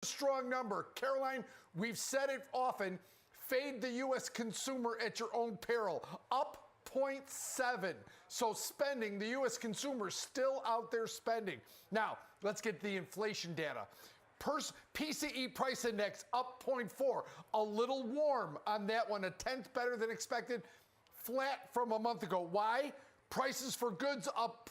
Strong number. Caroline, we've said it often, fade the U.S. consumer at your own peril. Up 0.7. So spending, the U.S. consumer still out there spending. Now, let's get the inflation data. PCE price index up 0.4. A little warm on that one, a tenth better than expected. Flat from a month ago. Why? Prices for goods up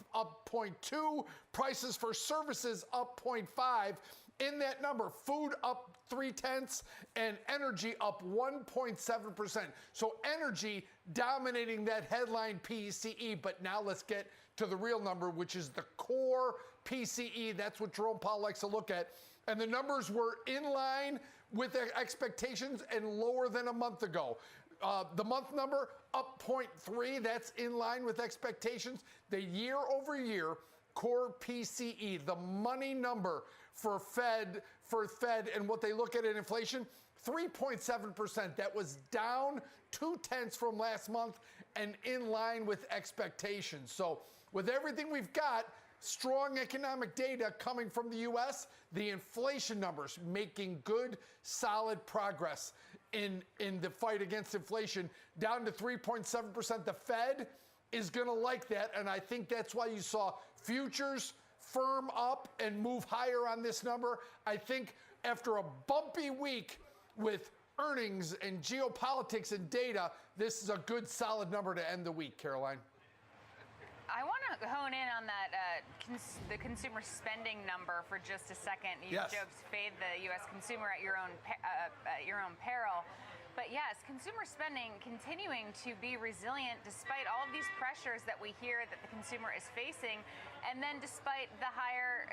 0.2, prices for services up 0.5. In that number, food up 0.3 and energy up 1.7%. So energy dominating that headline PCE, but now let's get to the real number, which is the core PCE. That's what Jerome Powell likes to look at. And the numbers were in line with their expectations and lower than a month ago. The month number up 0.3. That's in line with expectations. The year over year core PCE, the money number for Fed and what they look at in inflation, 3.7%. That was down 0.2 from last month and in line with expectations. So with everything we've got, strong economic data coming from the U.S., the inflation numbers making good, solid progress in the fight against inflation, down to 3.7%. The Fed is going to like that, and I think that's why you saw futures firm up and move higher on this number. I think after a bumpy week with earnings and geopolitics and data, this is a good, solid number to end the week, Caroline. I want to hone in on that the consumer spending number for just a second. You jokes fade the U.S. consumer at your own peril. But yes, consumer spending continuing to be resilient despite all of these pressures that we hear that the consumer is facing, and then despite the higher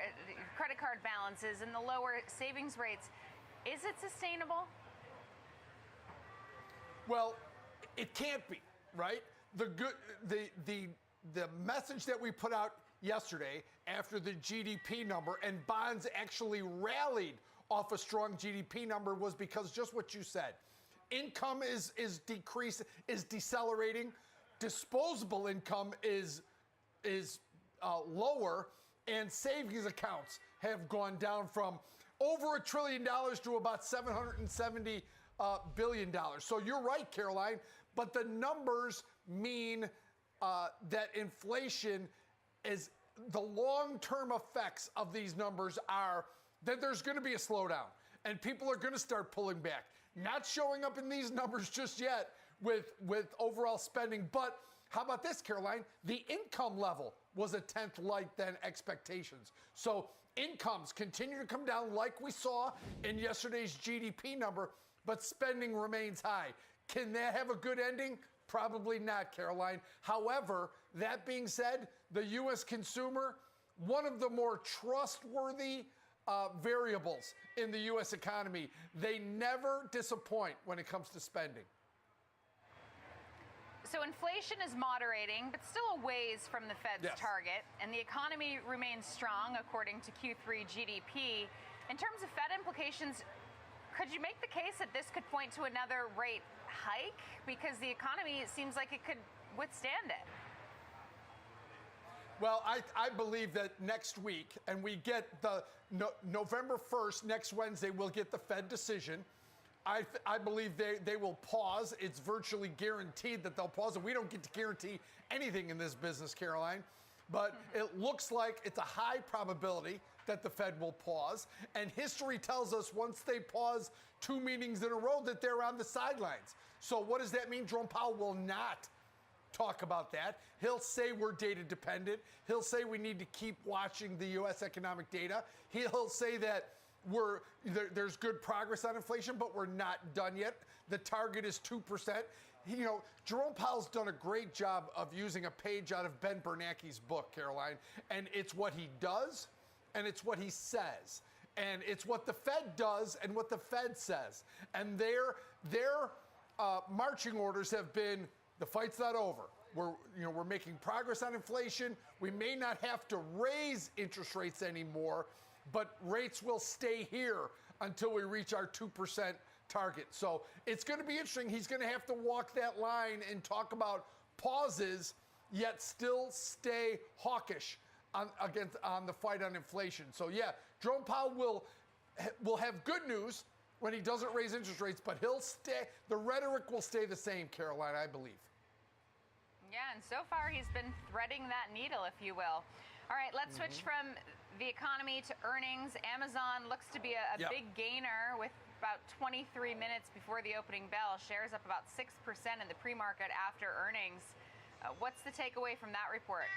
credit card balances and the lower savings rates. Is it sustainable? Well, it can't be, right? The message that we put out yesterday after the GDP number and bonds actually rallied off a strong GDP number was because just what you said. Income is decelerating. Disposable income is lower, and savings accounts have gone down from over $1 trillion to about $770 billion. So you're right, Caroline, but the numbers mean that inflation is the long-term effects of these numbers are that there's going to be a slowdown and people are going to start pulling back. Not showing up in these numbers just yet with overall spending. But how about this, Caroline? The income level was a tenth light than expectations. So incomes continue to come down like we saw in yesterday's GDP number, but spending remains high. Can that have a good ending? Probably not, Caroline. However, that being said, the U.S. consumer, one of the more trustworthy variables in the U.S. economy, they never disappoint when it comes to spending. So inflation is moderating, but still a ways from the Fed's target, and the economy remains strong according to Q3 GDP. In terms of Fed implications, could you make the case that this could point to another rate hike? Because the economy, it seems like it could withstand it. Well, I believe that next week, and we get the November 1st, next Wednesday, we'll get the Fed decision. I believe they will pause. It's virtually guaranteed that they'll pause, and we don't get to guarantee anything in this business, Caroline. But it looks like it's a high probability that the Fed will pause. And history tells us once they pause 2 meetings in a row that they're on the sidelines. So what does that mean? Jerome Powell will not talk about that. He'll say we're data dependent. He'll say we need to keep watching the U.S. economic data. He'll say that there's good progress on inflation, but we're not done yet. The target is 2%. Jerome Powell's done a great job of using a page out of Ben Bernanke's book, Caroline, and it's what he does and it's what he says. And it's what the Fed does and what the Fed says. And their marching orders have been, the fight's not over. We're making progress on inflation. We may not have to raise interest rates anymore, but rates will stay here until we reach our 2% target. So it's going to be interesting. He's going to have to walk that line and talk about pauses, yet still stay hawkish on the fight on inflation. So yeah, Jerome Powell will will have good news when he doesn't raise interest rates, but he'll stay. The rhetoric will stay the same, Caroline, I believe. Yeah, and so far he's been threading that needle, if you will. All right, let's switch from the economy to earnings. Amazon looks to be a big gainer with about 23 minutes before the opening bell. Shares up about 6% in the pre-market after earnings. What's the takeaway from that report?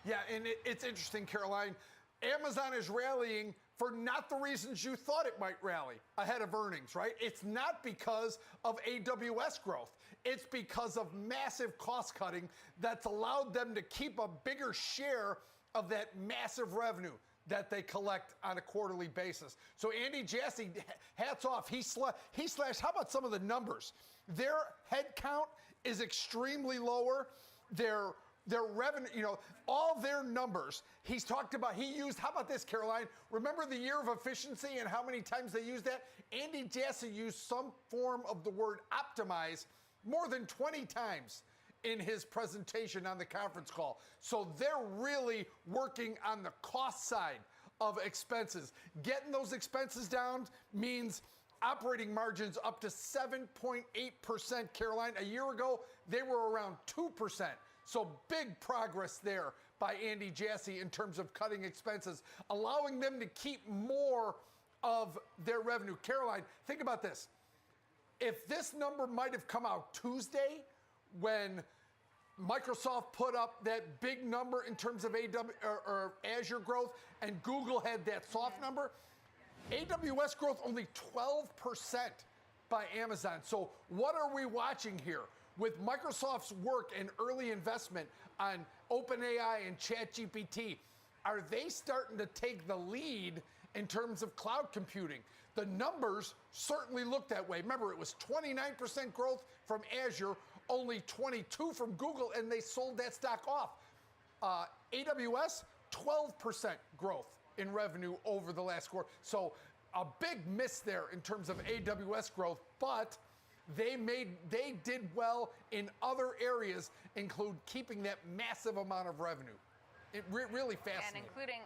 Yeah, and it's interesting, Caroline. Amazon is rallying for not the reasons you thought it might rally ahead of earnings, right? It's not because of AWS growth. It's because of massive cost cutting that's allowed them to keep a bigger share of that massive revenue that they collect on a quarterly basis. So Andy Jassy, hats off. He slashed, how about some of the numbers? Their headcount is extremely lower. Their revenue, all their numbers, he's talked about, he used, how about this, Caroline? Remember the year of efficiency and how many times they used that? Andy Jassy used some form of the word optimize more than 20 times in his presentation on the conference call. So they're really working on the cost side of expenses. Getting those expenses down means operating margins up to 7.8%, Caroline. A year ago, they were around 2%. So big progress there by Andy Jassy in terms of cutting expenses, allowing them to keep more of their revenue. Caroline, think about this. If this number might have come out Tuesday when Microsoft put up that big number in terms of Azure growth and Google had that soft number, AWS growth only 12% by Amazon. So what are we watching here? With Microsoft's work and early investment on OpenAI and ChatGPT, are they starting to take the lead in terms of cloud computing? The numbers certainly look that way. Remember, it was 29% growth from Azure, only 22% from Google, and they sold that stock off. AWS, 12% growth in revenue over the last quarter. So a big miss there in terms of AWS growth, but they did well in other areas, include keeping that massive amount of revenue. It really fascinating. And including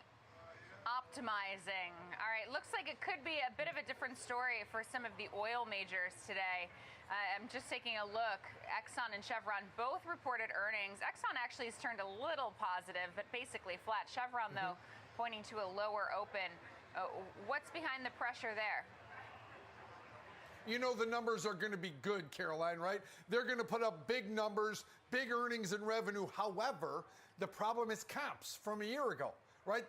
optimizing. All right, looks like it could be a bit of a different story for some of the oil majors today. I'm just taking a look. Exxon and Chevron both reported earnings. Exxon actually has turned a little positive, but basically flat. Chevron, though, pointing to a lower open. What's behind the pressure there? The numbers are going to be good, Caroline, right? They're going to put up big numbers, big earnings and revenue. However, the problem is comps from a year ago, right?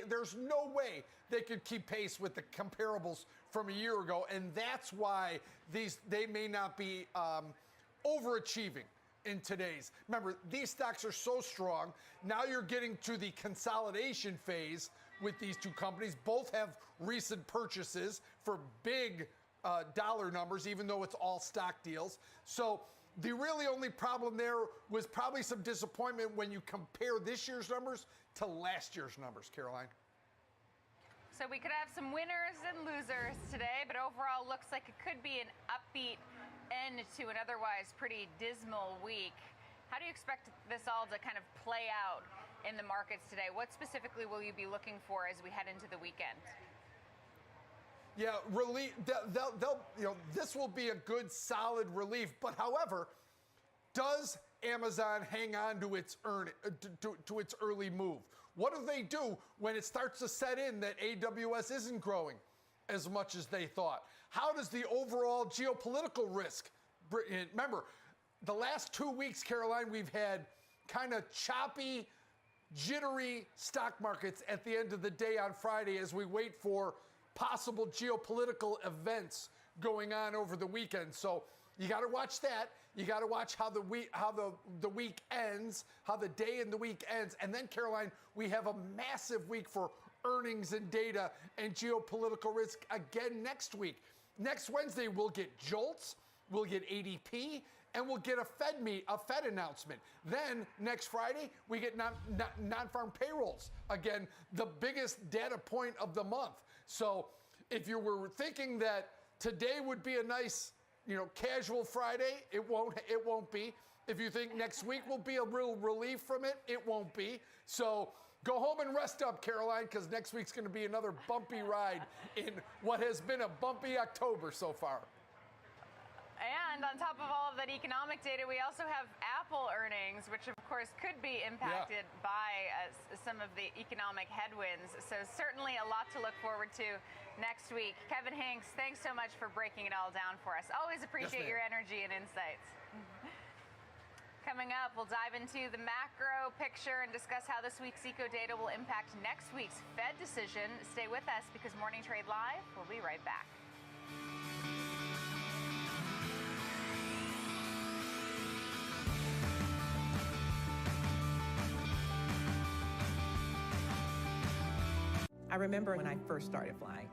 There's no way they could keep pace with the comparables from a year ago, and that's why they may not be overachieving in today's. Remember, these stocks are so strong. Now you're getting to the consolidation phase with these two companies. Both have recent purchases for big dollar numbers, even though it's all stock deals. So the really only problem there was probably some disappointment when you compare this year's numbers to last year's numbers, Caroline. So we could have some winners and losers today, but overall looks like it could be an upbeat end to an otherwise pretty dismal week. How do you expect this all to kind of play out in the markets today? What specifically will you be looking for as we head into the weekend? Yeah, relief. This will be a good, solid relief. But however, does Amazon hang on to its to its early move? What do they do when it starts to set in that AWS isn't growing as much as they thought? How does the overall geopolitical risk? Remember, the last 2 weeks, Caroline, we've had kind of choppy, jittery stock markets at the end of the day on Friday as we wait for possible geopolitical events going on over the weekend. So you got to watch that. You got to watch how the week ends, how the day and the week ends. And then, Caroline, we have a massive week for earnings and data and geopolitical risk again next week. Next Wednesday, we'll get JOLTS, we'll get ADP, and we'll get a Fed announcement. Then next Friday, we get non-farm payrolls. Again, the biggest data point of the month. So if you were thinking that today would be a nice, casual Friday, it won't be. If you think next week will be a real relief from it, it won't be. So Go home and rest up, Caroline, because next week's going to be another bumpy ride in what has been a bumpy October so far. And on top of all of that economic data, we also have Apple earnings, which of course could be impacted by some of the economic headwinds. So certainly a lot to look forward to next week. Kevin Hanks, thanks so much for breaking it all down for us. Always appreciate your energy and insights. Coming up, we'll dive into the macro picture and discuss how this week's eco data will impact next week's Fed decision. Stay with us because Morning Trade Live will be right back. I remember when I first started flying.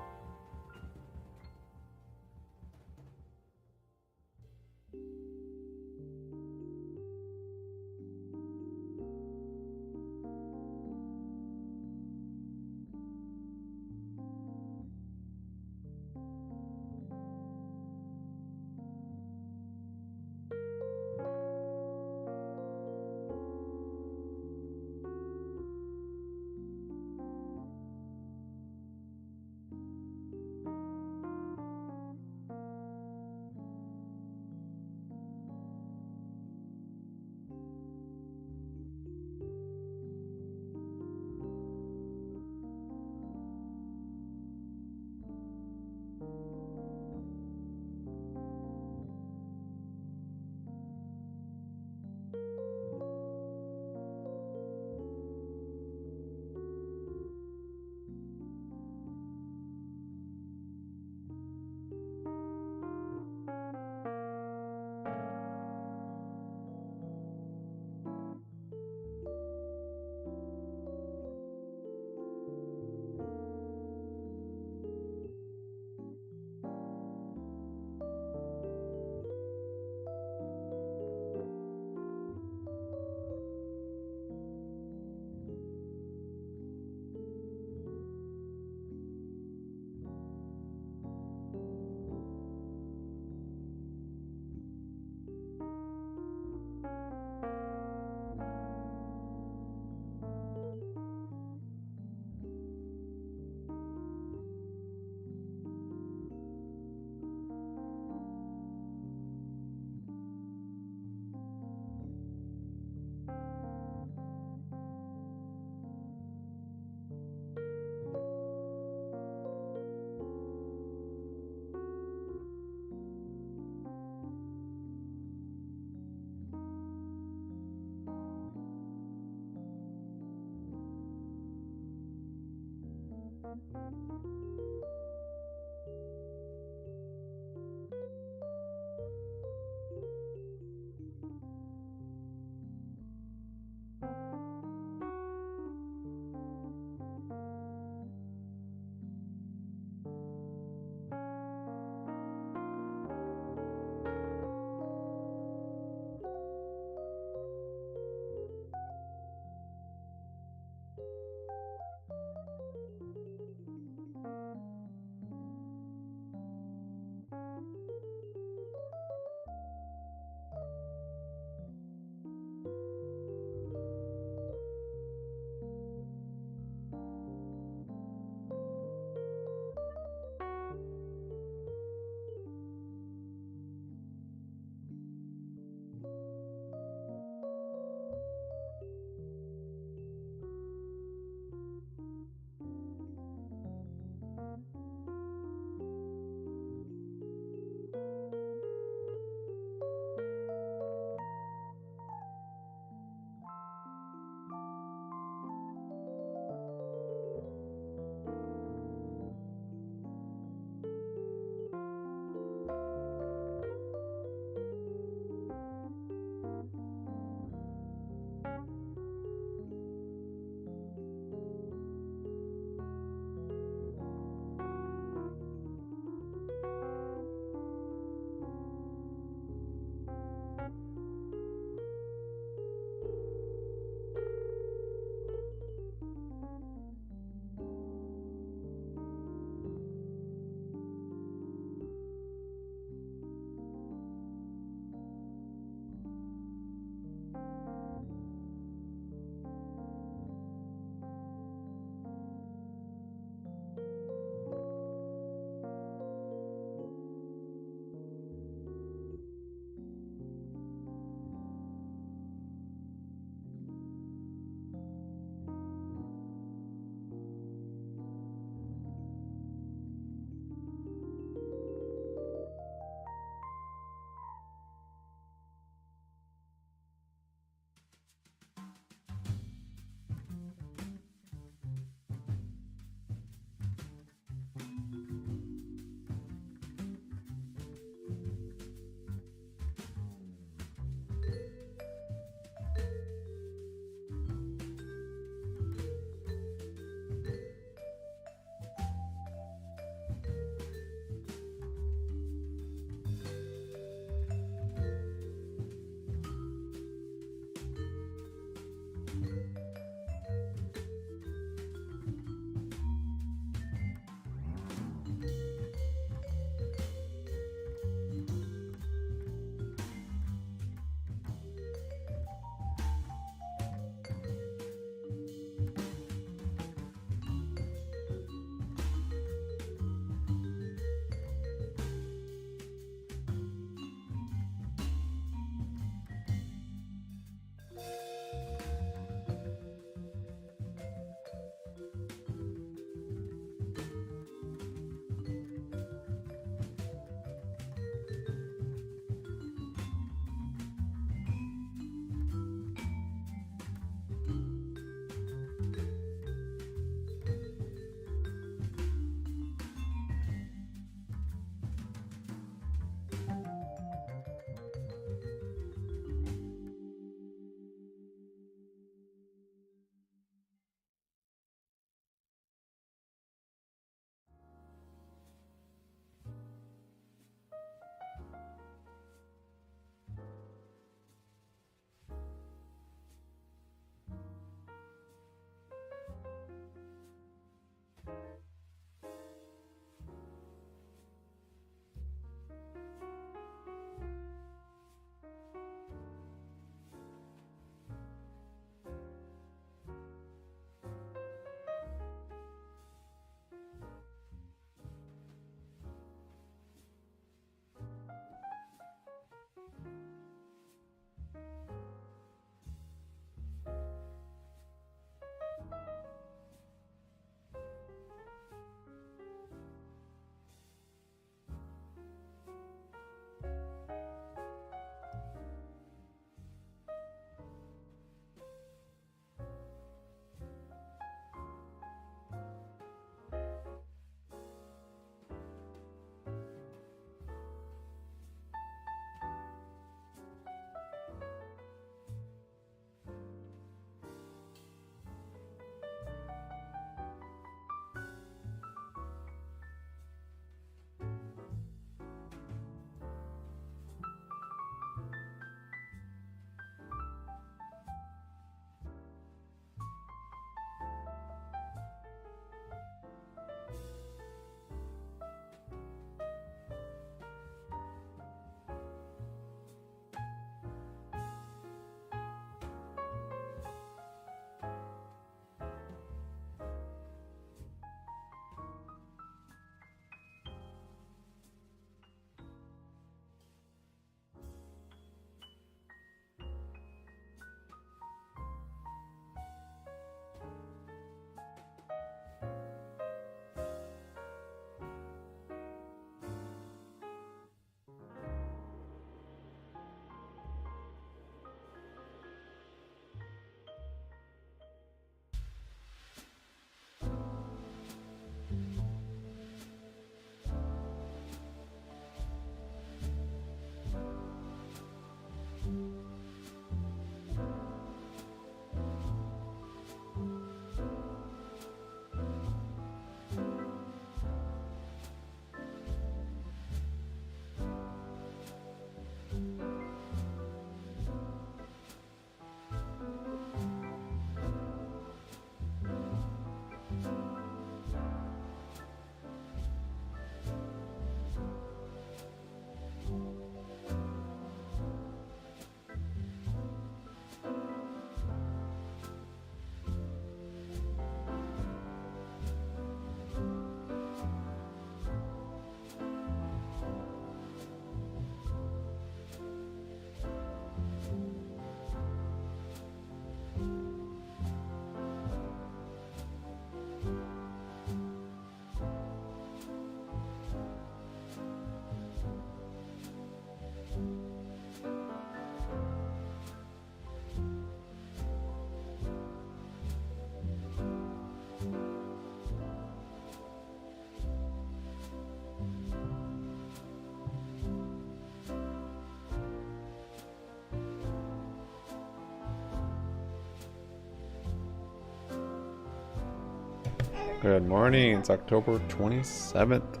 Good morning. It's October 27th.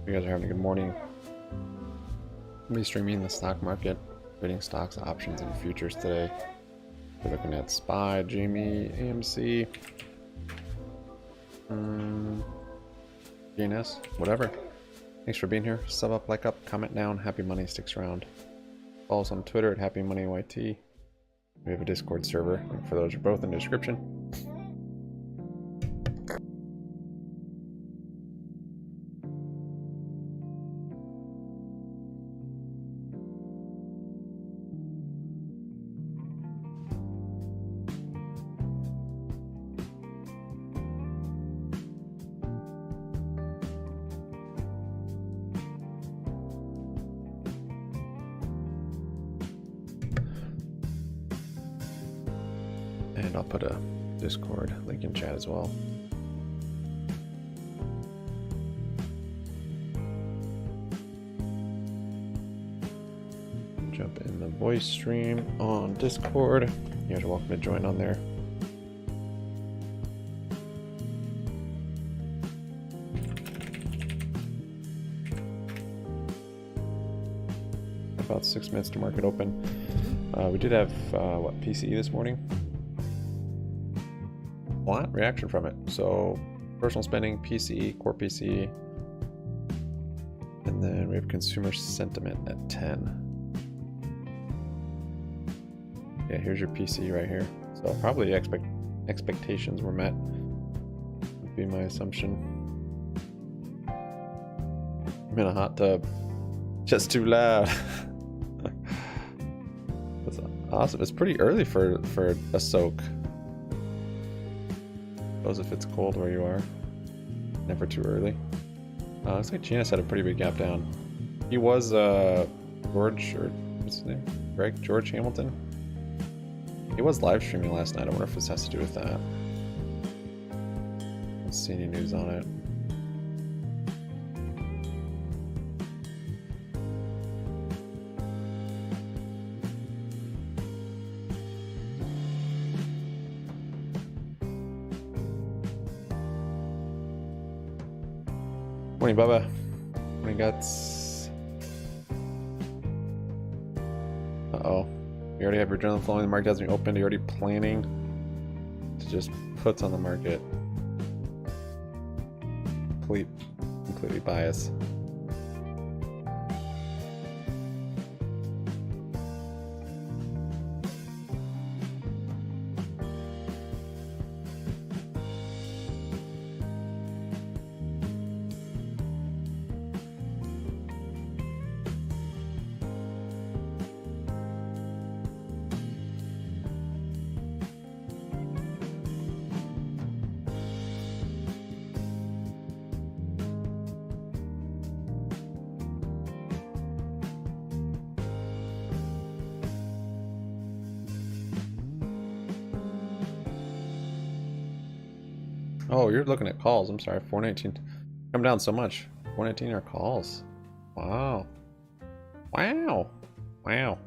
You guys are having a good morning. I'll be streaming the stock market, trading stocks, options, and futures today. We're looking at SPY, GME, AMC, GNS, whatever. Thanks for being here. Sub up, like up, comment down. Happy Money sticks around. Follow us on Twitter at HappyMoneyYT. We have a Discord server. Link for those are both in the description. And I'll put a Discord link in chat as well. Jump in the voice stream on Discord. You guys are welcome to join on there. About 6 minutes to market open. We did have what, PCE this morning? Flat reaction from it. So personal spending, PCE, core PCE, and then we have consumer sentiment at 10. Yeah, here's your PCE right here. So probably expectations were met, would be my assumption. I'm in a hot tub. Just too loud. That's awesome. It's pretty early for a soak. Suppose if it's cold where you are. Never too early. Looks like GNS had a pretty big gap down. He was George, or what's his name? George Hamilton. He was live streaming last night. I wonder if this has to do with that. I don't see any news on it. Morning, Bubba. Morning, Guts. Uh-oh. You already have your adrenaline flowing. The market hasn't opened. You're already planning to just put on the market. Completely biased. Oh, you're looking at calls. I'm sorry. 419. Come down so much. 419 are calls. Wow. Wow. Wow.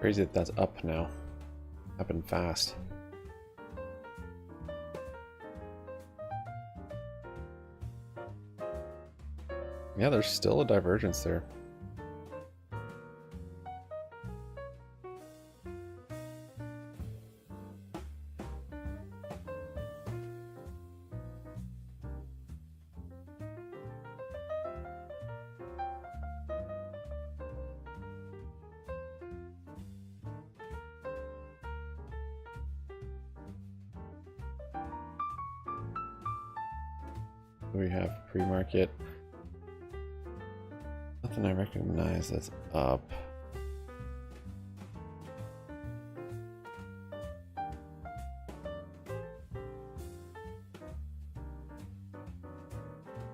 Crazy that that's up now. Happened fast. Yeah, there's still a divergence there. We have pre-market. Nothing I recognize that's up.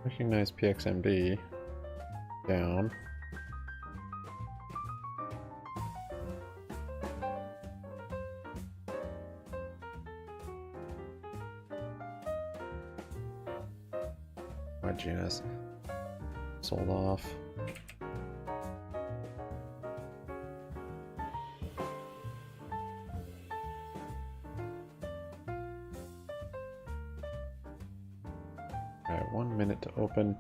Recognize PXMB down. My GNS sold off. Alright, 1 minute to open.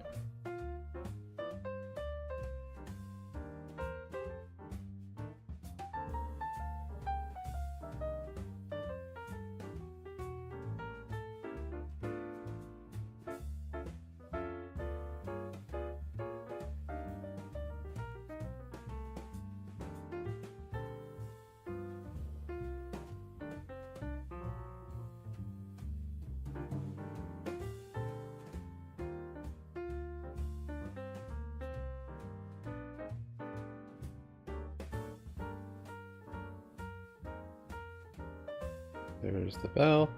There's the bell.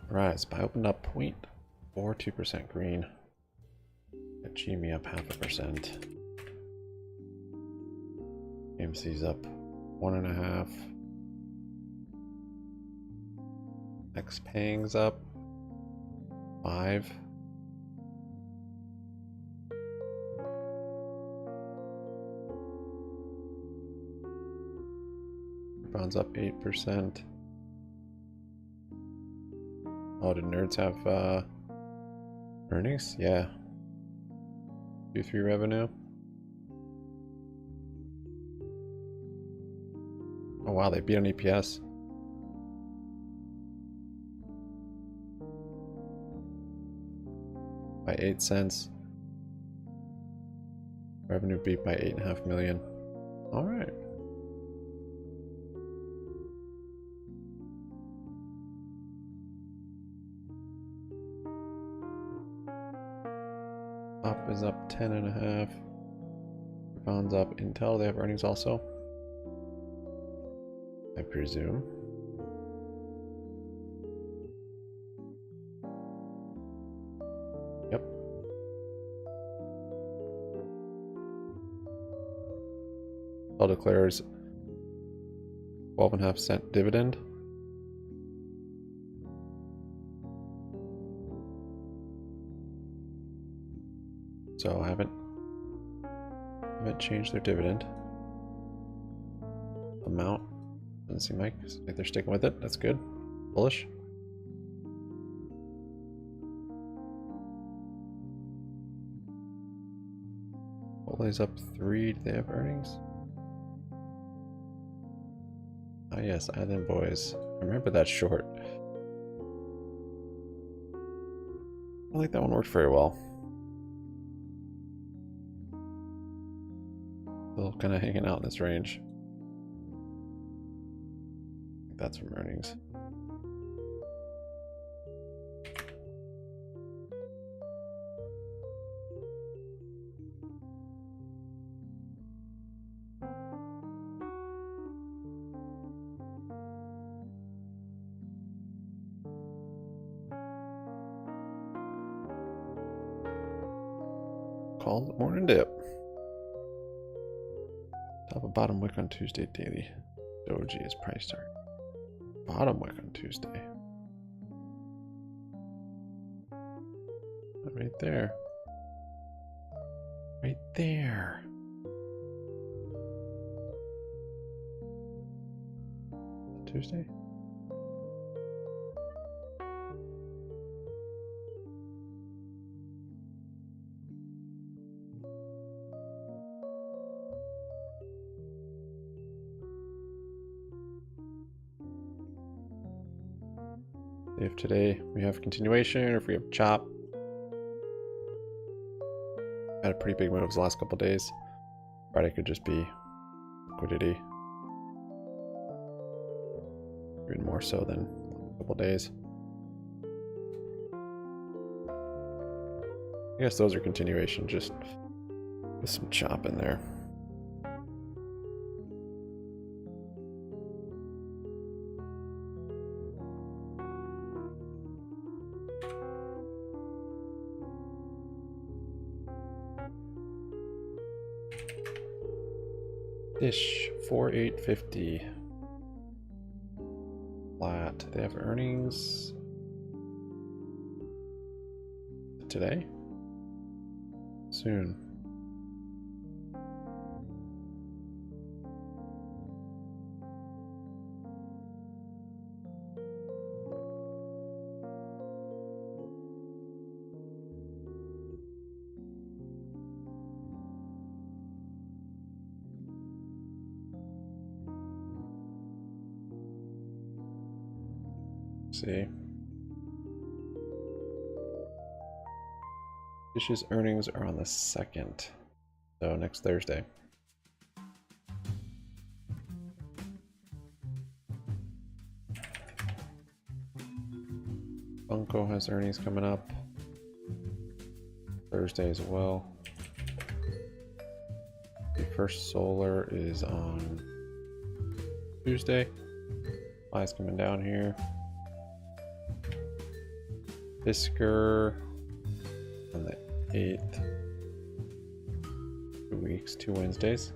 Right, SPY opened up 0.42% green. Got GME up 0.5%. AMC's up 1.5%. XPeng's up 5%. Bond's up 8%. Oh, did nerds have earnings? Yeah. Q3 revenue. Oh wow, they beat on EPS. By 8 cents. Revenue beat by 8.5 million. Alright. Up is up 10.5. Bonds up. Intel, they have earnings also, I presume. Yep. Intel declares 12.5-cent dividend. So I haven't changed their dividend amount. Doesn't seem like they're sticking with it. That's good. Bullish. Ole's up 3. Do they have earnings? Ah yes, Island Boys. I remember that short. I don't think that one worked very well. Still kind of hanging out in this range. That's from earnings. Called morning dip. Top of bottom wick on Tuesday daily. Doji is price target. Bottom wick on Tuesday. Right there. Right there. Tuesday? If today we have continuation, or if we have chop. Had a pretty big moves the last couple days. Friday could just be liquidity. Even more so than a couple days. I guess those are continuation, just with some chop in there. Dish 4850 flat. They have earnings today? Soon. See. Dish's earnings are on the 2nd, so next Thursday. Funko has earnings coming up Thursday as well. The First Solar is on Tuesday. Fly's coming down here. Fisker on the 8th. 2 weeks, 2 Wednesdays.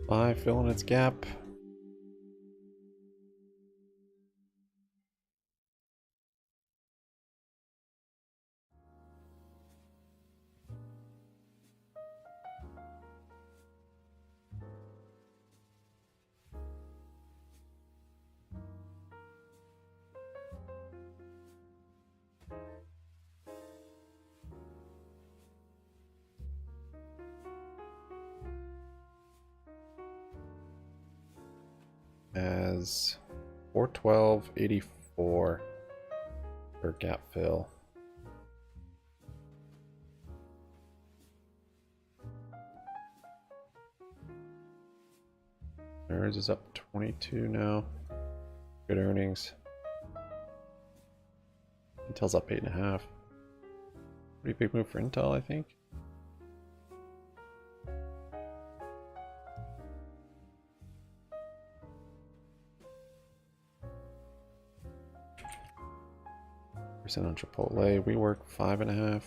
Buy filling its gap. As 412.84 for gap fill. Theirs is up 22 now. Good earnings. Intel's up 8.5. Pretty big move for Intel, I think. On Chipotle, we work 5.5.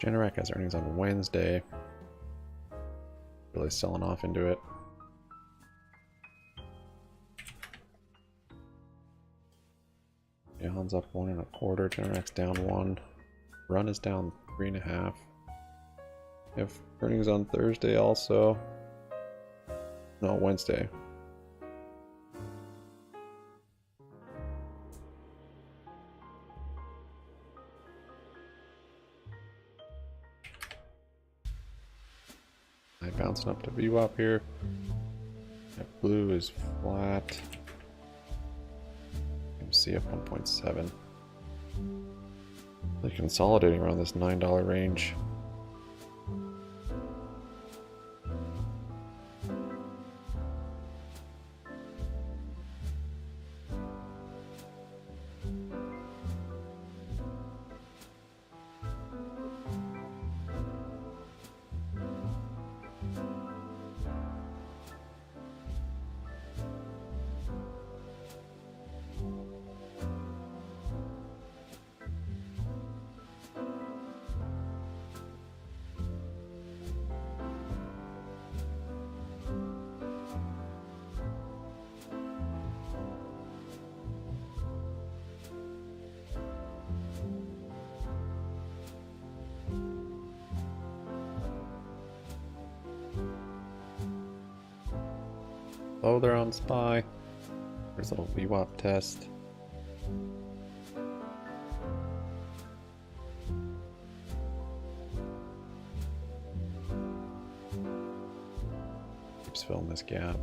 Generac has earnings on Wednesday. Really selling off into it. Yahon's up 1.25. Generac's down 1. Run is down 3.5. We have earnings on Thursday also. No, Wednesday. bouncing up to VWAP here. That blue is flat. AMC up 1.7. They're consolidating around this $9 range. Oh, they're on SPY. There's a little VWAP test. Keeps filling this gap.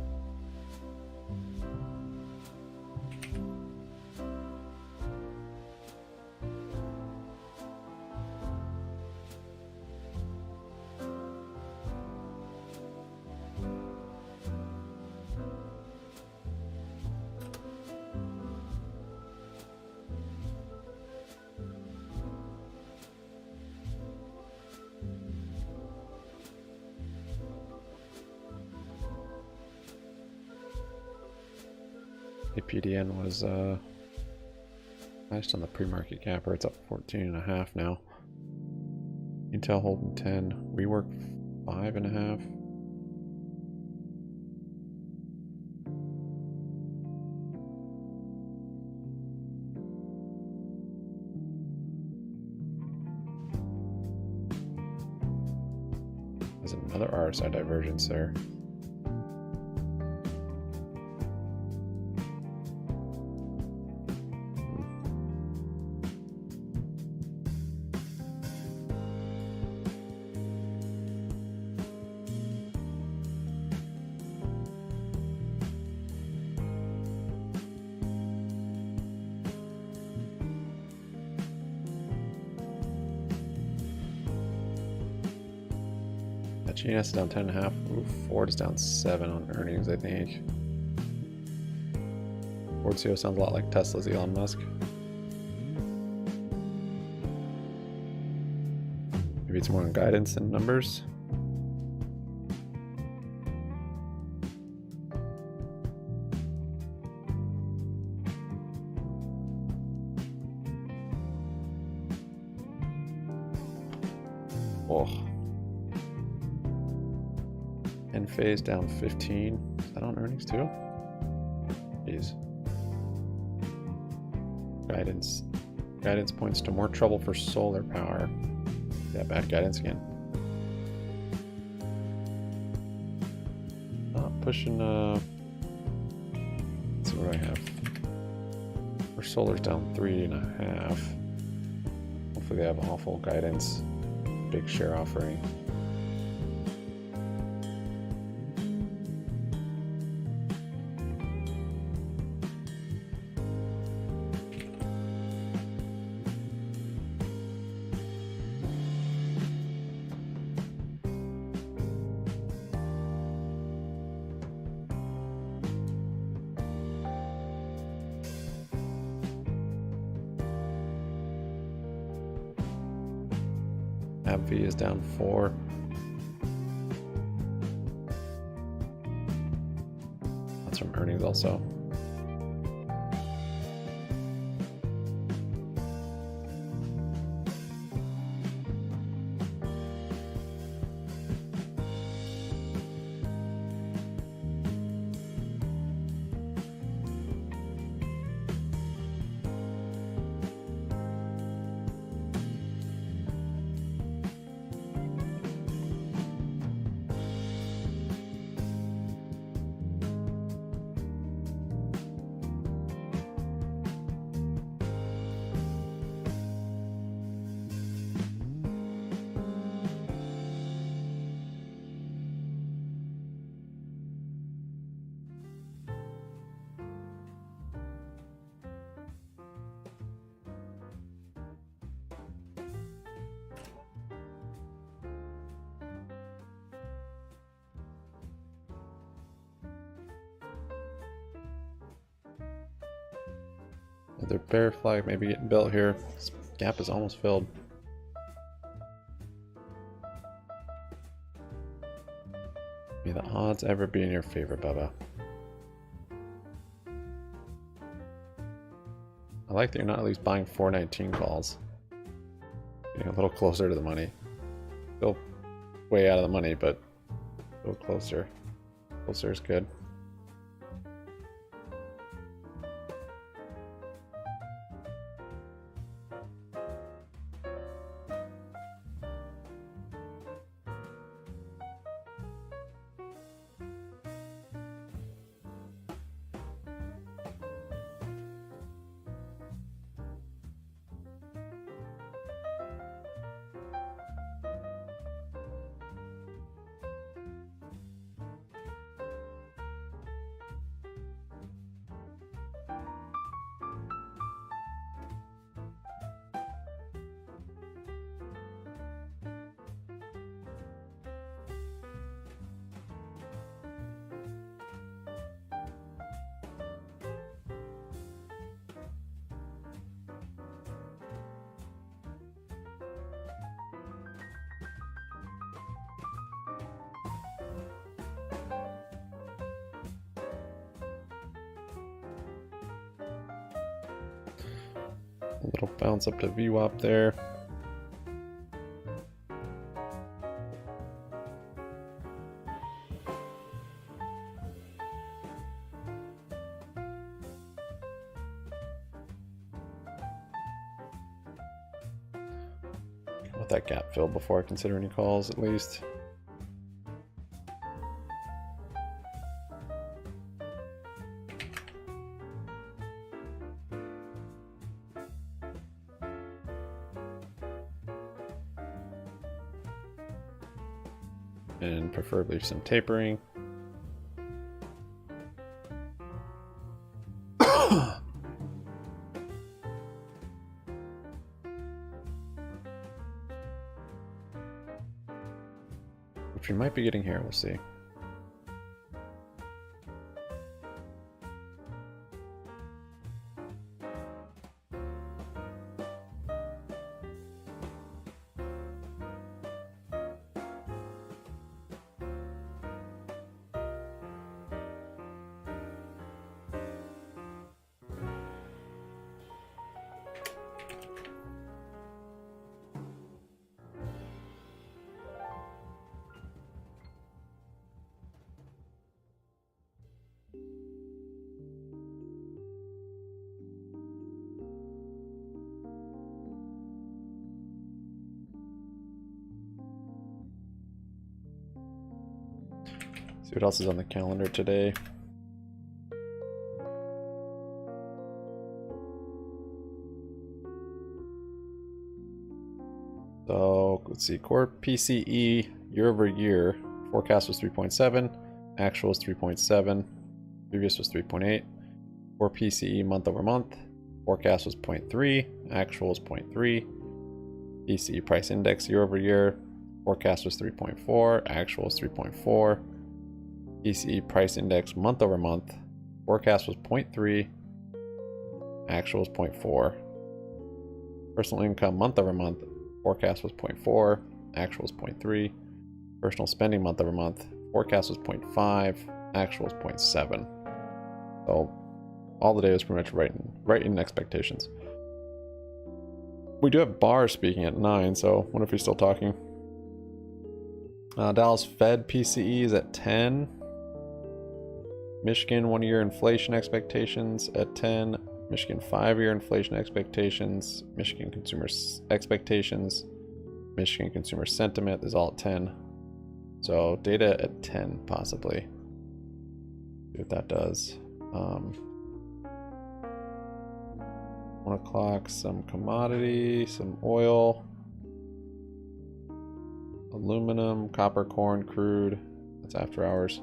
APDN was highest on the pre-market capper. It's up 14.5 now. Intel holding 10. Rework 5.5. There's another RSI divergence there. GNS is down 10.5. Ooh, Ford is down 7 on earnings, I think. Ford CEO sounds a lot like Tesla's Elon Musk. Maybe it's more on guidance than numbers. Oh. Phase down 15. Is that on earnings too? Jeez. Guidance points to more trouble for solar power. Yeah, bad guidance again. Pushing let's see what I have. Our solar's down 3.5. Hopefully they have awful guidance. Big share offering. AbbVie is down 4. That's from earnings also. Another bear flag maybe getting built here. This gap is almost filled. May the odds ever be in your favor, Bubba. I like that you're not at least buying 419 calls. Getting a little closer to the money. Still way out of the money, but a little closer. Closer is good. A little bounce up to VWAP there. Let that gap fill before I consider any calls at least. And preferably some tapering. Which we might be getting here, we'll see. See what else is on the calendar today. So let's see, core PCE year over year forecast was 3.7, actual was 3.7, previous was 3.8. Core PCE month over month forecast was 0.3, actual was 0.3. PCE price index year over year forecast was 3.4, actual was 3.4. PCE price index month over month forecast was 0.3, actual was 0.4. Personal income month over month forecast was 0.4, actual was 0.3. Personal spending month over month forecast was 0.5, actual was 0.7. So all the data is pretty much right in expectations. We do have Barr speaking at 9, so I wonder if he's still talking. Dallas Fed PCE is at 10. Michigan 1-year inflation expectations at 10. Michigan 5-year inflation expectations. Michigan consumer expectations. Michigan consumer sentiment is all at 10. So data at 10 possibly. See what that does. 1 o'clock, some commodity, some oil, aluminum, copper, corn, crude. That's after hours.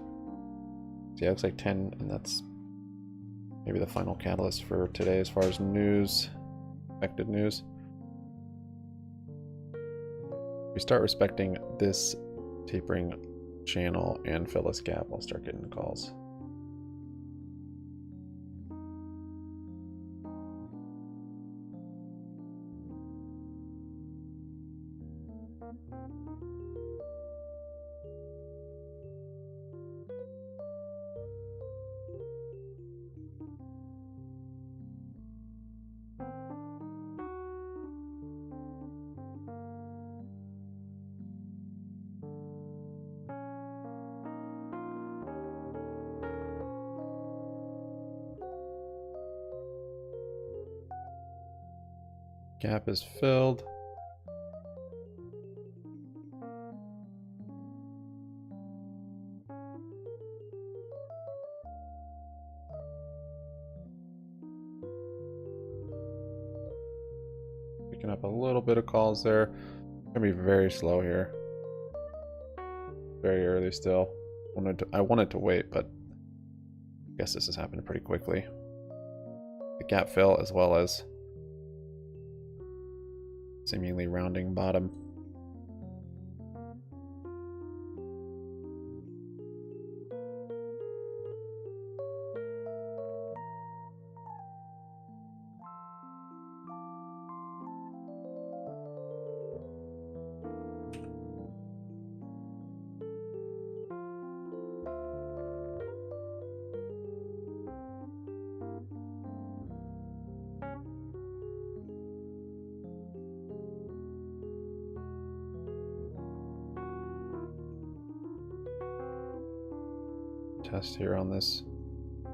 See, it looks like 10, and that's maybe the final catalyst for today as far as news, expected news. We start respecting this tapering channel and fill this gap, I'll start getting the calls. Gap is filled. Picking up a little bit of calls there. Gonna be very slow here. Very early still. I wanted to wait, but I guess this is happening pretty quickly. The gap fill as well as seemingly rounding bottom. Test here on this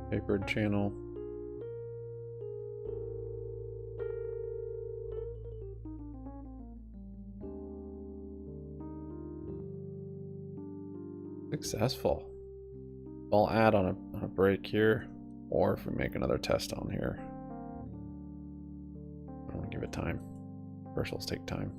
papered channel. Successful. I'll add on a break here, or if we make another test on here. I want to give it time. Reversals take time.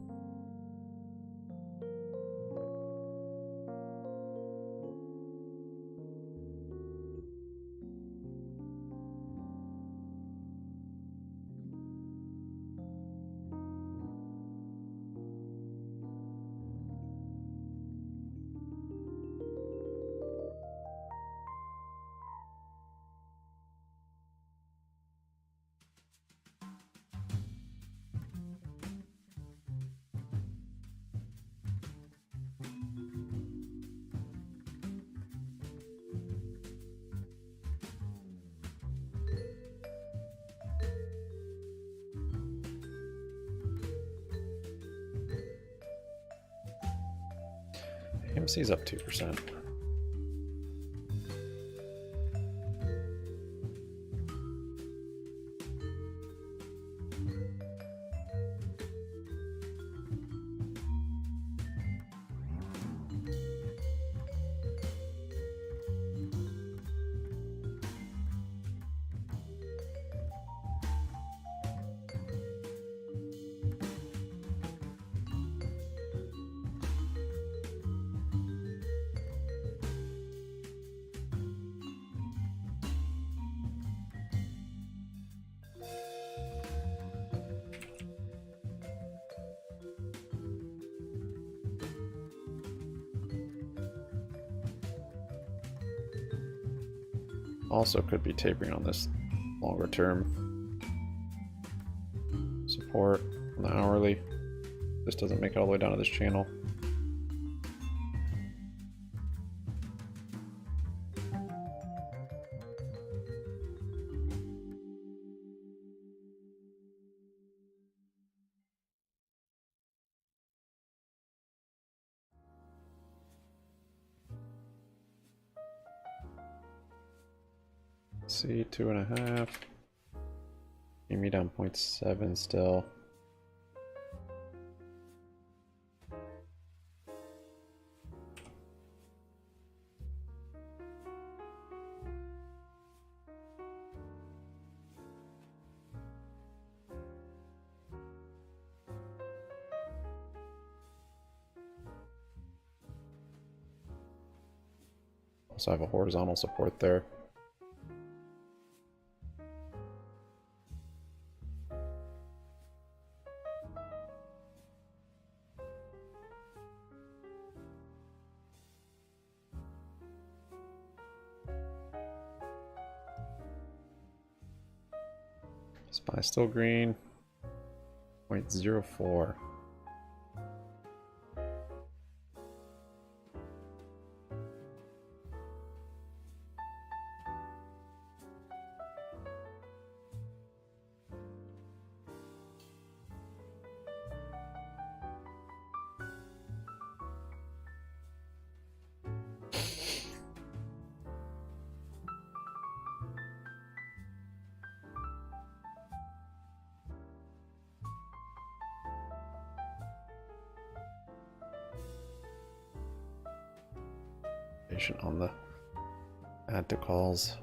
AMC's up 2%. Also could be tapering on this longer term support on the hourly. This doesn't make it all the way down to this channel. See, 2.5. GME down 0.7 still. Also have a horizontal support there. SPY still green. 0.04. Patient on the add to calls.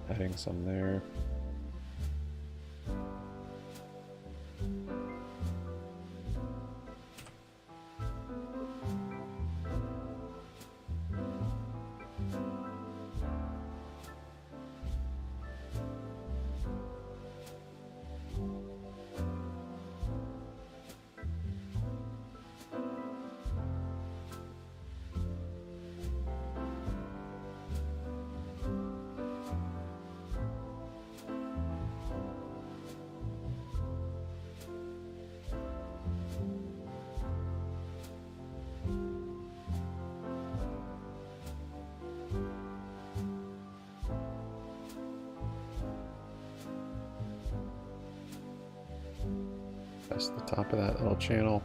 Adding some there. That's the top of that little channel.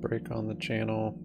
Break on the channel.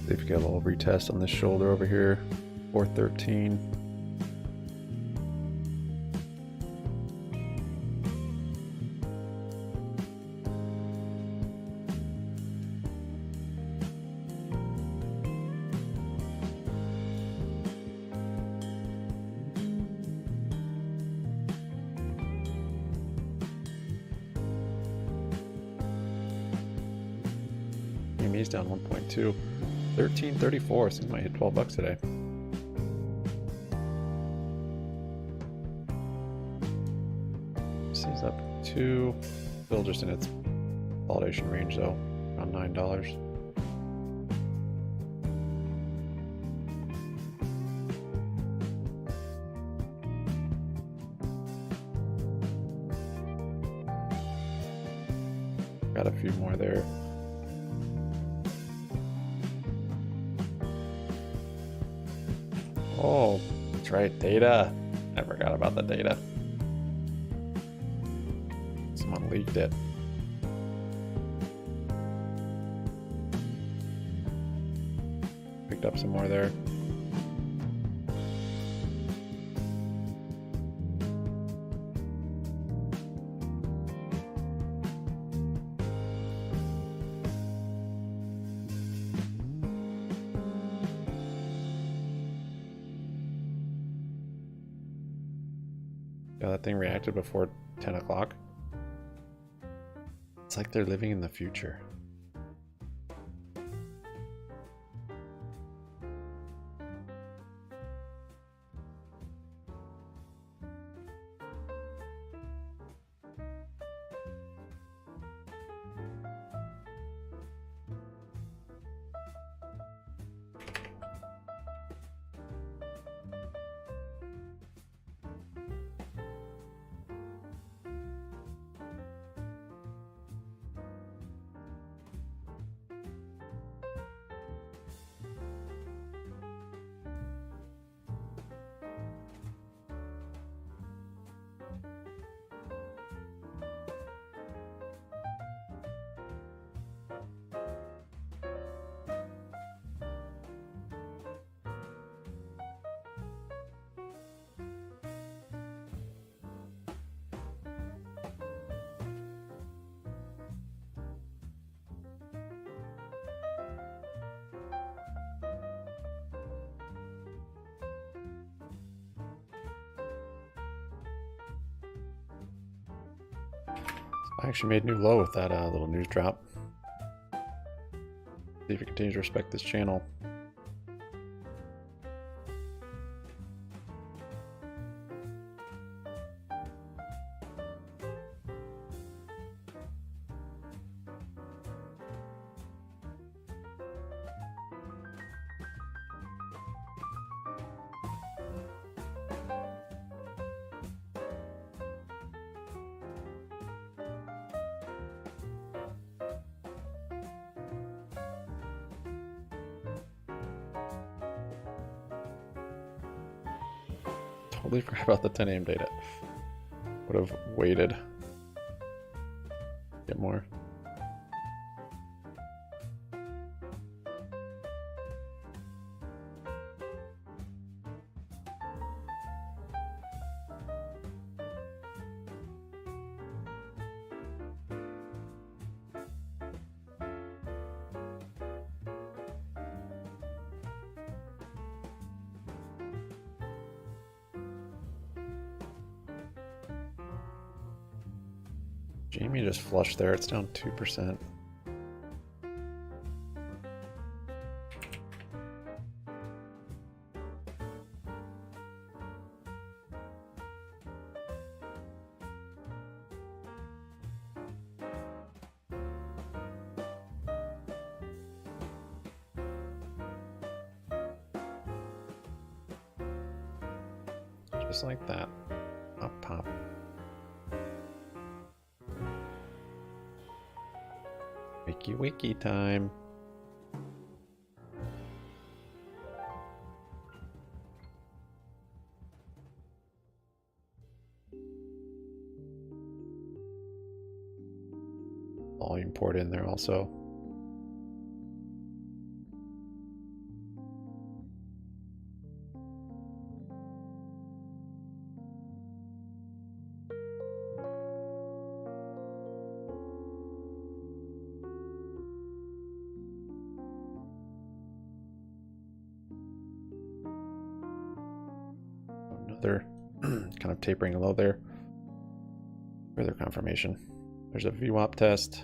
They've got a little retest on this shoulder over here, 413. GME's down 1.2. 1334, so you might hit $12 today. This is up 2. Still just in its consolidation range though, around $9. Got a few more there. Oh, that's right, data. I forgot about the data. Someone leaked it. Picked up some more there. Yeah, that thing reacted before 10 o'clock. It's like they're living in the future. I actually made a new low with that little news drop. See if it continues to respect this channel. Totally forgot about the 10 a.m. data. Would have waited. Get more. GME just flushed there, it's down 2%. Just like that. Up pop. Wiki time. Volume poured in there also. Another kind of tapering low there. Further confirmation. There's a VWAP test.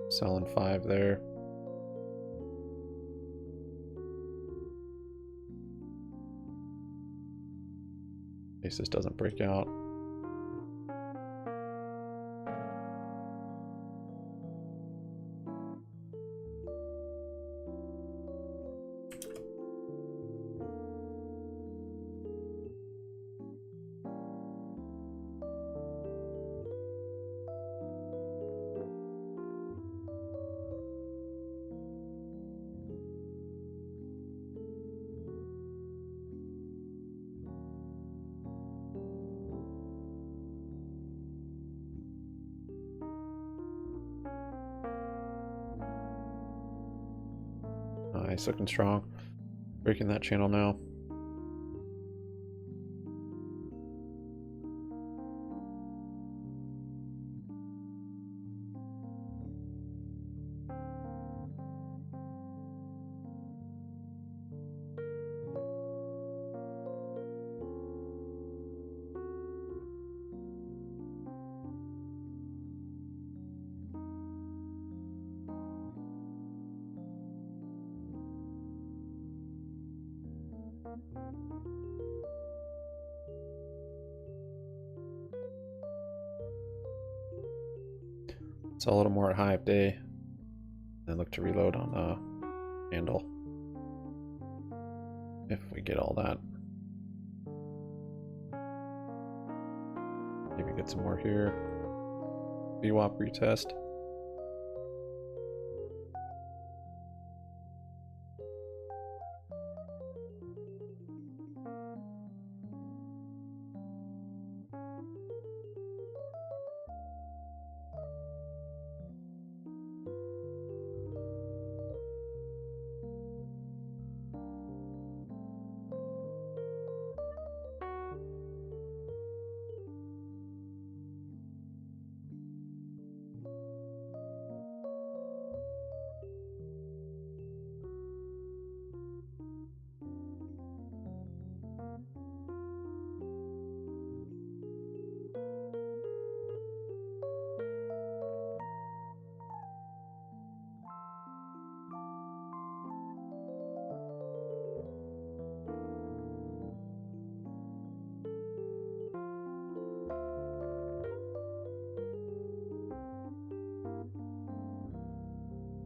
Selling 5 there. In case this doesn't break out. Nice, looking strong. Breaking that channel now. So a little more at high of day. Then look to reload on handle. If we get all that. Maybe get some more here. VWAP retest.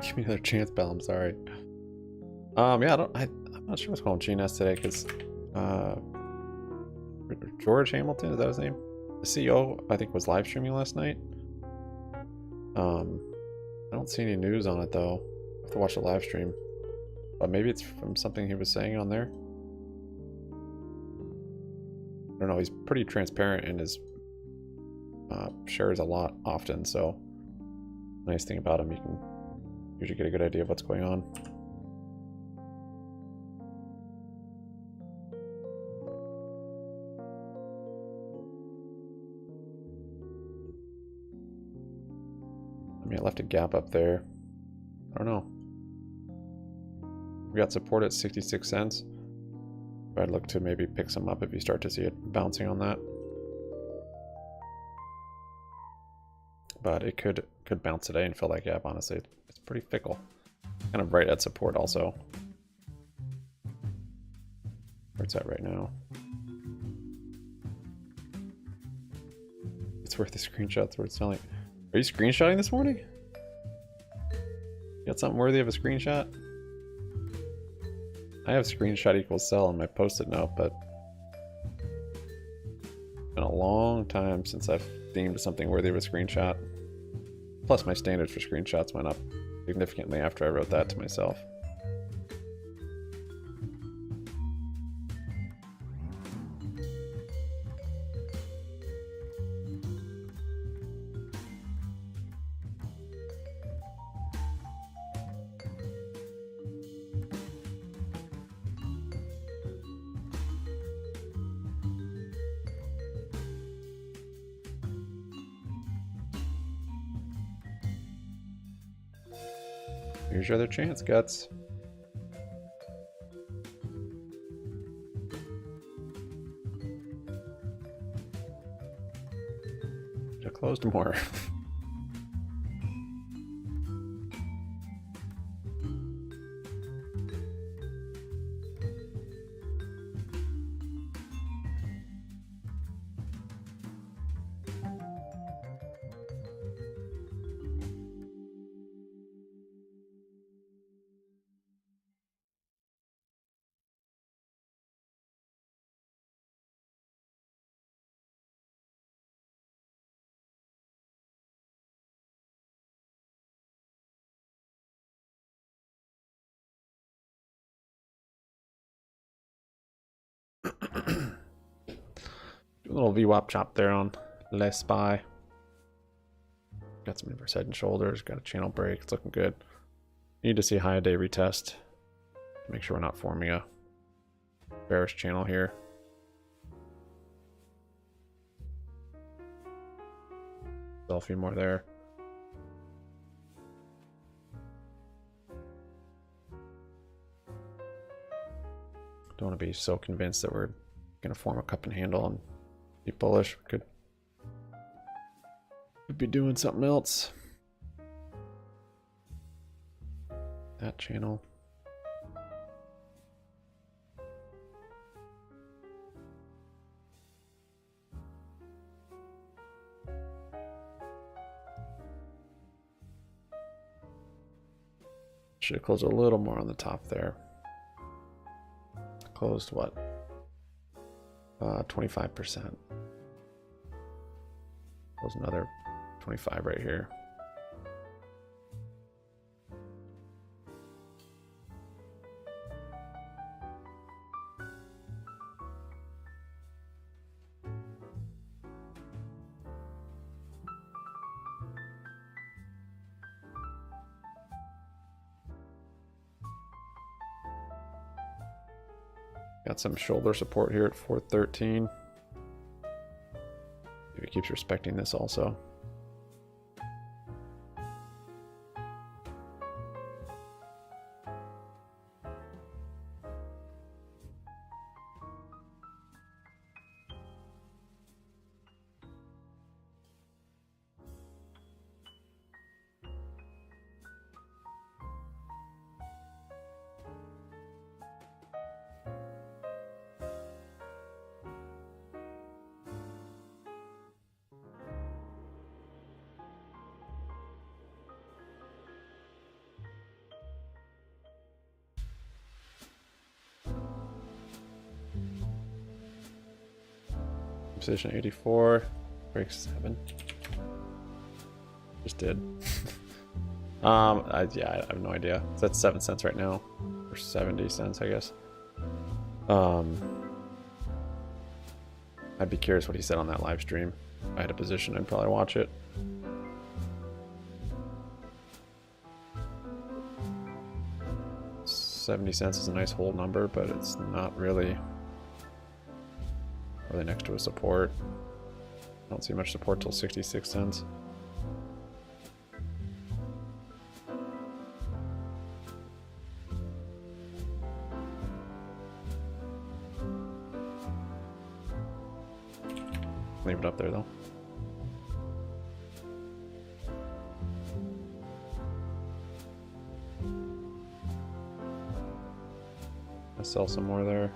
Give me another chance, Bell. I'm sorry. Yeah, I'm not sure what's going on GNS today because George Hamilton, is that his name? The CEO, I think, was live streaming last night. I don't see any news on it though. I have to watch the live stream, but maybe it's from something he was saying on there. I don't know. He's pretty transparent in his shares a lot often, so nice thing about him, you can usually get a good idea of what's going on. I mean, I left a gap up there. I don't know. We got support at 66 cents. I'd look to maybe pick some up if you start to see it bouncing on that. But it could bounce today and fill that gap, honestly. It's pretty fickle. Kind of right at support also. Where it's at right now. It's worth the screenshots where it's not like... Are you screenshotting this morning? You got something worthy of a screenshot? I have screenshot equals sell on my post-it note, but it's been a long time since I've deemed something worthy of a screenshot. Plus my standards for screenshots went up significantly after I wrote that to myself. Here's your other chance, Guts. Should have closed more. A little VWAP chop there on Les Spy. Got some inverse head and shoulders, got a channel break, it's looking good. Need to see high day retest. make sure we're not forming a bearish channel here. Sell a few more there. Don't want to be so convinced that we're going to form a cup and handle and be bullish. We could be doing something else. That channel. Should have closed a little more on the top there. Closed what? 25%. Close another 25 right here. Got some shoulder support here at 413. If he keeps respecting this also. Position 84, break 7. Just did. Yeah, I have no idea. So that's 7 cents right now, or 70 cents, I guess. I'd be curious what he said on that live stream. If I had a position, I'd probably watch it. $0.70 is a nice whole number, but it's not really next to a support. Don't see much support till 66 cents. Leave it up there though. I sell some more there.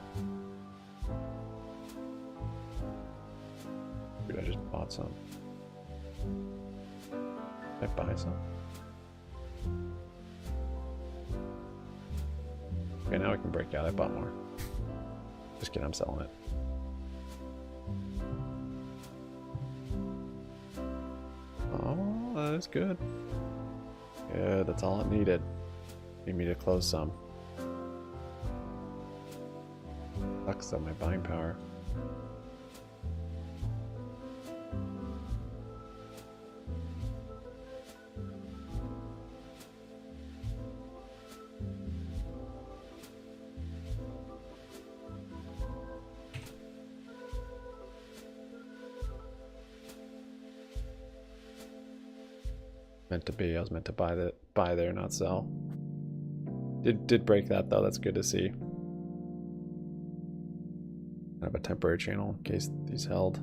I just bought some. Did I buy some? Okay, now we can break out. I bought more. Just kidding, I'm selling it. Oh, that is good. Good, that's all it needed. Need me to close some. Sucks up my buying power. Meant to be. I was meant to buy there, not sell. Did break that though. That's good to see. I have a temporary channel in case these held.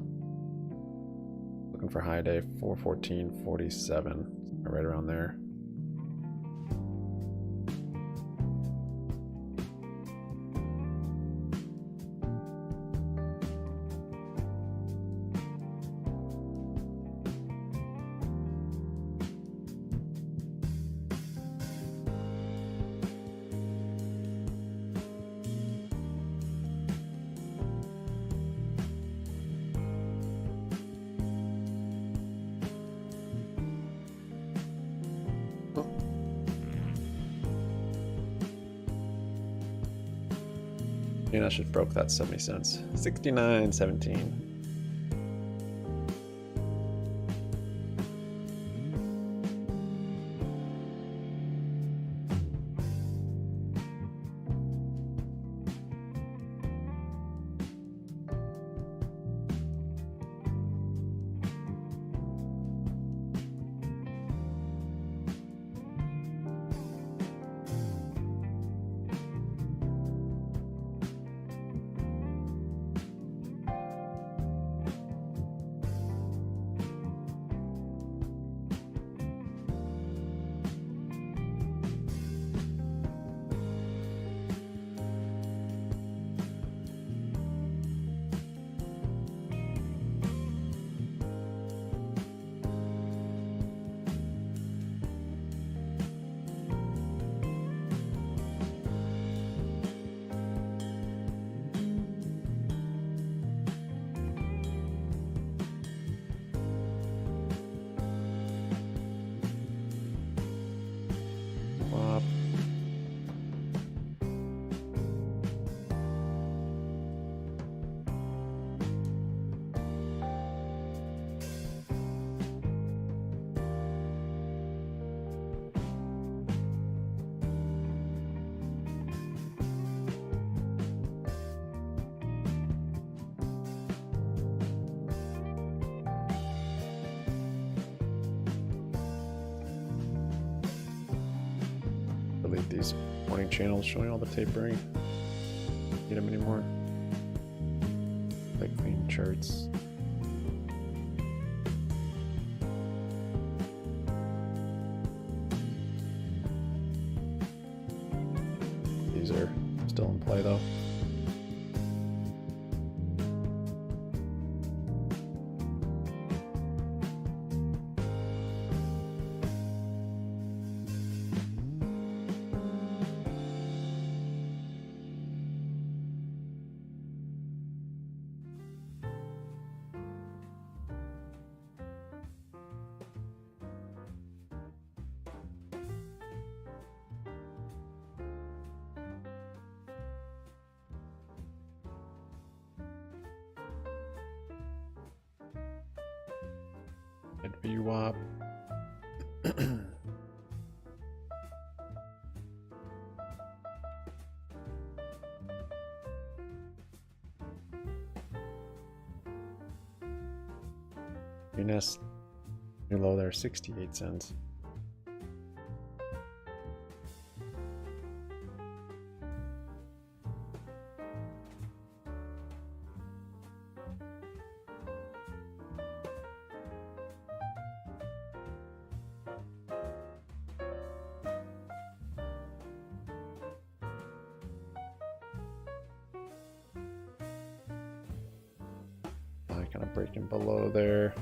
Looking for high day 414.47, right around there. GNS just broke that 70 cents. 69.17. delete these morning channels showing all the tapering. Don't need them anymore. Like clean charts. These are still in play though. At VWAP. GNS, new low there, 68 cents. Kind of breaking below there.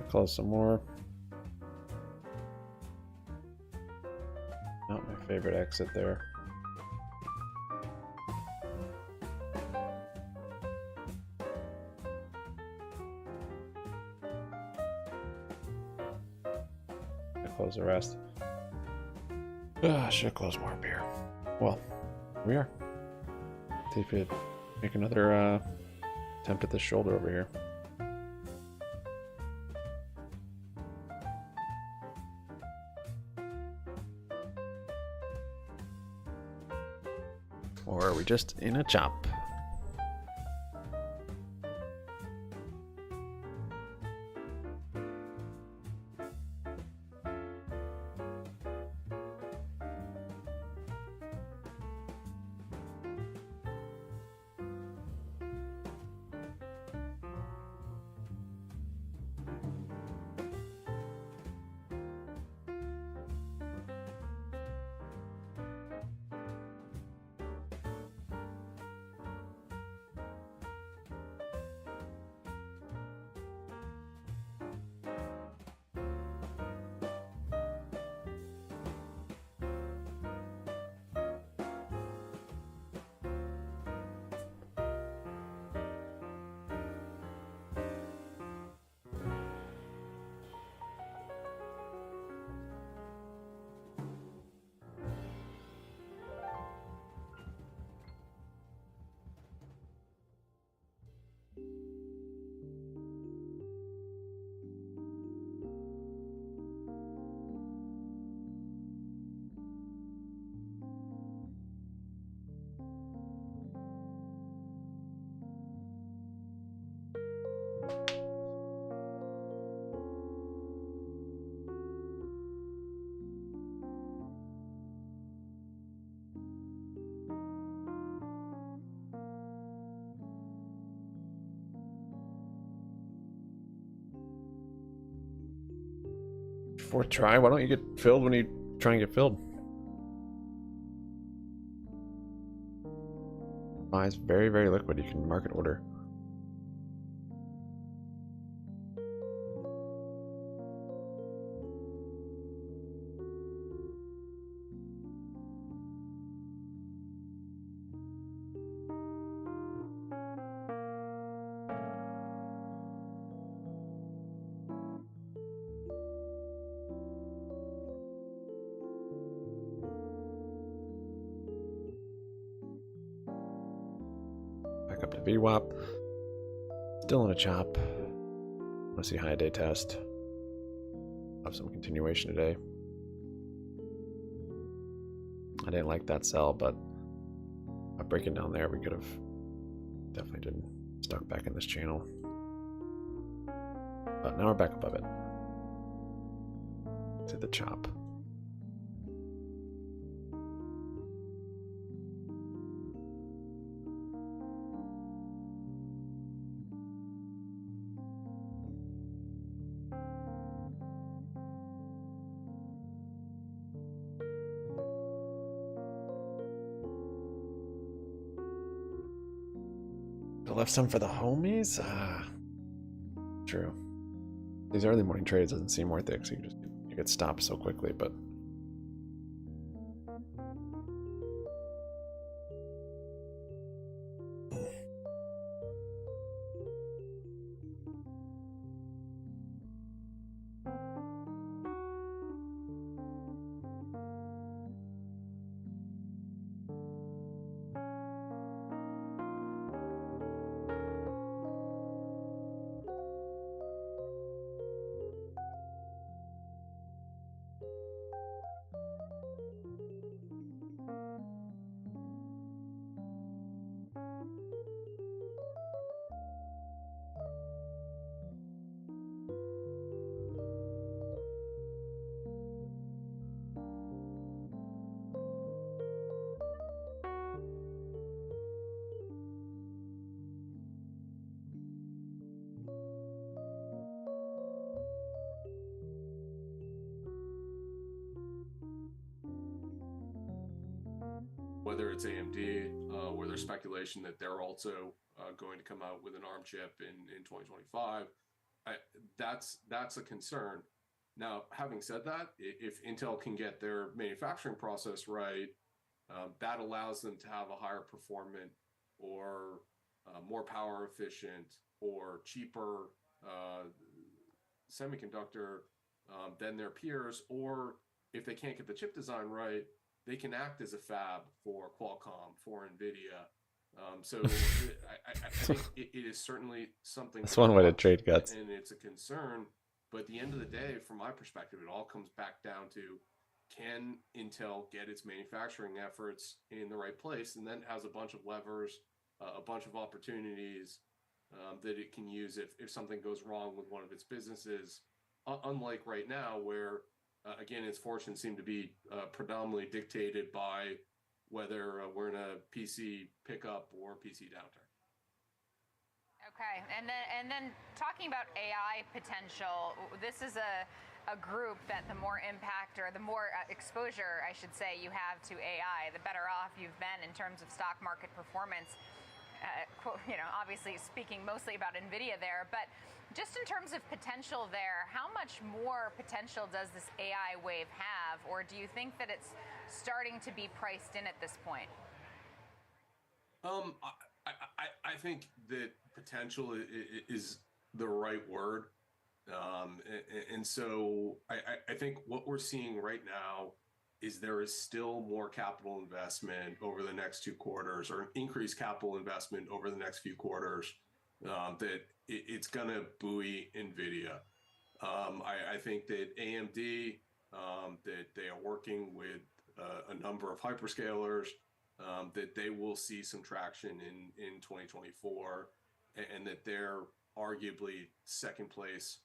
Close some more. Not my favorite exit there. Close the rest. Should close more up here. Well, here we are. See if we make another attempt at this shoulder over here. Or are we just in a chop? Fourth try. Why don't you get filled when you try and get filled? It's very, very liquid. You can market order. to VWAP. Still in a chop. Want to see high day test. Have some continuation today. I didn't like that sell, but by breaking down there, we could have definitely didn't stuck back in this channel. But now we're back above it. To the chop. I left some for the homies? True. These early morning trades doesn't seem worth it because you get stopped so quickly, but whether it's AMD, where there's speculation that they're also going to come out with an ARM chip in 2025, that's a concern. Now, having said that, if Intel can get their manufacturing process right, that allows them to have a higher performant or more power efficient or cheaper semiconductor than their peers, or if they can't get the chip design right, they can act as a fab for Qualcomm, for NVIDIA. So I think it is certainly something. That's one way to trade guts. And it's a concern. But at the end of the day, from my perspective, it all comes back down to, can Intel get its manufacturing efforts in the right place, and then has a bunch of levers, a bunch of opportunities that it can use if something goes wrong with one of its businesses, unlike right now where, again, its fortunes seem to be predominantly dictated by whether we're in a PC pickup or PC downturn. Okay, and then talking about AI potential, this is a group that the more impact or the more exposure, I should say, you have to AI, the better off you've been in terms of stock market performance. Obviously speaking mostly about NVIDIA there, but just in terms of potential there, how much more potential does this AI wave have, or do you think that it's starting to be priced in at this point? I think that potential is the right word. And so I think what we're seeing right now is there is still more capital investment over the next 2 quarters, or increased capital investment over the next few quarters, that it's going to buoy NVIDIA. I think that AMD, that they are working with a number of hyperscalers, that they will see some traction in 2024, and that they're arguably second place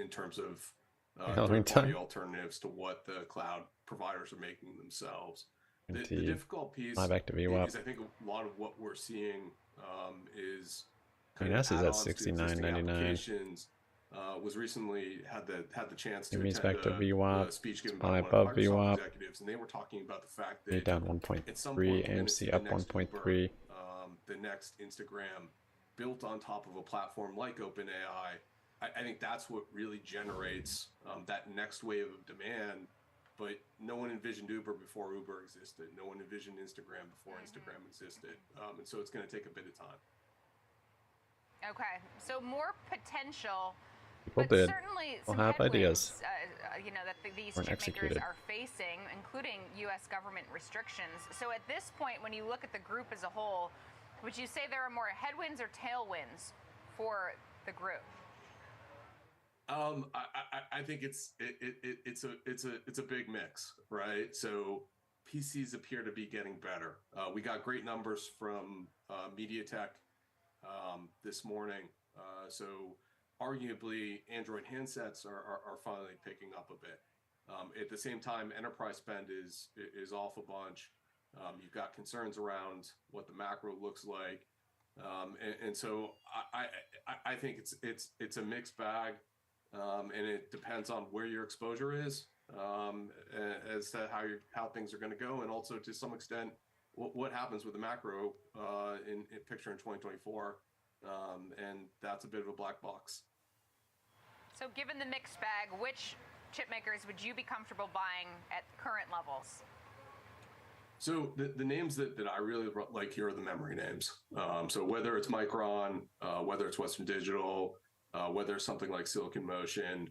in terms of third-party alternatives to what the cloud providers are making themselves. The difficult piece is, I think a lot of what we're seeing is GNS is at 69.99. Was recently had the chance to attend back to VWAP, speech given by above one of VWAP, executives, and they were talking about the fact that down 1.3, AMC up 1.3. The next Instagram built on top of a platform like OpenAI. I think that's what really generates that next wave of demand. But no one envisioned Uber before Uber existed. No one envisioned Instagram before Instagram existed. And so it's going to take a bit of time. Okay, so more potential. People but did. Certainly We'll some have ideas. That these Weren't chip executed. makers are facing, including U.S. government restrictions. So at this point, when you look at the group as a whole, Would you say there are more headwinds or tailwinds for the group? I think it's a big mix, right? So PCs appear to be getting better. We got great numbers from MediaTek this morning. So arguably, Android handsets are finally picking up a bit. At the same time, enterprise spend is off a bunch. You've got concerns around what the macro looks like, and so I think it's a mixed bag, and it depends on where your exposure is, as to how things are going to go, and also to some extent what happens with the macro in picture in 2024, and that's a bit of a black box. So, given the mixed bag, which chip makers would you be comfortable buying at current levels? So the names that I really like here are the memory names. So whether it's Micron, whether it's Western Digital, whether it's something like Silicon Motion,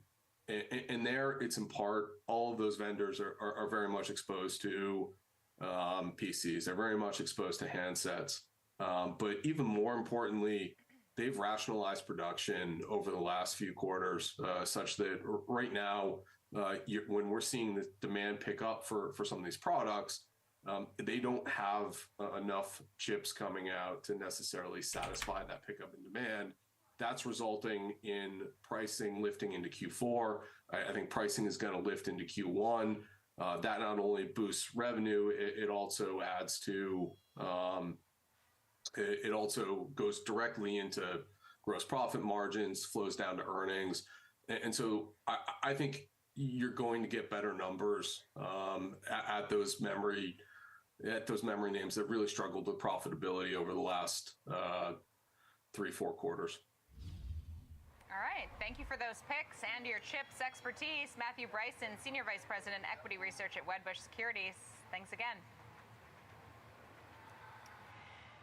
and there it's in part, all of those vendors are very much exposed to PCs. They're very much exposed to handsets. But even more importantly, they've rationalized production over the last few quarters, such that right now, when we're seeing the demand pick up for some of these products, they don't have enough chips coming out to necessarily satisfy that pickup in demand. That's resulting in pricing lifting into Q4. I think pricing is going to lift into Q1. That not only boosts revenue, it also adds to, it also goes directly into gross profit margins, flows down to earnings. And so I think you're going to get better numbers at those memory names that really struggled with profitability over the last 3-4 quarters. All right. Thank you for those picks and your chips expertise. Matthew Bryson, Senior Vice President, Equity Research at Wedbush Securities. Thanks again.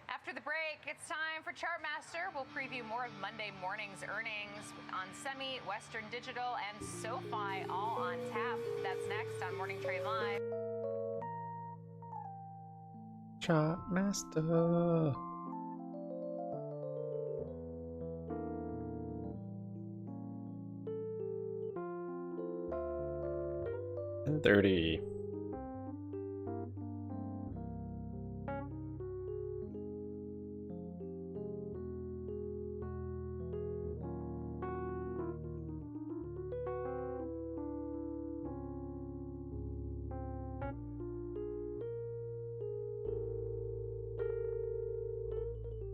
After the break, it's time for Chartmaster. We'll preview more of Monday morning's earnings on Semi, Western Digital, and SoFi, all on tap. That's next on Morning Trade Live. Chartmaster. 10:30.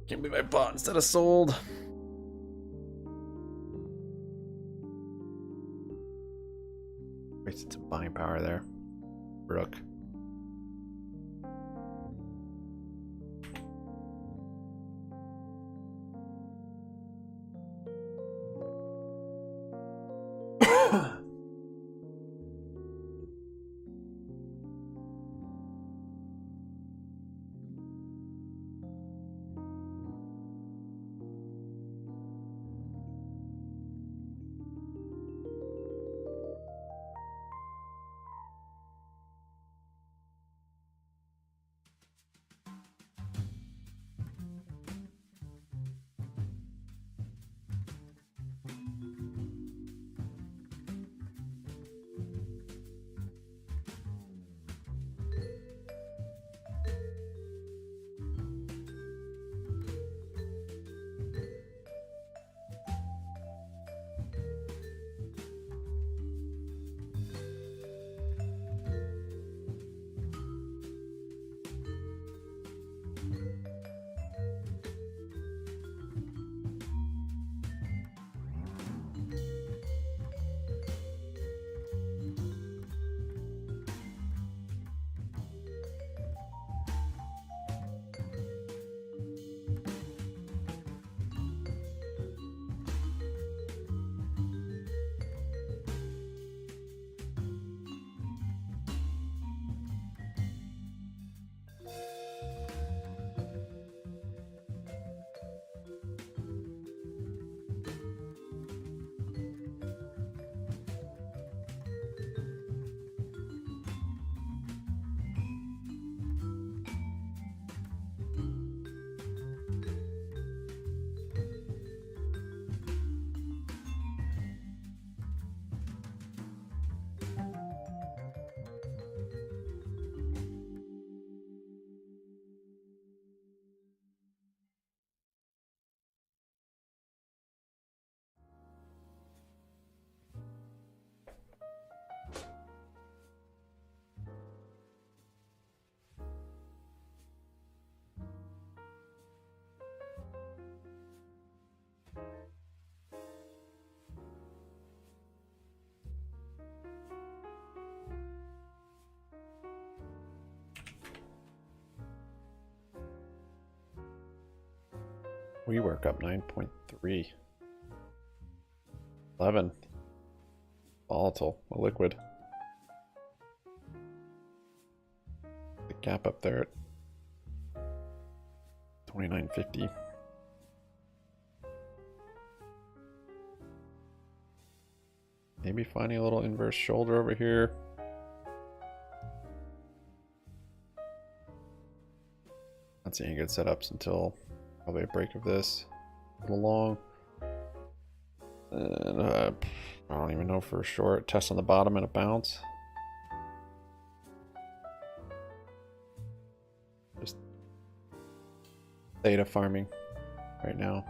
Can't believe I bought instead of sold. Wasted some buying power there. Brooke. WeWork up 9.3. 11. Volatile, a liquid. The gap up there at 29.50. Maybe finding a little inverse shoulder over here. Not seeing good setups until probably a break of this. A little long. And I don't even know for a short. Test on the bottom and a bounce. Just theta farming right now.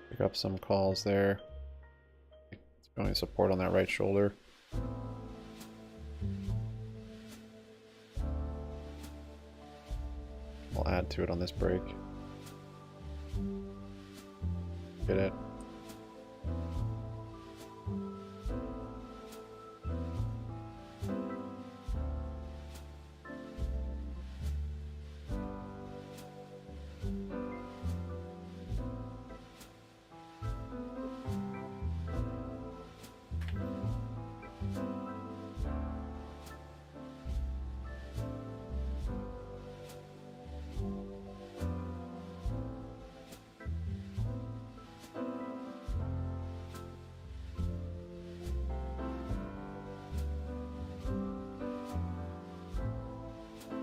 Pick up some calls there. It's going support on that right shoulder. We'll add to it on this break. Get it.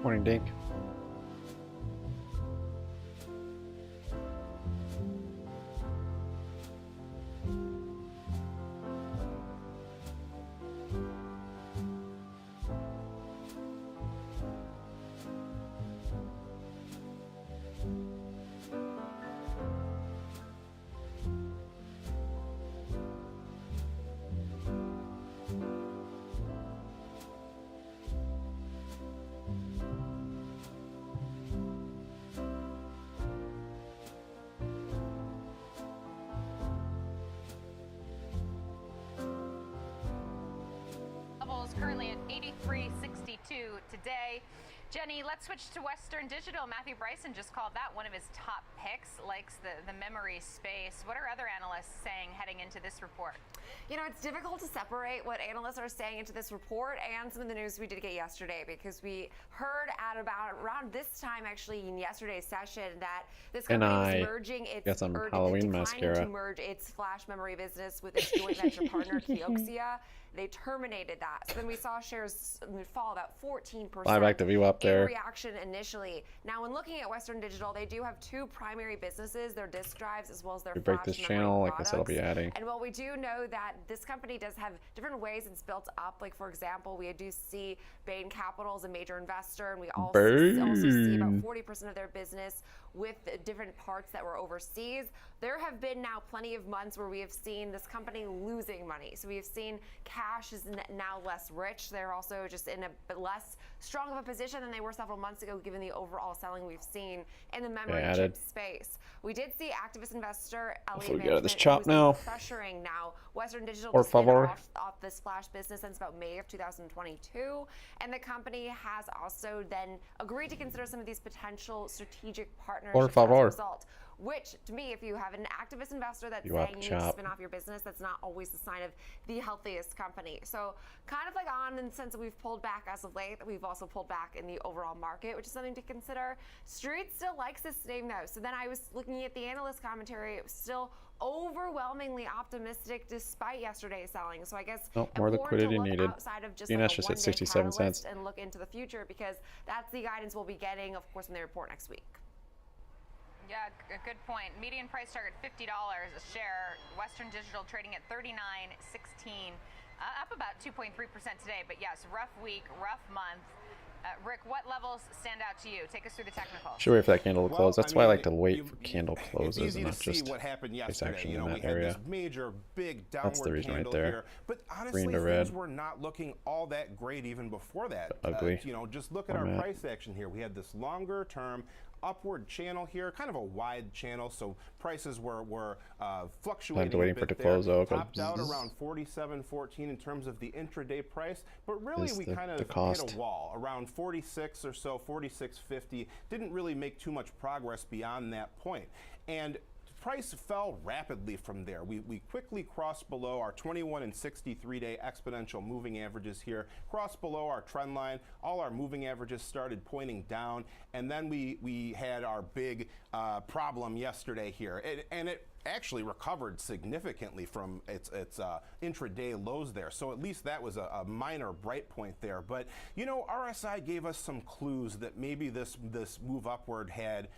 Morning, Dink. Currently at 83.62 today. Jenny, let's switch to Western Digital. Matthew Bryson just called that one of his top picks, likes the memory space. What are other analysts saying heading into this report? You know, it's difficult to separate what analysts are saying into this report and some of the news we did get yesterday, because we heard at around this time, actually, in yesterday's session, that this company was merging its to merge its flash memory business with its joint venture partner Kioxia. They terminated that. So then we saw shares fall about 14%. Live active view up there. In reaction initially. Now, when looking at Western Digital, they do have two primary businesses: their disk drives as well as their we break this channel, like I said, I'll be adding. And while we do know that this company does have different ways it's built up, like for example, we do see Bain Capital as a major investor, and we also see about 40% of their business with different parts that were overseas. There have been now plenty of months where we have seen this company losing money. So we have seen cash is now less rich. They're also just in a bit less strong of a position than they were several months ago, given the overall selling we've seen in the memory chip space. We did see activist investor Elliott pressuring now Western Digital to spin off this flash business since about May of 2022. And the company has also then agreed to consider some of these potential strategic partnerships as a result. which to me, if you have an activist investor that's You up, saying you need to chop. spin off your business, that's not always the sign of the healthiest company. So kind of like on in the sense that we've pulled back as of late, we've also pulled back in the overall market, which is something to consider. Street still likes this name though. So then I was looking at the analyst commentary, it was still overwhelmingly optimistic despite yesterday's selling. So I guess more important liquidity to look needed. outside of just GNS like a just hit one-day 67 cents. catalyst and look into the future, because that's the guidance we'll be getting, of course, when they report next week. Yeah, a good point. Median price target $50 a share. Western Digital trading at $39.16, up about 2.3% today. But yes, rough week, rough month. Rick, what levels stand out to you? Take us through the technicals. Should wait for that candle to close. That's why I like to wait you- for candle It's closes easy and to not see just what happened price yesterday. action You in know, that we had area. this major, big That's the downward reason right candle there. here. But honestly, Green to things red. were not looking all that great even before that. Ugly You know, just look at our format. price action here. We had this longer term upward channel here, kind of a wide channel, so prices were fluctuating waiting a for it bit to close, there. though, 'cause Topped out bzzz. around 47.14 in terms of the intraday price, but really Is we the- kind the of hit cost. a wall around 46 or so, 46.50. Didn't really make too much progress beyond that point, and price fell rapidly from there. We quickly crossed below our 21 and 63-day exponential moving averages here, crossed below our trend line. All our moving averages started pointing down, and then we had our big problem yesterday here, and it actually recovered significantly from its intraday lows there. So at least that was a minor bright point there. But you know, RSI gave us some clues that maybe this move upward had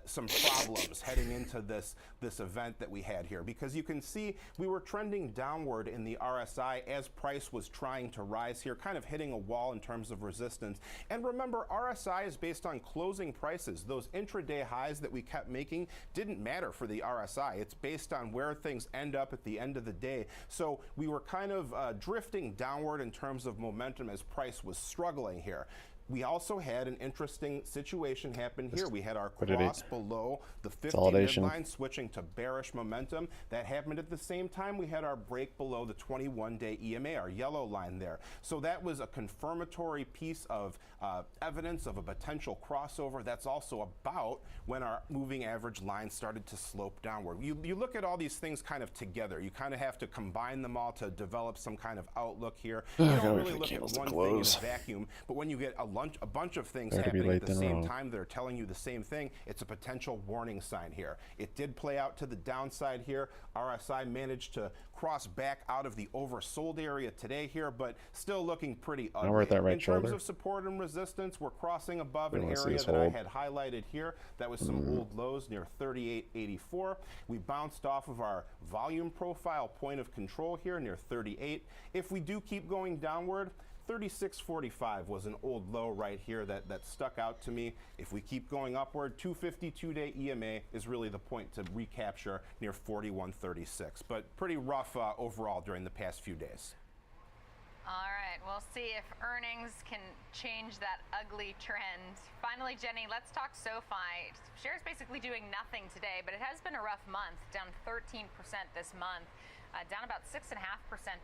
some problems heading into this event that we had here, because you can see we were trending downward in the RSI as price was trying to rise here, kind of hitting a wall in terms of resistance. And remember, RSI is based on closing prices. Those intraday highs that we kept making didn't matter for the RSI. It's based on where things end up at the end of the day. So we were kind of drifting downward in terms of momentum as price was struggling here. We also had an interesting situation happen here. We had our cross below the 50 Consolidation. midline, switching to bearish momentum. That happened at the same time we had our break below the 21-day EMA, our yellow line there. So that was a confirmatory piece of evidence of a potential crossover. That's also about when our moving average line started to slope downward. You look at all these things kind of together. You kind of have to combine them all to develop some kind of outlook here. You don't really look at one thing in a vacuum, but when you get a bunch of things Better be happening late at the than same wrong. time, they're telling you the same thing. It's a potential warning sign here. It did play out to the downside here. RSI managed to cross back out of the oversold area today here, but still looking pretty ugly. Now we're at that right in shoulder. terms of support and resistance, we're crossing above We an wanna see area this that I hold. had highlighted here. That was some old lows near 38.84. We bounced off of our volume profile point of control here near 38. If we do keep going downward, 36.45 was an old low right here that stuck out to me. If we keep going upward, 252-day EMA is really the point to recapture near 41.36. But pretty rough overall during the past few days. All right, we'll see if earnings can change that ugly trend. Finally, Jenny, let's talk SoFi. Shares basically doing nothing today, but it has been a rough month, down 13% this month. Down about 6.5%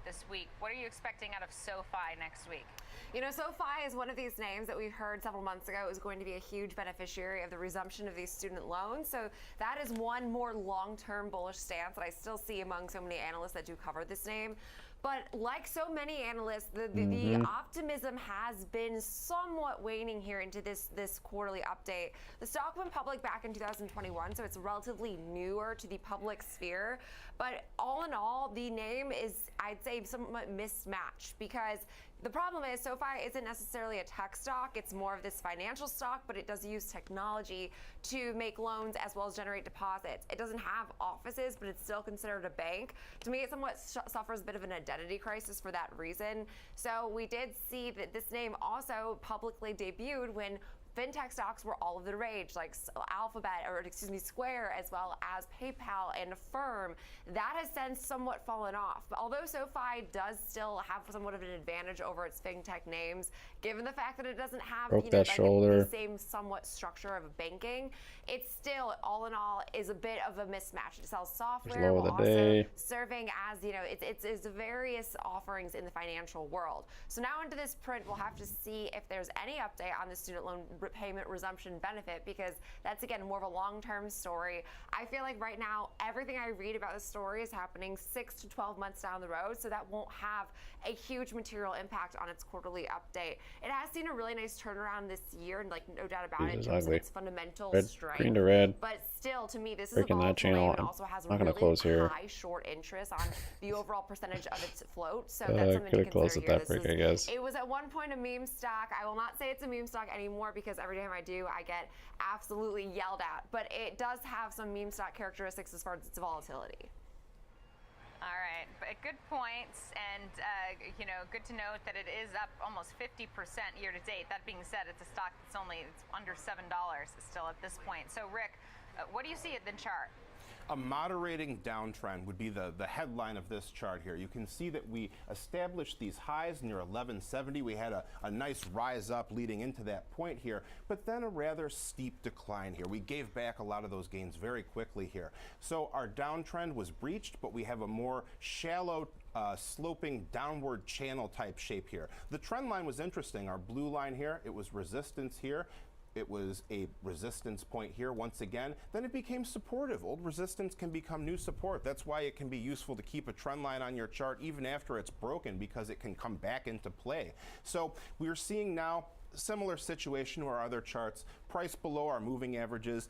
this week. What are you expecting out of SoFi next week? You know, SoFi is one of these names that we heard several months ago is going to be a huge beneficiary of the resumption of these student loans. So that is one more long-term bullish stance that I still see among so many analysts that do cover this name. But like so many analysts, the optimism has been somewhat waning here into this quarterly update. The stock went public back in 2021, so it's relatively newer to the public sphere. But all in all, the name is, I'd say, somewhat mismatched, because the problem is SoFi isn't necessarily a tech stock. It's more of this financial stock, but it does use technology to make loans as well as generate deposits. It doesn't have offices, but it's still considered a bank. To me, it somewhat suffers a bit of an identity crisis for that reason. So we did see that this name also publicly debuted when fintech stocks were all of the rage, like Square, as well as PayPal and Affirm. That has since somewhat fallen off. But although SoFi does still have somewhat of an advantage over its fintech names, given the fact that it doesn't have the same somewhat structure of banking, it still, all in all, is a bit of a mismatch. It sells software while also serving as, it's various offerings in the financial world. So now into this print, we'll have to see if there's any update on the student loan payment resumption benefit, because that's, again, more of a long-term story. I feel like right now, everything I read about the story is happening 6 to 12 months down the road, so that won't have a huge material impact on its quarterly update. It has seen a really nice turnaround this year, and like no doubt about it, in terms of its fundamental strength. Green to red. But still, to me, this is Breaking a that volatile name channel. and also has I'm not gonna really close here. high short interest on the overall percentage of its float. So that's something to Could have closed consider at here. that break, I guess. It was at one point a meme stock. I will not say it's a meme stock anymore, because every time I do, I get absolutely yelled at. But it does have some meme stock characteristics as far as its volatility. All right, but good points, and good to note that it is up almost 50% year to date. That being said, it's a stock that's it's under $7 still at this point. So, Rick, what do you see at the chart? A moderating downtrend would be the headline of this chart here. You can see that we established these highs near 1170. We had a nice rise up leading into that point here, but then a rather steep decline here. We gave back a lot of those gains very quickly here. So our downtrend was breached, but we have a more shallow sloping downward channel type shape here. The trend line was interesting. Our blue line here, it was resistance here. It was a resistance point here once again. Then it became supportive. Old resistance can become new support. That's why it can be useful to keep a trend line on your chart even after it's broken, because it can come back into play. So we're seeing now similar situation to our other charts. Price below our moving averages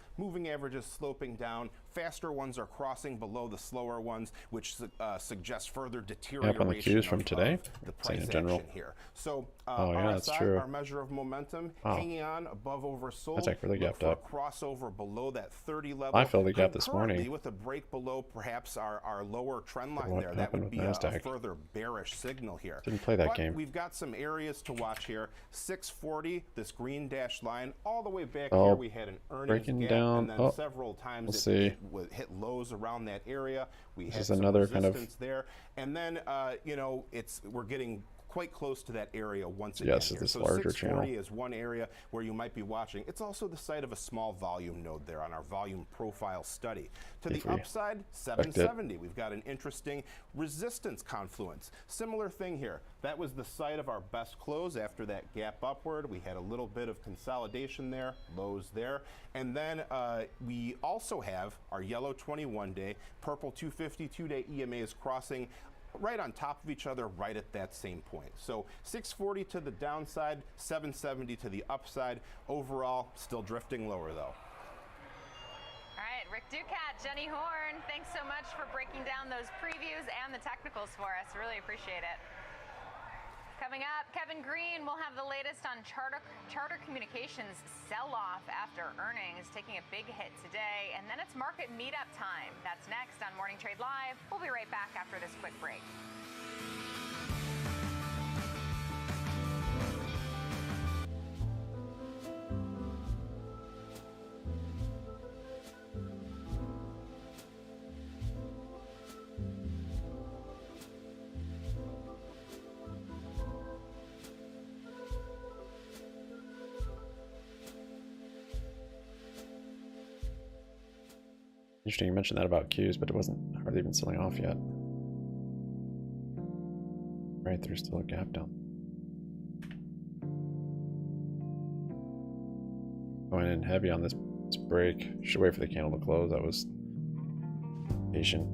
sloping down. Faster ones are crossing below the slower ones, which suggests further deterioration on the cues from today, the price in general. action here. So that's RSI, true. our measure of momentum, hanging on above oversold. That's really Look gapped for up. a crossover below that 30 level. I filled the gap this Concurrently, morning. with a break below perhaps our lower trend line What there. That happened would with be a NASDAQ? further bearish signal here. Didn't play that But game. we've got some areas to watch here. 640, this green dashed line, all the way back Oh, here we had an earnings breaking gap, down. and then Oh, several times we'll it see. would hit lows around that area. We This had is some another kind of- resistance there, and then we're getting quite close to that area once again. Yes, here. this So larger 640 channel. is one area where you might be watching. It's also the site of a small volume node there on our volume profile study. To If the we upside, 770. We've got an interesting resistance confluence. Similar thing here. That was the site of our best close after that gap upward. We had a little bit of consolidation there, lows there. And then we also have our yellow 21-day, purple 250 2-day EMAs crossing right on top of each other, right at that same point. So 640 to the downside, 770 to the upside. Overall, still drifting lower though. All right, Rick Ducat, Jenny Horn, thanks so much for breaking down those previews and the technicals for us. Really appreciate it. Coming up, Kevin Green will have the latest on Charter Communications sell-off after earnings, taking a big hit today. And then it's market meetup time. That's next on Morning Trade Live. We'll be right back after this quick break. Interesting you mentioned that about Qs, but it wasn't hardly even selling off yet. Right, there's still a gap down. Going in heavy on this break. Should wait for the candle to close. That was patient.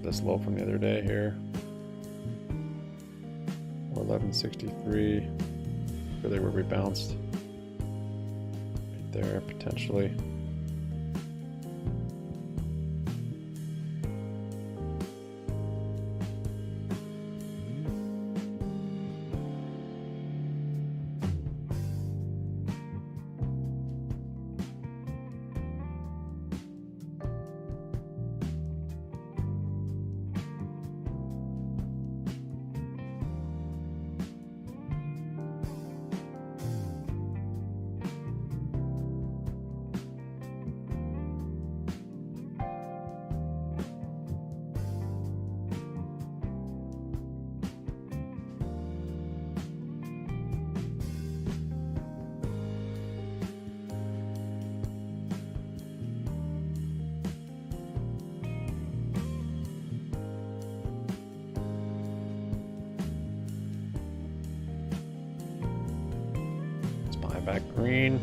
This low from the other day here, or 1163, really where we bounced right there potentially. back green.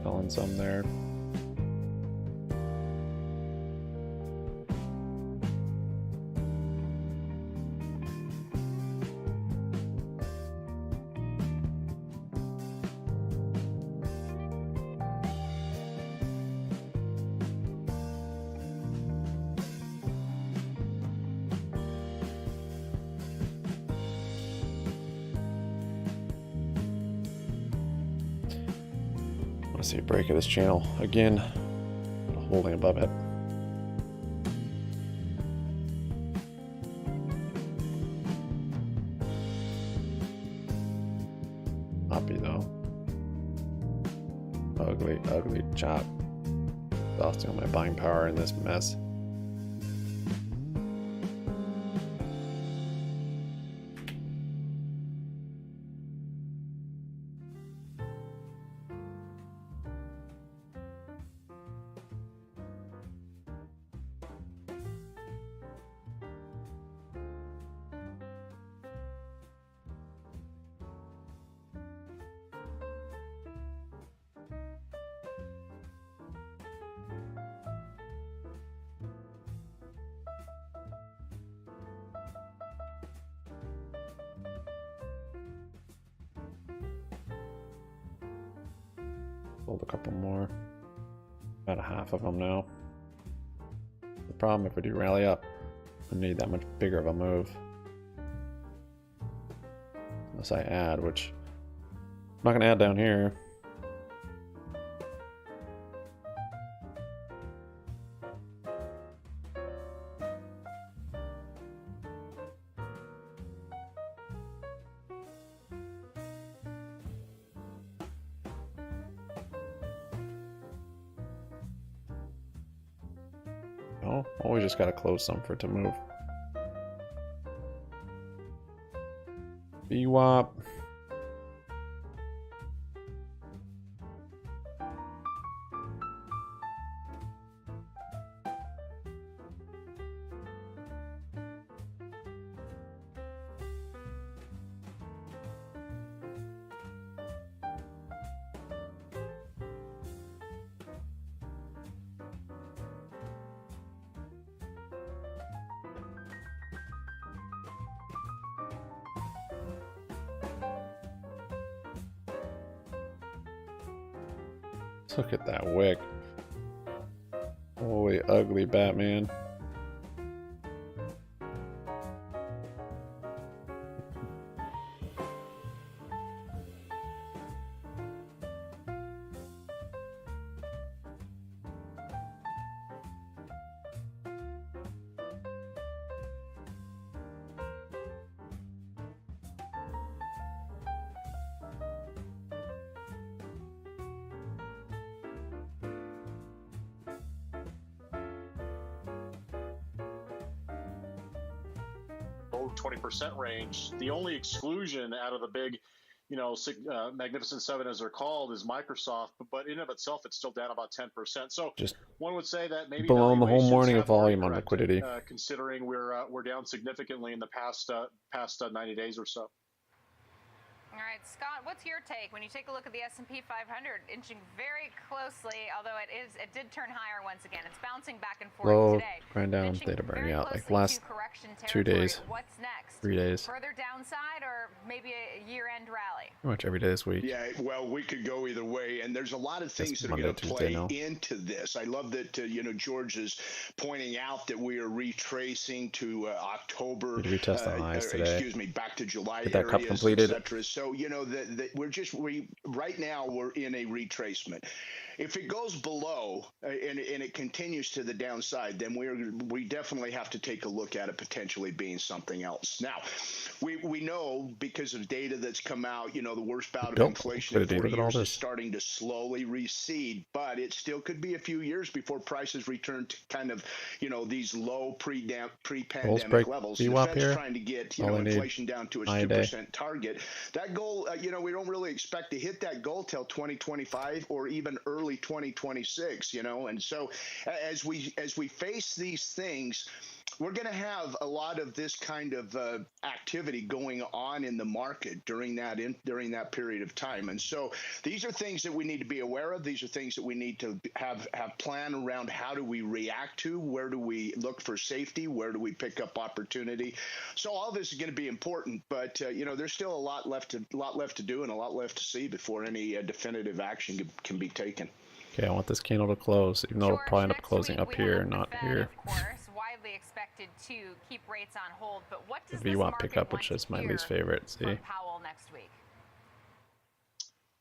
Selling some there. I see a break of this channel again, holding above it. Poppy though. Ugly, ugly chop. Exhausting all my buying power in this mess. Sold a couple more. About a half of them now. The problem, if we do rally up, we need that much bigger of a move. Unless I add, which I'm not going to add down here. No, always just gotta close some for it to move. BWAP. Look at that wick. Holy ugly Batman. Low 20% range. The only exclusion out of the big, Magnificent Seven, as they're called, is Microsoft. But in and of itself, it's still down about 10%. So Just one would say that maybe below the whole valuations morning of have already volume on corrected, liquidity. considering we're down significantly in the past 90 days or so. All right, Scott, what's your take when you take a look at the S&P 500 inching very closely, although it did turn higher once again. It's bouncing back and forth Low, today. grind down, Inching theta burning very out like closely last to correction 2 territory. days, What's next? 3 days. Further downside or maybe a year-end rally? Pretty much every day this week. Yeah, well, we could go either way, and there's a lot of things that are Monday, going to Tuesday play now. into this. I love that George is pointing out that we are retracing to October. Need to retest the highs today. Excuse me, back to July Get that cup areas, completed. etc. So right now we're in a retracement. If it goes below and it continues to the downside, then we definitely have to take a look at it potentially being something else. Now, we know because of data that's come out, the worst bout of inflation in 40 years is starting to slowly recede, but it still could be a few years before prices return to kind of, these low pre-pandemic levels. The Fed's trying to get, inflation down to its 2% target. That goal, we don't really expect to hit that goal till 2025 or even early 2026, and so as we face these things, we're going to have a lot of this kind of activity going on in the market during that period of time. And so these are things that we need to be aware of. These are things that we need to have plan around. How do we react to? Where do we look for safety? Where do we pick up opportunity? So all this is going to be important, but there's still a lot left to do and a lot left to see before any definitive action can be taken. Okay, I want this candle to close, even though it'll probably end up closing up here, not here. Of course, widely expected to keep rates on hold, but what does The VWAP pickup, which is my least favorite. See, Powell next week?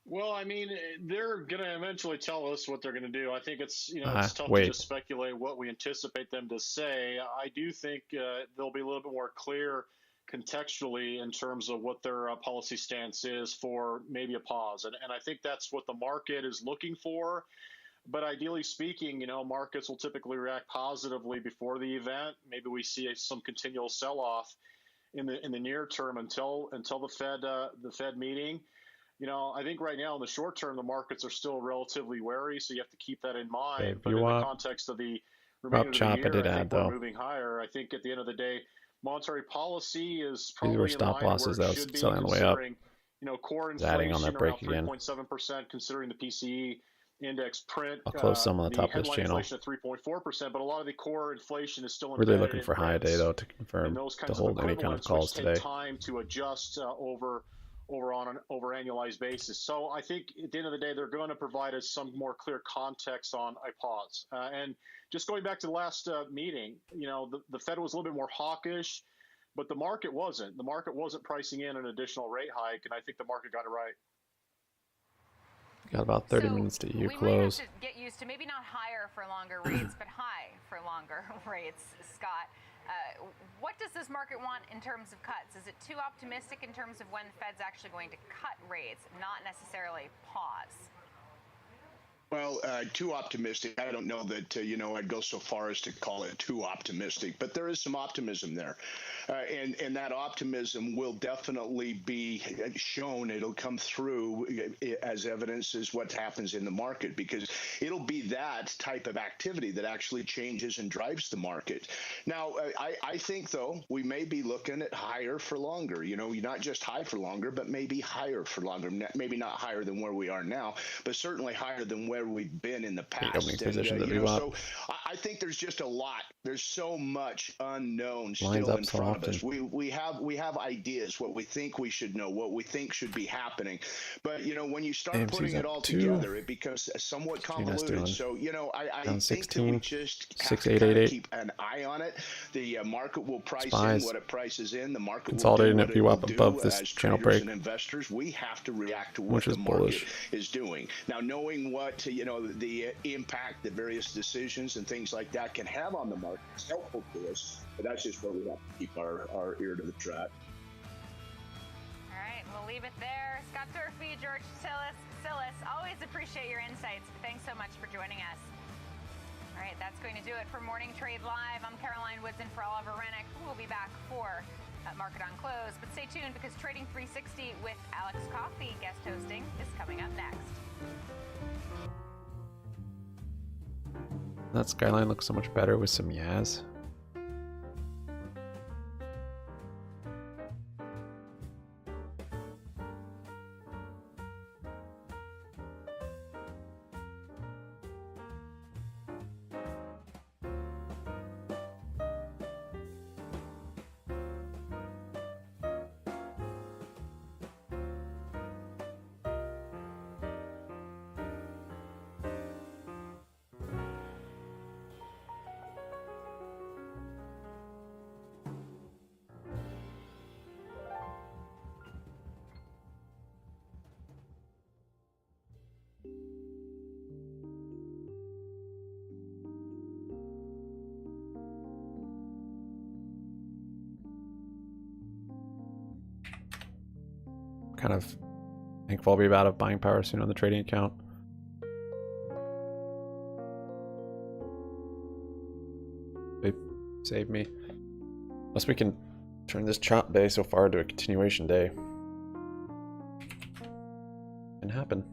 Well, I mean, they're going to eventually tell us what they're going to do. I think it's it's tough to just speculate what we anticipate them to say. I do think they'll be a little bit more clear contextually in terms of what their policy stance is for maybe a pause. And I think that's what the market is looking for. But ideally speaking, markets will typically react positively before the event. Maybe we see some continual sell-off in the near term until the Fed meeting. I think right now in the short term, the markets are still relatively wary, so you have to keep that in mind. Okay, but in the context of the remainder of the year, I think we're moving higher. I think at the end of the day, monetary policy is probably these were stop losses that was selling the way up. Core inflation on that break around 3.7%, considering the PCE index print. I'll close some on the top of this channel. Inflation at 3.4%, but a lot of the core inflation is still really looking for high day though to confirm to hold any kind of calls today. Take time to adjust over an annualized basis. So I think at the end of the day, they're going to provide us some more clear context on a pause. And just going back to the last meeting, the Fed was a little bit more hawkish, but the market wasn't. The market wasn't pricing in an additional rate hike, and I think the market got it right. Got about 30 minutes to EU close. We might have to get used to maybe not higher for longer rates, but high for longer rates, Scott. What does this market want in terms of cuts? Is it too optimistic in terms of when the Fed's actually going to cut rates, not necessarily pause? Well, too optimistic. I don't know that, I'd go so far as to call it too optimistic, but there is some optimism there. And that optimism will definitely be shown. It'll come through as evidence as what happens in the market, because it'll be that type of activity that actually changes and drives the market. Now, I think, though, we may be looking at higher for longer, not just high for longer, but maybe higher for longer. Maybe not higher than where we are now, but certainly higher than where we've been in the past. So I think there's just a lot. There's so much unknown still in front of us. We have ideas, what we think we should know, what we think should be happening. But when you start AMC's putting it all together, it becomes somewhat convoluted. So I think that we just have to keep an eye on it. The market will price in what it prices in. The market consolidating will it VWAP above this channel break, and investors, we have to react to what the market is doing. Now, knowing what the impact that various decisions and things like that can have on the market is helpful to us, but that's just where we have to keep our ear to the track. All right, we'll leave it there. Scott Durfee, George Sillis, always appreciate your insights. Thanks so much for joining us. All right, that's going to do it for Morning Trade Live. I'm Caroline Woods in for Oliver Rennick. We'll be back for Market on Close, but stay tuned because Trading 360 with Alex Coffey guest hosting is coming up next. That skyline looks so much better with some Yaz. kind of thankful I'll be out of buying power soon on the trading account. They saved me. Unless we can turn this chop day so far to a continuation day. Can happen.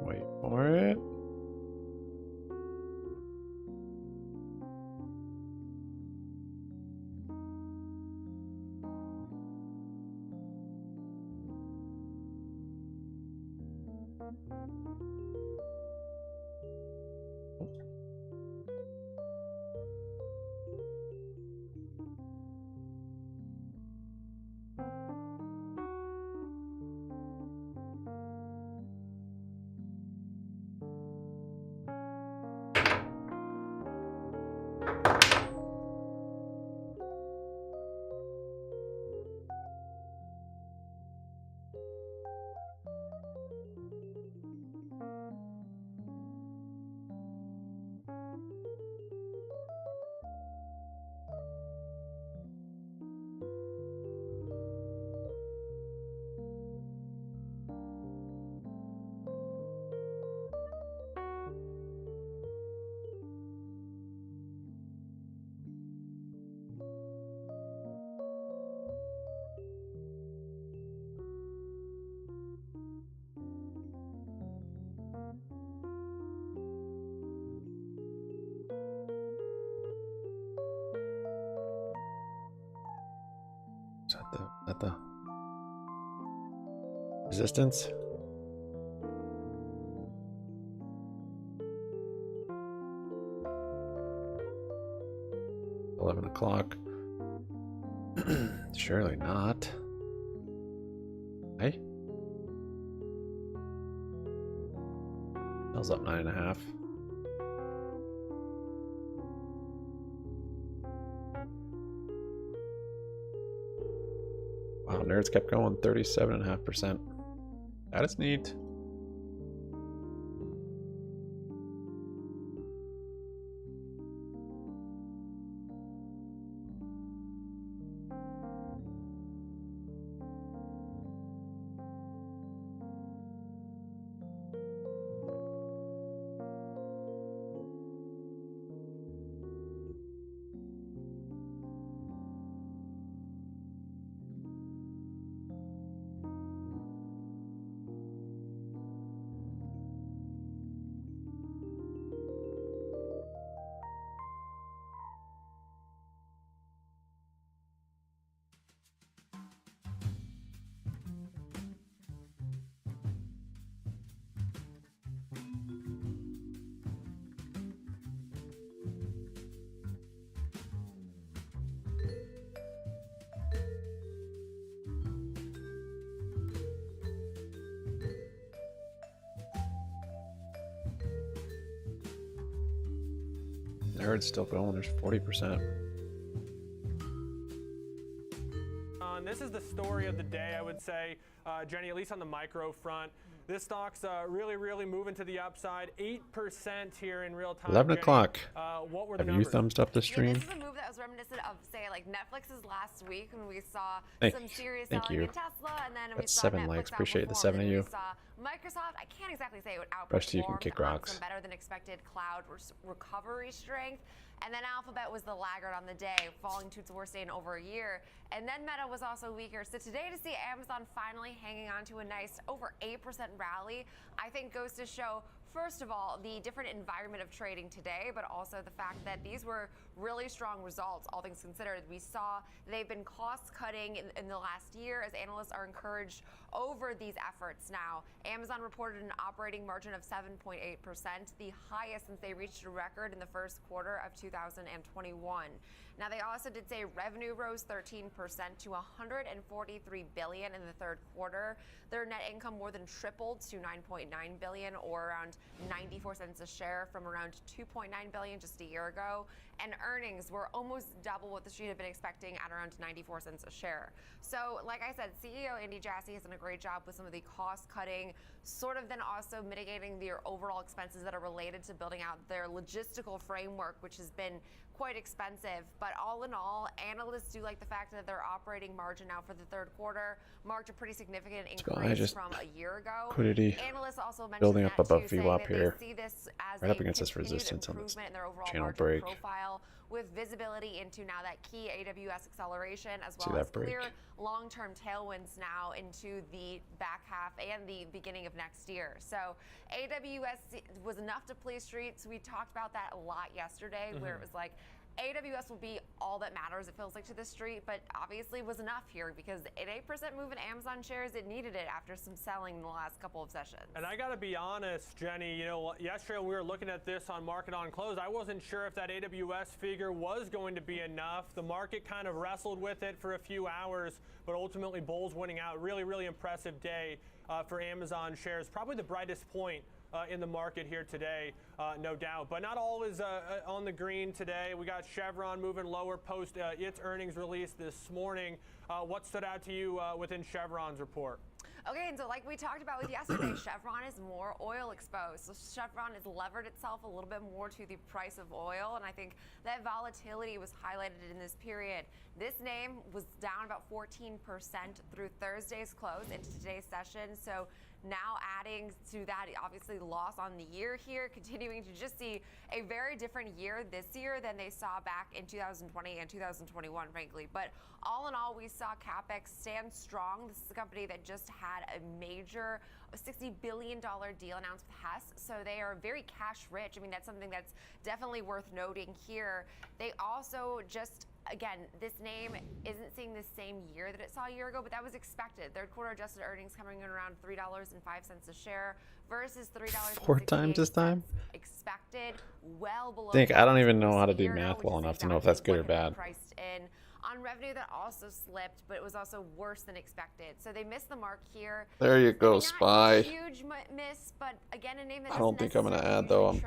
Wait for it. Is that the resistance? $11 Surely not. Hey? Hell's up 9.5. Wow, nerds kept going 37.5%. That is neat. Nerd's still going, there's 40%. This is the story of the day, I would say. Jenny, at least on the micro front. This stock's really moving to the upside. 8% here in real time. 11 o'clock. What were the Have numbers? you thumbs up the stream? Yeah, this is a move that was reminiscent of, say, like Netflix's last week when we saw some serious thank selling you. in Tesla, and then we That's saw 7 Netflix likes. Appreciate the outperform, 7 of and you. we saw Microsoft. I can't exactly say it would outperform. Rest of you can kick rocks. Some better than expected cloud recovery strength. And then Alphabet was the laggard on the day, falling to its worst day in over a year. And then Meta was also weaker. So today to see Amazon finally hanging on to a nice over 8% rally, I think goes to show, first of all, the different environment of trading today, but also the fact that these were really strong results, all things considered. We saw they've been cost cutting in the last year as analysts are encouraged over these efforts now. Amazon reported an operating margin of 7.8%, the highest since they reached a record in the first quarter of 2021. Now, they also did say revenue rose 13% to $143 billion in the third quarter. Their net income more than tripled to $9.9 billion, or around 94 cents a share, from around $2.9 billion just a year ago. And earnings were almost double what the street had been expecting at around 94 cents a share. So, like I said, CEO Andy Jassy has done a great job with some of the cost cutting, sort of then also mitigating their overall expenses that are related to building out their logistical framework, which has been quite expensive. But all in all, analysts do like the fact that their operating margin now for the third quarter marked a pretty significant increase from a year ago. Liquidity Analysts also mentioned building that up above too, saying VWAP that here. they see this as Right a up against this continued resistance on this improvement in their overall channel margin break. profile, with visibility into now that key AWS acceleration, as See well that as break. clear long-term tailwinds now into the back half and the beginning of next year. So AWS was enough to please streets. We talked about that a lot yesterday, where it was like, AWS will be all that matters, it feels like, to the street, but obviously was enough here because an 8% move in Amazon shares, it needed it after some selling in the last couple of sessions. And I got to be honest, Jenny, you know, yesterday when we were looking at this on Market on Close, I wasn't sure if that AWS figure was going to be enough. The market kind of wrestled with it for a few hours, but ultimately bulls winning out. Really impressive day for Amazon shares. Probably the brightest point in the market here today, no doubt. But not all is on the green today. We got Chevron moving lower post its earnings release this morning. What stood out to you within Chevron's report? Okay, and so like we talked about with yesterday, Chevron is more oil exposed. So Chevron has levered itself a little bit more to the price of oil, and I think that volatility was highlighted in this period. This name was down about 14% through Thursday's close into today's session. So now adding to that, obviously, loss on the year here, continuing to just see a very different year this year than they saw back in 2020 and 2021, frankly. But all in all, we saw CapEx stand strong. This is a company that just had a major $60 billion deal announced with Hess, so they are very cash rich. I mean, that's something that's definitely worth noting here. They also just, again, this name isn't seeing the same year that it saw a year ago, but that was expected. Third quarter adjusted earnings coming in around $3.05 a share versus $3. 4 times this time? Expected, well below. I don't even know how to do math well enough to know if that's good or bad. Priced in on revenue that also slipped, but it was also worse than expected. So they missed the mark here. There you go, Not Spy. Huge miss, but again, a name that I don't think I'm going to add, though. I'm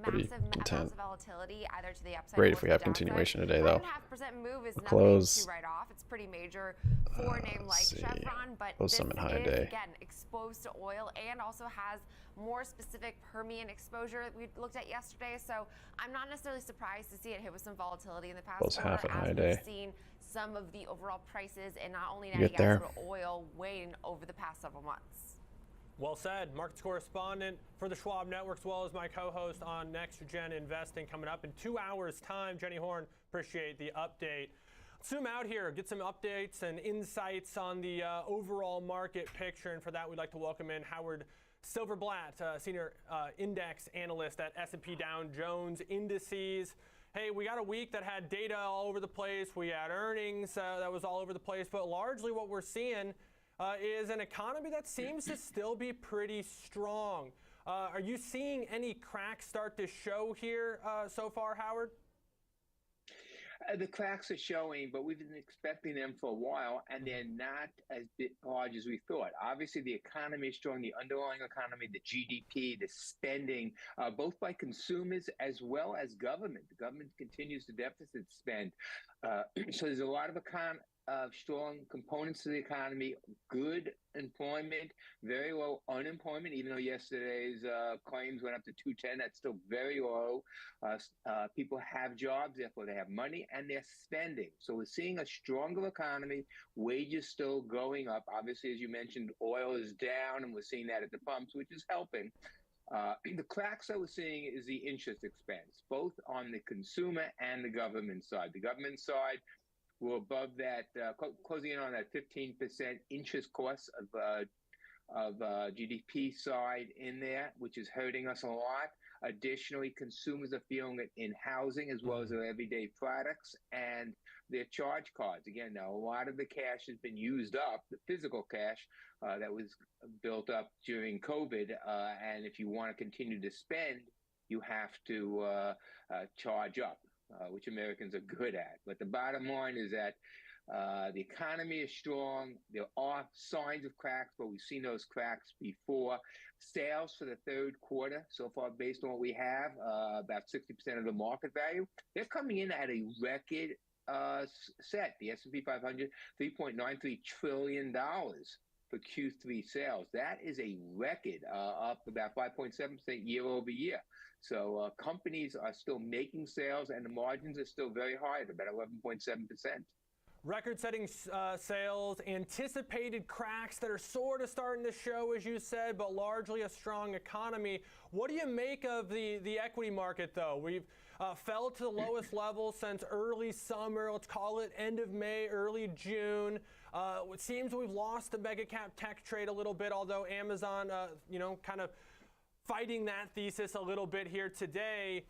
pretty content. Volatility, either to the upside Great or if we to have the continuation downside. today, though. 5.5% move is The nothing close. to write off. It's pretty major for a name like see. Chevron, but Close this summit high is, day. again, exposed to oil and also has more specific Permian exposure that we looked at yesterday. So I'm not necessarily surprised to see it hit with some volatility in the past Close quarter, half at high as day. we've seen some of the overall prices and not only You natural get gas there? but oil wane over the past several months. Well said. Markets correspondent for the Schwab Network, as well as my co-host on Next Gen Investing, coming up in 2 hours' time. Jenny Horn, appreciate the update. Zoom out here, get some updates and insights on the overall market picture. And for that, we'd like to welcome in Howard Silverblatt, senior index analyst at S&P Dow Jones Indices. Hey, we got a week that had data all over the place. We had earnings that was all over the place. But largely what we're seeing is an economy that seems to still be pretty strong. Are you seeing any cracks start to show here so far, Howard? The cracks are showing, but we've been expecting them for a while, and they're not as large as we thought. Obviously, the economy is strong, the underlying economy, the GDP, the spending, both by consumers as well as government. The government continues to deficit spend. So there's a lot of strong components to the economy, good employment, very low unemployment, even though yesterday's claims went up to 210, that's still very low. People have jobs, therefore they have money, and they're spending. So we're seeing a stronger economy, wages still going up. Obviously, as you mentioned, oil is down, and we're seeing that at the pumps, which is helping. The cracks that we're seeing is the interest expense, both on the consumer and the government side. The government side, we're above that, closing in on that 15% interest cost of GDP side in there, which is hurting us a lot. Additionally, consumers are feeling it in housing as well as their everyday products and their charge cards. Again, now a lot of the cash has been used up, the physical cash that was built up during COVID. And if you want to continue to spend, you have to charge up, which Americans are good at. But the bottom line is that the economy is strong. There are signs of cracks, but we've seen those cracks before. Sales for the third quarter, so far, based on what we have, about 60% of the market value, they're coming in at a record set. The S&P 500, $3.93 trillion for Q3 sales. That is a record, up about 5.7% year over year. So companies are still making sales, and the margins are still very high at about 11.7%. Record-setting sales, anticipated cracks that are sort of starting to show, as you said, but largely a strong economy. What do you make of the equity market, though? We've fell to the lowest level since early summer, let's call it end of May, early June. It seems we've lost the mega cap tech trade a little bit, although Amazon, kind of fighting that thesis a little bit here today.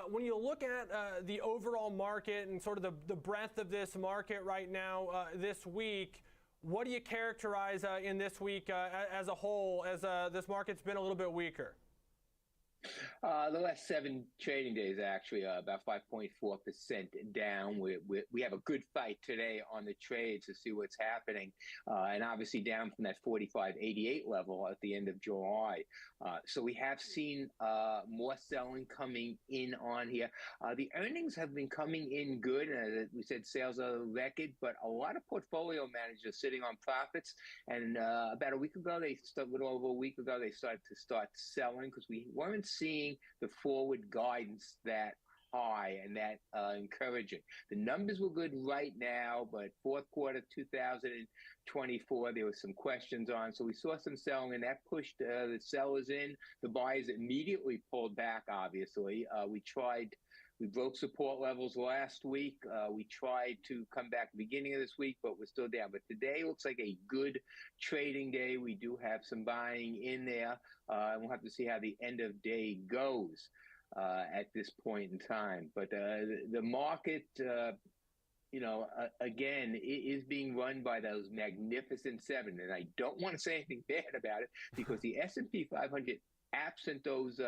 When you look at the overall market and sort of the breadth of this market right now this week, what do you characterize in this week as a whole, as this market's been a little bit weaker? The last 7 trading days, actually, about 5.4% down. We have a good fight today on the trades to see what's happening, and obviously down from that 45.88 level at the end of July. So we have seen more selling coming in on here. The earnings have been coming in good. We said sales are a record, but a lot of portfolio managers sitting on profits. And about a week ago, a little over a week ago, they started selling because we weren't seeing the forward guidance that high and that encouraging. The numbers were good right now, but fourth quarter 2024, there were some questions on. So we saw some selling, and that pushed the sellers in. The buyers immediately pulled back, obviously. We broke support levels last week. We tried to come back at the beginning of this week, but we're still down. But today looks like a good trading day. We do have some buying in there. And we'll have to see how the end of day goes at this point in time. But the market, again, is being run by those magnificent 7. And I don't want to say anything bad about it because the S&P 500, absent those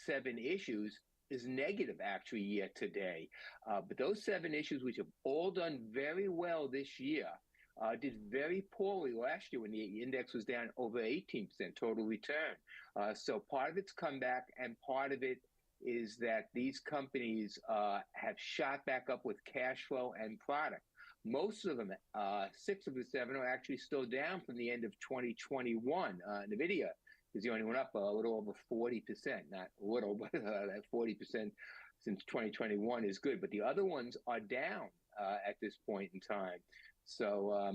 7 issues, is negative actually year to date. But those 7 issues, which have all done very well this year, did very poorly last year when the index was down over 18% total return. So part of it's come back, and part of it is that these companies have shot back up with cash flow and product. Most of them, 6 of the 7, are actually still down from the end of 2021. NVIDIA is the only one up a little over 40%, not little, but that 40% since 2021 is good. But the other ones are down at this point in time. So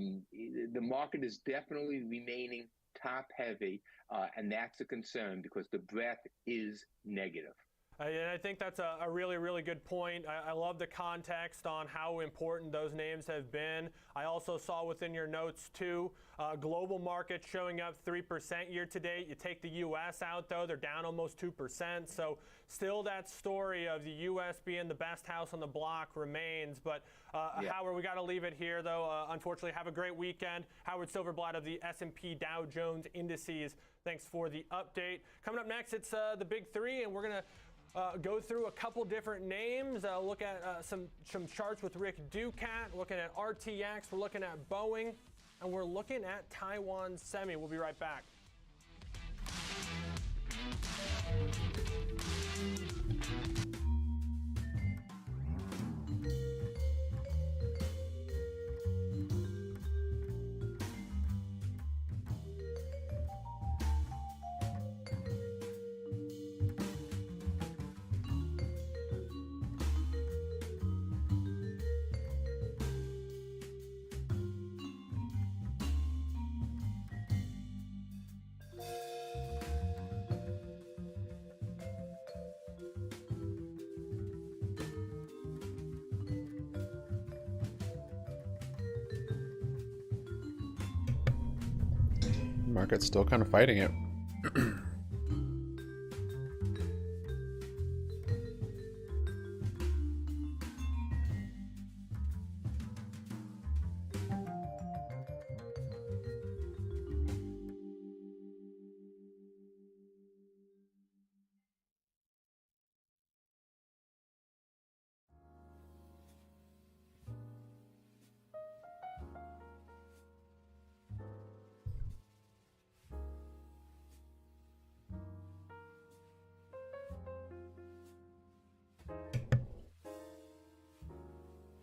the market is definitely remaining top heavy, and that's a concern because the breadth is negative. And I think that's a really, really good point. I love the context on how important those names have been. I also saw within your notes, too, global market showing up 3% year to date. You take the U.S. out, though, they're down almost 2%. So still that story of the U.S. being the best house on the block remains. But Howard, we got to leave it here, though. Unfortunately, have a great weekend. Howard Silverblatt of the S&P Dow Jones Indices. Thanks for the update. Coming up next, it's the Big Three, and we're going to go through a couple different names, look at some charts with Rick Ducat, looking at RTX, we're looking at Boeing, and we're looking at Taiwan Semi. We'll be right back. Market's still kind of fighting it.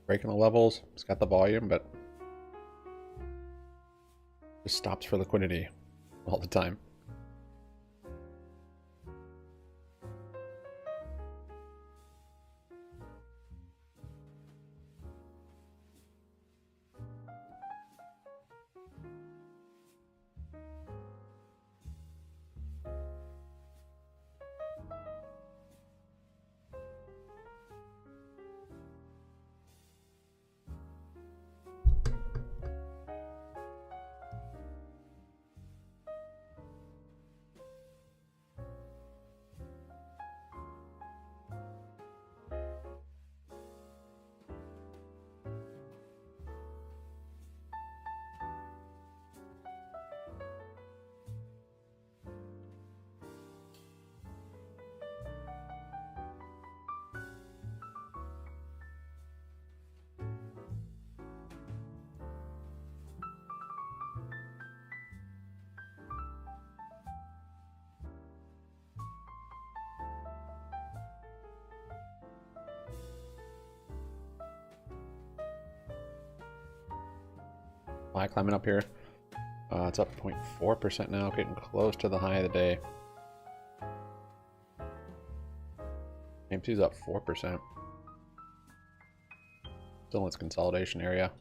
Breaking the levels, it's got the volume, but just stops for liquidity all the time. High climbing up here. It's up 0.4% now, getting close to the high of the day. AMC's up 4%. Still in its consolidation area.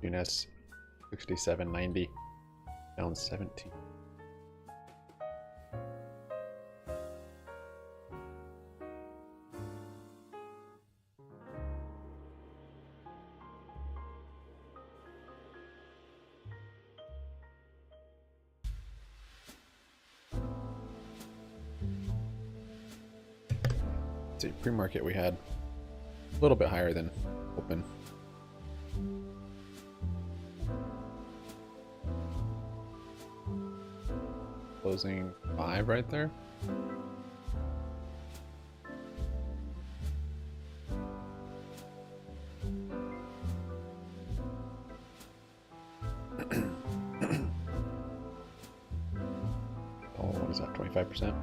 GNS 67.90, down 17. See, pre-market we had a little bit higher than open. Closing 5 right there. Oh, what is that, 25%?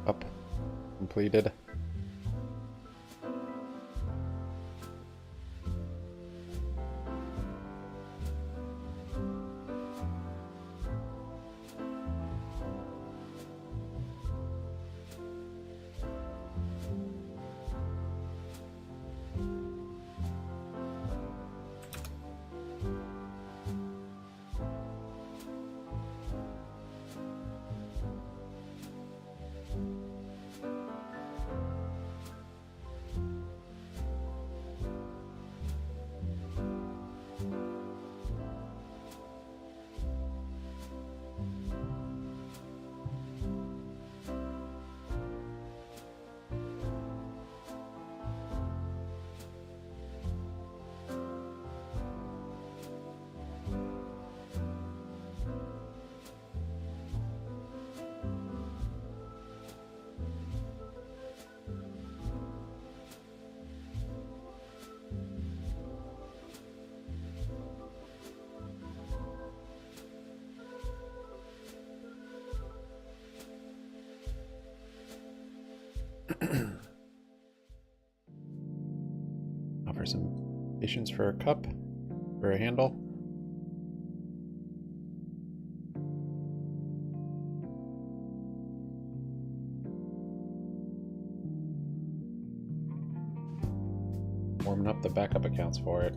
Up, completed. Offer some patience for a cup, for a handle. Warming up the backup accounts for it.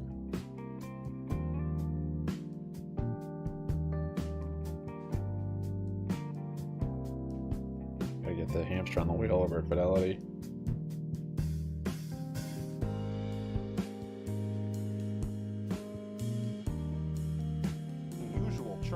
Gotta get the hamster on the wheel over at Fidelity.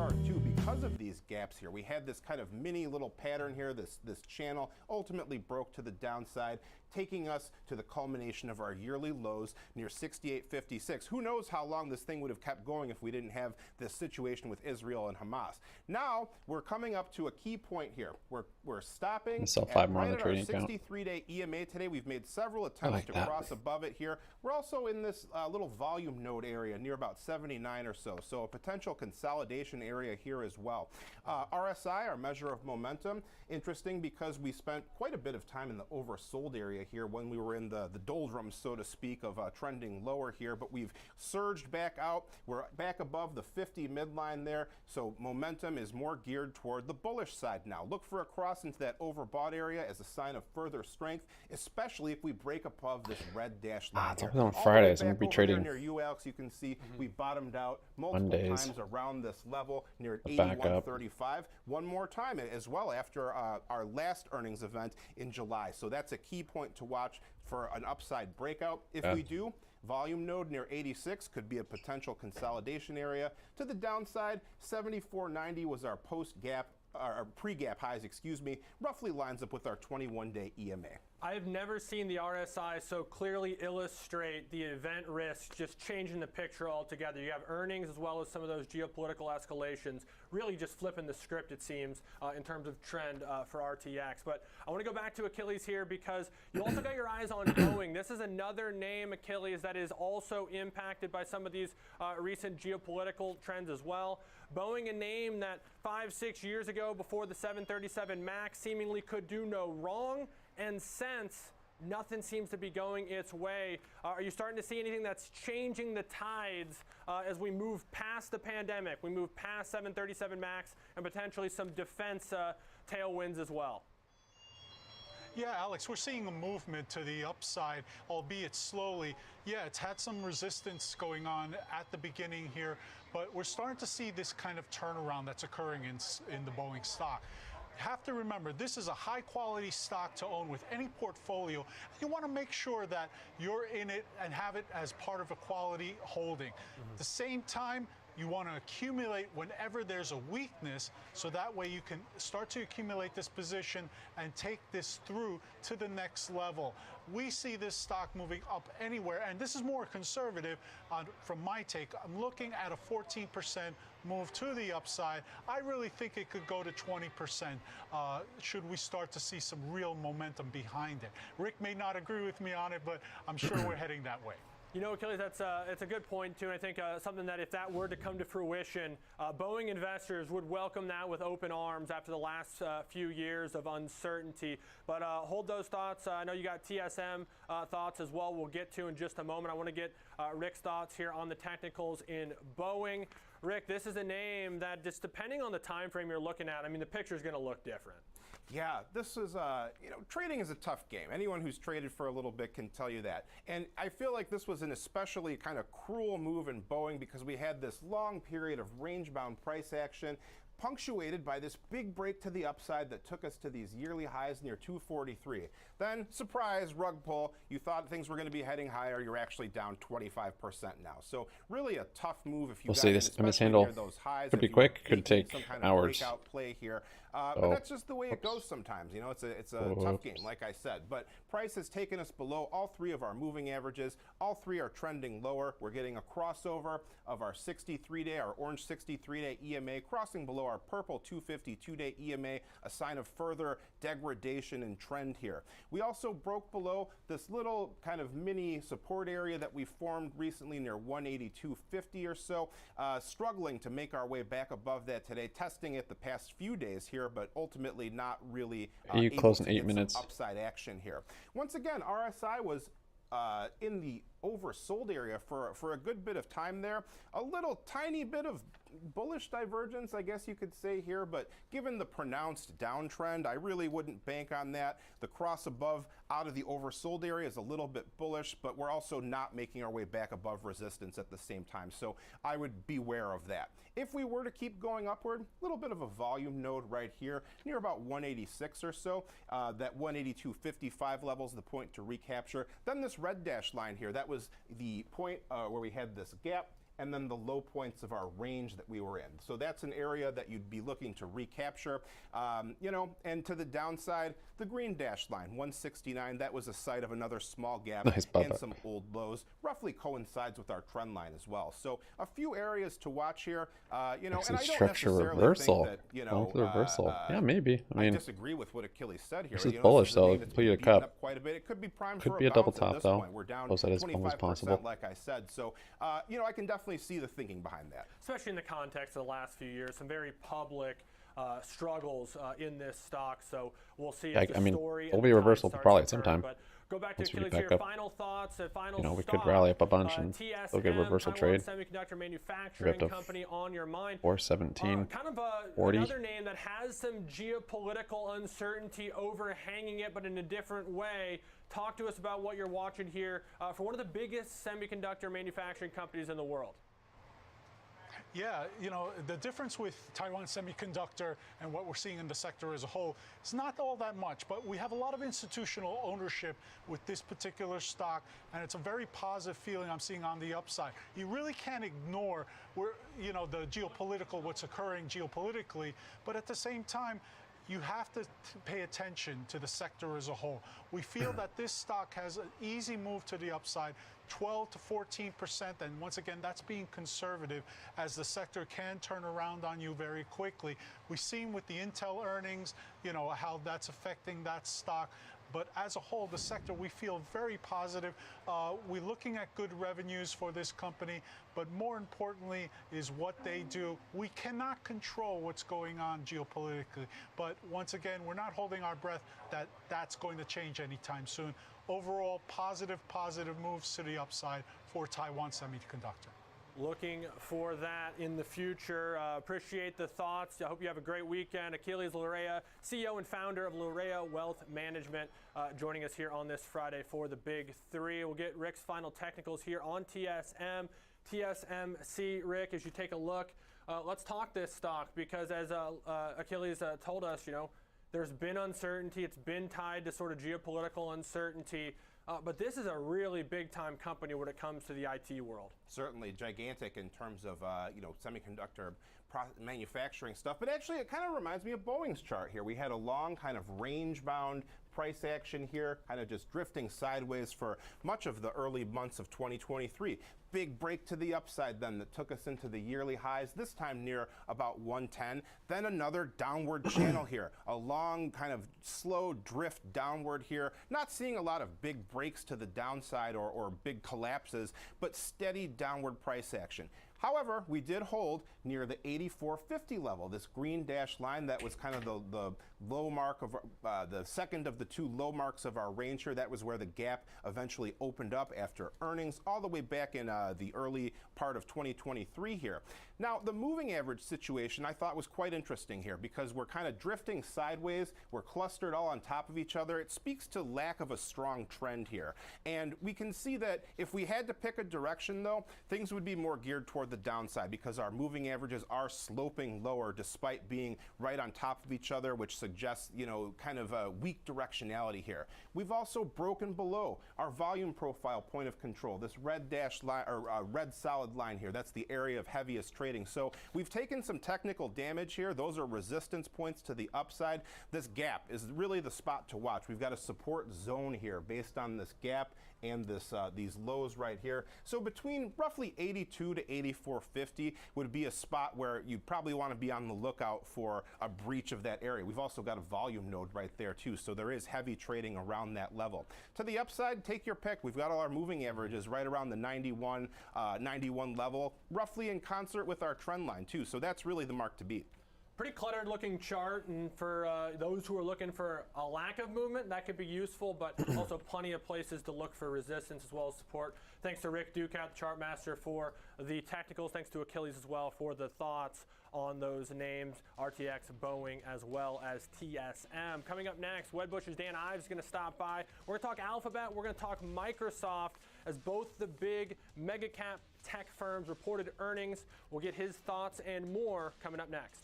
chart too, because of these gaps here. We had this kind of mini little pattern here, this channel ultimately broke to the downside, taking us to the culmination of our yearly lows near 68.56. Who knows how long this thing would have kept going if we didn't have this situation with Israel and Hamas. Now we're coming up to a key point here. We're stopping at right more on the at our trading account. 63-day EMA today. We've made several attempts to cross above it here. We're also in this little volume node area near about 79 or so. So a potential consolidation area here as well. RSI, our measure of momentum, interesting because we spent quite a bit of time in the oversold area here when we were in the doldrums, so to speak, of trending lower here, but we've surged back out. We're back above the 50 midline there, so momentum is more geared toward the bullish side now. Look for a cross into that overbought area as a sign of further strength, especially if we break above this red dashed line. It's on Fridays. I'm going to be trading near you, Alex, you can see we bottomed out multiple times around this level near 81.35. One more time as well after our last earnings event in July. So that's a key point to watch for an upside breakout. If we do, volume node near 86 could be a potential consolidation area. To the downside, 74.90 was our post-gap, our pre-gap highs, excuse me, roughly lines up with our 21-day EMA. I have never seen the RSI so clearly illustrate the event risk just changing the picture altogether. You have earnings as well as some of those geopolitical escalations really just flipping the script, it seems, in terms of trend for RTX. But I want to go back to Achilles here because you also got your eyes on Boeing. This is another name, Achilles, that is also impacted by some of these recent geopolitical trends as well. Boeing, a name that 5-6 years ago before the 737 MAX seemingly could do no wrong, and since nothing seems to be going its way. Are you starting to see anything that's changing the tides as we move past the pandemic, we move past 737 MAX and potentially some defense tailwinds as well? Yeah, Alex, we're seeing a movement to the upside, albeit slowly. Yeah, it's had some resistance going on at the beginning here, but we're starting to see this kind of turnaround that's occurring in the Boeing stock. Have to remember, this is a high-quality stock to own with any portfolio. You want to make sure that you're in it and have it as part of a quality holding. At the same time, you want to accumulate whenever there's a weakness, so that way you can start to accumulate this position and take this through to the next level. We see this stock moving up anywhere, and this is more conservative from my take. I'm looking at a 14% move to the upside. I really think it could go to 20% should we start to see some real momentum behind it. Rick may not agree with me on it, but I'm sure we're heading that way. You know, Achilles, it's a good point, too, and I think something that if that were to come to fruition, Boeing investors would welcome that with open arms after the last few years of uncertainty. But hold those thoughts. I know you got TSM thoughts as well we'll get to in just a moment. I want to get Rick's thoughts here on the technicals in Boeing. Rick, this is a name that just depending on the time frame you're looking at, I mean, the picture is going to look different. Yeah, this is, trading is a tough game. Anyone who's traded for a little bit can tell you that. And I feel like this was an especially kind of cruel move in Boeing because we had this long period of range-bound price action punctuated by this big break to the upside that took us to these yearly highs near 243. Then, surprise, rug pull. You thought things were going to be heading higher. You're actually down 25% now. So really a tough move if you we'll see this mishandle. Those highs. Could be quick. Could take hours. Breakout play here. But that's just the way it goes sometimes. You know, it's a tough game, like I said. But price has taken us below all three of our moving averages. All three are trending lower. We're getting a crossover of our 63-day, our orange 63-day EMA, crossing below our purple 252-day EMA, a sign of further degradation in trend here. We also broke below this little kind of mini support area that we formed recently near 182.50 or so, struggling to make our way back above that today, testing it the past few days here, but ultimately not really you close in 8 minutes. Upside action here. Once again, RSI was in the oversold area for a good bit of time there. A little tiny bit of bullish divergence, I guess you could say here, but given the pronounced downtrend, I really wouldn't bank on that. The cross above out of the oversold area is a little bit bullish, but we're also not making our way back above resistance at the same time, so I would beware of that. If we were to keep going upward, a little bit of a volume node right here, near about 186 or so. That 182.55 level is the point to recapture. Then this red dash line here, that was the point where we had this gap, and then the low points of our range that we were in. So that's an area that you'd be looking to recapture. And to the downside, the green dashed line, 169, that was a site of another small gap and some old lows, roughly coincides with our trend line as well. So a few areas to watch here, and I don't necessarily reversal. think that, reversal. Yeah, maybe. I mean, disagree with what Achilles said here. This is bullish, though. Put you a cup. Quite a bit. It could be primed could for be a double top, though. We're down Close that as almost 25%, possible. like I said. So, I can definitely see the thinking behind that. Especially in the context of the last few years, some very public struggles in this stock. So we'll see if the story. There'll be a reversal probably at some time. But go back to Achilles here. Final thoughts and final we could rally up a bunch and still get a reversal trade. Semiconductor manufacturing company on your mind. 417. Kind of 40. Another name that has some geopolitical uncertainty overhanging it, but in a different way. Talk to us about what you're watching here for one of the biggest semiconductor manufacturing companies in the world. Yeah, the difference with Taiwan Semiconductor and what we're seeing in the sector as a whole is not all that much, but we have a lot of institutional ownership with this particular stock, and it's a very positive feeling I'm seeing on the upside. You really can't ignore the geopolitical, what's occurring geopolitically, but at the same time, you have to pay attention to the sector as a whole. We feel that this stock has an easy move to the upside, 12 to 14%, and once again, that's being conservative as the sector can turn around on you very quickly. We've seen with the Intel earnings, how that's affecting that stock. But as a whole, the sector, we feel very positive. We're looking at good revenues for this company, but more importantly is what they do. We cannot control what's going on geopolitically, but once again, we're not holding our breath that that's going to change anytime soon. Overall, positive moves to the upside for Taiwan Semiconductor. Looking for that in the future. Appreciate the thoughts. I hope you have a great weekend. Achilles Larrea, CEO and founder of Larrea Wealth Management, joining us here on this Friday for the Big Three. We'll get Rick's final technicals here on TSMC. Rick, as you take a look, let's talk this stock because as Achilles told us, there's been uncertainty. It's been tied to sort of geopolitical uncertainty. But this is a really big-time company when it comes to the IT world. Certainly gigantic in terms of semiconductor manufacturing stuff. But actually, it kind of reminds me of Boeing's chart here. We had a long kind of range-bound price action here, kind of just drifting sideways for much of the early months of 2023. Big break to the upside then that took us into the yearly highs, this time near about 110. Then another downward channel here, a long kind of slow drift downward here. Not seeing a lot of big breaks to the downside or big collapses, but steady downward price action. However, we did hold near the 84.50 level, this green dashed line that was kind of the low mark of the second of the two low marks of our range here. That was where the gap eventually opened up after earnings all the way back in the early part of 2023 here. Now, the moving average situation I thought was quite interesting here because we're kind of drifting sideways. We're clustered all on top of each other. It speaks to lack of a strong trend here. And we can see that if we had to pick a direction, though, things would be more geared toward the downside because our moving averages are sloping lower despite being right on top of each other, which suggests, kind of a weak directionality here. We've also broken below our volume profile point of control, this red dashed line or red solid line here. That's the area of heaviest trading. So we've taken some technical damage here. Those are resistance points to the upside. This gap is really the spot to watch. We've got a support zone here based on this gap and this these lows right here. So between roughly 82 to 84.50 would be a spot where you'd probably want to be on the lookout for a breach of that area. We've also got a volume node right there too, so there is heavy trading around that level. To the upside, take your pick. We've got all our moving averages right around the 91 level, roughly in concert with our trend line too. So that's really the mark to beat. Pretty cluttered looking chart, and for those who are looking for a lack of movement, that could be useful, but also plenty of places to look for resistance as well as support. Thanks to Rick Ducat, the chart master, for the technicals. Thanks to Achilles as well for the thoughts on those names, RTX, Boeing, as well as TSM. Coming up next, Wedbush's Dan Ives is going to stop by. We're going to talk Alphabet. We're going to talk Microsoft as both the big mega cap tech firms reported earnings. We'll get his thoughts and more coming up next.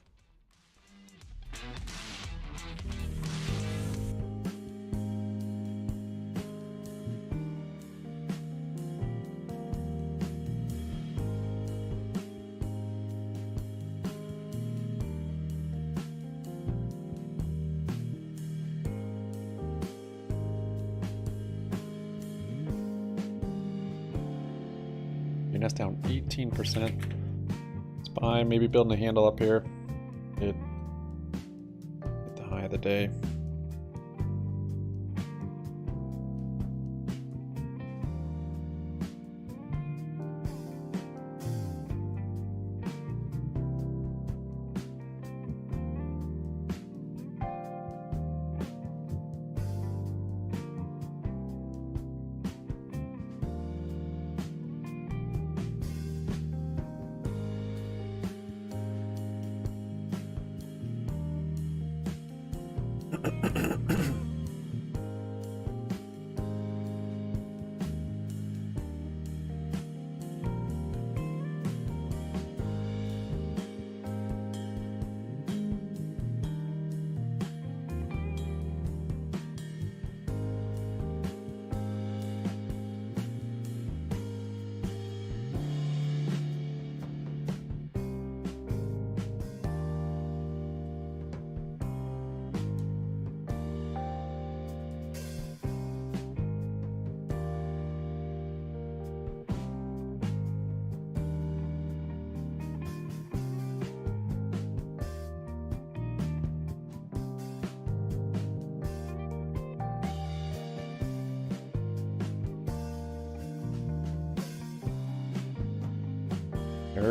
GNS down 18%. It's fine. Maybe building a handle up here. Hit the high of the day.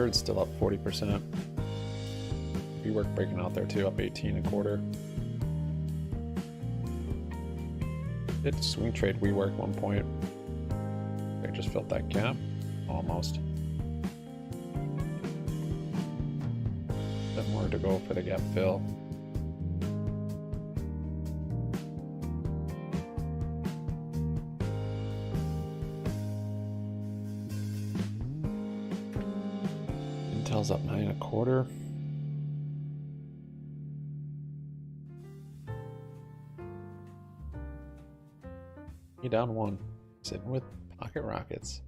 It's still up 40%. BBBYQ breaking out there too, up 18.25. Did swing trade WeWork 1 point. I just filled that gap, almost. Bit more to go for the gap fill. Intel's up 9.25. He down 1. Sitting with pocket rockets.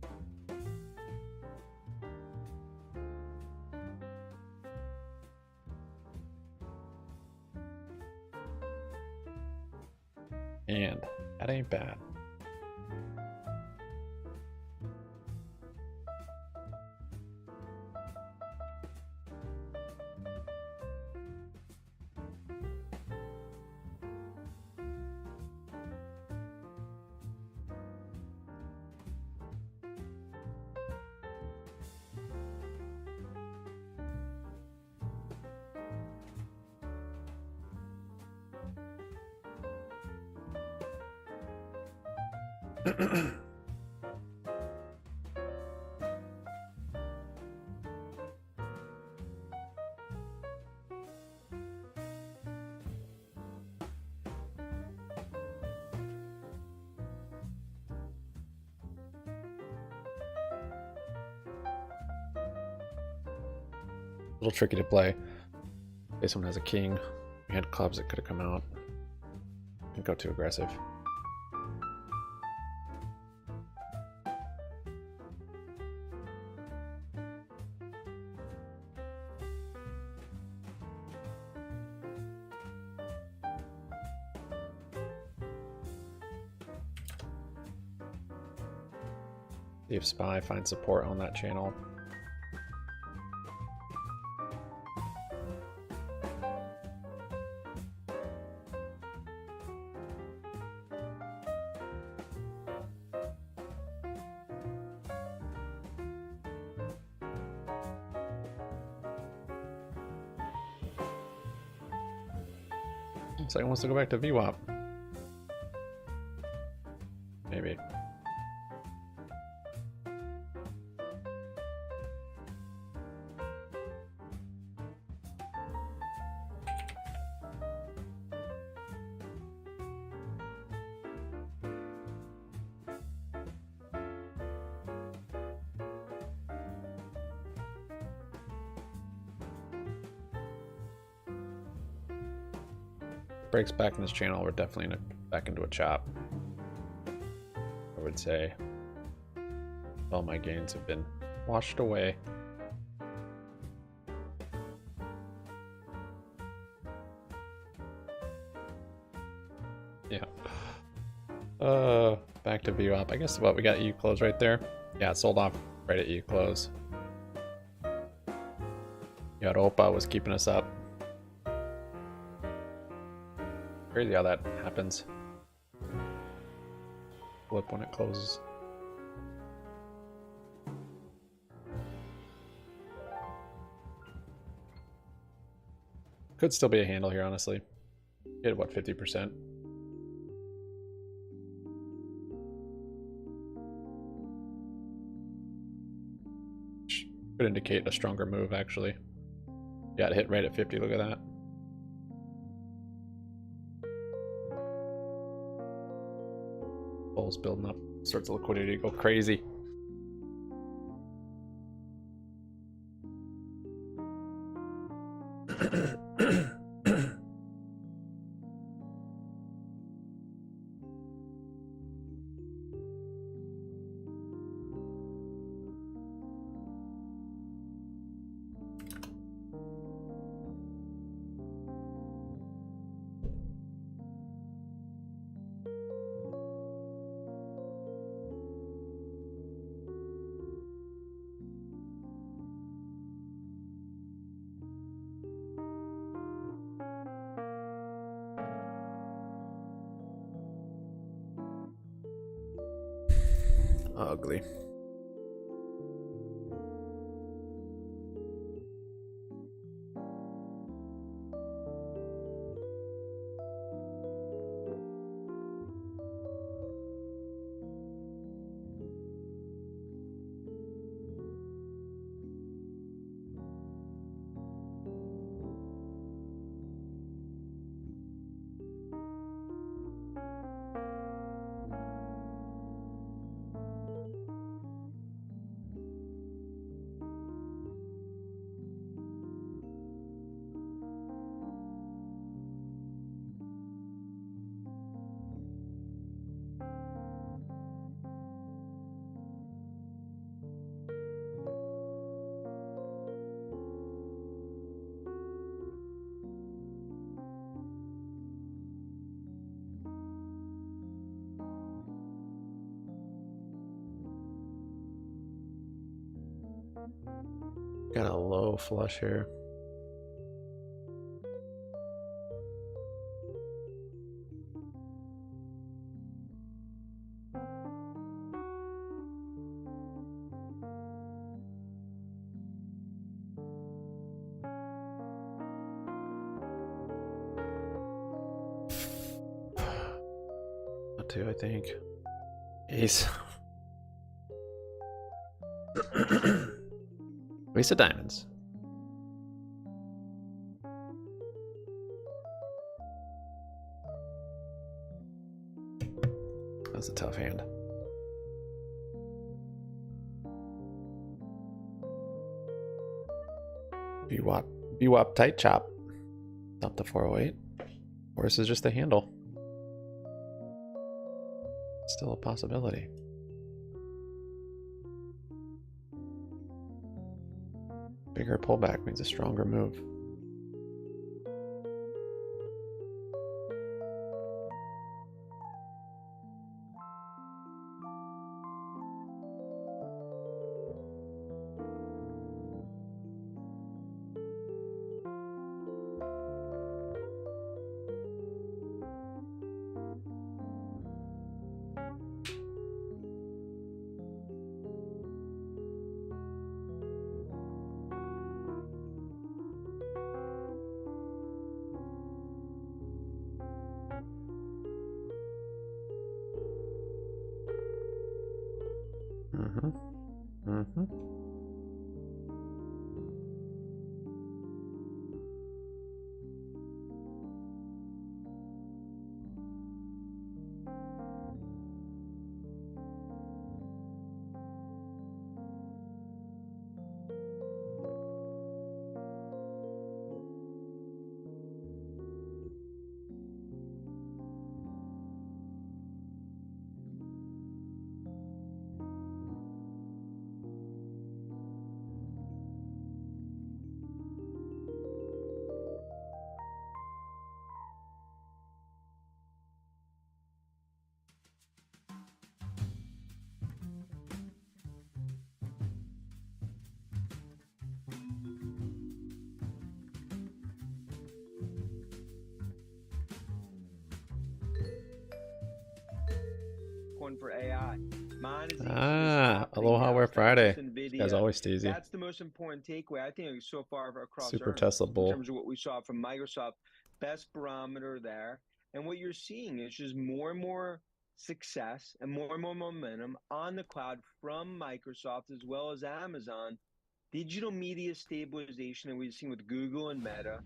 And that ain't bad. A little tricky to play. This one has a king. We had clubs that could have come out. Didn't go too aggressive. See if SPY finds support on that channel. Looks like it wants to go back to VWAP. Maybe. Breaks back in this channel, we're definitely back into a chop. I would say all my gains have been washed away. Yeah. Back to VWAP. I guess what we got, you close right there. Yeah, it sold off right at you close. Europa was keeping us up. Crazy how that happens. Flip when it closes. Could still be a handle here, honestly. Get what, 50%? Could indicate a stronger move, actually. Yeah, it hit right at 50. Look at that. Bull's building up. Starts the liquidity to go crazy. Ugly. Got a low flush here. Not two, I think. Ace. Ace of diamonds. That's a tough hand. BWAP tight chop. Up to 408. Or this is just a handle. Still a possibility. Bigger pullback means a stronger move. one for AI. Aloha Wear Friday. As always, Steezy. That's the most important takeaway, I think, so far across Super earnings, Tesla bull. in terms of what we saw from Microsoft. Best barometer there. And what you're seeing is just more and more success and more momentum on the cloud from Microsoft as well as Amazon. Digital media stabilization that we've seen with Google and Meta.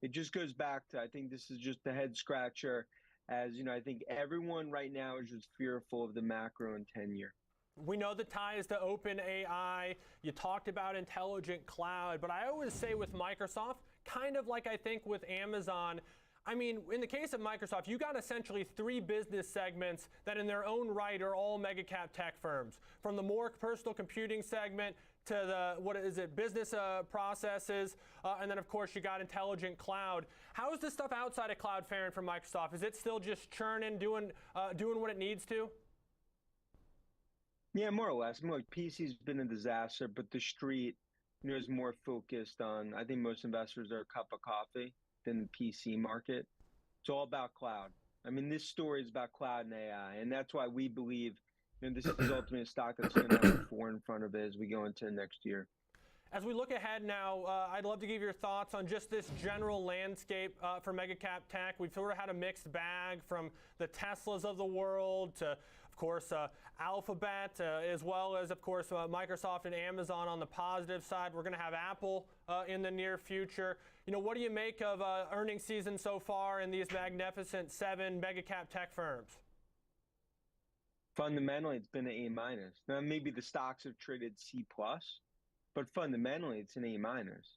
It just goes back to, I think this is just the head scratcher, as you know, I think everyone right now is just fearful of the macro and 10-year. We know the ties to OpenAI. You talked about intelligent cloud, but I always say with Microsoft, kind of like I think with Amazon, I mean, in the case of Microsoft, you got essentially 3 business segments that in their own right are all mega cap tech firms. From the more personal computing segment to the, business processes, and then of course you got intelligent cloud. How is this stuff outside of cloud faring for Microsoft? Is it still just churning, doing what it needs to? Yeah, more or less. More like PC's been a disaster, but the street, you know, is more focused on, I think most investors are a cup of coffee than the PC market. It's all about cloud. I mean, this story is about cloud and AI, and that's why we believe, you know, this is ultimately a stock that's going to have a 4 in front of it as we go into next year. As we look ahead now, I'd love to give your thoughts on just this general landscape for mega cap tech. We've sort of had a mixed bag from the Teslas of the world to, of course, Alphabet, as well as, of course, Microsoft and Amazon on the positive side. We're going to have Apple in the near future. You know, what do you make of earnings season so far in these magnificent 7 mega cap tech firms? Fundamentally, it's been an A-. Now, maybe the stocks have traded C+, but fundamentally, it's an A-.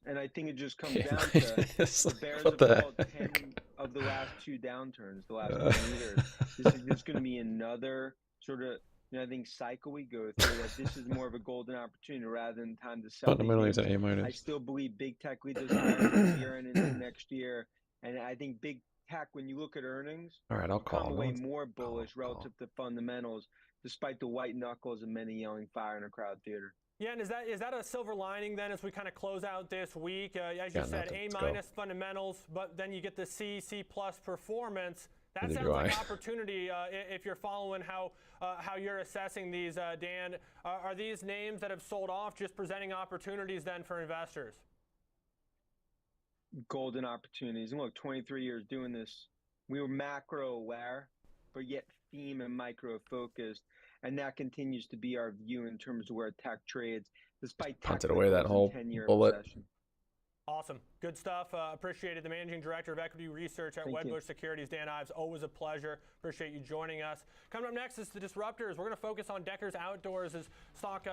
And I think it just comes down to the Bears have called 10 of the last 2 downturns, the last 20 years. This is going to be another sort of, you know, I think cycle we go through, that this is more of a golden opportunity rather than time to sell. Fundamentally, it's an A-. I still believe big tech leads us higher this year and into next year. And I think big tech, when you look at earnings, all right, I'll call. come away more bullish relative to fundamentals, despite the white knuckles and many yelling fire in a crowd theater. Yeah, and is that a silver lining then as we kind of close out this week? As you said, A- fundamentals, but then you get the C+ performance. That sounds like opportunity if you're following how you're assessing these, Dan. Are these names that have sold off just presenting opportunities then for investors? Golden opportunities. And look, 23 years doing this, we were macro aware, but yet theme and micro focused. And that continues to be our view in terms of where tech trades, despite punted away that whole 10-year bullet. obsession. Awesome. Good stuff. Appreciate it. The Managing Director of Equity Research at Wedbush Securities, Dan Ives. Always a pleasure. Appreciate you joining us. Coming up next is the Disruptors. We're going to focus on Deckers Outdoors as stock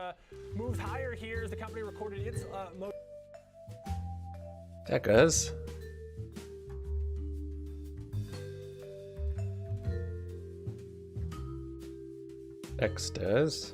moves higher here as the company recorded its most. Deckers. Dexters.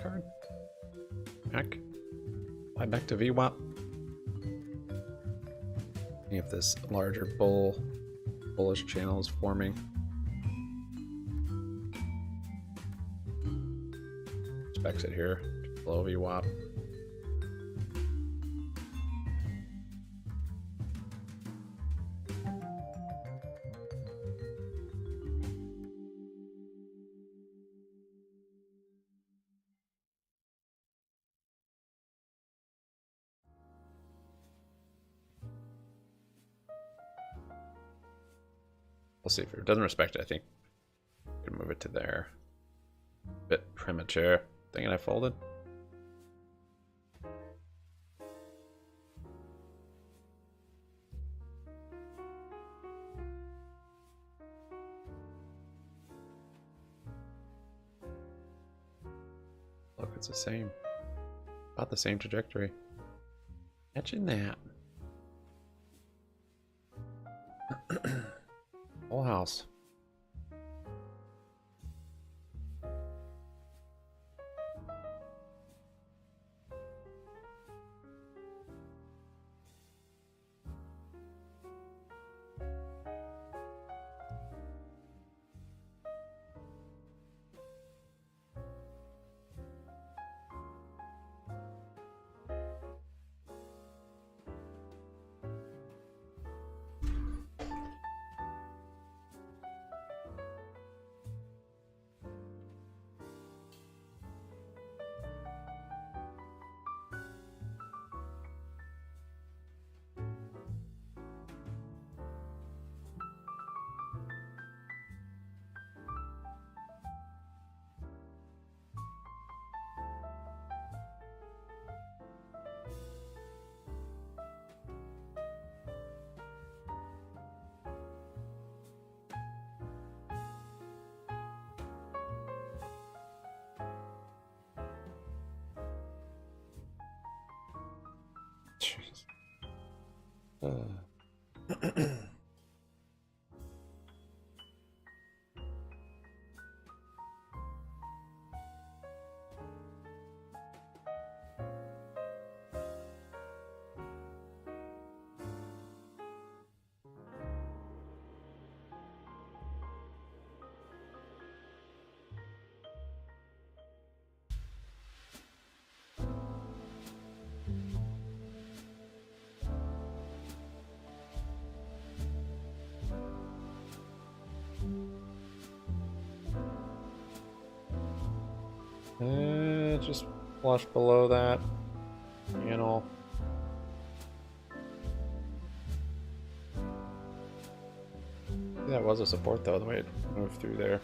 Card. Back to VWAP. See if this larger bullish channel is forming. Let's exit here. Below VWAP. We'll see if it doesn't respect it. I think we can move it to there. Bit premature. Thinking I folded. Look, it's the same. About the same trajectory. Catching that. Whole house. Just flush below that panel. That was a support though, the way it moved through there.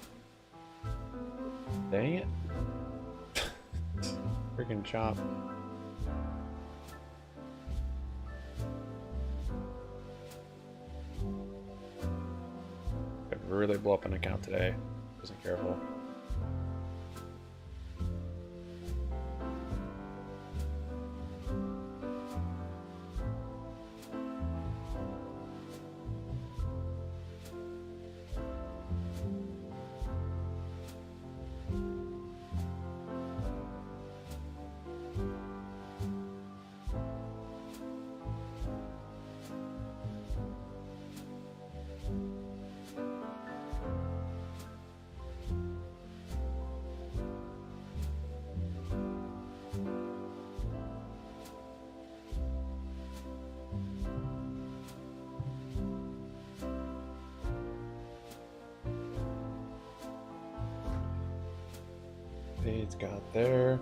Dang it. Freaking chop. Could really blow up an account today. Wasn't careful. It's got there.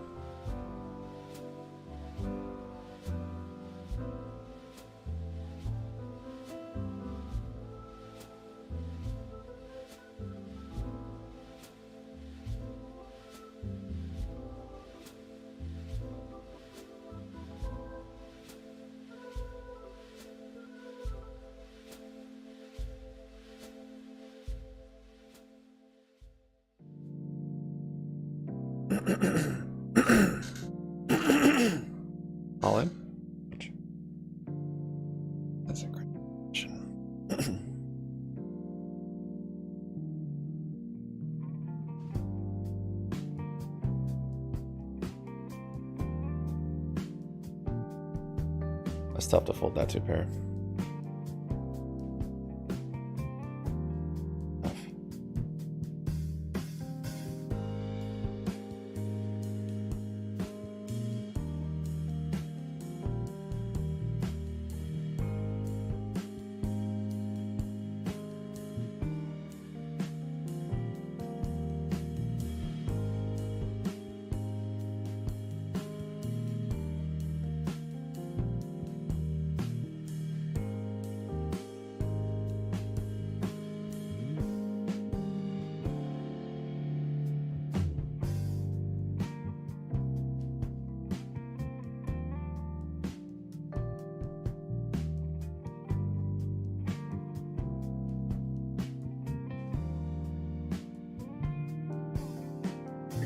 All in? That's a great question. It's tough to fold that two pair.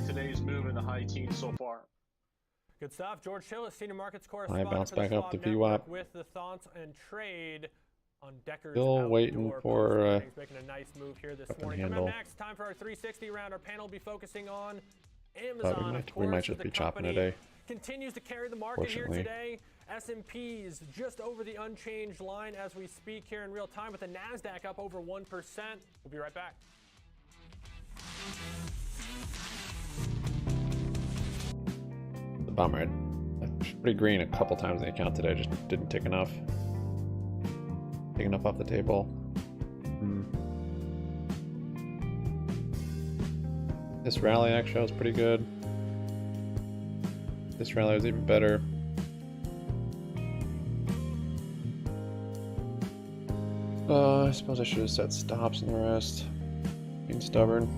Today's move in the high teens so far. Good stuff. George Hillis, senior markets correspondent. I bounce for the back up to Schwab VWAP. with the thoughts and trade on Decker's Still waiting for making a nice move here this up and morning. Coming handle. up next, time for our 360 round. Our panel will be focusing on Amazon. Of we course, might just the be chopping company today. continues to carry the market here Fortunately. today. S&P is just over the unchanged line as we speak here in real time, with the NASDAQ up over 1%. We'll be right back. The bummer. Pretty green a couple times in the account today, just didn't take enough. Take enough off the table. This rally actually was pretty good. This rally was even better. I suppose I should have set stops in the rest. Being stubborn.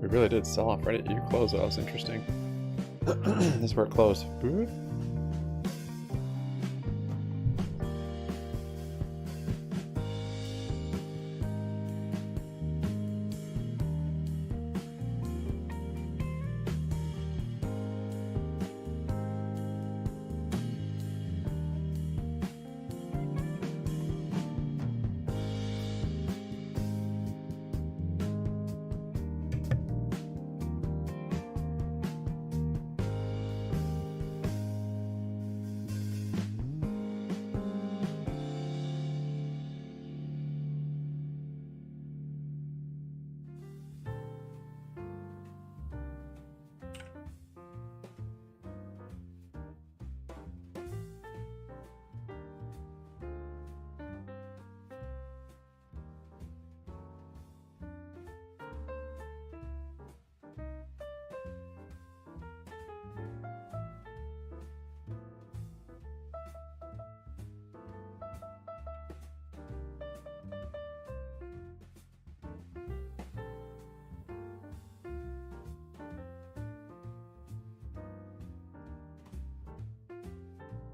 We really did sell off right at you close. That was interesting. This is where it closed. Boop.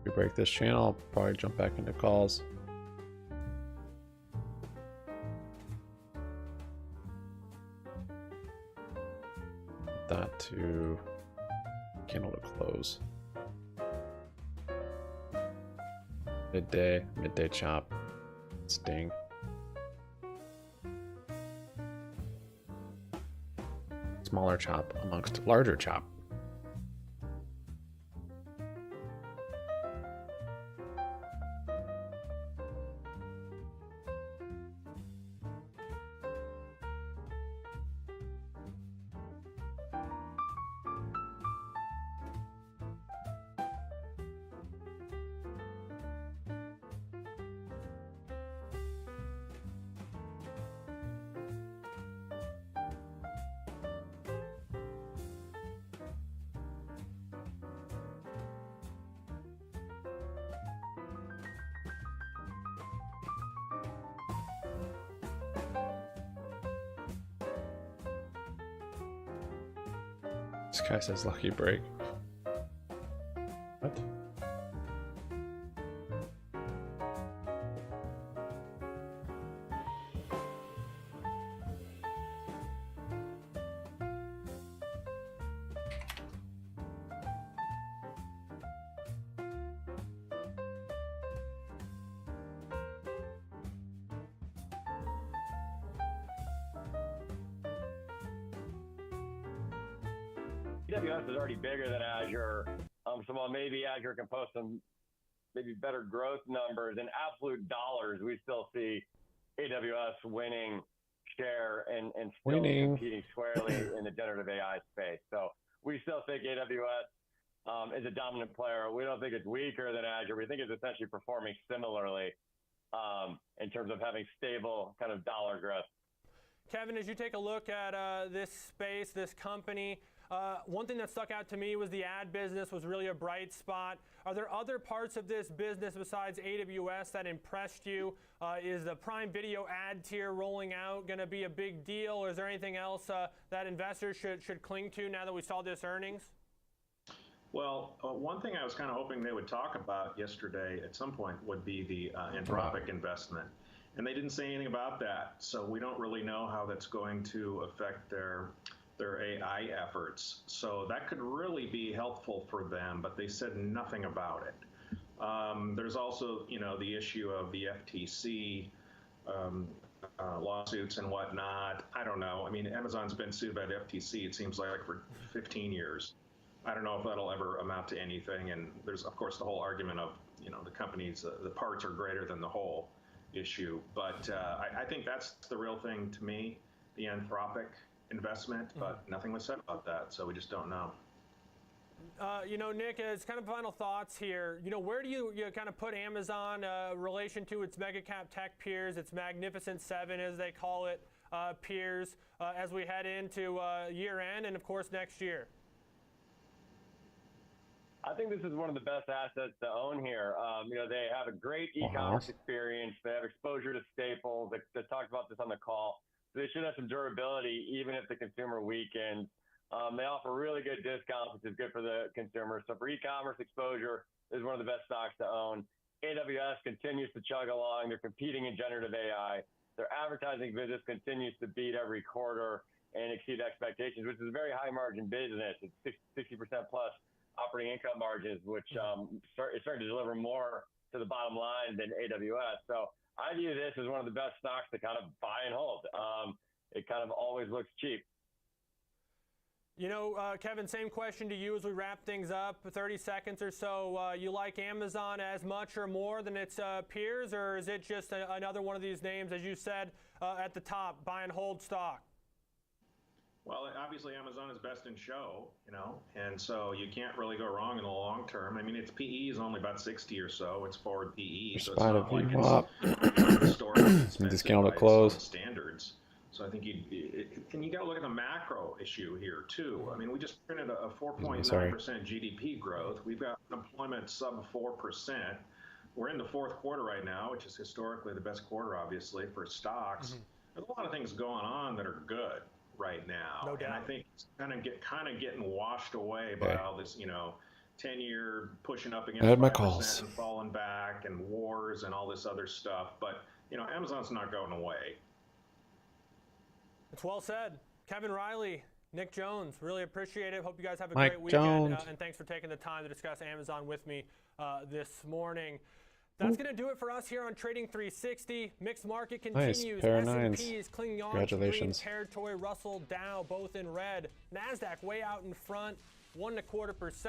If we break this channel, I'll probably jump back into calls. That to candle to close. Midday chop. Sting. Smaller chop amongst larger chop. This guy says lucky break. What? AWS is already bigger than Azure, so while maybe Azure can post some maybe better growth numbers in absolute dollars, we still see AWS winning share and still competing squarely in the generative AI space. So we still think AWS is a dominant player. We don't think it's weaker than Azure. We think it's essentially performing similarly in terms of having stable kind of dollar growth. Kevin, as you take a look at this space, this company, one thing that stuck out to me was the ad business was really a bright spot. Are there other parts of this business besides AWS that impressed you? Is the Prime Video ad tier rolling out going to be a big deal, or is there anything else that investors should cling to now that we saw this earnings? Well, one thing I was kind of hoping they would talk about yesterday at some point would be the Anthropic investment. And they didn't say anything about that, so we don't really know how that's going to affect their AI efforts. So that could really be helpful for them, but they said nothing about it. There's also, the issue of the FTC lawsuits and whatnot. I don't know. I mean, Amazon's been sued by the FTC, it seems like, for 15 years. I don't know if that'll ever amount to anything. And there's, of course, the whole argument of, the companies, the parts are greater than the whole issue. But I think that's the real thing to me, the Anthropic investment, but nothing was said about that, so we just don't know. Nick, as kind of final thoughts here, where do you kind of put Amazon relation to its mega cap tech peers, its Magnificent Seven, as they call it, peers, as we head into year end and, of course, next year? I think this is one of the best assets to own here. They have a great e-commerce experience. They have exposure to staples. They talked about this on the call. So they should have some durability, even if the consumer weakens. They offer really good discounts, which is good for the consumer. So for e-commerce exposure, this is one of the best stocks to own. AWS continues to chug along. They're competing in generative AI. Their advertising business continues to beat every quarter and exceed expectations, which is a very high margin business. It's 60% plus operating income margins, which is starting to deliver more to the bottom line than AWS. So I view this as one of the best stocks to kind of buy and hold. It kind of always looks cheap. You know, Kevin, same question to you as we wrap things up. 30 seconds or so. You like Amazon as much or more than its peers, or is it just another one of these names, as you said at the top, buy and hold stock? Well, obviously Amazon is best in show, you know, and so you can't really go wrong in the long term. I mean, its PE is only about 60 or so. It's forward PE, so it's not like it's historically expensive by its standards. So I think you got to look at the macro issue here too. I mean, we just printed a 4.9% GDP growth. We've got unemployment sub 4%. We're in the fourth quarter right now, which is historically the best quarter, obviously, for stocks. There's a lot of things going on that are good right now, no doubt. And I think it's kind of getting washed away by all this, 10-year pushing up against 5% and falling back, and wars and all this other stuff. But Amazon's not going away. It's well said. Kevin Riley, Nick Jones, really appreciate it. Hope you guys have a great weekend. And thanks for taking the time to discuss Amazon with me this morning. That's going to do it for us here on Trading 360. Mixed market continues. S&P is clinging on to green territory. Russell, Dow, both in red. NASDAQ way out in front, 1.25%.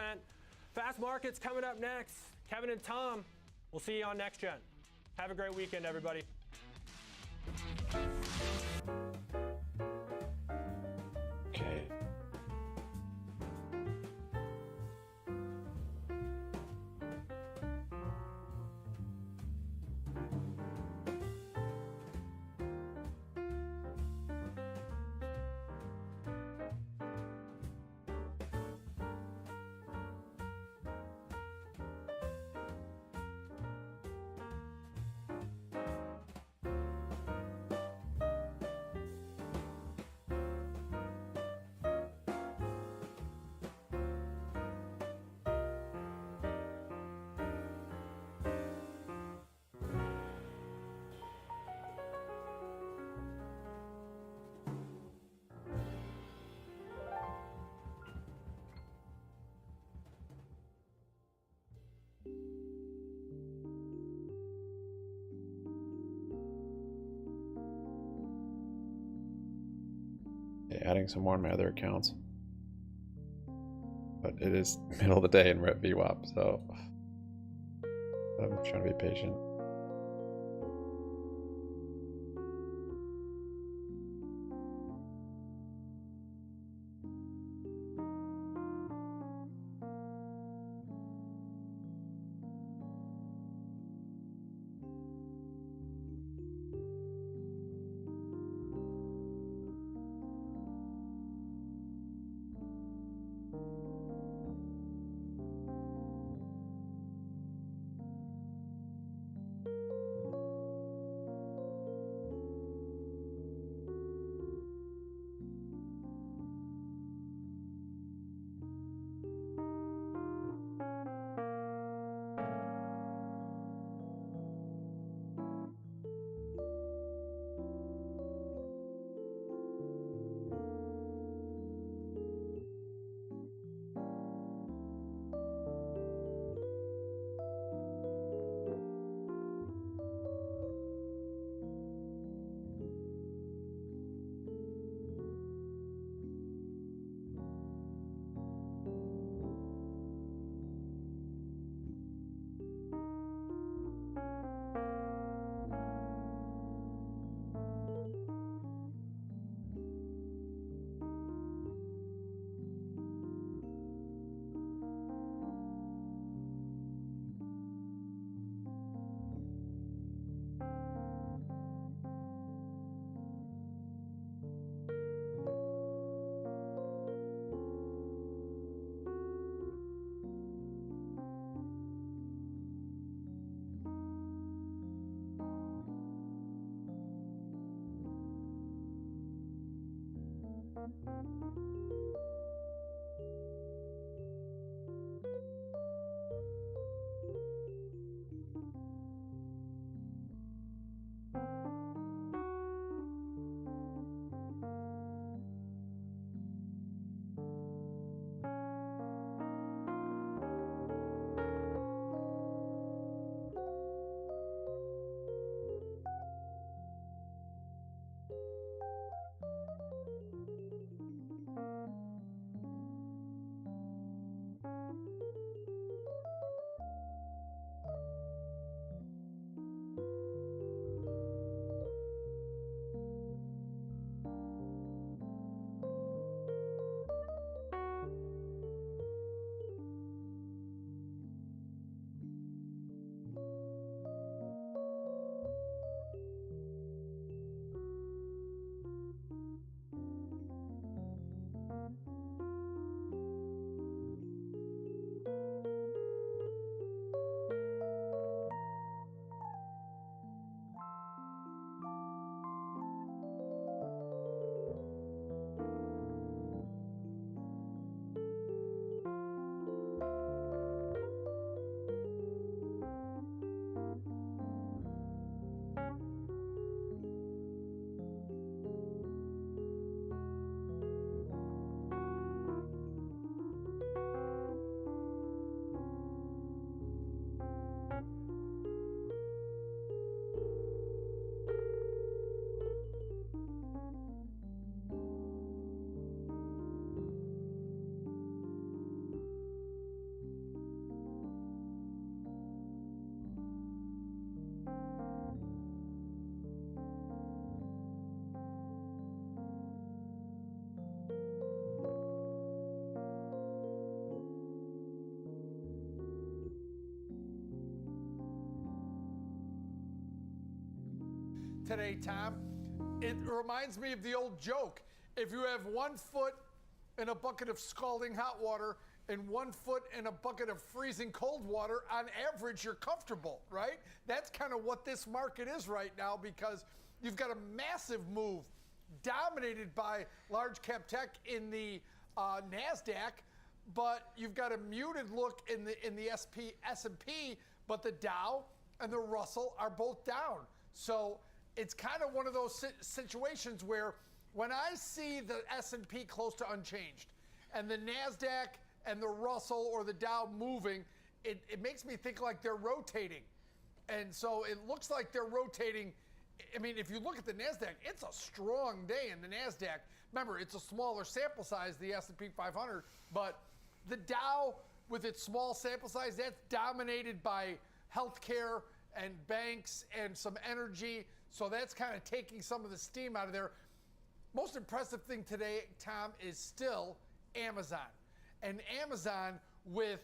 Fast markets coming up next. Kevin and Tom, we'll see you on Next Gen. Have a great weekend, everybody. Okay. Adding some more on my other accounts, but it is middle of the day and we're at VWAP, so I'm trying to be patient. Today, Tom, it reminds me of the old joke. If you have 1 foot in a bucket of scalding hot water and 1 foot in a bucket of freezing cold water, on average, you're comfortable, right? That's kind of what this market is right now, because you've got a massive move dominated by large cap tech in the NASDAQ, but you've got a muted look in the S&P, but the Dow and the Russell are both down. So it's kind of one of those situations where when I see the S&P close to unchanged and the NASDAQ and the Russell or the Dow moving, it makes me think like they're rotating. And so it looks like they're rotating. I mean, if you look at the NASDAQ, it's a strong day in the NASDAQ. Remember, it's a smaller sample size, the S&P 500, but the Dow, with its small sample size, that's dominated by healthcare and banks and some energy. So that's kind of taking some of the steam out of there. Most impressive thing today, Tom, is still Amazon. And Amazon, with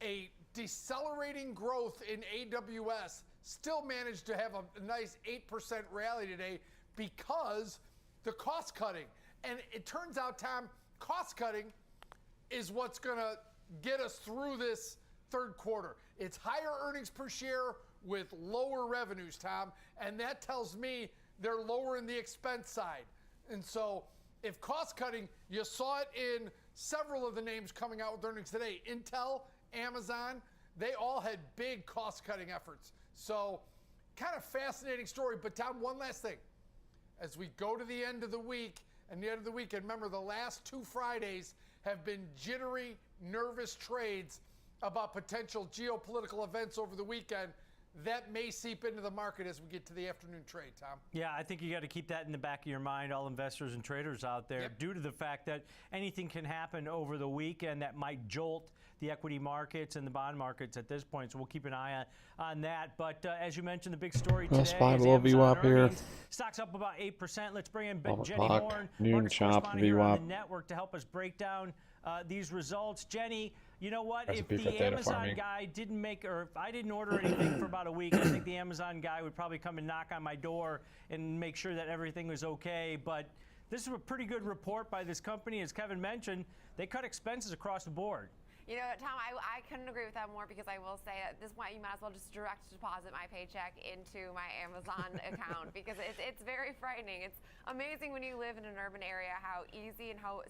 a decelerating growth in AWS, still managed to have a nice 8% rally today because the cost cutting. And it turns out, Tom, cost cutting is what's going to get us through this third quarter. It's higher earnings per share with lower revenues, Tom, and that tells me they're lowering the expense side. And so if cost cutting, you saw it in several of the names coming out with earnings today. Intel, Amazon, they all had big cost cutting efforts. So kind of fascinating story. But Tom, one last thing. As we go to the end of the week and the end of the weekend, remember the last 2 Fridays have been jittery, nervous trades about potential geopolitical events over the weekend. That may seep into the market as we get to the afternoon trade, Tom. Yeah, I think you got to keep that in the back of your mind, all investors and traders out there, due to the fact that anything can happen over the weekend that might jolt the equity markets and the bond markets at this point. So we'll keep an eye on that. But as you mentioned, the big story today is Amazon earnings. Stock's up about 8%. Let's bring in Jenny Horn, noon chop here on the network, to help us break down these results. Jenny, you know what? If the Amazon guy didn't make, or if I didn't order anything for about a week, I think the Amazon guy would probably come and knock on my door and make sure that everything was okay. But this is a pretty good report by this company. As Kevin mentioned, they cut expenses across the board. You know, Tom, I couldn't agree with that more because I will say at this point you might as well just direct deposit my paycheck into my Amazon account because it's very frightening. It's amazing when you live in an urban area how easy and how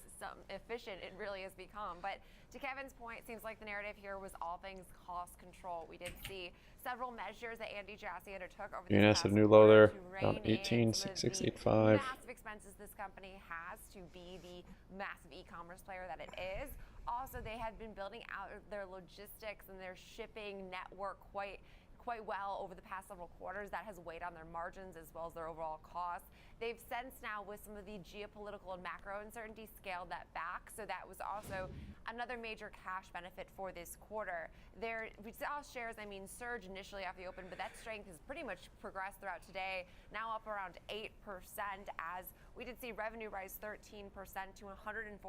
efficient it really has become. But to Kevin's point, it seems like the narrative here was all things cost control. We did see several measures that Andy Jassy undertook over the GNS past at a new low there, down down 18,685. massive expenses this company has to be the massive e-commerce player that it is. Also, they had been building out their logistics and their shipping network quite well over the past several quarters. That has weighed on their margins as well as their overall costs. They've since now, with some of the geopolitical and macro uncertainty, scaled that back. So that was also another major cash benefit for this quarter. We saw shares, surge initially off the open, but that strength has pretty much progressed throughout today, now up around 8% as we did see revenue rise 13% to $143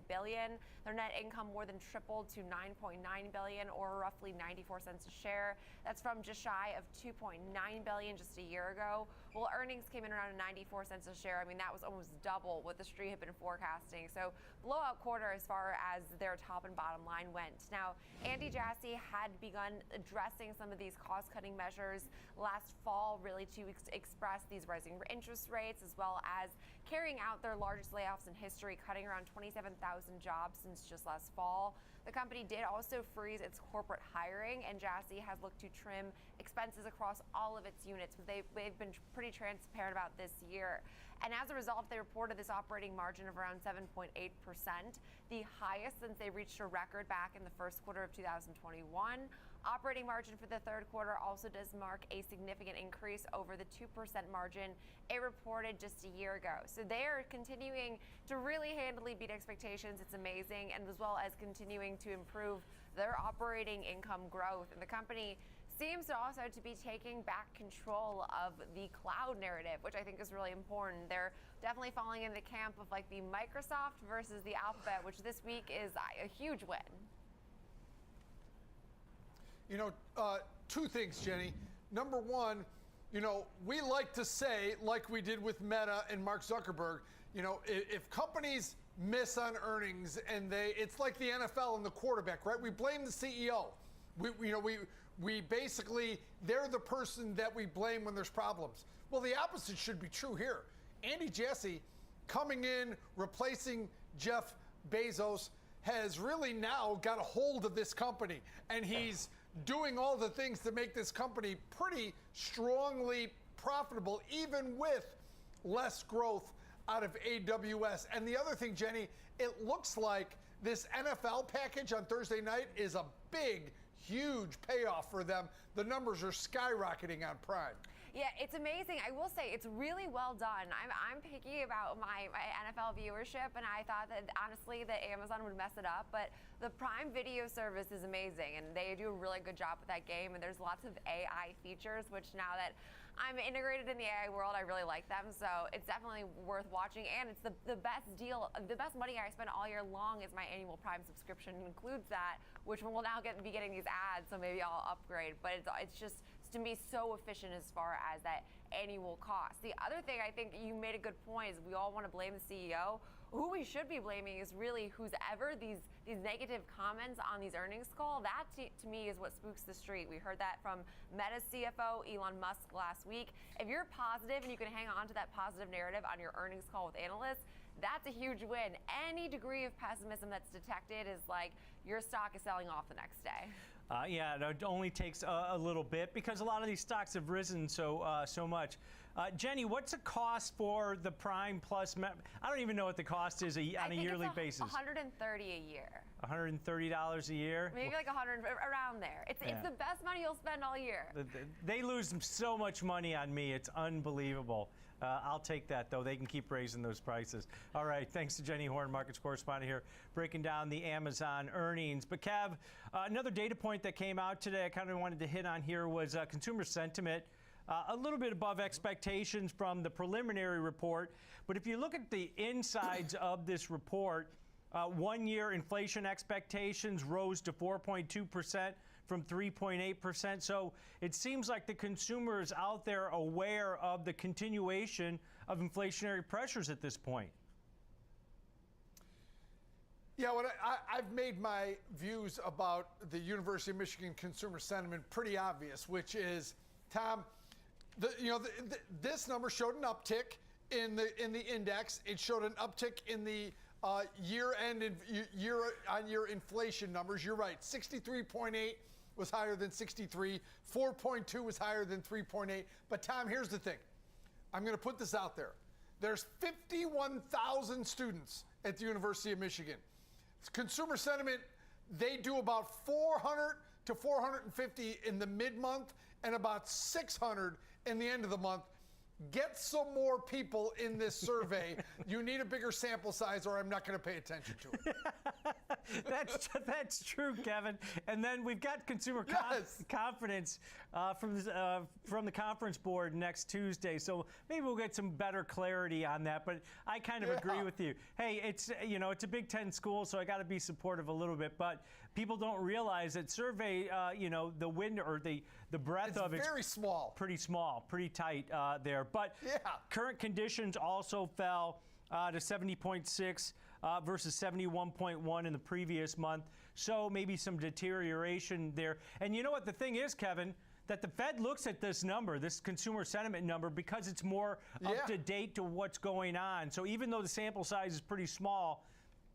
billion. Their net income more than tripled to $9.9 billion, or roughly 94 cents a share. That's from just shy of $2.9 billion just a year ago. Well, earnings came in around 94 cents a share. That was almost double what the street had been forecasting. So blowout quarter as far as their top and bottom line went. Now, Andy Jassy had begun addressing some of these cost-cutting measures last fall, really to express these rising interest rates, as well as carrying out their largest layoffs in history, cutting around 27,000 jobs since just last fall. The company did also freeze its corporate hiring, and Jassy has looked to trim expenses across all of its units. They've been pretty transparent about this year. And as a result, they reported this operating margin of around 7.8%, the highest since they reached a record back in the first quarter of 2021. Operating margin for the third quarter also does mark a significant increase over the 2% margin it reported just a year ago. So they are continuing to really handily beat expectations. It's amazing, and as well as continuing to improve their operating income growth. And the company seems to also to be taking back control of the cloud narrative, which I think is really important. They're definitely falling in the camp of like the Microsoft versus the Alphabet, which this week is a huge win. Two things, Jenny. Number one, we like to say, like we did with Meta and Mark Zuckerberg, if companies miss on earnings and it's like the NFL and the quarterback, right? We blame the CEO. We basically, they're the person that we blame when there's problems. Well, the opposite should be true here. Andy Jassy coming in, replacing Jeff Bezos, has really now got a hold of this company, and he's doing all the things to make this company pretty strongly profitable, even with less growth out of AWS. And the other thing, Jenny, it looks like this NFL package on Thursday night is a big, huge payoff for them. The numbers are skyrocketing on Prime. Yeah, it's amazing. I will say it's really well done. I'm picky about my NFL viewership, and I thought that honestly that Amazon would mess it up, but the Prime Video service is amazing, and they do a really good job with that game, and there's lots of AI features, which now that I'm integrated in the AI world, I really like them, so it's definitely worth watching, and it's the best deal, the best money I spend all year long is my annual Prime subscription. It includes that, which we'll now be getting these ads, so maybe I'll upgrade, but it's just to be so efficient as far as that annual cost. The other thing I think you made a good point is we all want to blame the CEO. Who we should be blaming is really who's ever these negative comments on these earnings call. That to me is what spooks the street. We heard that from Meta's CFO Elon Musk last week. If you're positive and you can hang on to that positive narrative on your earnings call with analysts, that's a huge win. Any degree of pessimism that's detected is like your stock is selling off the next day. Yeah, it only takes a little bit because a lot of these stocks have risen so much. Jenny, what's the cost for the Prime Plus? I don't even know what the cost is on a yearly basis. $130 a year. $130 a year? Maybe like 100, around there. It's the best money you'll spend all year. They lose so much money on me. It's unbelievable. I'll take that, though. They can keep raising those prices. All right, thanks to Jenny Horn, markets correspondent here, breaking down the Amazon earnings. But, Kev, another data point that came out today I kind of wanted to hit on here was consumer sentiment. A little bit above expectations from the preliminary report. But if you look at the insides of this report, one-year inflation expectations rose to 4.2%. From 3.8%. So it seems like the consumer is out there aware of the continuation of inflationary pressures at this point. Yeah, I've made my views about the University of Michigan consumer sentiment pretty obvious, which is, Tom, this number showed an uptick in the index. It showed an uptick in the year-end and year-on-year inflation numbers. You're right, 63.8 was higher than 63, 4.2 was higher than 3.8. But Tom, here's the thing. I'm going to put this out there. There's 51,000 students at the University of Michigan. Consumer sentiment, they do about 400 to 450 in the mid-month and about 600 in the end of the month. Get some more people in this survey. You need a bigger sample size or I'm not going to pay attention to it. That's true, Kevin. And then we've got consumer confidence from the conference board next Tuesday. So maybe we'll get some better clarity on that. But I kind of agree with you. Hey, it's a Big Ten school, so I got to be supportive a little bit. But people don't realize that survey, the wind or the breadth of it's very small, pretty tight there. But current conditions also fell to 70.6 versus 71.1 in the previous month. So maybe some deterioration there. And you know what the thing is, Kevin, that the Fed looks at this number, this consumer sentiment number, because it's more up to date to what's going on. So even though the sample size is pretty small,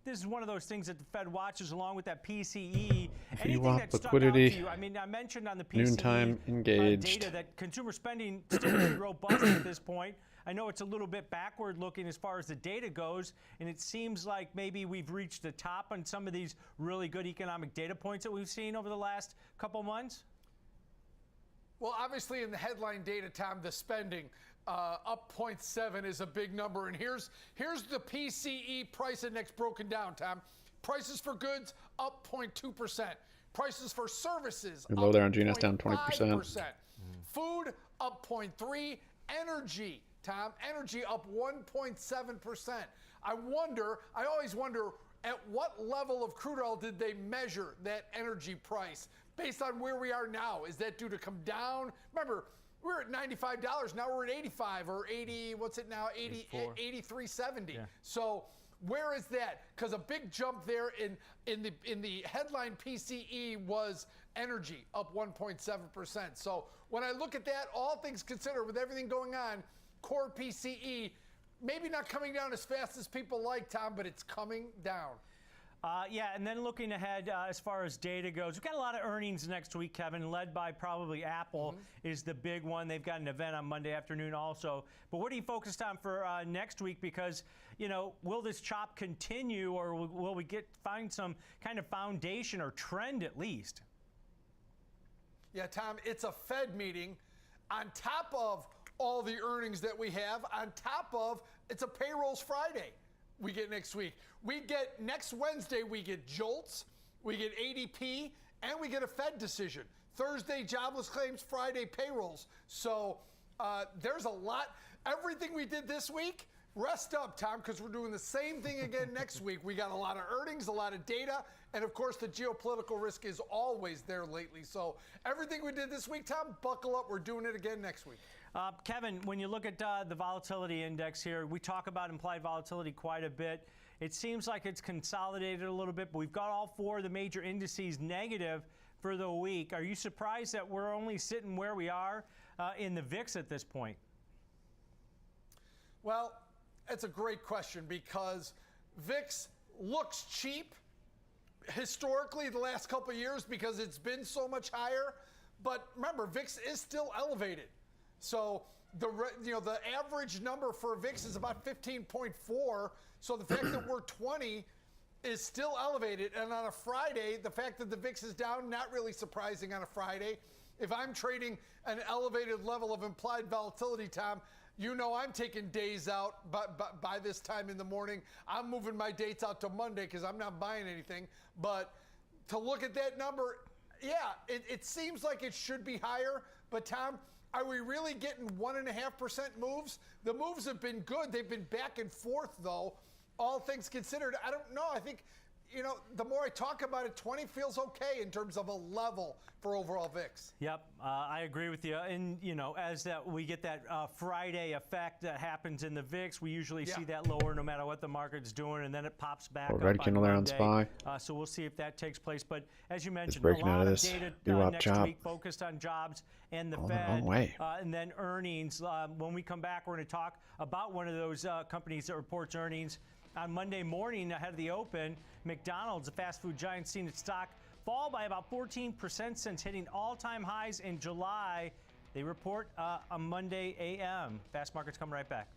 this is one of those things that the Fed watches along with that PCE. If you want liquidity, I mean, I mentioned on the PCE noontime engaged data that consumer spending is still pretty robust at this point. I know it's a little bit backward looking as far as the data goes, and it seems like maybe we've reached the top on some of these really good economic data points that we've seen over the last couple months. Well, obviously in the headline data, Tom, the spending up 0.7 is a big number. And here's the PCE price index broken down, Tom. Prices for goods up 0.2%. Prices for services low there on GNS down 20%. Food up 0.3. Energy, Tom, energy up 1.7%. I always wonder at what level of crude oil did they measure that energy price based on where we are now? Is that due to come down? Remember, we're at $95. Now we're at 85 or 80. What's it now? 83.70. Yeah. So where is that? Because a big jump there in the headline PCE was energy up 1.7%. So when I look at that, all things considered, with everything going on, core PCE maybe not coming down as fast as people like, Tom, but it's coming down. Yeah, and then looking ahead as far as data goes, we've got a lot of earnings next week, Kevin, led by probably Apple is the big one. They've got an event on Monday afternoon also. But what are you focused on for next week? Because, will this chop continue or will we find some kind of foundation or trend at least? Yeah, Tom, it's a Fed meeting on top of all the earnings that we have, on top of it's a payrolls Friday. We get next week. We get next Wednesday, we get JOLTS, we get ADP, and we get a Fed decision. Thursday, jobless claims, Friday, payrolls. So there's a lot. Everything we did this week, rest up, Tom, because we're doing the same thing again next week. We got a lot of earnings, a lot of data, and of course the geopolitical risk is always there lately. So everything we did this week, Tom, buckle up. We're doing it again next week. Kevin, when you look at the volatility index here, we talk about implied volatility quite a bit. It seems like it's consolidated a little bit, but we've got all four of the major indices negative for the week. Are you surprised that we're only sitting where we are in the VIX at this point? Well, it's a great question because VIX looks cheap historically the last couple of years because it's been so much higher. But remember, VIX is still elevated. So the average number for VIX is about 15.4. So the fact that we're 20 is still elevated. And on a Friday, the fact that the VIX is down, not really surprising on a Friday. If I'm trading an elevated level of implied volatility, Tom, I'm taking days out by this time in the morning. I'm moving my dates out to Monday because I'm not buying anything. But to look at that number, yeah, it seems like it should be higher. But Tom, are we really getting 1.5% moves? The moves have been good. They've been back and forth, though. All things considered, I don't know. I think, you know, the more I talk about it, 20 feels okay in terms of a level for overall VIX. Yep, I agree with you. And, you know, as we get that Friday effect that happens in the VIX, we usually see that lower no matter what the market's doing, and then it pops back up red candle there on SPY. So we'll see if that takes place. But as you mentioned, breaking a lot out of of this data VWAP next week focused on jobs and the Fed. The wrong way. And then earnings. When we come back, we're going to talk about one of those companies that reports earnings. On Monday morning ahead of the open, McDonald's, a fast food giant, seen its stock fall by about 14% since hitting all-time highs in July. They report on Monday a.m. Fast Markets come right back.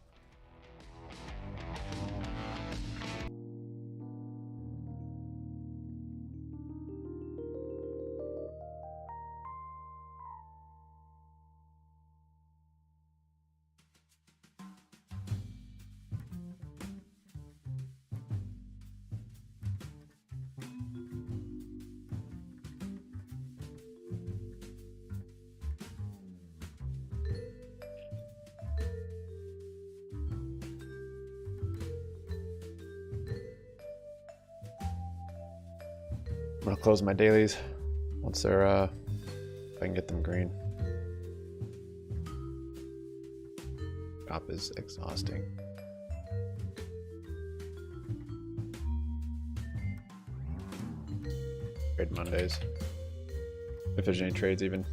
I'm gonna close my dailies once they're if I can get them green. Top is exhausting. Trade Mondays. If there's any trades even.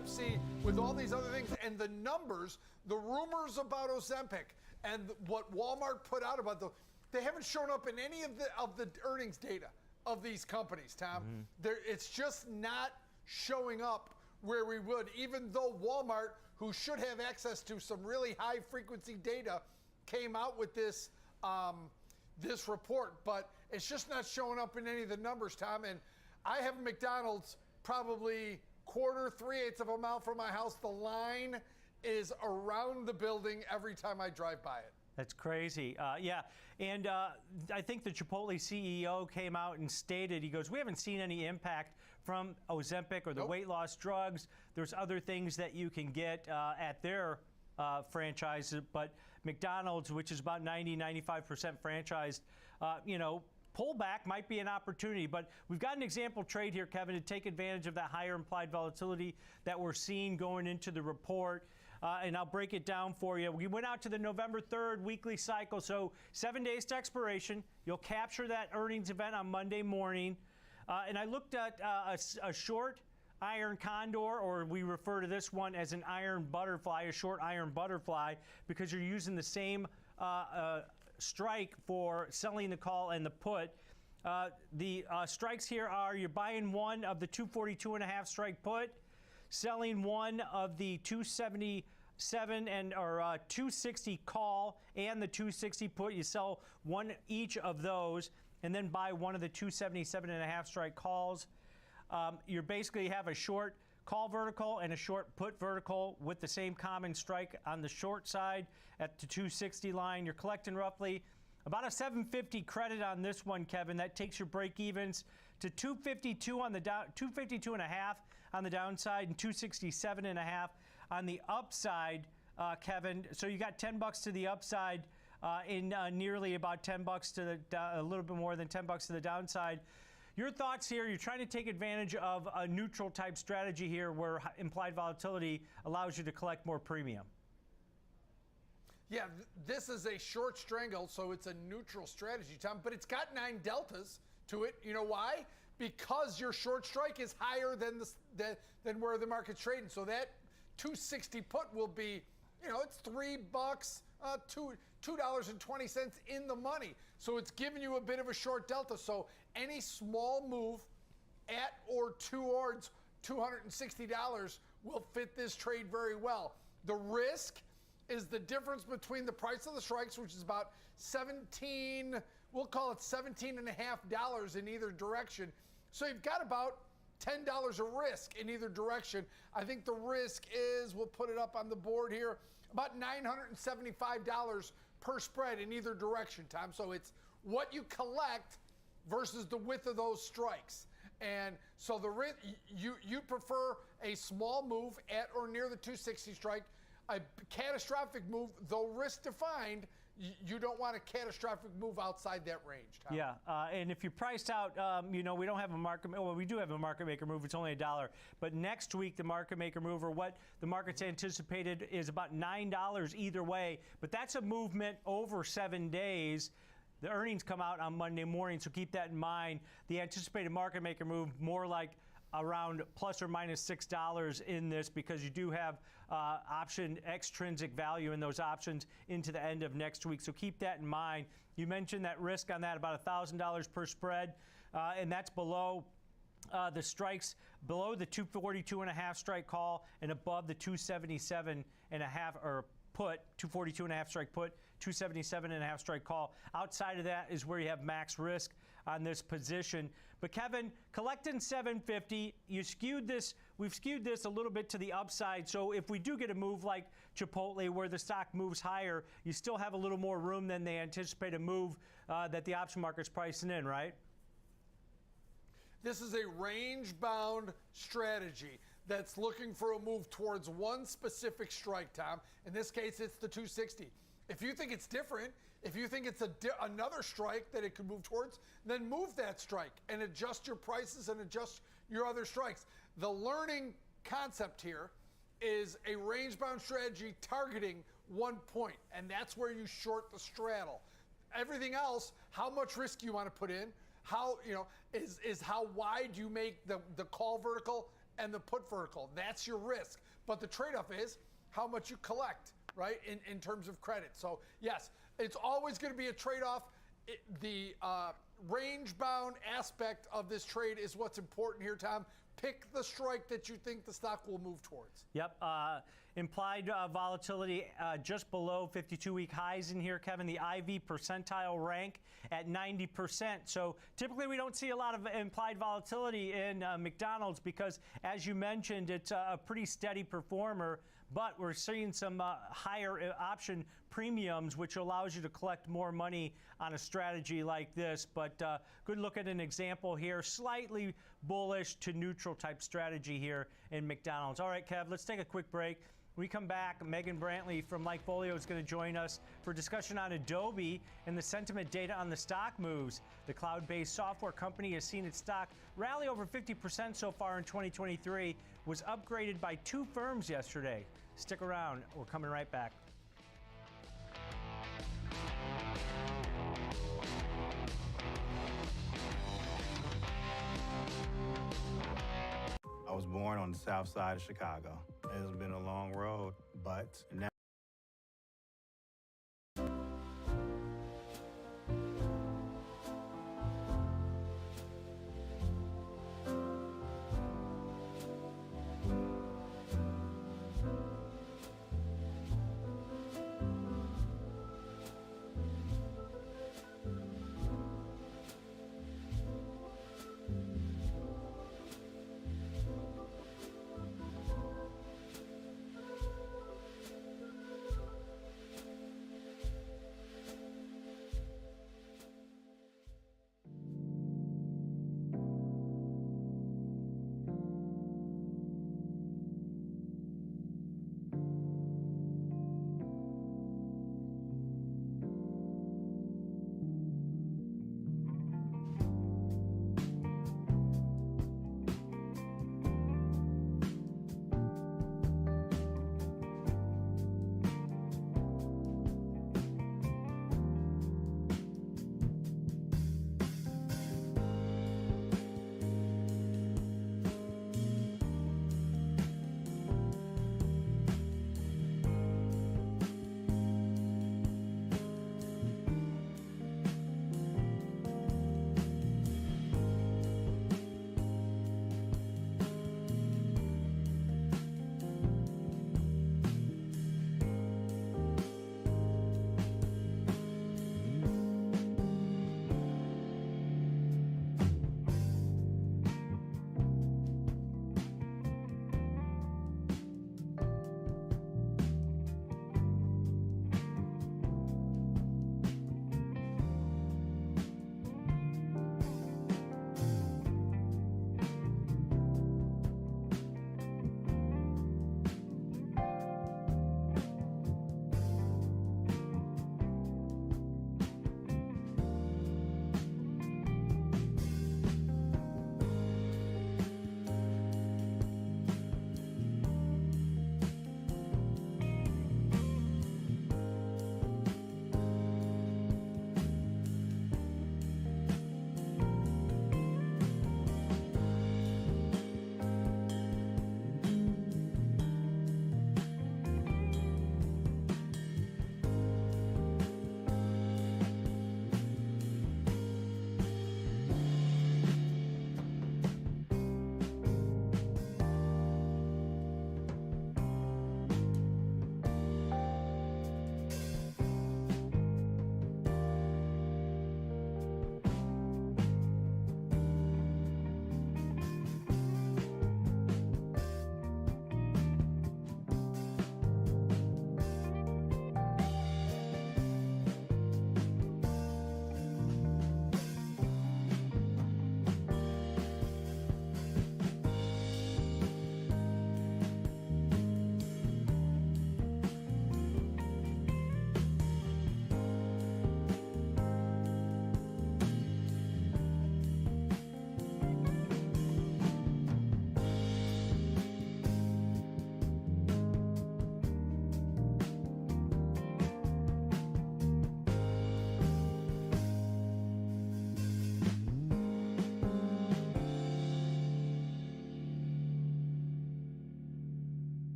Pepsi, with all these other things, and the numbers, the rumors about Ozempic, and what Walmart put out about they haven't shown up in any of the earnings data of these companies, Tom. It's just not showing up where we would, even though Walmart, who should have access to some really high frequency data, came out with this this report, but it's just not showing up in any of the numbers, Tom. And I have McDonald's probably quarter, 3/8 of a mile from my house. The line is around the building every time I drive by it. That's crazy. Yeah, and I think the Chipotle CEO came out and stated, he goes, we haven't seen any impact from Ozempic or the weight loss drugs. There's other things that you can get at their franchise, but McDonald's, which is about 95% franchised, pullback might be an opportunity. But we've got an example trade here, Kevin, to take advantage of that higher implied volatility that we're seeing going into the report. And I'll break it down for you. We went out to the November 3rd weekly cycle, so 7 days to expiration. You'll capture that earnings event on Monday morning. And I looked at a short iron condor, or we refer to this one as an iron butterfly, a short iron butterfly, because you're using the same strike for selling the call and the put. The strikes here are you're buying one of the 242.5 strike put, selling one of the 277 or 260 call and the 260 put. You sell one each of those and then buy one of the 277.5 strike calls. You basically have a short call vertical and a short put vertical with the same common strike on the short side at the 260 line. You're collecting roughly about a 750 credit on this one, Kevin. That takes your break evens to 252 on the 252.5 on the downside and 267.5 on the upside, Kevin. So you got $10 to the upside in nearly about $10 to a little bit more than $10 to the downside. Your thoughts here? You're trying to take advantage of a neutral type strategy here where implied volatility allows you to collect more premium. Yeah, this is a short strangle, so it's a neutral strategy, Tom, but it's got 9 deltas to it. You know why? Because your short strike is higher than where the market's trading. So that 260 put will be, it's $3, $2.20 in the money. So it's giving you a bit of a short delta. So any small move at or towards $260 will fit this trade very well. The risk is the difference between the price of the strikes, which is about we'll call it $17.50 in either direction. So you've got about $10 of risk in either direction. I think the risk is, we'll put it up on the board here, about $975 per spread in either direction, Tom. So it's what you collect versus the width of those strikes. And so the risk, you prefer a small move at or near the 260 strike. A catastrophic move, though risk defined, you don't want a catastrophic move outside that range, Tom. Yeah, and if you priced out, we don't have a market, well, we do have a market maker move. It's only $1. But next week, the market maker move, or what the market's anticipated, is about $9 either way. But that's a movement over 7 days. The earnings come out on Monday morning, so keep that in mind. The anticipated market maker move more like around plus or minus $6 in this, because you do have option extrinsic value in those options into the end of next week. So keep that in mind. You mentioned that risk on that, about $1,000 per spread, and that's below the strikes, below the 242.5 strike call and above the 277.5 or put, 242.5 strike put, 277.5 strike call. Outside of that is where you have max risk on this position. But Kevin, collecting 750, we've skewed this a little bit to the upside. So if we do get a move like Chipotle where the stock moves higher, you still have a little more room than they anticipate a move that the option market's pricing in, right? This is a range-bound strategy that's looking for a move towards one specific strike, Tom. In this case, it's the 260. If you think it's different, if you think it's another strike that it could move towards, then move that strike and adjust your prices and adjust your other strikes. The learning concept here is a range-bound strategy targeting 1 point, and that's where you short the straddle. Everything else, how much risk you want to put in, how, is how wide you make the call vertical and the put vertical. That's your risk. But the trade-off is how much you collect, right, in terms of credit. So, yes, it's always going to be a trade-off. The range-bound aspect of this trade is what's important here, Tom. Pick the strike that you think the stock will move towards. Yep. Implied volatility just below 52-week highs in here, Kevin. The IV percentile rank at 90%. So typically we don't see a lot of implied volatility in McDonald's because, as you mentioned, it's a pretty steady performer. But we're seeing some higher option premiums, which allows you to collect more money on a strategy like this. But good look at an example here. Slightly bullish to neutral type strategy here in McDonald's. All right, Kev, let's take a quick break. When we come back, Megan Brantley from Likefolio is going to join us for discussion on Adobe and the sentiment data on the stock moves. The cloud-based software company has seen its stock rally over 50% so far in 2023, was upgraded by 2 firms yesterday. Stick around. We're coming right back. I was born on the south side of Chicago. It's been a long road, but now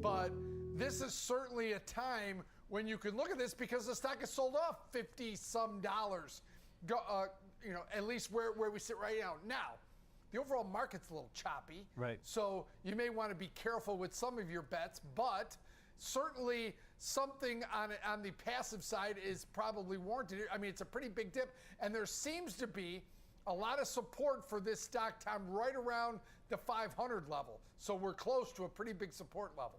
But this is certainly a time when you can look at this because the stock is sold off $50-some. At least where we sit right now. Now, the overall market's a little choppy. Right. So you may want to be careful with some of your bets, but certainly something on the passive side is probably warranted. I mean, it's a pretty big dip, and there seems to be a lot of support for this stock, Tom, right around the 500 level. So we're close to a pretty big support level.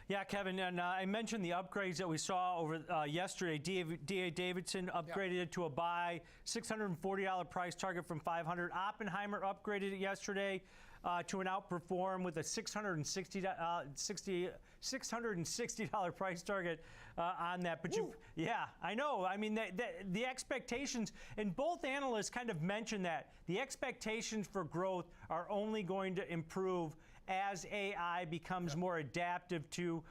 Yeah, Kevin, and I mentioned the upgrades that we saw over yesterday. D.A. Davidson upgraded it to a buy, $640 price target from $500. Oppenheimer upgraded it yesterday to an outperform with a $660 price target on that. But yeah, I know. I mean, the expectations, and both analysts kind of mentioned that the expectations for growth are only going to improve as AI becomes more adaptive to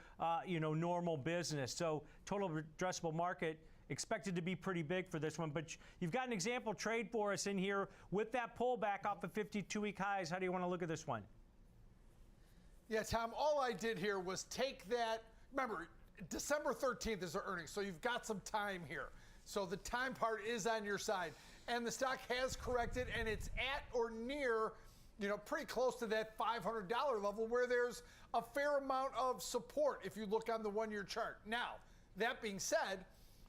normal business. So total addressable market expected to be pretty big for this one. But you've got an example trade for us in here with that pullback off of 52-week highs. How do you want to look at this one? Yeah, Tom, all I did here was take that. Remember, December 13th is the earnings, so you've got some time here. So the time part is on your side. And the stock has corrected, and it's at or near pretty close to that $500 level where there's a fair amount of support if you look on the one-year chart. Now, that being said,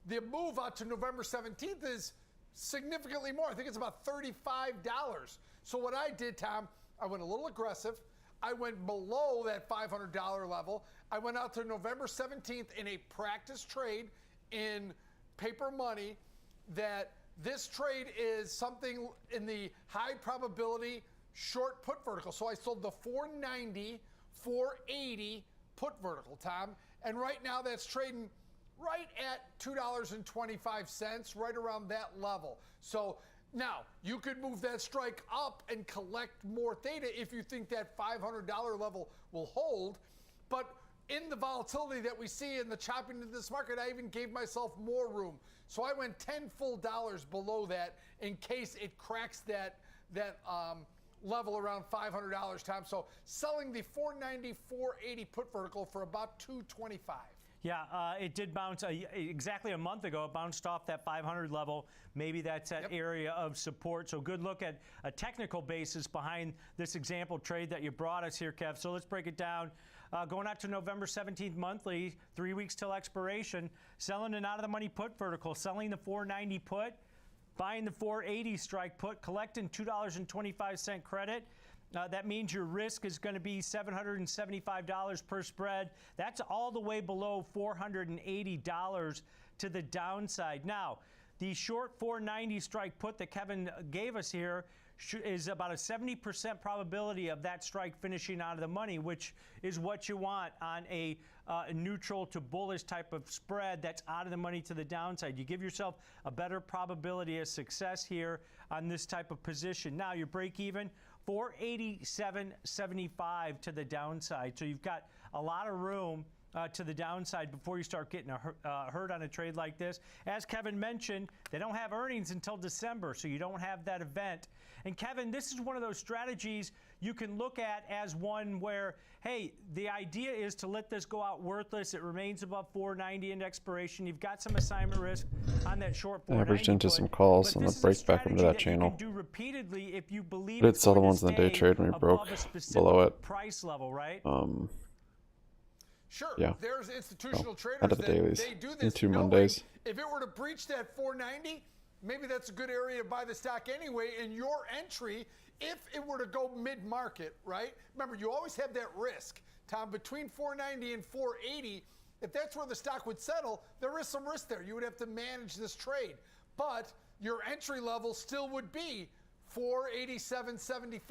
the move out to November 17th is significantly more. I think it's about $35. So what I did, Tom, I went a little aggressive. I went below that $500 level. I went out to November 17th in a practice trade in paper money that this trade is something in the high probability short put vertical. So I sold the 490, 480 put vertical, Tom. And right now that's trading right at $2.25, right around that level. So now you could move that strike up and collect more theta if you think that $500 level will hold. But in the volatility that we see in the chopping of this market, I even gave myself more room. So I went 10 full dollars below that in case it cracks that level around $500, Tom. So selling the 490, 480 put vertical for about $225. Yeah, it did bounce exactly a month ago. It bounced off that 500 level. Maybe that's that area of support. So good look at a technical basis behind this example trade that you brought us here, Kev. So let's break it down. Going out to November 17th monthly, 3 weeks till expiration, selling an out-of-the-money put vertical, selling the 490 put, buying the 480 strike put, collecting $2.25 credit. That means your risk is going to be $775 per spread. That's all the way below $480 to the downside. Now, the short 490 strike put that Kevin gave us here is about a 70% probability of that strike finishing out of the money, which is what you want on a neutral to bullish type of spread that's out of the money to the downside. You give yourself a better probability of success here on this type of position. Now, your break even, 487.75 to the downside. So you've got a lot of room to the downside before you start getting hurt on a trade like this. As Kevin mentioned, they don't have earnings until December, so you don't have that event. And Kevin, this is one of those strategies you can look at as one where, hey, the idea is to let this go out worthless. It remains above 490 in expiration. You've got some assignment risk on that short 490 averaged into some calls and let's break back into that channel. Do repeatedly if you believe did sell the ones in the day trade when we broke below it. Price level, right? Sure. Yeah. There's institutional traders out of the dailies. They do this in 2 knowing Mondays. If it were to breach that 490, maybe that's a good area to buy the stock anyway. And your entry, if it were to go mid-market, right? Remember, you always have that risk, Tom, between 490 and 480. If that's where the stock would settle, there is some risk there. You would have to manage this trade. But your entry level still would be 487.75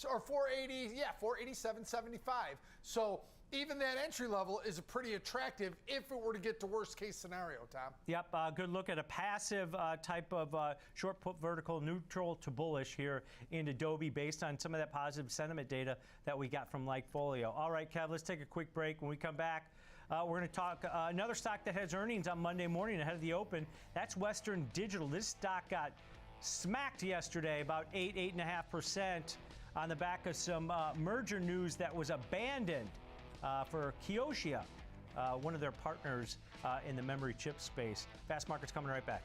or 487.75. So even that entry level is pretty attractive if it were to get to worst case scenario, Tom. Yep, good look at a passive type of short put vertical neutral to bullish here in Adobe based on some of that positive sentiment data that we got from Likefolio. All right, Kev, let's take a quick break. When we come back, we're going to talk another stock that has earnings on Monday morning ahead of the open. That's Western Digital. This stock got smacked yesterday, about 8.5% on the back of some merger news that was abandoned for Kioxia, one of their partners in the memory chip space. Fast Markets coming right back.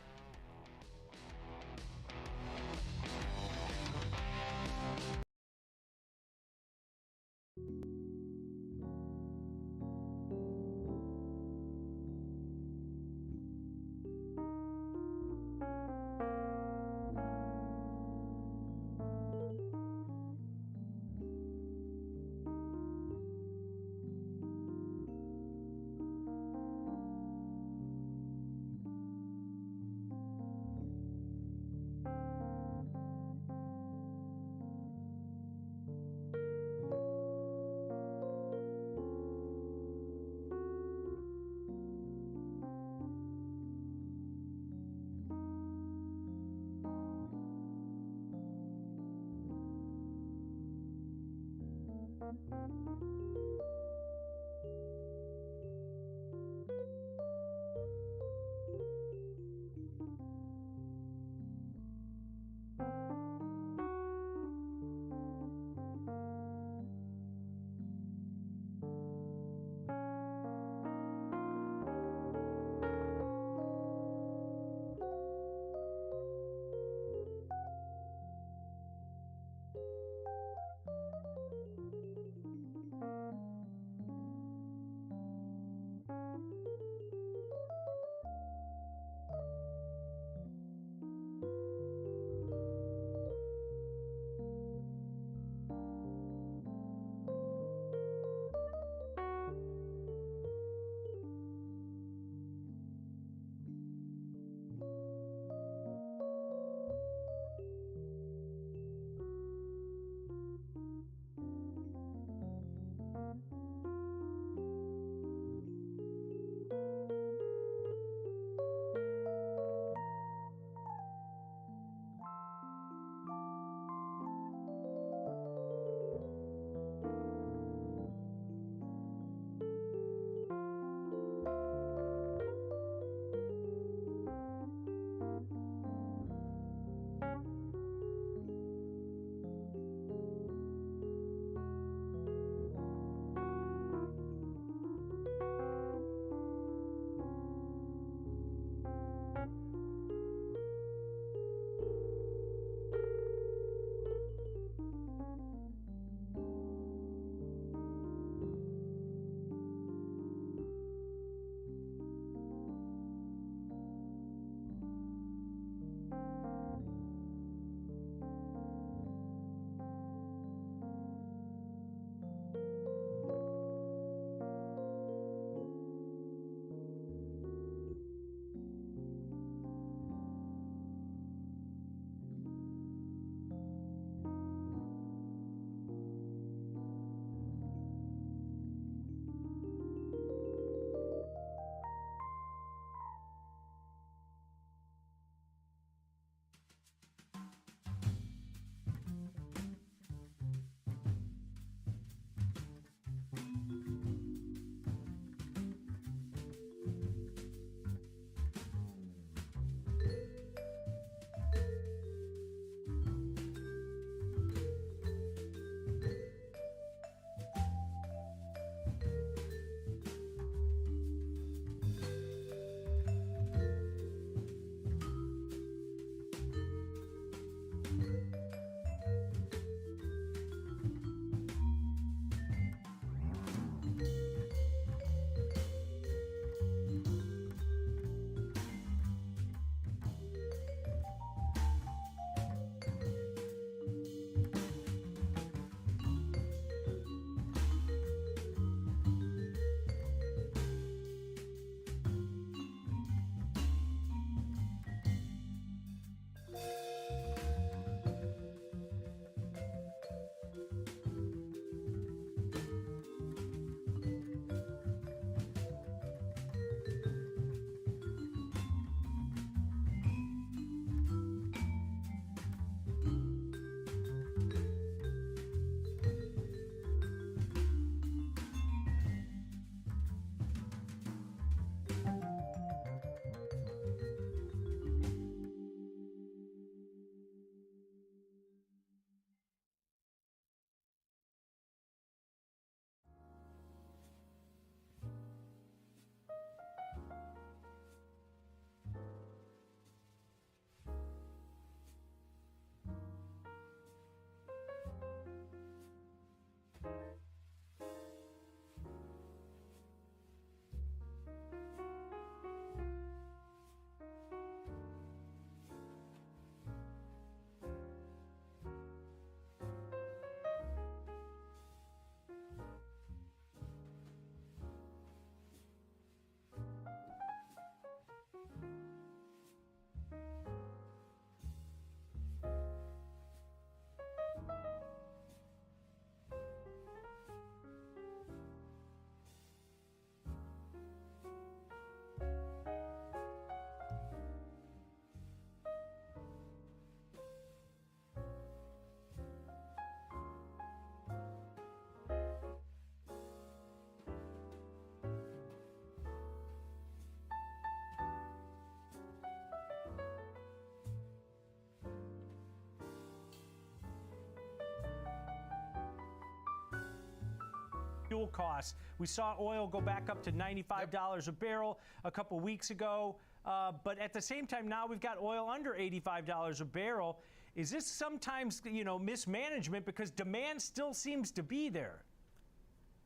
fuel costs. We saw oil go back up to $95 a barrel a couple weeks ago. But at the same time, now we've got oil under $85 a barrel. Is this sometimes, mismanagement because demand still seems to be there?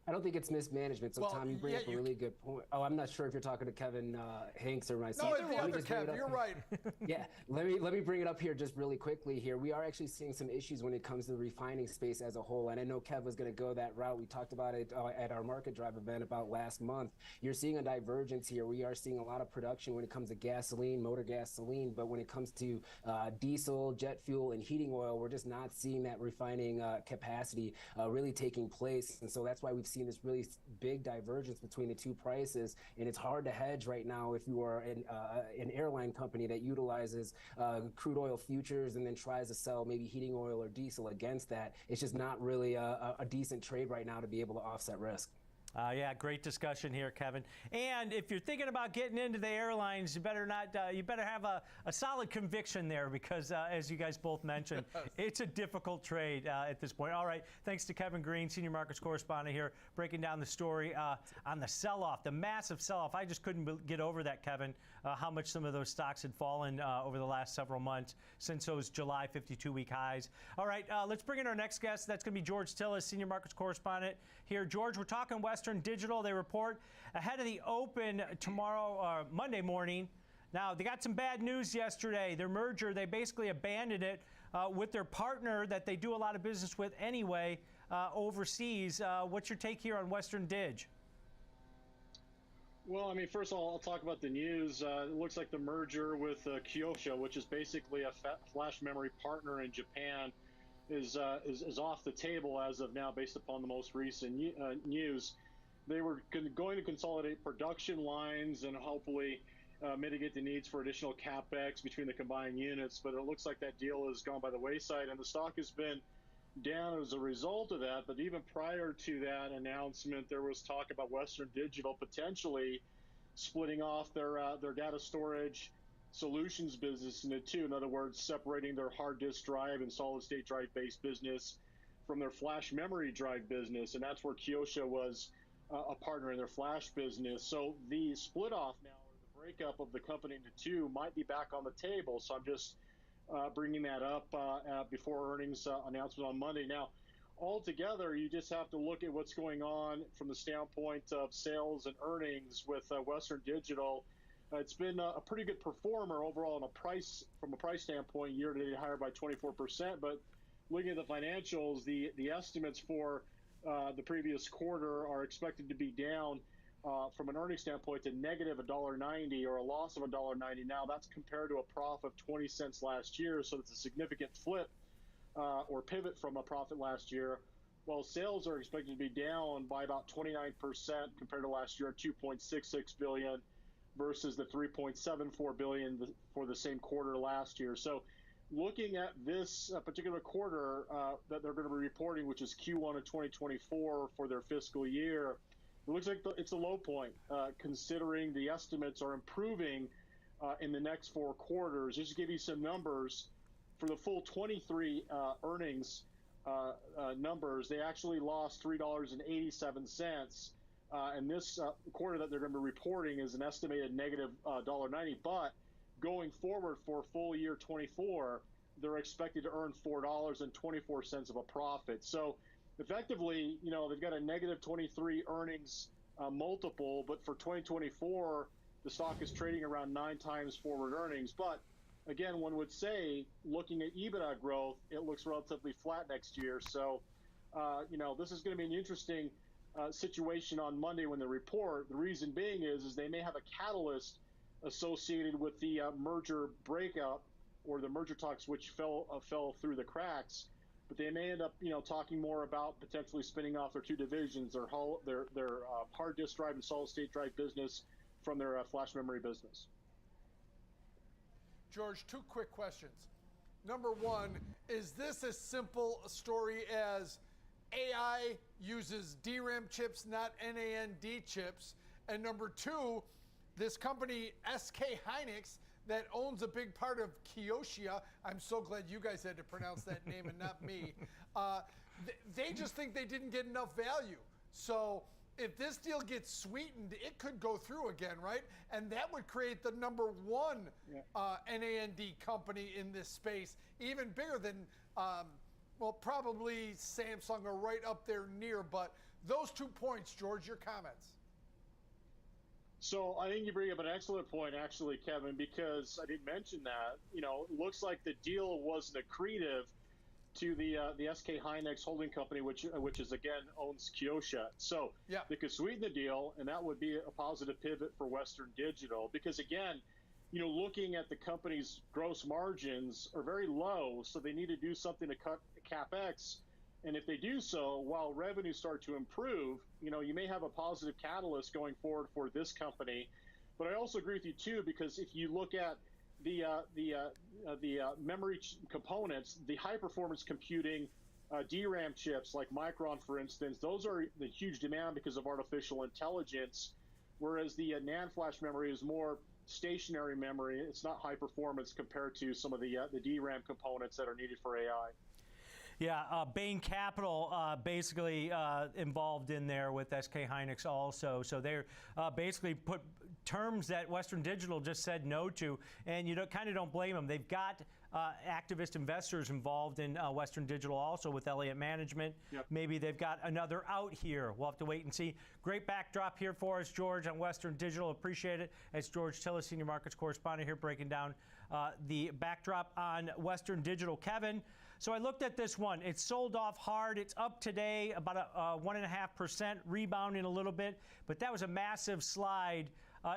I don't think it's mismanagement. So, Tom, you bring up a really good point. Oh, I'm not sure if you're talking to Kevin Hanks or myself. No, the other Kevin. You're right. Yeah, let me bring it up here just really quickly here. We are actually seeing some issues when it comes to the refining space as a whole. And I know Kev was going to go that route. We talked about it at our market drive event about last month. You're seeing a divergence here. We are seeing a lot of production when it comes to gasoline, motor gasoline. But when it comes to diesel, jet fuel, and heating oil, we're just not seeing that refining capacity really taking place. And so that's why we've seen this really big divergence between the two prices, and it's hard to hedge right now if you are an airline company that utilizes crude oil futures and then tries to sell maybe heating oil or diesel against that. It's just not really a decent trade right now to be able to offset risk. Yeah, great discussion here, Kevin. And if you're thinking about getting into the airlines, you better not. You better have a solid conviction there because, as you guys both mentioned, it's a difficult trade at this point. All right, thanks to Kevin Green, senior markets correspondent here, breaking down the story on the sell-off, the massive sell-off. I just couldn't get over that, Kevin, how much some of those stocks had fallen over the last several months since those July 52-week highs. All right, let's bring in our next guest. That's going to be George Tillis, senior markets correspondent here. George, we're talking Western Digital. They report ahead of the open tomorrow, Monday morning. Now, they got some bad news yesterday. Their merger, they basically abandoned it with their partner that they do a lot of business with anyway overseas. What's your take here on Western Dig? Well, I mean, first of all, I'll talk about the news. It looks like the merger with Kyosho, which is basically a flash memory partner in Japan, is off the table as of now based upon the most recent news. They were going to consolidate production lines and hopefully mitigate the needs for additional capex between the combined units, but it looks like that deal has gone by the wayside, and the stock has been down as a result of that. But even prior to that announcement, there was talk about Western Digital potentially splitting off their data storage solutions business into two. In other words, separating their hard disk drive and solid state drive based business from their flash memory drive business, and that's where Kyosho was a partner in their flash business. So the split off now, or the breakup of the company into two, might be back on the table. So I'm just bringing that up before earnings announcement on Monday. Now, altogether, you just have to look at what's going on from the standpoint of sales and earnings with Western Digital. It's been a pretty good performer overall from a price standpoint, year to date higher by 24%. But looking at the financials, the estimates for the previous quarter are expected to be down from an earnings standpoint to negative $1.90 or a loss of $1.90. Now that's compared to a profit of 20 cents last year, so it's a significant flip or pivot from a profit last year. While sales are expected to be down by about 29% compared to last year at $2.66 billion versus the $3.74 billion for the same quarter last year. So looking at this particular quarter that they're going to be reporting, which is Q1 of 2024 for their fiscal year, it looks like it's a low point, considering the estimates are improving in the next 4 quarters. Just to give you some numbers, for the full 23 earnings numbers, they actually lost $3.87. And this quarter that they're going to be reporting is an estimated negative $1.90. But going forward for full year 24, they're expected to earn $4.24 of a profit. So effectively, they've got a negative 23 earnings multiple, but for 2024, the stock is trading around 9 times forward earnings. But again, one would say, looking at EBITDA growth, it looks relatively flat next year. So, this is going to be an interesting situation on Monday when they report. The reason being is they may have a catalyst associated with the merger breakup or the merger talks, which fell through the cracks. But they may end up, talking more about potentially spinning off their 2 divisions, their hard disk drive and solid state drive business from their flash memory business. George, 2 quick questions. Number 1, is this as simple a story as AI uses DRAM chips, not NAND chips? And number 2, this company, SK Hynix, that owns a big part of Kyosho, I'm so glad you guys had to pronounce that name and not me, they just think they didn't get enough value. So if this deal gets sweetened, it could go through again, right? And that would create the number one NAND company in this space, even bigger than, well, probably Samsung are right up there near. But those 2 points, George, your comments. So I think you bring up an excellent point, actually, Kevin, because I didn't mention that. You know, it looks like the deal wasn't accretive to the SK Hynix holding company, which is again owns Kyosha. So they could sweeten the deal, and that would be a positive pivot for Western Digital. Because again, you know, looking at the company's gross margins are very low, so they need to do something to cut capex. And if they do so, while revenues start to improve, you know, you may have a positive catalyst going forward for this company. But I also agree with you too, because if you look at the memory components, the high performance computing DRAM chips like Micron, for instance, those are the huge demand because of artificial intelligence, whereas the NAND flash memory is more stationary memory. It's not high performance compared to some of the DRAM components that are needed for AI. Yeah, Bain Capital basically involved in there with SK Hynix also. So they're basically put terms that Western Digital just said no to, and you kind of don't blame them. They've got activist investors involved in Western Digital also with Elliott Management. Maybe they've got another out here. We'll have to wait and see. Great backdrop here for us, George, on Western Digital. Appreciate it. It's George Tillis, Senior Markets Correspondent here, breaking down the backdrop on Western Digital. Kevin, so I looked at this one. It's sold off hard. It's up today about a 1.5%, rebounding a little bit, but that was a massive slide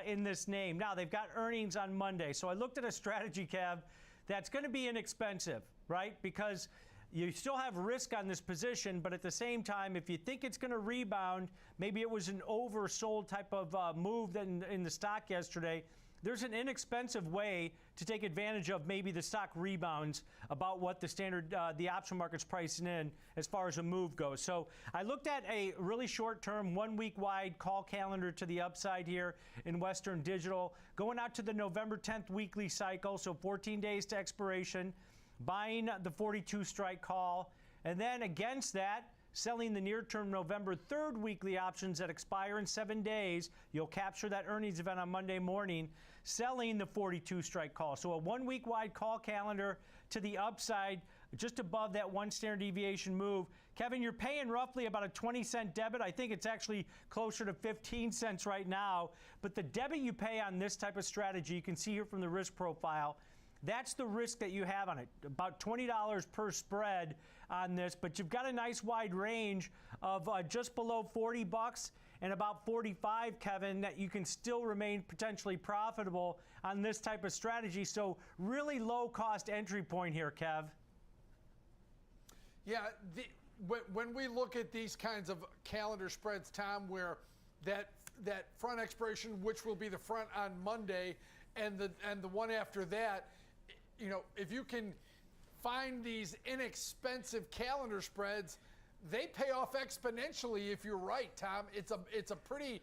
in this name. Now, they've got earnings on Monday. So I looked at a strategy, Kev, that's going to be inexpensive, right? Because you still have risk on this position, but at the same time, if you think it's going to rebound, maybe it was an oversold type of move in the stock yesterday, there's an inexpensive way to take advantage of maybe the stock rebounds about what the standard, the option market's pricing in as far as a move goes. So I looked at a really short-term, 1 week wide call calendar to the upside here in Western Digital, going out to the November 10th weekly cycle, so 14 days to expiration, buying the 42 strike call, and then against that, selling the near-term November 3rd weekly options that expire in 7 days. You'll capture that earnings event on Monday morning, selling the 42 strike call. So a 1 week wide call calendar to the upside, just above that 1 standard deviation move. Kevin, you're paying roughly about a 20-cent debit. I think it's actually closer to 15 cents right now. But the debit you pay on this type of strategy, you can see here from the risk profile, that's the risk that you have on it, about $20 per spread on this, but you've got a nice wide range of just below 40 bucks and about 45, Kevin, that you can still remain potentially profitable on this type of strategy. So really low cost entry point here, Kev. Yeah, when we look at these kinds of calendar spreads, Tom, where that front expiration, which will be the front on Monday, and the one after that, you know, if you can find these inexpensive calendar spreads, they pay off exponentially if you're right, Tom. It's a pretty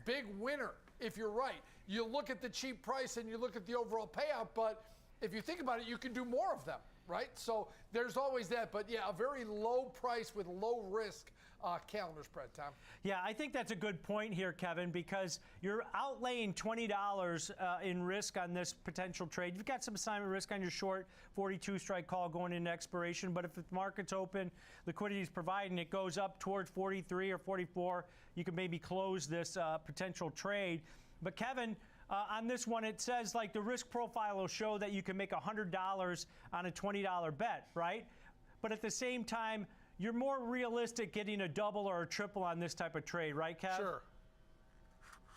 big winner if you're right. You look at the cheap price and you look at the overall payout, but if you think about it, you can do more of them, right? So there's always that. But yeah, a very low price with low risk calendar spread, Tom. Yeah, I think that's a good point here, Kevin, because you're outlaying $20 in risk on this potential trade. You've got some assignment risk on your short 42 strike call going into expiration, but if the market's open, liquidity is providing, it goes up towards 43 or 44, you can maybe close this potential trade. But Kevin, on this one, it says like the risk profile will show that you can make $100 on a $20 bet, right? But at the same time, you're more realistic getting a double or a triple on this type of trade, right, Kev? Sure.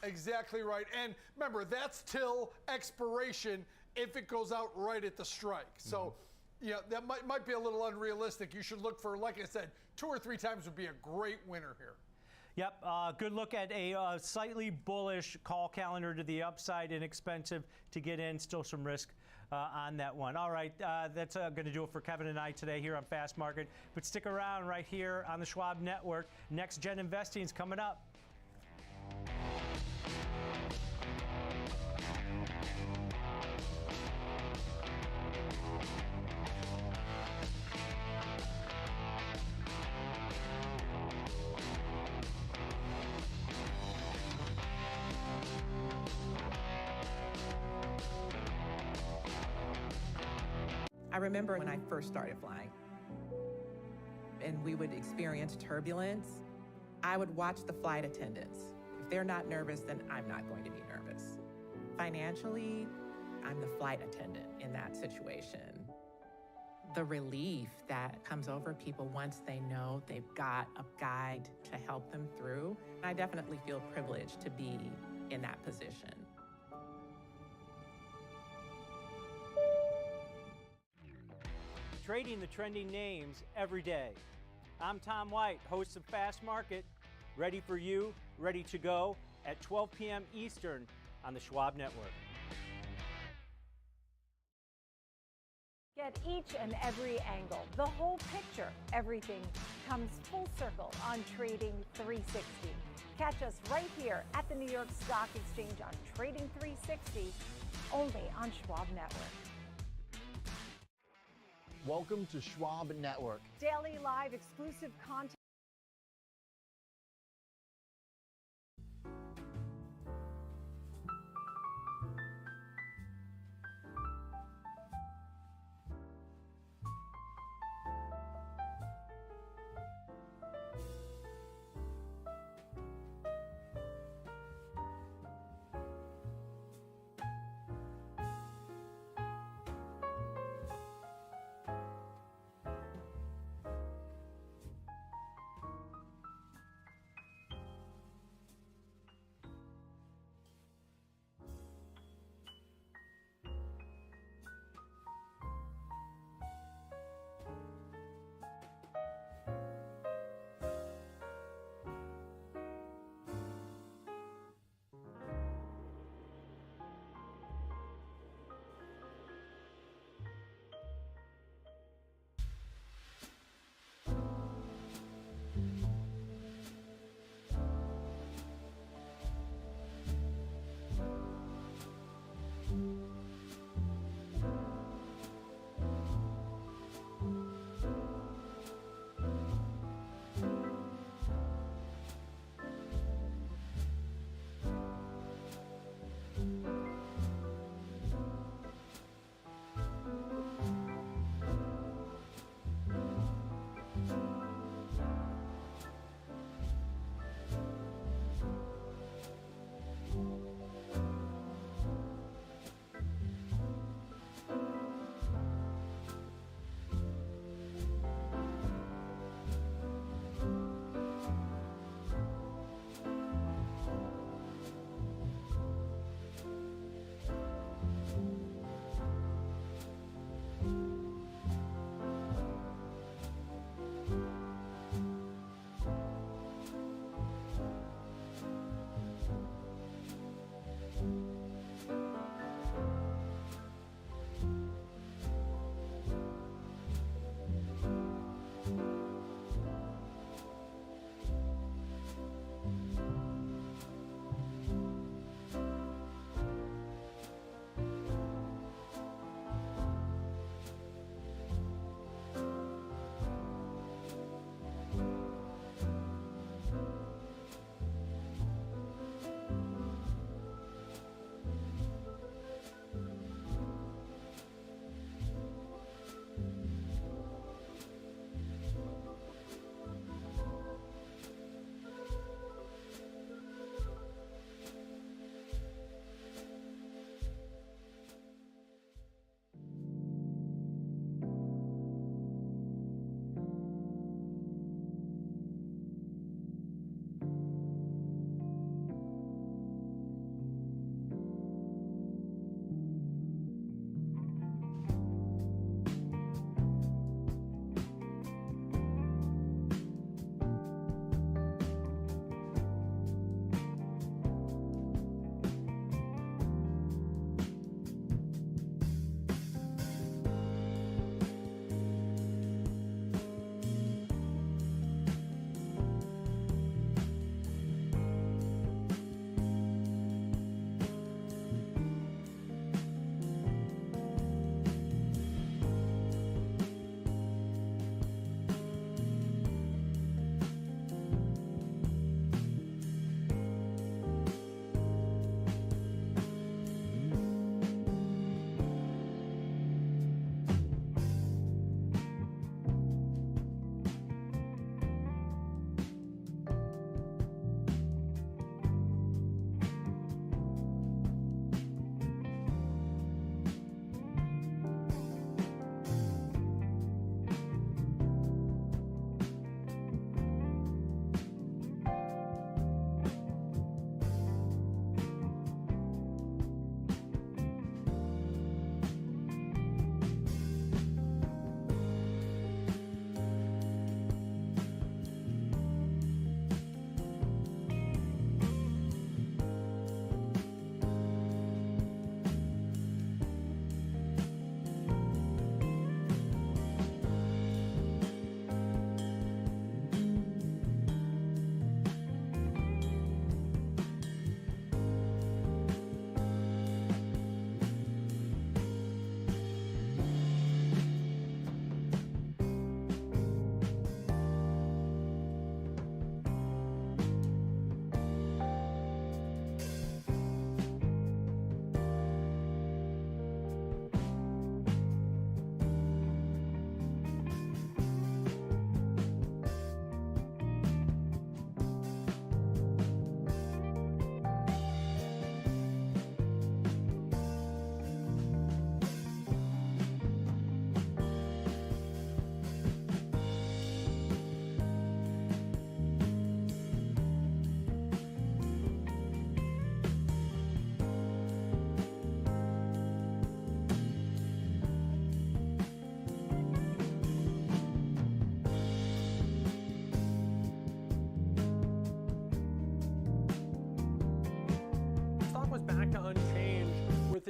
Exactly right. And remember, that's till expiration if it goes out right at the strike. So, yeah, that might be a little unrealistic. You should look for, like I said, 2 or 3 times would be a great winner here. Yep, good look at a slightly bullish call calendar to the upside, inexpensive to get in, still some risk on that one. All right, that's going to do it for Kevin and I today here on Fast Market. But stick around right here on the Schwab Network. Next Gen Investing is coming up. I remember when I first started flying and we would experience turbulence, I would watch the flight attendants. If they're not nervous, then I'm not going to be nervous. Financially, I'm the flight attendant in that situation. The relief that comes over people once they know they've got a guide to help them through, I definitely feel privileged to be in that position. Trading the trending names every day. I'm Tom White, host of Fast Market, ready for you, ready to go at 12 p.m. Eastern on the Schwab Network. Get each and every angle, the whole picture. Everything comes full circle on Trading 360. Catch us right here at the New York Stock Exchange on Trading 360, only on Schwab Network. Welcome to Schwab Network. Daily live exclusive content.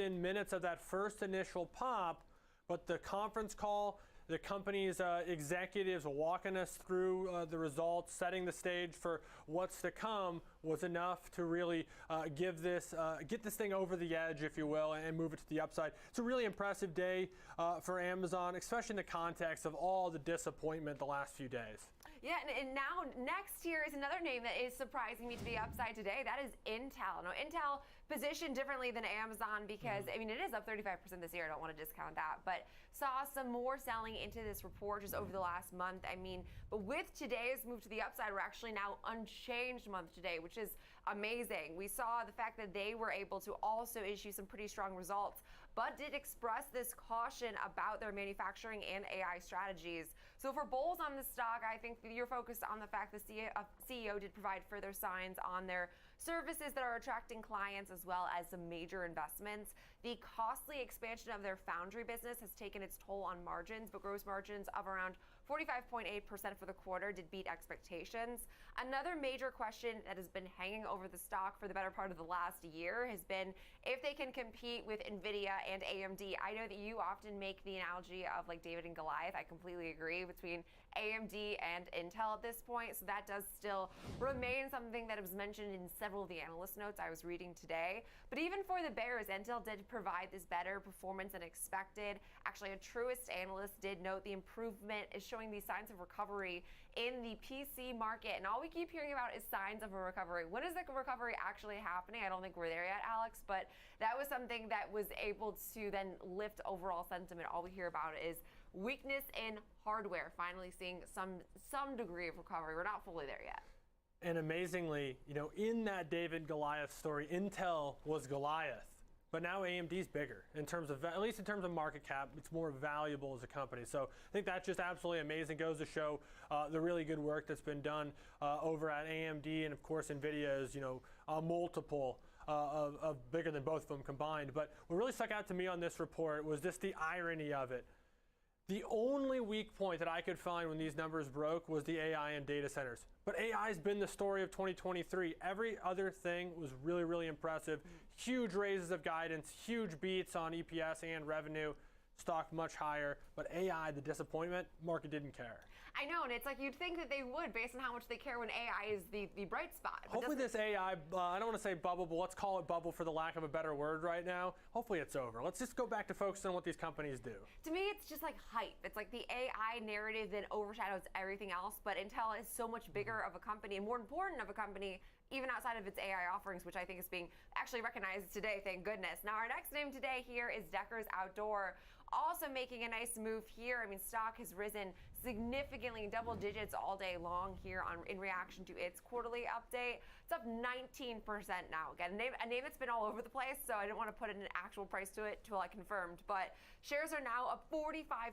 within minutes of that first initial pop, but the conference call, the company's executives walking us through the results, setting the stage for what's to come, was enough to really get this thing over the edge, if you will, and move it to the upside. It's a really impressive day for Amazon, especially in the context of all the disappointment the last few days. Yeah, and now next here is another name that is surprising me to the upside today. That is Intel. Now, Intel positioned differently than Amazon because, I mean, it is up 35% this year. I don't want to discount that, but saw some more selling into this report just over the last month. I mean, but with today's move to the upside, we're actually now unchanged month to date, which is amazing. We saw the fact that they were able to also issue some pretty strong results, but did express this caution about their manufacturing and AI strategies. So for bulls on the stock, I think you're focused on the fact the CEO did provide further signs on their services that are attracting clients as well as some major investments. The costly expansion of their foundry business has taken its toll on margins, but gross margins of around 45.8% for the quarter did beat expectations. Another major question that has been hanging over the stock for the better part of the last year has been if they can compete with NVIDIA and AMD. I know that you often make the analogy of like David and Goliath. I completely agree between AMD and Intel at this point. So that does still remain something that was mentioned in several of the analyst notes I was reading today. But even for the bears, Intel did provide this better performance than expected. Actually, a Truist analyst did note the improvement is showing these signs of recovery in the PC market. And all we keep hearing about is signs of a recovery. When is the recovery actually happening? I don't think we're there yet, Alex, but that was something that was able to then lift overall sentiment. All we hear about is weakness in hardware, finally seeing some degree of recovery. We're not fully there yet. And amazingly, you know, in that David Goliath story, Intel was Goliath. But now AMD's bigger in terms of, at least in terms of market cap, it's more valuable as a company. So I think that's just absolutely amazing. Goes to show the really good work that's been done over at AMD, and of course NVIDIA is, you know, a multiple of bigger than both of them combined. But what really stuck out to me on this report was just the irony of it. The only weak point that I could find when these numbers broke was the AI and data centers. But AI has been the story of 2023. Every other thing was really, really impressive. Huge raises of guidance, huge beats on EPS and revenue, stock much higher. But AI, the disappointment, market didn't care. I know, and it's like you'd think that they would based on how much they care when AI is the bright spot. Hopefully this AI, I don't want to say bubble, but let's call it bubble for the lack of a better word right now. Hopefully it's over. Let's just go back to focusing on what these companies do. To me, it's just like hype. It's like the AI narrative that overshadows everything else, but Intel is so much bigger of a company and more important of a company even outside of its AI offerings, which I think is being actually recognized today, thank goodness. Now, our next name today here is Deckers Outdoor, also making a nice move here. I mean, stock has risen significantly, double digits all day long here in reaction to its quarterly update. It's up 19% now. Again, a name that's been all over the place, so I didn't want to put an actual price to it till I confirmed, but shares are now up 45%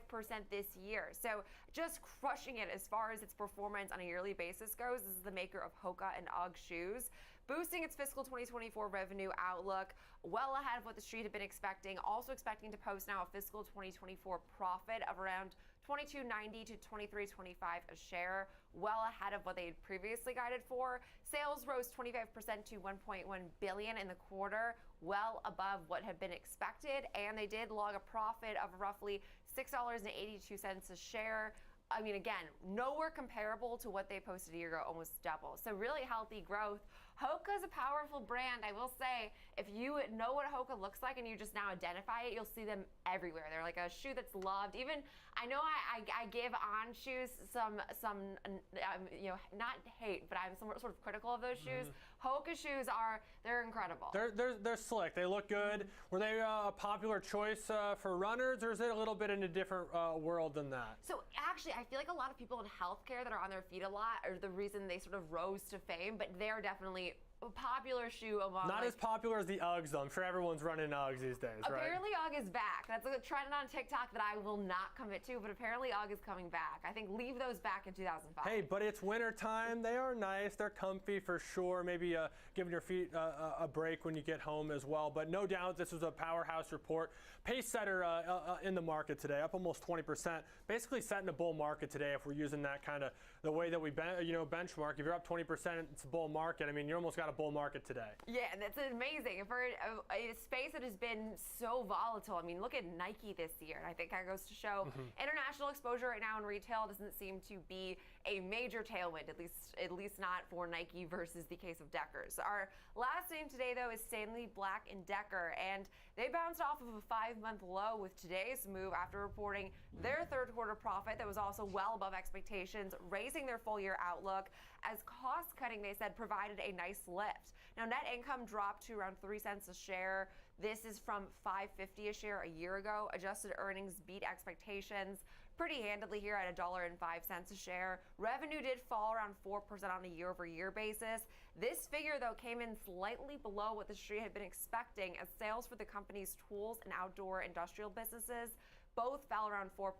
this year. So just crushing it as far as its performance on a yearly basis goes. This is the maker of Hoka and UGG shoes, boosting its fiscal 2024 revenue outlook well ahead of what the street had been expecting. Also expecting to post now a fiscal 2024 profit of around $22.90 to $23.25 a share, well ahead of what they had previously guided for. Sales rose 25% to $1.1 billion in the quarter, well above what had been expected, and they did log a profit of roughly $6.82 a share. I mean, again, nowhere comparable to what they posted a year ago, almost double. So really healthy growth. Hoka is a powerful brand. I will say, if you know what Hoka looks like and you just now identify it, you'll see them everywhere. They're like a shoe that's loved. Even, I know I give On shoes some you know, not hate, but I'm sort of critical of those shoes. Hoka shoes they're incredible. They're slick. They look good. Were they a popular choice for runners, or is it a little bit in a different world than that? So actually, I feel like a lot of people in healthcare that are on their feet a lot are the reason they sort of rose to fame, but they're definitely a popular shoe among not as popular as the Uggs, though. I'm sure everyone's running Uggs these days, right? Apparently UGG is back. That's a trend on TikTok that I will not commit to, but apparently UGG is coming back. I think leave those back in 2005. Hey, but it's winter time. They are nice. They're comfy for sure. Maybe giving your feet a break when you get home as well. But no doubt this was a powerhouse report. Pace setter in the market today, up almost 20%. Basically setting a bull market today if we're using that kind of the way that we benchmark. If you're up 20%, it's a bull market. I mean, you almost got a bull market today. Yeah, that's amazing. For a space that has been so volatile, I mean, look at Nike this year, and I think that goes to show international exposure right now in retail doesn't seem to be a major tailwind, at least not for Nike versus the case of Deckers. Our last name today, though, is Stanley Black & Decker, and they bounced off of a 5-month low with today's move after reporting their third quarter profit that was also well above expectations, raising their full year outlook as cost cutting, they said, provided a nice lift. Now, net income dropped to around 3 cents a share. This is from $5.50 a share a year ago. Adjusted earnings beat expectations pretty handily here at $1.05 a share. Revenue did fall around 4% on a year-over-year basis. This figure, though, came in slightly below what the street had been expecting, as sales for the company's tools and outdoor industrial businesses both fell around 4%.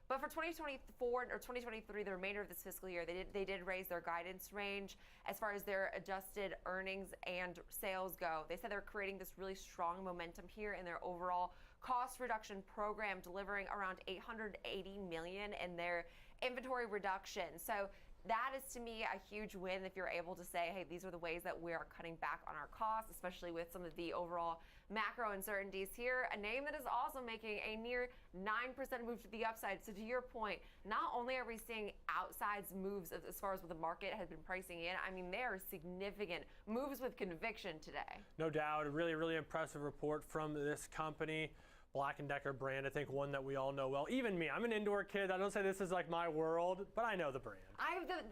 But for 2024 or 2023, the remainder of this fiscal year, they did raise their guidance range as far as their adjusted earnings and sales go. They said they're creating this really strong momentum here in their overall cost reduction program, delivering around $880 million in their inventory reduction. So that is, to me, a huge win if you're able to say, hey, these are the ways that we are cutting back on our costs, especially with some of the overall macro uncertainties here. A name that is also making a near 9% move to the upside. So to your point, not only are we seeing outsized moves as far as what the market has been pricing in, I mean, there are significant moves with conviction today. No doubt. A really, really impressive report from this company. Black & Decker brand, I think one that we all know well. Even me, I'm an indoor kid. I don't say this is like my world, but I know the brand.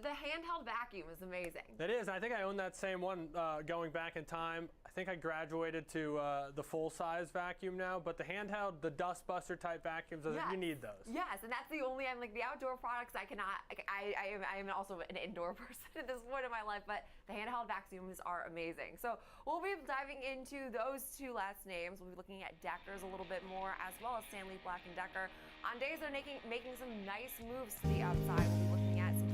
The handheld vacuum is amazing. It is. I think I own that same one going back in time. I think I graduated to the full-size vacuum now, but the handheld, the dust buster type vacuums, you need those. Yes, and that's the only, I'm like the outdoor products I cannot, I am also an indoor person at this point in my life, but the handheld vacuums are amazing. So we'll be diving into those two last names. We'll be looking at Deckers a little bit more, as well as Stanley Black & Decker. On days they're making some nice moves to the upside, we'll be looking at some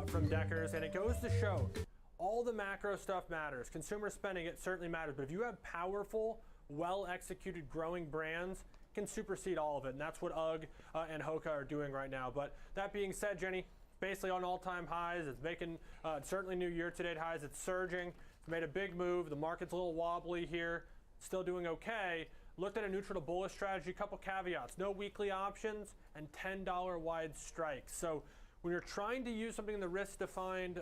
From Deckers, and it goes to show all the macro stuff matters. Consumer spending, it certainly matters, but if you have powerful, well-executed, growing brands, it can supersede all of it, and that's what UGG and Hoka are doing right now. But that being said, Jenny, basically on all-time highs. It's making certainly new year-to-date highs. It's surging. It's made a big move. The market's a little wobbly here. Still doing okay. Looked at a neutral to bullish strategy. Couple caveats: no weekly options and $10 wide strikes. So when you're trying to use something in the risk-defined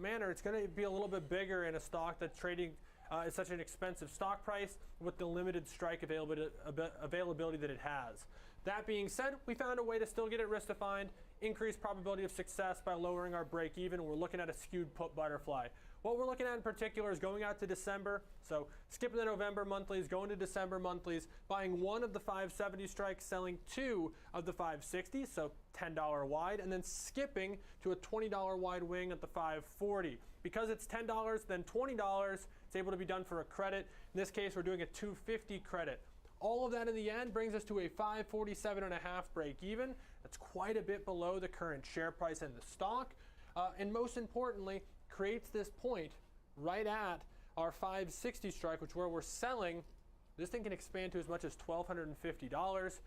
manner, it's going to be a little bit bigger in a stock that's trading it's such an expensive stock price with the limited strike availability that it has. That being said, we found a way to still get it risk defined, increase probability of success by lowering our break even. We're looking at a skewed put butterfly. What we're looking at in particular is going out to December, so skipping the November monthlies, going to December monthlies, buying one of the 570 strikes, selling two of the 560s, so $10 wide, and then skipping to a $20 wide wing at the 540. Because it's $10, then $20, it's able to be done for a credit. In this case, we're doing a $250 credit. All of that in the end brings us to a 547.5 break even. That's quite a bit below the current share price in the stock. And most importantly, creates this point right at our 560 strike, which where we're selling, this thing can expand to as much as $1,250.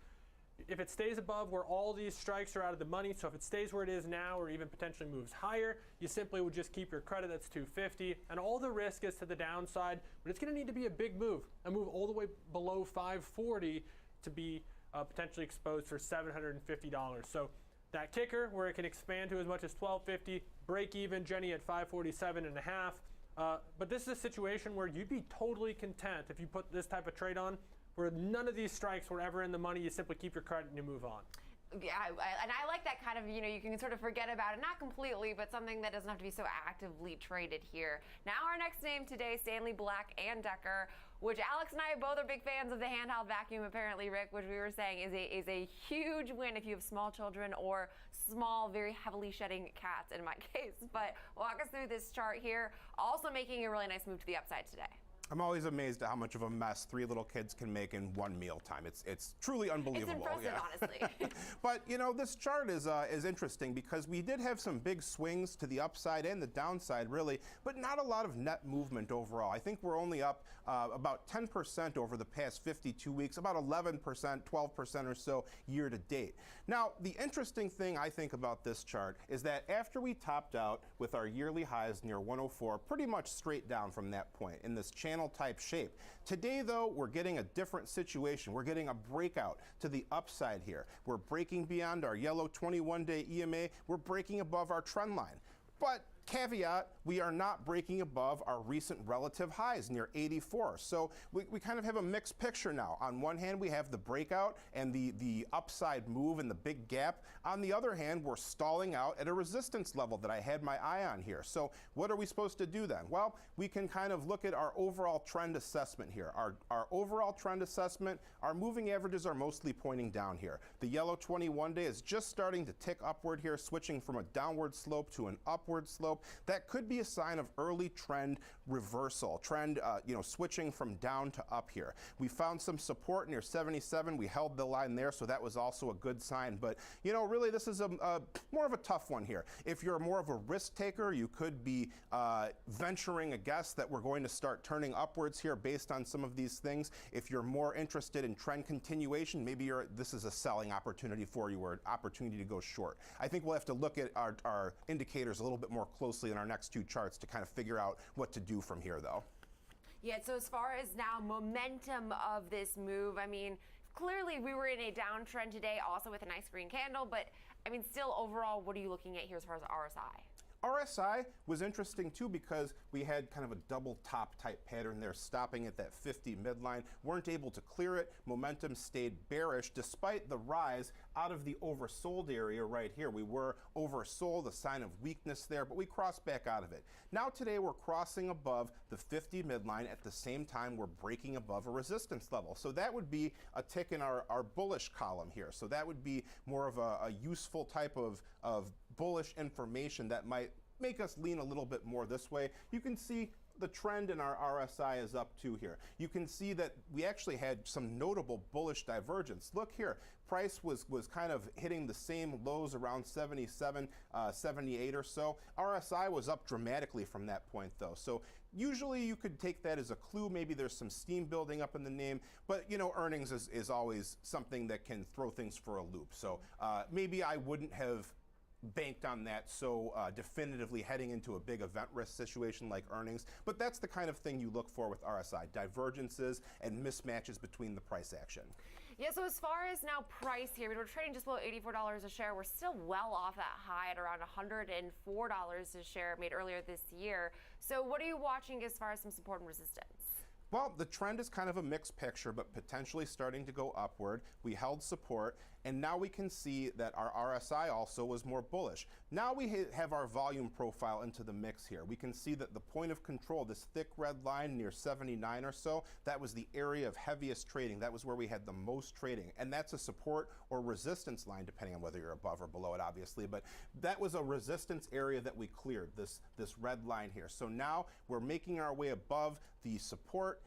If it stays above where all these strikes are out of the money, so if it stays where it is now or even potentially moves higher, you simply would just keep your credit, that's $250, and all the risk is to the downside, but it's going to need to be a big move, a move all the way below 540 to be potentially exposed for $750. So that kicker where it can expand to as much as $1,250, break even, Jenny, at 547.5. But this is a situation where you'd be totally content if you put this type of trade on, where none of these strikes were ever in the money. You simply keep your credit and you move on. Yeah, and I like that kind of, you can sort of forget about it, not completely, but something that doesn't have to be so actively traded here. Now our next name today, Stanley Black & Decker, which Alex and I both are big fans of the handheld vacuum, apparently, Rick, which we were saying is a huge win if you have small children or small, very heavily shedding cats in my case. But walk us through this chart here. Also making a really nice move to the upside today. I'm always amazed at how much of a mess 3 little kids can make in one mealtime. It's truly unbelievable. It's impressive, honestly. But this chart is interesting because we did have some big swings to the upside and the downside, really, but not a lot of net movement overall. I think we're only up about 10% over the past 52 weeks, about 11%, 12% or so year to date. Now, the interesting thing I think about this chart is that after we topped out with our yearly highs near 104, pretty much straight down from that point in this channel type shape. Today, though, we're getting a different situation. We're getting a breakout to the upside here. We're breaking beyond our yellow 21-day EMA. We're breaking above our trend line. But caveat, we are not breaking above our recent relative highs near 84. So we kind of have a mixed picture now. On one hand, we have the breakout and the upside move and the big gap. On the other hand, we're stalling out at a resistance level that I had my eye on here. So what are we supposed to do then? Well, we can kind of look at our overall trend assessment here. Our overall trend assessment, our moving averages are mostly pointing down here. The yellow 21-day is just starting to tick upward here, switching from a downward slope to an upward slope. That could be a sign of early trend reversal, switching from down to up here. We found some support near 77. We held the line there, so that was also a good sign. But, really, this is more of a tough one here. If you're more of a risk taker, you could be venturing a guess that we're going to start turning upwards here based on some of these things. If you're more interested in trend continuation, maybe this is a selling opportunity for you or an opportunity to go short. I think we'll have to look at our indicators a little bit more closely in our next 2 charts to kind of figure out what to do from here, though. Yeah, so as far as now momentum of this move, clearly we were in a downtrend today, also with a nice green candle, but still overall, what are you looking at here as far as RSI? RSI was interesting too because we had kind of a double top type pattern there, stopping at that 50 midline. Weren't able to clear it. Momentum stayed bearish despite the rise out of the oversold area right here. We were oversold, a sign of weakness there, but we crossed back out of it. Now today we're crossing above the 50 midline. At the same time, we're breaking above a resistance level. So that would be a tick in our bullish column here. So that would be more of a useful type of bullish information that might make us lean a little bit more this way. You can see the trend in our RSI is up too here. You can see that we actually had some notable bullish divergence. Look here, price was kind of hitting the same lows around 77, 78 or so. RSI was up dramatically from that point though. So usually you could take that as a clue. Maybe there's some steam building up in the name, but earnings is always something that can throw things for a loop. So maybe I wouldn't have banked on that so definitively heading into a big event risk situation like earnings, but that's the kind of thing you look for with RSI, divergences and mismatches between the price action. Yeah, so as far as now price here, we're trading just below $84 a share. We're still well off that high at around $104 a share made earlier this year. So what are you watching as far as some support and resistance? Well, the trend is kind of a mixed picture, but potentially starting to go upward. We held support, and now we can see that our RSI also was more bullish. Now we have our volume profile into the mix here. We can see that the point of control, this thick red line near 79 or so, that was the area of heaviest trading. That was where we had the most trading, and that's a support or resistance line, depending on whether you're above or below it, obviously, but that was a resistance area that we cleared, this red line here. So now we're making our way above the support,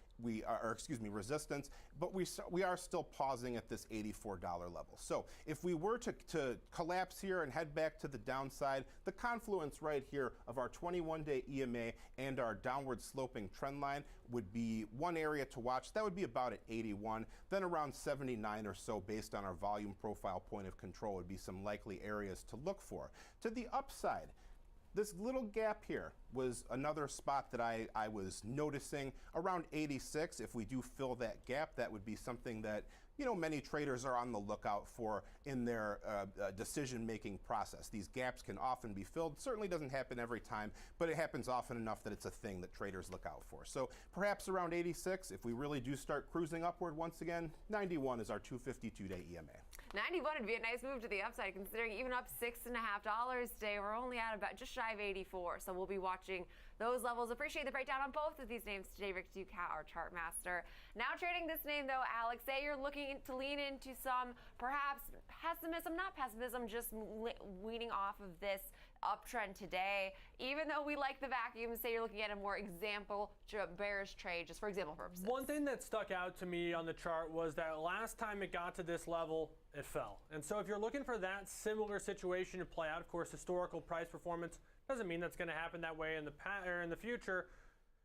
resistance, but we are still pausing at this $84 level. So if we were to collapse here and head back to the downside, the confluence right here of our 21-day EMA and our downward sloping trend line would be one area to watch. That would be about at 81, then around 79 or so based on our volume profile point of control would be some likely areas to look for. To the upside, this little gap here was another spot that I was noticing around 86. If we do fill that gap, that would be something that, you know, many traders are on the lookout for in their decision-making process. These gaps can often be filled. Certainly doesn't happen every time, but it happens often enough that it's a thing that traders look out for. So perhaps around 86, if we really do start cruising upward once again, 91 is our 252-day EMA. 91 would be a nice move to the upside, considering even up $6.50 today. We're only at about just shy of 84, so we'll be watching those levels. Appreciate the breakdown on both of these names today, Rick Ducat, our chart master. Now trading this name, though, Alex, say you're looking to lean into some perhaps pessimism, not pessimism, just weaning off of this uptrend today. Even though we like the vacuum, say you're looking at a more example bearish trade, just for example purposes. One thing that stuck out to me on the chart was that last time it got to this level, it fell. And so if you're looking for that similar situation to play out, of course, historical price performance doesn't mean that's going to happen that way in the future,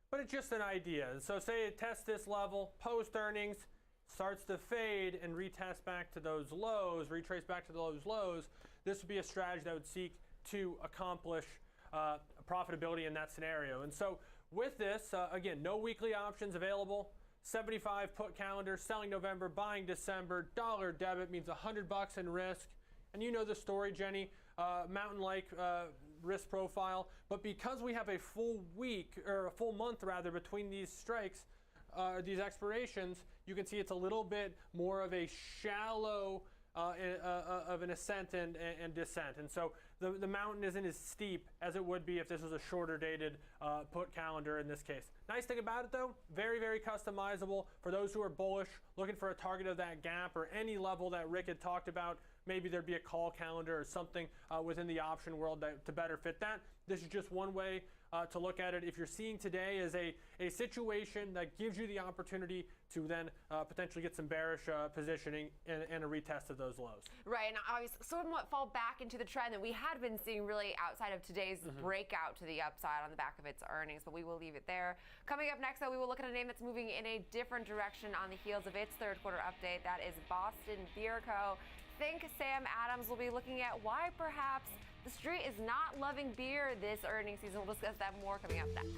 but it's just an idea. And so say it tests this level, post earnings, starts to fade and retest back to those lows, retrace back to those lows. This would be a strategy that would seek to accomplish profitability in that scenario. And so with this, again, no weekly options available. 75 put calendar, selling November, buying December. Dollar debit means $100 in risk. And you know the story, Jenny, mountain-like risk profile. But because we have a full week, or a full month rather, between these strikes, these expirations, you can see it's a little bit more of a shallow of an ascent and descent. And so the mountain isn't as steep as it would be if this was a shorter dated put calendar in this case. Nice thing about it though, very, very customizable for those who are bullish, looking for a target of that gap or any level that Rick had talked about. Maybe there'd be a call calendar or something within the option world to better fit that. This is just one way to look at it. If you're seeing today as a situation that gives you the opportunity to then potentially get some bearish positioning and a retest of those lows. Right, and obviously somewhat fall back into the trend that we had been seeing really outside of today's breakout to the upside on the back of its earnings, but we will leave it there. Coming up next, though, we will look at a name that's moving in a different direction on the heels of its third quarter update. That is Boston Beer Co. Think Sam Adams will be looking at why perhaps the street is not loving beer this earnings season. We'll discuss that more coming up next.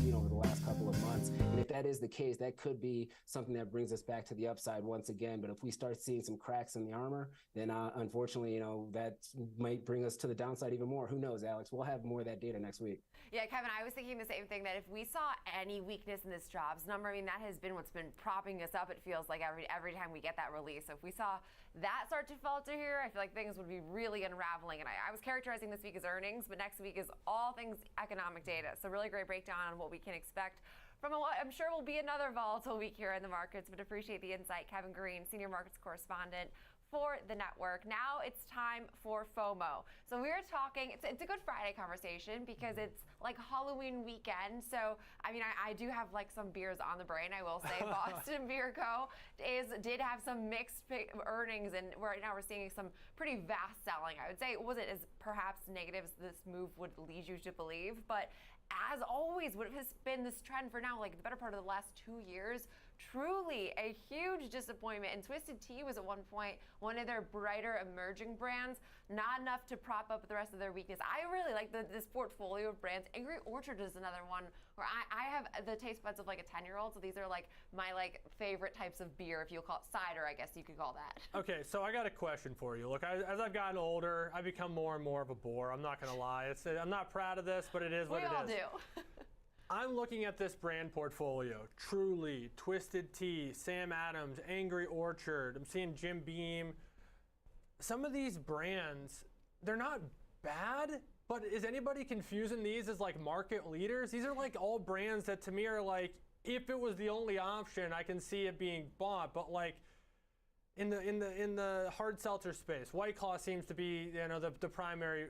seen over the last couple of months. And if that is the case, that could be something that brings us back to the upside once again. But if we start seeing some cracks in the armor, then unfortunately, that might bring us to the downside even more. Who knows, Alex? We'll have more of that data next week. Yeah, Kevin, I was thinking the same thing, that if we saw any weakness in this jobs number, I mean, that has been what's been propping us up, it feels like, every time we get that release. So if we saw that start to falter here, I feel like things would be really unraveling. And I was characterizing this week as earnings, but next week is all things economic data. So really great breakdown on what we can expect from what I'm sure will be another volatile week here in the markets, but appreciate the insight. Kevin Green, Senior Markets Correspondent for the network. Now it's time for FOMO. So we're talking, it's a Good Friday conversation because it's like Halloween weekend. So, I mean, I do have like some beers on the brain, I will say. Boston Beer Co. did have some mixed earnings, and right now we're seeing some pretty vast selling. I would say it wasn't as perhaps negative as this move would lead you to believe, but as always, what has been this trend for now, like the better part of the last 2 years, truly a huge disappointment. And Twisted Tea was at one point one of their brighter emerging brands, not enough to prop up the rest of their weakness. I really like this portfolio of brands. Angry Orchard is another one where I have the taste buds of like a 10-year-old. So these are like my favorite types of beer, if you'll call it cider, I guess you could call that. Okay, so I got a question for you. Look, as I've gotten older, I've become more and more of a bore. I'm not gonna lie. I'm not proud of this, but it is what it is. We all do. I'm looking at this brand portfolio. Truly, Twisted Tea, Sam Adams, Angry Orchard. I'm seeing Jim Beam. Some of these brands, they're not bad, but is anybody confusing these as like market leaders? These are like all brands that to me are like, if it was the only option, I can see it being bought. But like in the hard seltzer space, White Claw seems to be the primary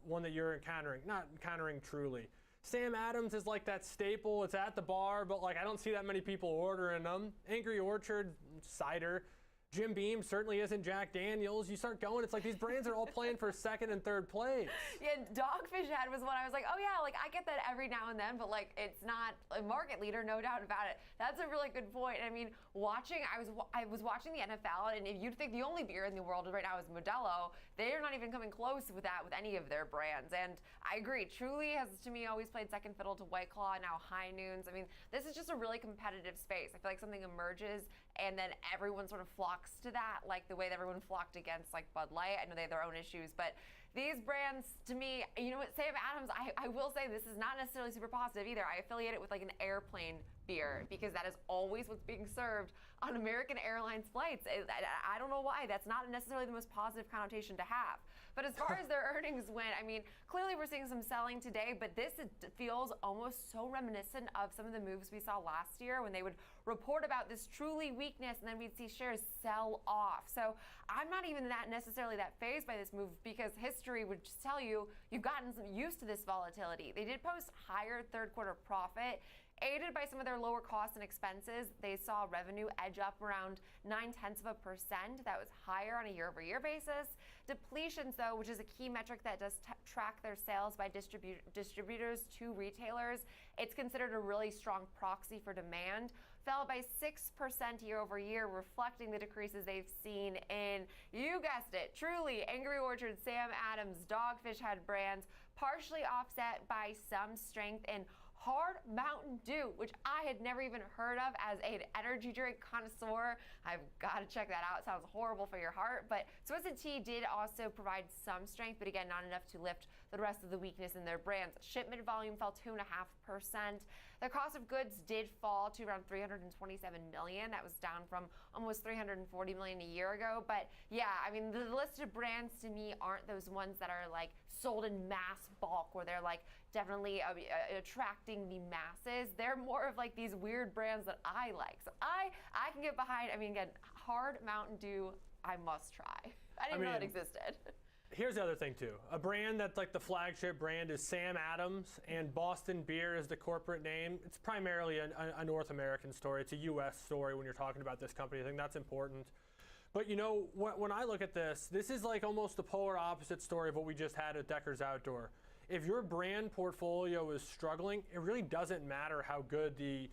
one that you're encountering. Not encountering Truly. Sam Adams is like that staple. It's at the bar, but like I don't see that many people ordering them. Angry Orchard, cider. Jim Beam certainly isn't Jack Daniels. You start going, it's like these brands are all playing for second and third place. Yeah, Dogfish Head was one I was like, oh yeah, like I get that every now and then, but like it's not a market leader, no doubt about it. That's a really good point. I mean, I was watching the NFL, and if you'd think the only beer in the world right now is Modelo, they are not even coming close with that with any of their brands. And I agree, Truly has to me always played second fiddle to White Claw, now High Noons. I mean, this is just a really competitive space. I feel like something emerges and then everyone sort of flocks to that, like the way that everyone flocked against like Bud Light. I know they have their own issues, but these brands, to me, you know what, Sam Adams, I will say this is not necessarily super positive either. I affiliate it with like an airplane beer because that is always what's being served on American Airlines flights. I don't know why. That's not necessarily the most positive connotation to have. But as far as their earnings went, I mean, clearly we're seeing some selling today, but this feels almost so reminiscent of some of the moves we saw last year when they would report about this Truly weakness and then we'd see shares sell off. So I'm not even necessarily that fazed by this move because history would just tell you you've gotten some used to this volatility. They did post higher third quarter profit. Aided by some of their lower costs and expenses, they saw revenue edge up around 0.9%. That was higher on a year-over-year basis. Depletions, though, which is a key metric that does track their sales by distributors to retailers, it's considered a really strong proxy for demand, fell by 6% year over year, reflecting the decreases they've seen in, you guessed it, Truly, Angry Orchard, Sam Adams, Dogfish Head brands, partially offset by some strength in Hard Mountain Dew, which I had never even heard of as an energy drink connoisseur. I've got to check that out. It sounds horrible for your heart. But Twisted Tea did also provide some strength, but again, not enough to lift the rest of the weakness in their brands. Shipment volume fell 2.5%. The cost of goods did fall to around $327 million. That was down from almost $340 million a year ago. But yeah, I mean, the list of brands to me aren't those ones that are like sold in mass bulk where they're like definitely attracting the masses. They're more of like these weird brands that I like. So I can get behind, I mean, again, Hard Mountain Dew, I must try. I didn't know that existed. Here's the other thing too. A brand that's like the flagship brand is Sam Adams, and Boston Beer is the corporate name. It's primarily a North American story. It's a U.S. story when you're talking about this company. I think that's important. But you know, when I look at this is like almost the polar opposite story of what we just had at Decker's Outdoor. If your brand portfolio is struggling, it really doesn't matter how good the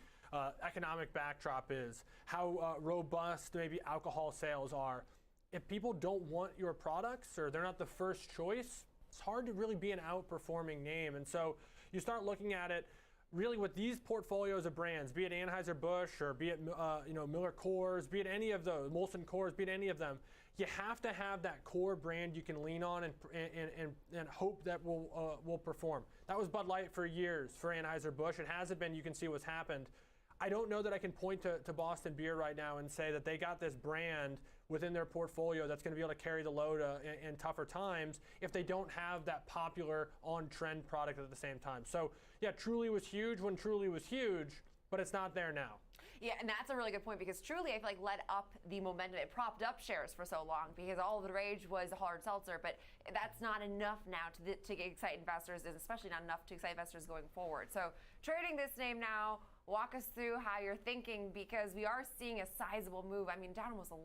economic backdrop is, how robust maybe alcohol sales are. If people don't want your products or they're not the first choice, it's hard to really be an outperforming name. And so you start looking at it, really with these portfolios of brands, be it Anheuser-Busch or be it Miller Coors, be it any of those, Molson Coors, be it any of them, you have to have that core brand you can lean on and hope that will perform. That was Bud Light for years for Anheuser-Busch. It hasn't been. You can see what's happened. I don't know that I can point to Boston Beer right now and say that they got this brand within their portfolio that's going to be able to carry the load in tougher times if they don't have that popular on-trend product at the same time. So, yeah, Truly was huge when Truly was huge, but it's not there now. Yeah, and that's a really good point because Truly, I feel like, led up the momentum. It propped up shares for so long because all of the rage was hard seltzer, but that's not enough now to excite investors, and especially not enough to excite investors going forward. So trading this name now, walk us through how you're thinking because we are seeing a sizable move. I mean, down almost 11%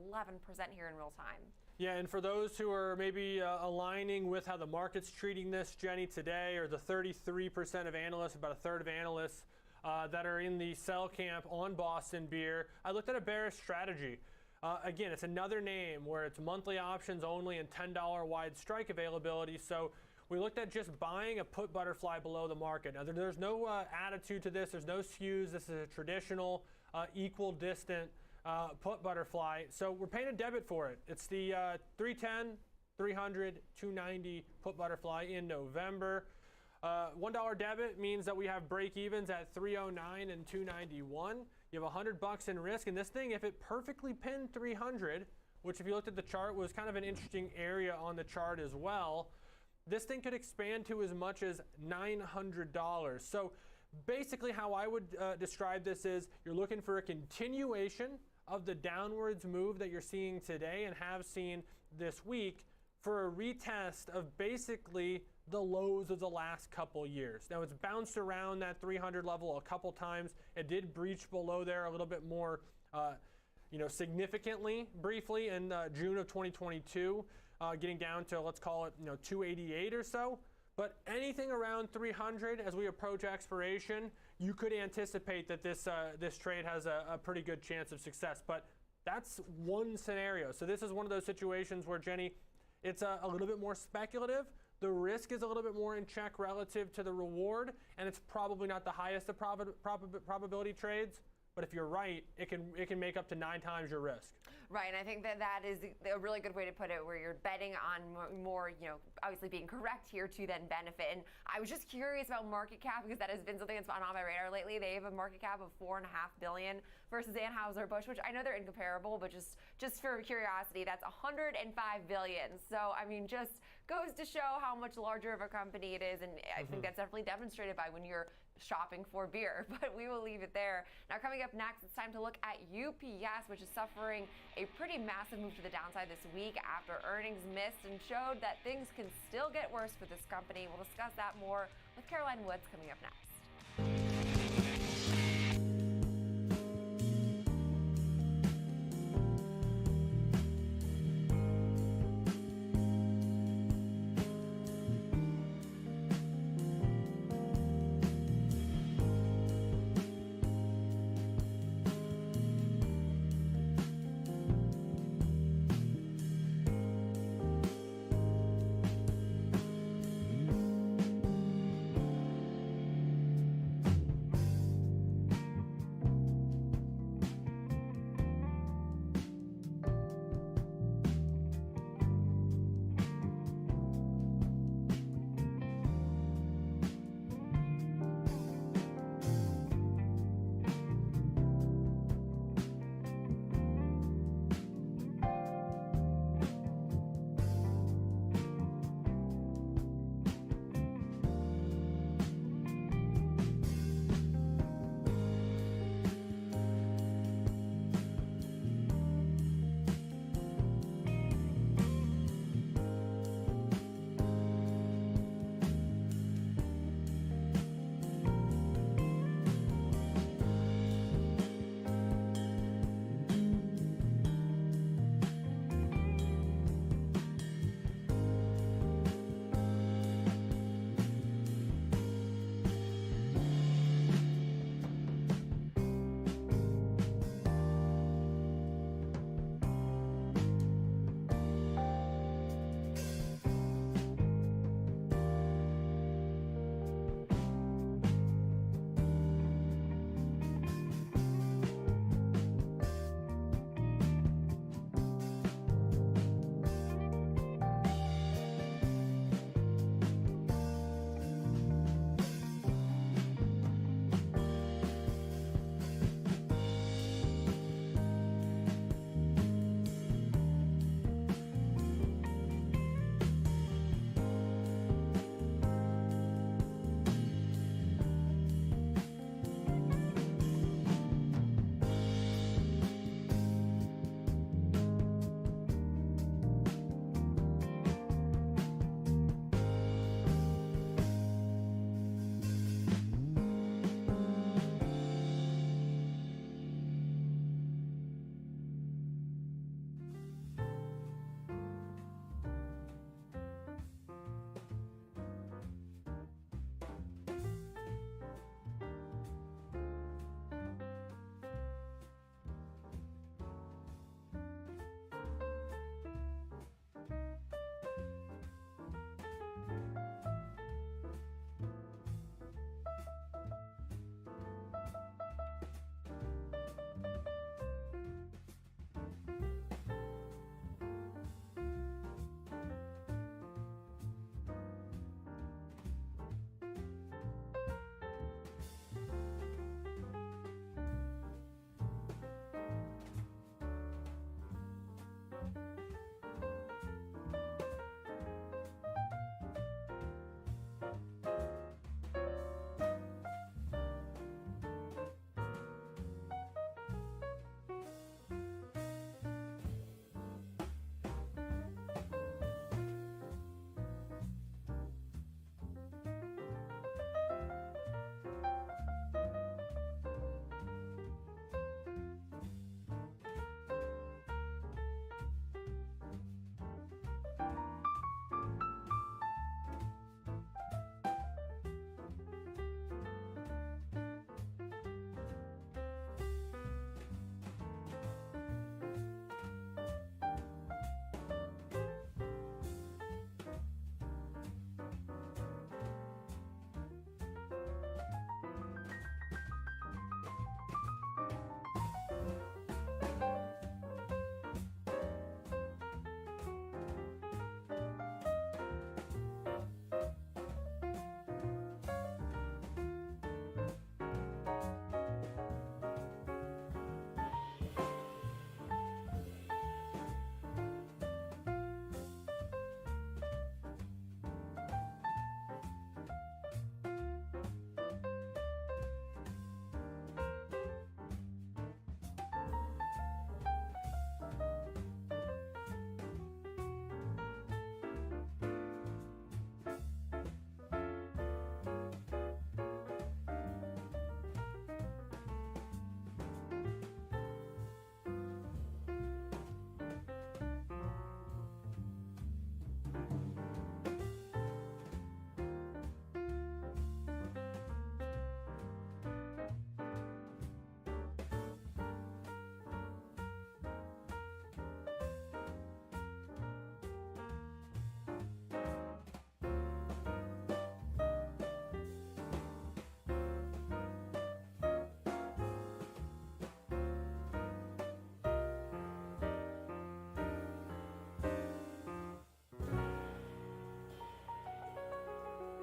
here in real time. Yeah, and for those who are maybe aligning with how the market's treating this, Jenny, today, or the 33% of analysts, about a third of analysts, that are in the sell camp on Boston Beer, I looked at a bearish strategy. Again, it's another name where it's monthly options only and $10 wide strike availability. So we looked at just buying a put butterfly below the market. Now, there's no attitude to this. There's no skews. This is a traditional equal distant put butterfly. So we're paying a debit for it. It's the 310, 300, 290 put butterfly in November. $1 debit means that we have break evens at 309 and 291. You have $100 in risk, and this thing, if it perfectly pinned 300, which if you looked at the chart was kind of an interesting area on the chart as well, this thing could expand to as much as $900. So basically how I would describe this is you're looking for a continuation of the downwards move that you're seeing today and have seen this week for a retest of basically the lows of the last couple years. Now it's bounced around that 300 level a couple times. It did breach below there a little bit more, significantly, briefly in June of 2022, getting down to, let's call it, 288 or so. But anything around 300 as we approach expiration, you could anticipate that this trade has a pretty good chance of success. But that's one scenario. So this is one of those situations where, Jenny, it's a little bit more speculative. The risk is a little bit more in check relative to the reward, and it's probably not the highest of probability trades. But if you're right, it can make up to 9 times your risk. Right, and I think that is a really good way to put it, where you're betting on more, obviously being correct here to then benefit. And I was just curious about market cap because that has been something that's been on my radar lately. They have a market cap of $4.5 billion versus Anheuser-Busch, which I know they're incomparable, but just for curiosity, that's $105 billion. So I mean, just goes to show how much larger of a company it is, and I think that's definitely demonstrated by when you're shopping for beer. But we will leave it there. Now, coming up next, it's time to look at UPS, which is suffering a pretty massive move to the downside this week after earnings missed and showed that things can still get worse for this company. We'll discuss that more with Caroline Woods coming up next.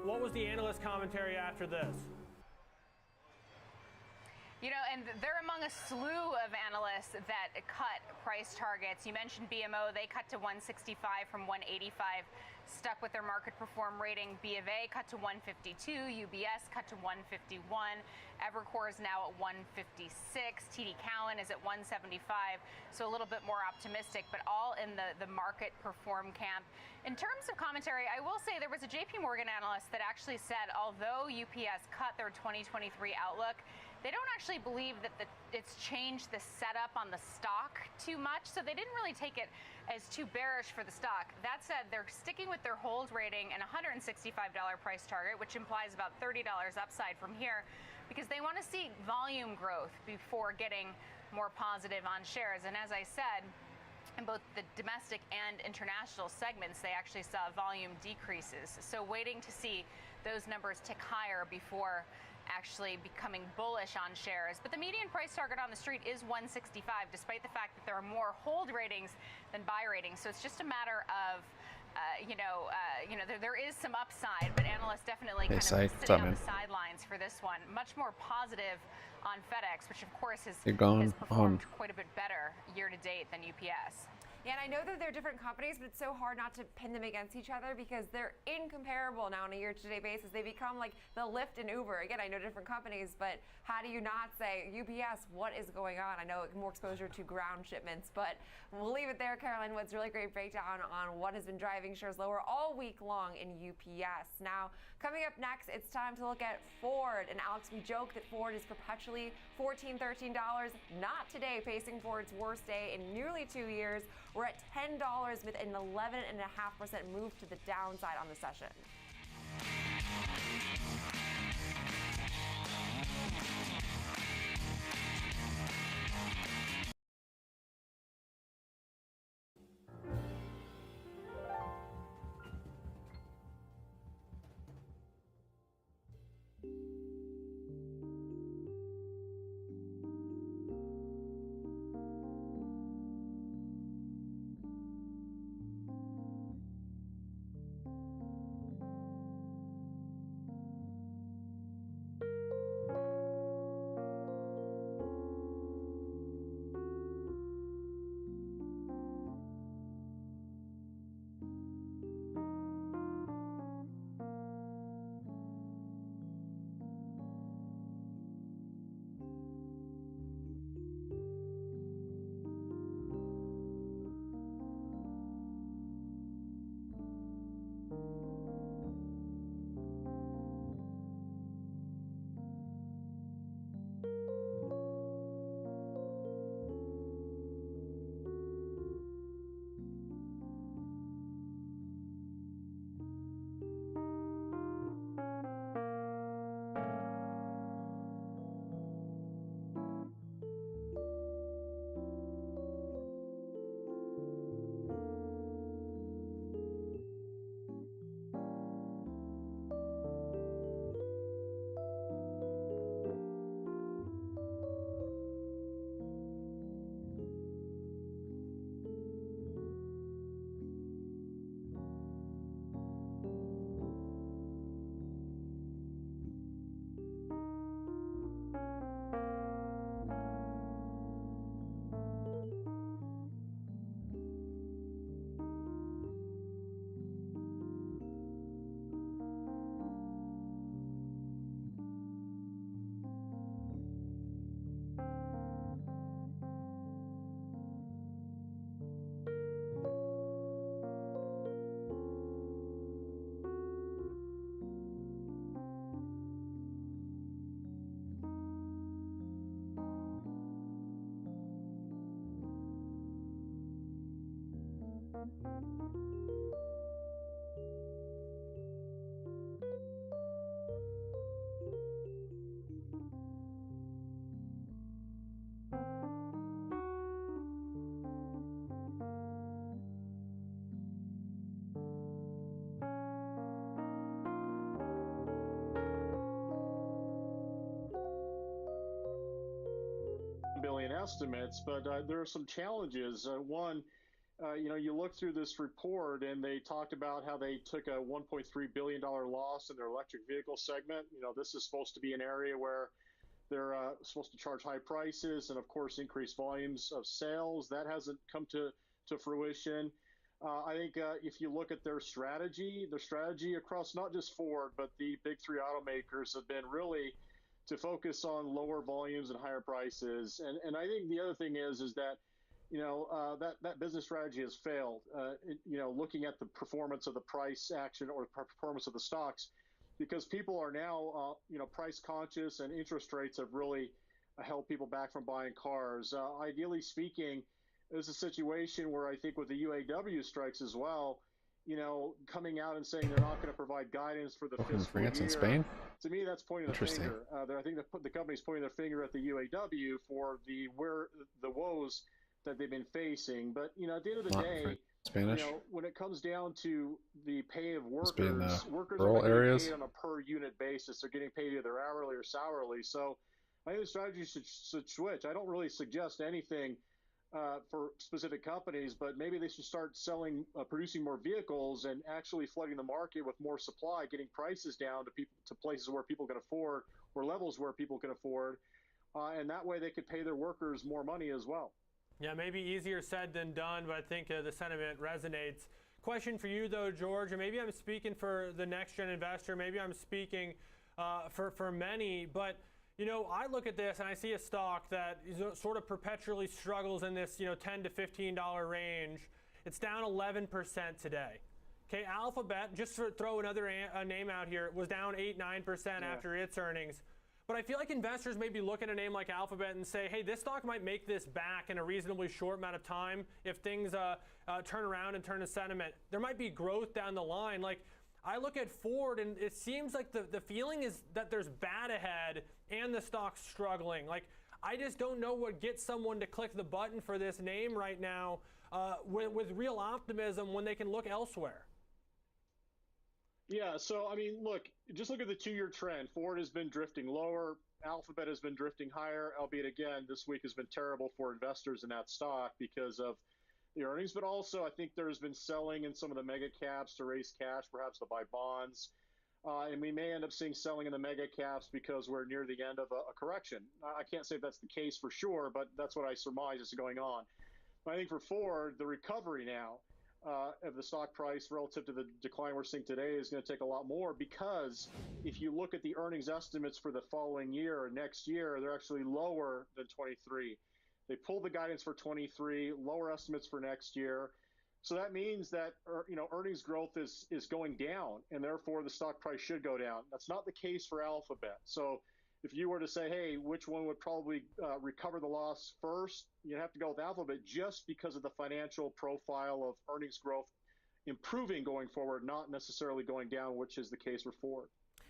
What was the analyst commentary after this? You know, and they're among a slew of analysts that cut price targets. You mentioned BMO, they cut to 165 from 185, stuck with their market perform rating. B of A cut to 152, UBS cut to 151, Evercore is now at 156, TD Cowen is at 175, so a little bit more optimistic, but all in the market perform camp. In terms of commentary, I will say there was a JP Morgan analyst that actually said, although UPS cut their 2023 outlook, they don't actually believe that it's changed the setup on the stock too much, so they didn't really take it as too bearish for the stock. That said, they're sticking with their hold rating and $165 price target, which implies about $30 upside from here, because they want to see volume growth before getting more positive on shares. And as I said, in both the domestic and international segments, they actually saw volume decreases. So waiting to see those numbers tick higher before actually becoming bullish on shares. But the median price target on the street is 165, despite the fact that there are more hold ratings than buy ratings. So it's just a matter of, there is some upside, but analysts definitely kind of sitting on the sidelines for this one. Much more positive on FedEx, which of course has performed quite a bit better year to date than UPS. Yeah, and I know that they're different companies, but it's so hard not to pin them against each other because they're incomparable now on a year-to-date basis. They become like the Lyft and Uber. Again, I know different companies, but how do you not say, UPS, what is going on? I know more exposure to ground shipments, but we'll leave it there. Caroline Woods, really great breakdown on what has been driving shares lower all week long in UPS. Now, coming up next, it's time to look at Ford. And Alex, we joke that Ford is perpetually $14, $13. Not today, facing Ford's worst day in nearly 2 years. We're at $10 with an 11.5% move to the downside on the session. Billion estimates, but there are some challenges. One, you look through this report and they talked about how they took a $1.3 billion loss in their electric vehicle segment. This is supposed to be an area where they're supposed to charge high prices and, of course, increase volumes of sales. That hasn't come to fruition. I think if you look at their strategy across not just Ford, but the big three automakers have been really to focus on lower volumes and higher prices. And I think the other thing is that, that business strategy has failed. Looking at the performance of the price action or performance of the stocks, because people are now, price conscious, and interest rates have really held people back from buying cars. Ideally speaking, there's a situation where I think with the UAW strikes as well, coming out and saying they're not going to provide guidance for the fiscal France year. and Spain? To me, that's pointing the finger. I think the company's pointing their finger at the UAW for the woes that they've been facing. But, at the end of the day, Spanish. when it comes down to the pay of Must be in workers, the workers rural are getting areas. paid on a per unit basis. They're getting paid either hourly or hourly. So I think the strategy should switch. I don't really suggest anything for specific companies, but maybe they should start producing more vehicles and actually flooding the market with more supply, getting prices down to places where people can afford, or levels where people can afford, and that way they could pay their workers more money as well. Yeah, maybe easier said than done, but I think the sentiment resonates. Question for you, though, George, and maybe I'm speaking for the next-gen investor, maybe I'm speaking for many, but I look at this and I see a stock that sort of perpetually struggles in this, $10 to $15 range. It's down 11% today. Okay, Alphabet, just to throw another name out here, was down 8-9% after its earnings. But I feel like investors may be looking at a name like Alphabet and say, hey, this stock might make this back in a reasonably short amount of time if things turn around and turn to sentiment. There might be growth down the line. Like, I look at Ford, and it seems like the feeling is that there's bad ahead and the stock's struggling. Like, I just don't know what gets someone to click the button for this name right now with real optimism when they can look elsewhere. Yeah, so, just look at the 2-year trend. Ford has been drifting lower. Alphabet has been drifting higher, albeit, again, this week has been terrible for investors in that stock because of the earnings, but also I think there's been selling in some of the mega caps to raise cash, perhaps to buy bonds. And we may end up seeing selling in the mega caps because we're near the end of a correction. I can't say if that's the case for sure, but that's what I surmise is going on. But I think for Ford, the recovery now of the stock price relative to the decline we're seeing today is going to take a lot more, because if you look at the earnings estimates for the following year or next year, they're actually lower than 23. They pulled the guidance for 23, lower estimates for next year. So that means that earnings growth is going down, and therefore the stock price should go down. That's not the case for Alphabet. So if you were to say, hey, which one would probably recover the loss first, you'd have to go with Alphabet, just because of the financial profile of earnings growth improving going forward, not necessarily going down, which is the case for Ford.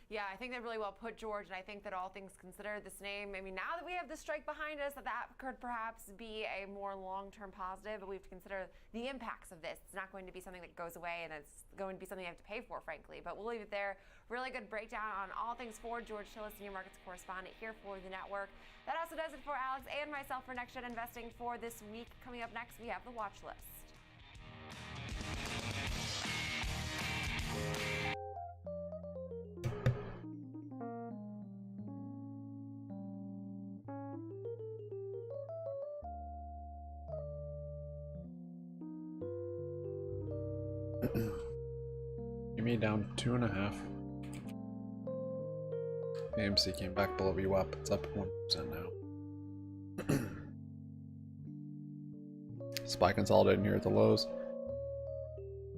Yeah, I think that really well put, George, and I think that all things considered, this name, now that we have the strike behind us, that could perhaps be a more long-term positive, but we have to consider the impacts of this. It's not going to be something that goes away, and it's going to be something you have to pay for, frankly. But we'll leave it there. Really good breakdown on all things Ford. George Tillis, Senior Markets Correspondent here for the network. That also does it for Alex and myself for Next Gen Investing for this week. Coming up next, we have the watch list. GME down 2.5. AMC came back below VWAP. It's up 1% now. SPY consolidating here at the lows.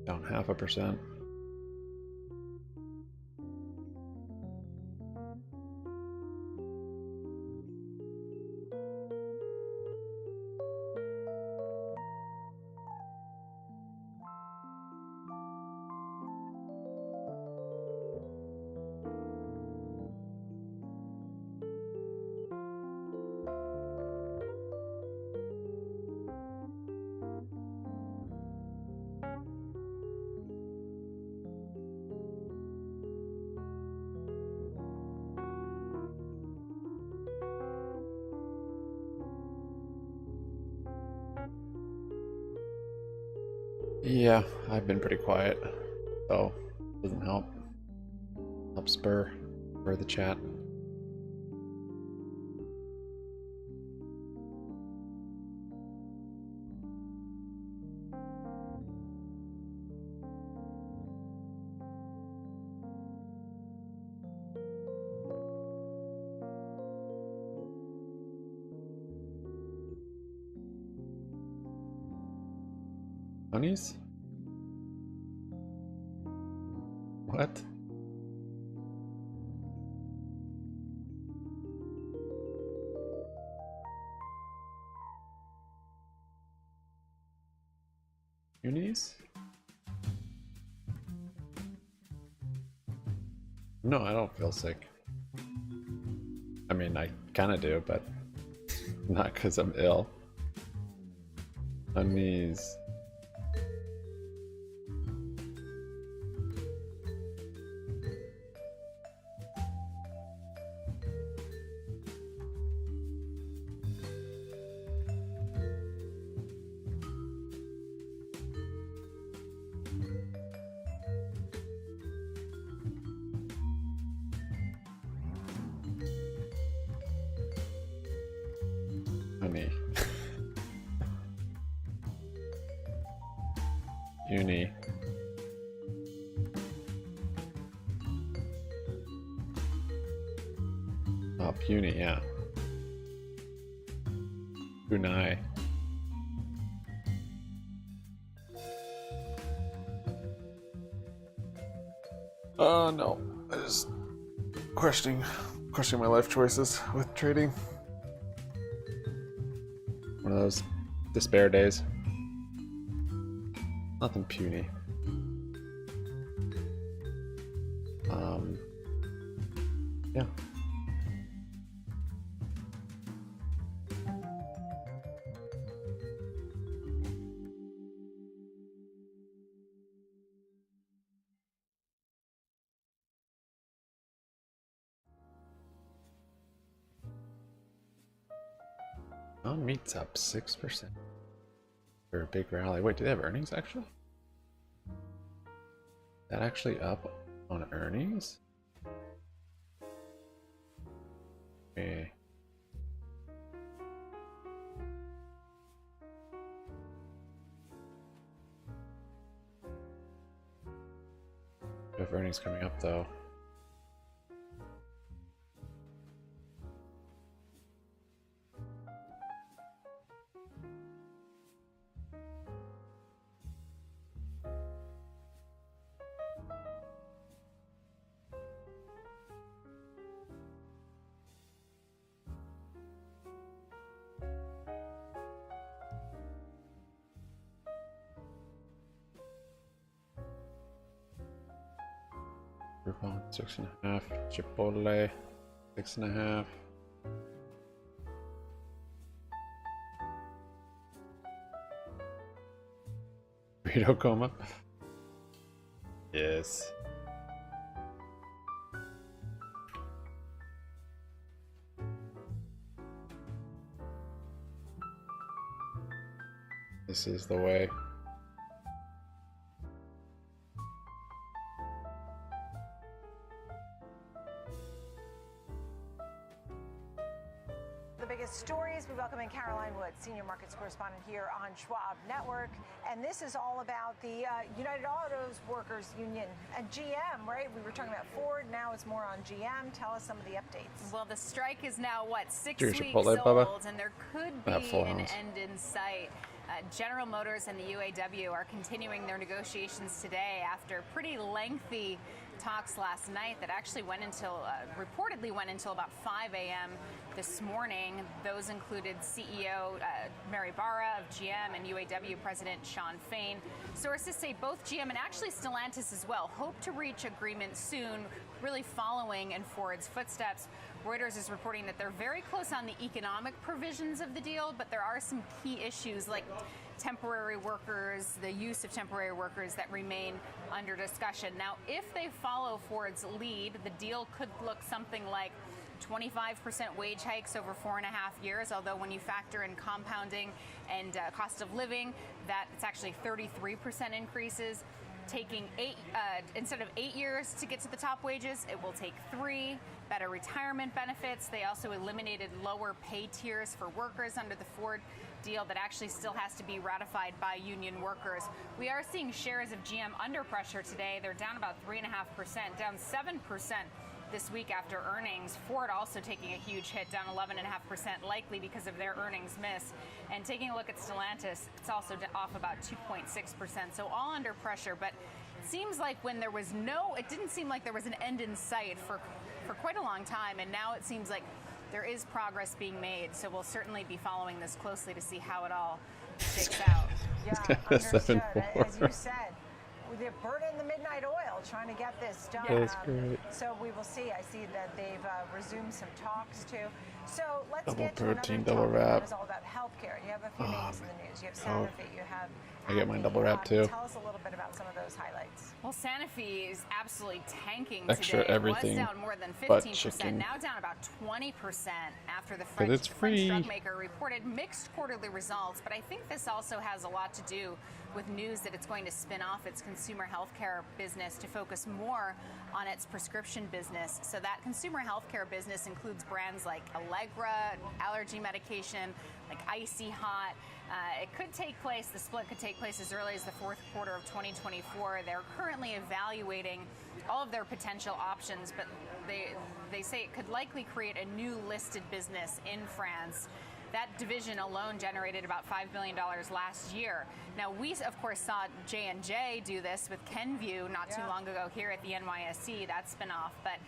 Down 0.5%. Yeah, I've been pretty quiet, so doesn't help. Help spur the chat. Honeys? What? Unis? No, I don't feel sick. I mean, I kind of do, but not because I'm ill. Honeys. Honey. Uni. Oh, puny, yeah. Punai. Oh no, I just questioning my life choices with trading. One of those despair days. Nothing puny. Yeah. Meat's up 6% for a big rally. Wait, do they have earnings actually? That actually up on earnings? Okay. We have earnings coming up though. Groupon 6.5, Chipotle 6.5. Burrito coma. Yes. This is the way. Stories. We welcome in Caroline Wood, senior markets correspondent here on Schwab Network. And this is all about the United Autos Workers Union and GM, right? We were talking about Ford. Now it's more on GM. Tell us some of the updates. Well, the strike is now, what, 6 Cheers, weeks Chipotle, old, Bubba. and there could be an end in sight. General Motors and the UAW are continuing their negotiations today after pretty lengthy talks last night that actually went until, reportedly went until about 5 a.m. this morning. Those included CEO Mary Barra of GM and UAW President Sean Fain. Sources say both GM and actually Stellantis as well hope to reach agreement soon, really following in Ford's footsteps. Reuters is reporting that they're very close on the economic provisions of the deal, but there are some key issues like temporary workers, the use of temporary workers that remain under discussion. Now, if they follow Ford's lead, the deal could look something like 25% wage hikes over 4.5 years, although when you factor in compounding and cost of living, that it's actually 33% increases. Taking instead of 8 years to get to the top wages, it will take 3. Better retirement benefits. They also eliminated lower pay tiers for workers under the Ford deal that actually still has to be ratified by union workers. We are seeing shares of GM under pressure today. They're down about 3.5%, down 7% this week after earnings. Ford also taking a huge hit, down 11.5%, likely because of their earnings miss. And taking a look at Stellantis, it's also off about 2.6%. So all under pressure, but it seems like it didn't seem like there was an end in sight for quite a long time, and now it seems like there is progress being made. So we'll certainly be following this closely to see how it all shakes out. Yeah, understood. As you said, they're burning the midnight oil trying to get this done. That's great. So we will see. I see that they've resumed some talks too. So let's Double get to protein, another double topic wrap. that is all about healthcare. You have a few names in the news. You have Sanofi, you have I get mine AbbVie. double wrap too. Tell us a little bit about some of those highlights. Well, Sanofi is absolutely tanking Extra today. everything It was down more than but 15%, chicken. now down about 20% after the But it's French free. drug maker reported mixed quarterly results. But I think this also has a lot to do with news that it's going to spin off its consumer healthcare business to focus more on its prescription business. So that consumer healthcare business includes brands like Allegra, allergy medication, like Icy Hot. It could take place, the split could take place as early as the fourth quarter of 2024. They're currently evaluating all of their potential options, but they say it could likely create a new listed business in France. That division alone generated about $5 billion last year. Now, we, of course, saw J&J do this with Kenvue not too long ago here at the NYSE, that spinoff. But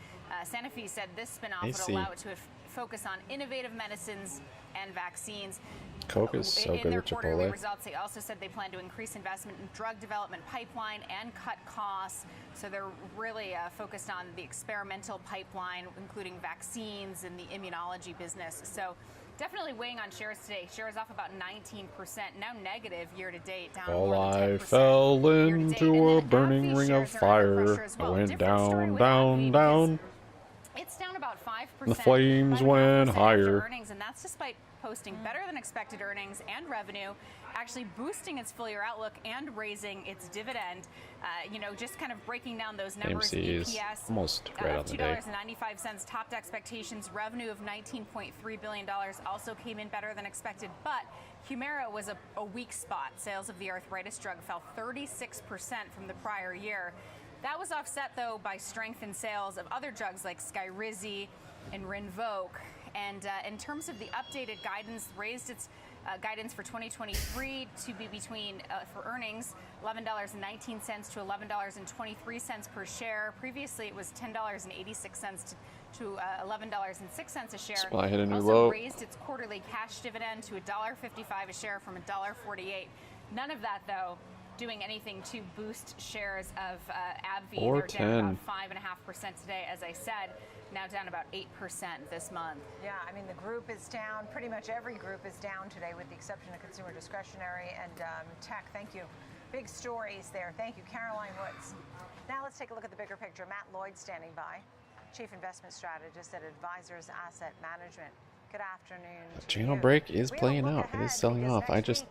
Sanofi said this spinoff would allow it to focus on innovative medicines and vaccines. Coke is so In good their with quarterly Chipotle. results, they also said they plan to increase investment in drug development pipeline and cut costs. So they're really focused on the experimental pipeline, including vaccines and the immunology business. So definitely weighing on shares today. Shares off about 19%, now negative year to date, down While more than I 10% fell into a burning AbbVie ring of shares are under fire, pressure as I well. went Different story down, with down, AbbVie down. It's down about 5%. And the flames 5.5% went after higher. Earnings, and that's despite posting better than expected earnings and revenue, actually boosting its full year outlook and raising its dividend. Just kind of breaking down those numbers. AMC is EPS almost right on the day. $2.95 topped expectations. Revenue of $19.3 billion also came in better than expected, but Humira was a weak spot. Sales of the arthritis drug fell 36% from the prior year. That was offset, though, by strength in sales of other drugs like Skyrizi and Rinvoq. And in terms of the updated guidance, raised its guidance for 2023 to be between, for earnings, $11.19 to $11.23 per share. Previously, it was $10.86 to $11.06 a share. Supply hit a new also low. raised its quarterly cash dividend to $1.55 a share from $1.48. None of that, though, doing anything to boost shares of AbbVie. They're down about 5.5% today, as I said. Now down about 8% this month. Yeah, I mean, the group is down. Pretty much every group is down today, with the exception of consumer discretionary and tech. Thank you. Big stories there. Thank you, Caroline Woods. Now let's take a look at the bigger picture. Matt Lloyd standing by, Chief Investment Strategist at Advisors Asset Management. Good afternoon. Channel break is playing out. It is selling off. I just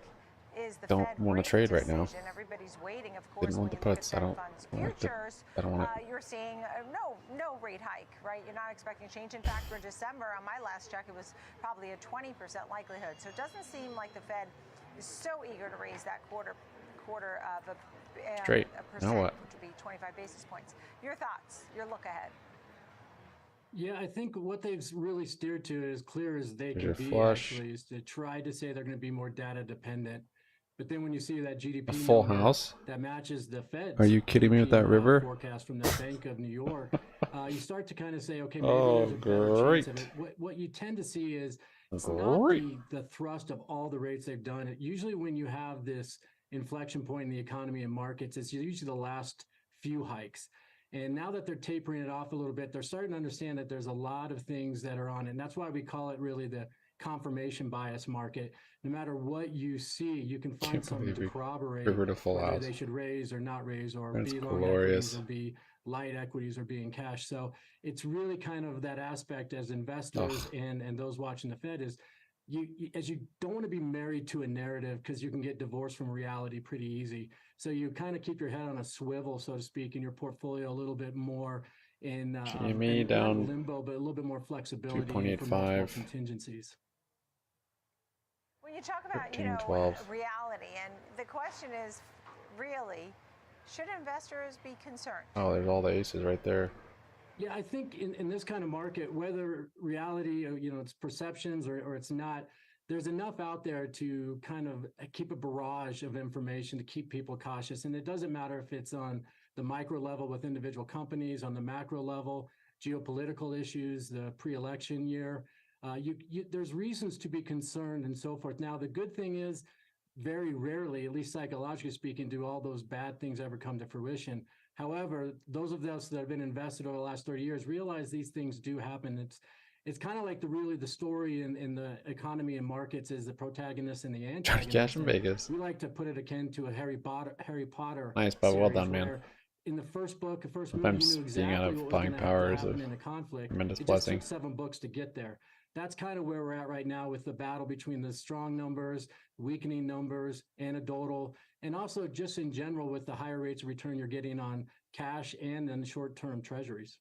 don't want to trade right now. Everybody's waiting, of course. Didn't want the puts. I don't want it. I don't want it. You're seeing no rate hike, right? You're not expecting change. In fact, for December, on my last check, it was probably a 20% likelihood. So it doesn't seem like the Fed is so eager to raise that quarter of a Straight. percent, Now what? which would be 25 basis points. Your thoughts? Your look ahead? Yeah, I think what they've really steered to, as clear as they There's can your be, flush. actually, is to try to say they're going to be more data dependent. But then when you see that GDP A full number house? that matches the Fed's Are you kidding me with that river? forecast from the Bank of New York, you start to kind of say, okay, maybe Oh, there's a better great. chance of it. What you tend to see is it's Great. not the thrust of all the rates they've done. Usually when you have this inflection point in the economy and markets, it's usually the last few hikes. And now that they're tapering it off a little bit, they're starting to understand that there's a lot of things that are on it. And that's why we call it really the confirmation bias market. No matter what you see, you can find something to corroborate river to full whether house. they should raise or not raise, or That's be long glorious. equities or be light equities are being cashed. So it's really kind of that aspect as investors and those watching the Fed is as you don't want to be married to a narrative because you can get divorced from reality pretty easy. So you kind of keep your head on a swivel, so to speak, in your portfolio a little bit more in GME down limbo, but a little bit more flexibility for 2.85. multiple contingencies. When you talk about, 13.12. reality, and the question is, really, should investors be concerned? Oh, there's all the aces right there. Yeah, I think in this kind of market, whether reality, it's perceptions or it's not, there's enough out there to kind of keep a barrage of information to keep people cautious. And it doesn't matter if it's on the micro level with individual companies, on the macro level, geopolitical issues, the pre-election year. There's reasons to be concerned and so forth. Now, the good thing is, very rarely, at least psychologically speaking, do all those bad things ever come to fruition. However, those of us that have been invested over the last 30 years realize these things do happen. It's kind of like the story in the economy and markets is the protagonist and the antagonist. Trying to cash in Vegas. We like to put it akin to a Harry Potter. Nice, Bob. Well done, man. In the first book, the first movie, Sometimes you knew being out exactly of what was buying going to power is happen a in a conflict. tremendous It just blessing. took 7 books to get there. That's kind of where we're at right now with the battle between the strong numbers, weakening numbers, anecdotal, and also just in general with the higher rates of return you're getting on cash and then short-term treasuries.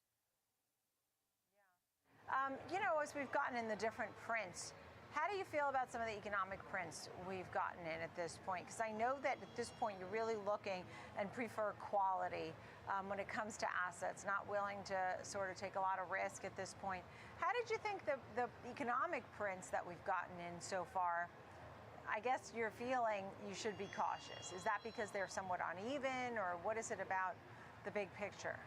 As we've gotten in the different prints, how do you feel about some of the economic prints we've gotten in at this point? Because I know that at this point you're really looking and prefer quality when it comes to assets, not willing to sort of take a lot of risk at this point. How did you think the economic prints that we've gotten in so far? I guess you're feeling you should be cautious. Is that because they're somewhat uneven, or what is it about the big picture?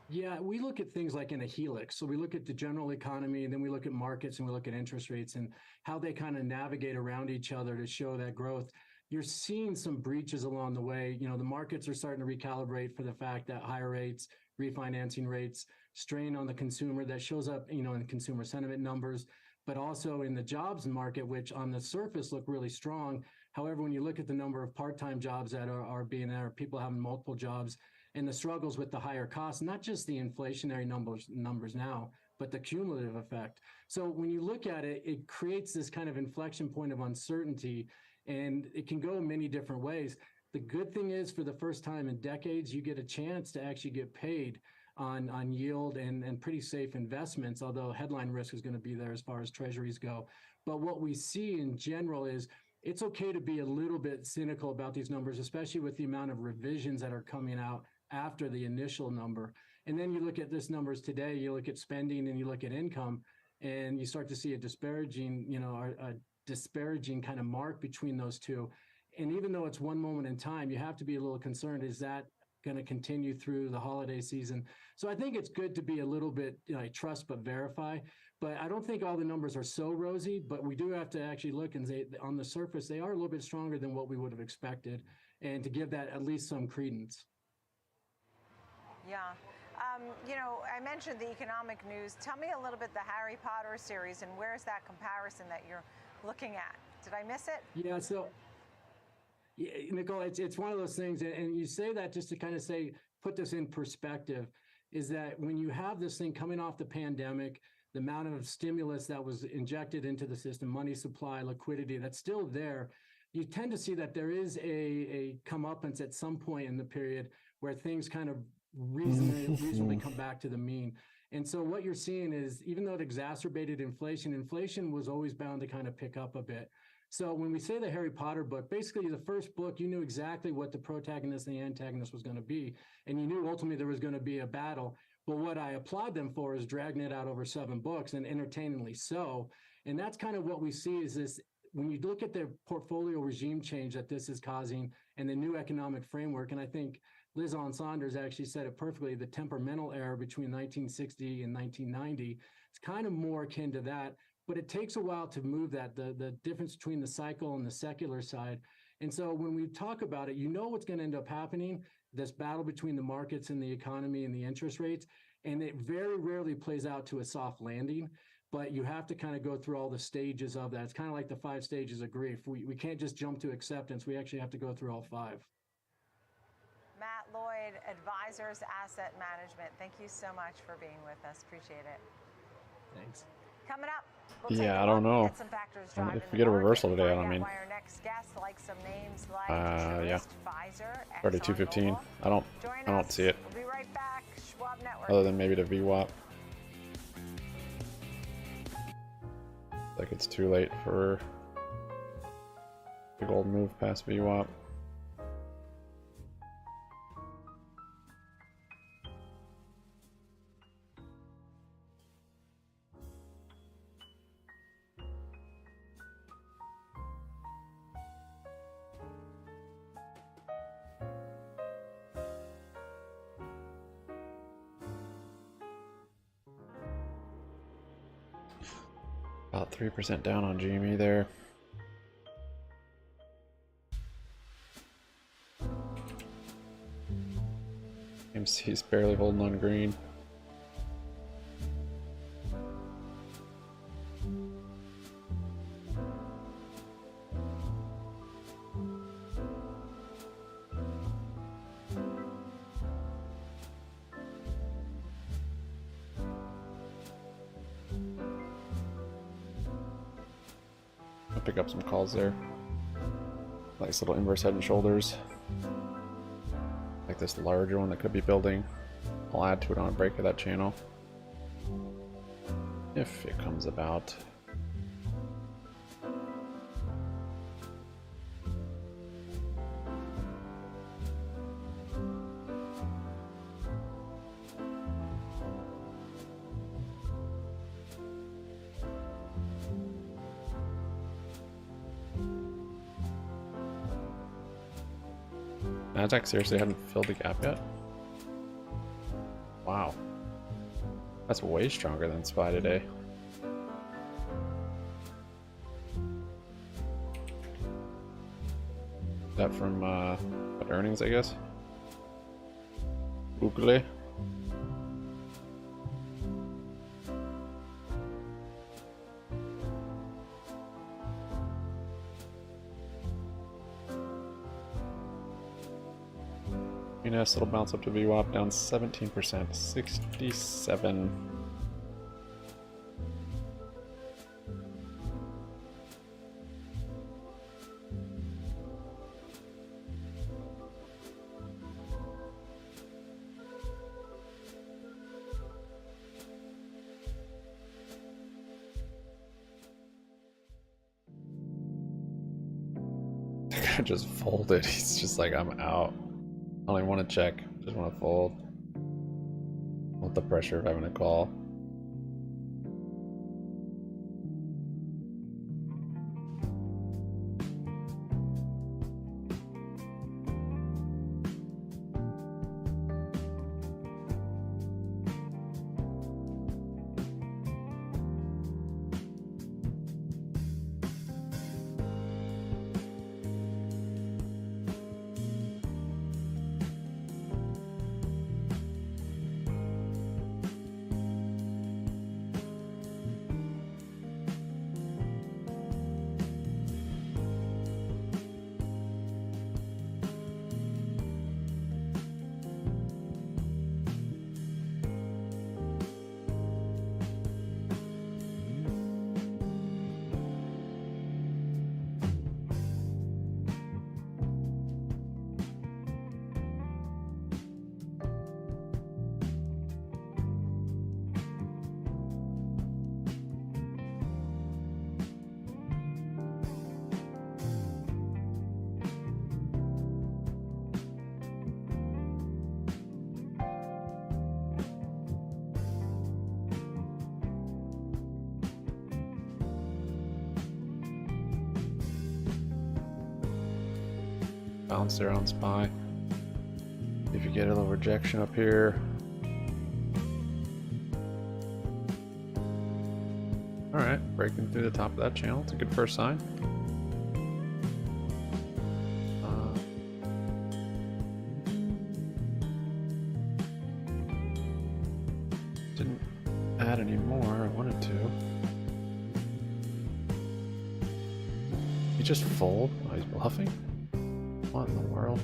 Yeah, we look at things like in a helix. So we look at the general economy, and then we look at markets, and we look at interest rates and how they kind of navigate around each other to show that growth. You're seeing some breaches along the way. The markets are starting to recalibrate for the fact that higher rates, refinancing rates, strain on the consumer that shows up, in consumer sentiment numbers, but also in the jobs market, which on the surface look really strong. However, when you look at the number of part-time jobs that are being there, people having multiple jobs, and the struggles with the higher costs, not just the inflationary numbers now, but the cumulative effect. So when you look at it, it creates this kind of inflection point of uncertainty, and it can go in many different ways. The good thing is, for the first time in decades, you get a chance to actually get paid on yield and pretty safe investments, although headline risk is going to be there as far as treasuries go. But what we see in general is it's okay to be a little bit cynical about these numbers, especially with the amount of revisions that are coming out after the initial number. And then you look at this numbers today, you look at spending and you look at income, and you start to see a disparaging kind of mark between those two. And even though it's one moment in time, you have to be a little concerned. Is that going to continue through the holiday season? So I think it's good to be a little bit trust but verify. But I don't think all the numbers are so rosy, but we do have to actually look and say on the surface, they are a little bit stronger than what we would have expected, and to give that at least some credence. Yeah. I mentioned the economic news. Tell me a little bit the Harry Potter series, and where's that comparison that you're looking at? Did I miss it? Yeah, so, Nicole, it's one of those things, and you say that just to kind of put this in perspective, is that when you have this thing coming off the pandemic, the amount of stimulus that was injected into the system, money supply, liquidity, that's still there, you tend to see that there is a comeuppance at some point in the period where things kind of reasonably come back to the mean. And so what you're seeing is, even though it exacerbated inflation was always bound to kind of pick up a bit. So when we say the Harry Potter book, basically the first book, you knew exactly what the protagonist and the antagonist was going to be. And you knew ultimately there was going to be a battle. But what I applaud them for is dragging it out over 7 books, and entertainingly so. And that's kind of what we see is this, when you look at the portfolio regime change that this is causing and the new economic framework, and I think Liz Saunders actually said it perfectly, the temperamental era between 1960 and 1990, it's kind of more akin to that, but it takes a while to move that, the difference between the cycle and the secular side. And so when we talk about it, you know what's going to end up happening, this battle between the markets and the economy and the interest rates, and it very rarely plays out to a soft landing, but you have to kind of go through all the stages of that. It's kind of like the 5 stages of grief. We can't just jump to acceptance. We actually have to go through all 5. Matt, Lloyd, Advisors Asset Management. Thank you so much for being with us. Appreciate it. Thanks. Coming up, we'll Yeah, I don't know. If we get a reversal today, I don't mean. why our next guest likes some names like Yeah. Pfizer, 32.15. I don't see it. We'll be right back. Schwab Network. Other than maybe the VWAP. Like it's too late for the gold move past VWAP. About 3% down on GME there. AMC's barely holding on green. Pick up some calls there. Nice little inverse head and shoulders. Like this larger one that could be building. I'll add to it on a break of that channel. If it comes about. Nasdaq seriously hadn't filled the gap yet? Wow. That's way stronger than SPY today. That from what, earnings, I guess? Google. GNS, it'll bounce up to VWAP, down 17%, 67. The guy just folded. He's just like, I'm out. I don't even want to check, just want to fold. Want the pressure of having a call. Bounce there on SPY. If you get a little rejection up here. Alright, breaking through the top of that channel. It's a good first sign. Didn't add any more. I wanted to. He just fold? Oh, he's bluffing? What in the world?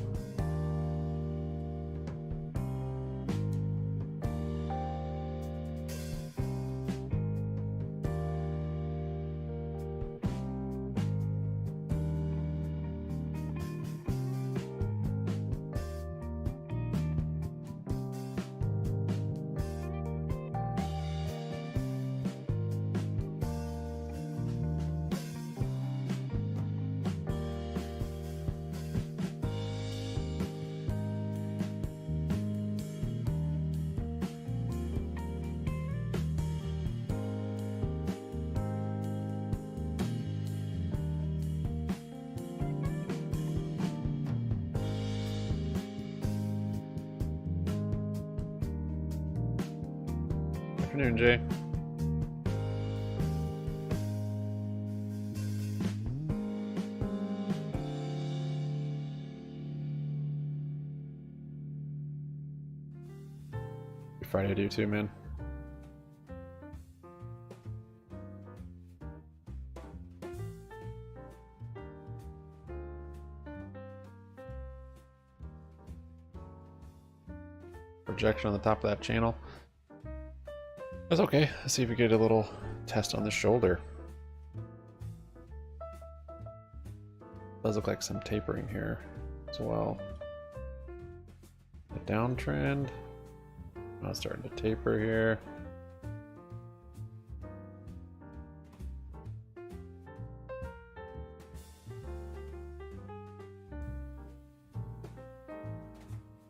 Afternoon, Jay. Friday to you too, man. Projection on the top of that channel. That's okay. Let's see if we get a little test on the shoulder. Does look like some tapering here as well. The downtrend. Now it's starting to taper here.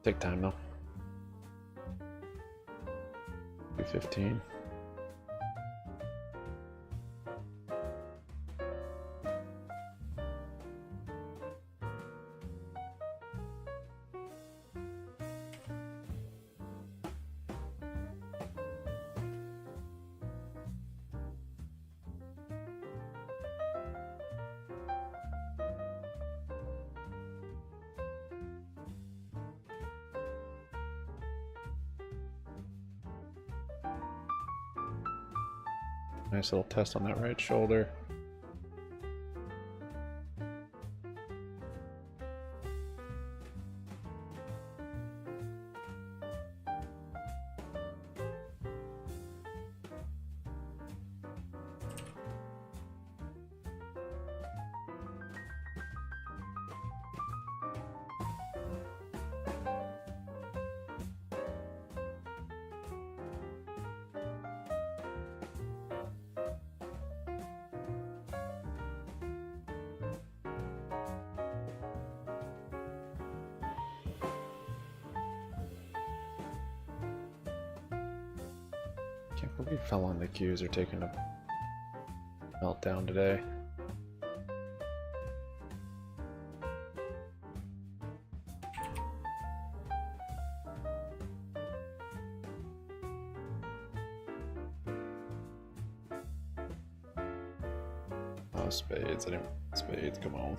Take time though. 215. Nice little test on that right shoulder. Can't believe fell on the Qs are taking a meltdown today. Oh, spades. I didn't. Spades, come on.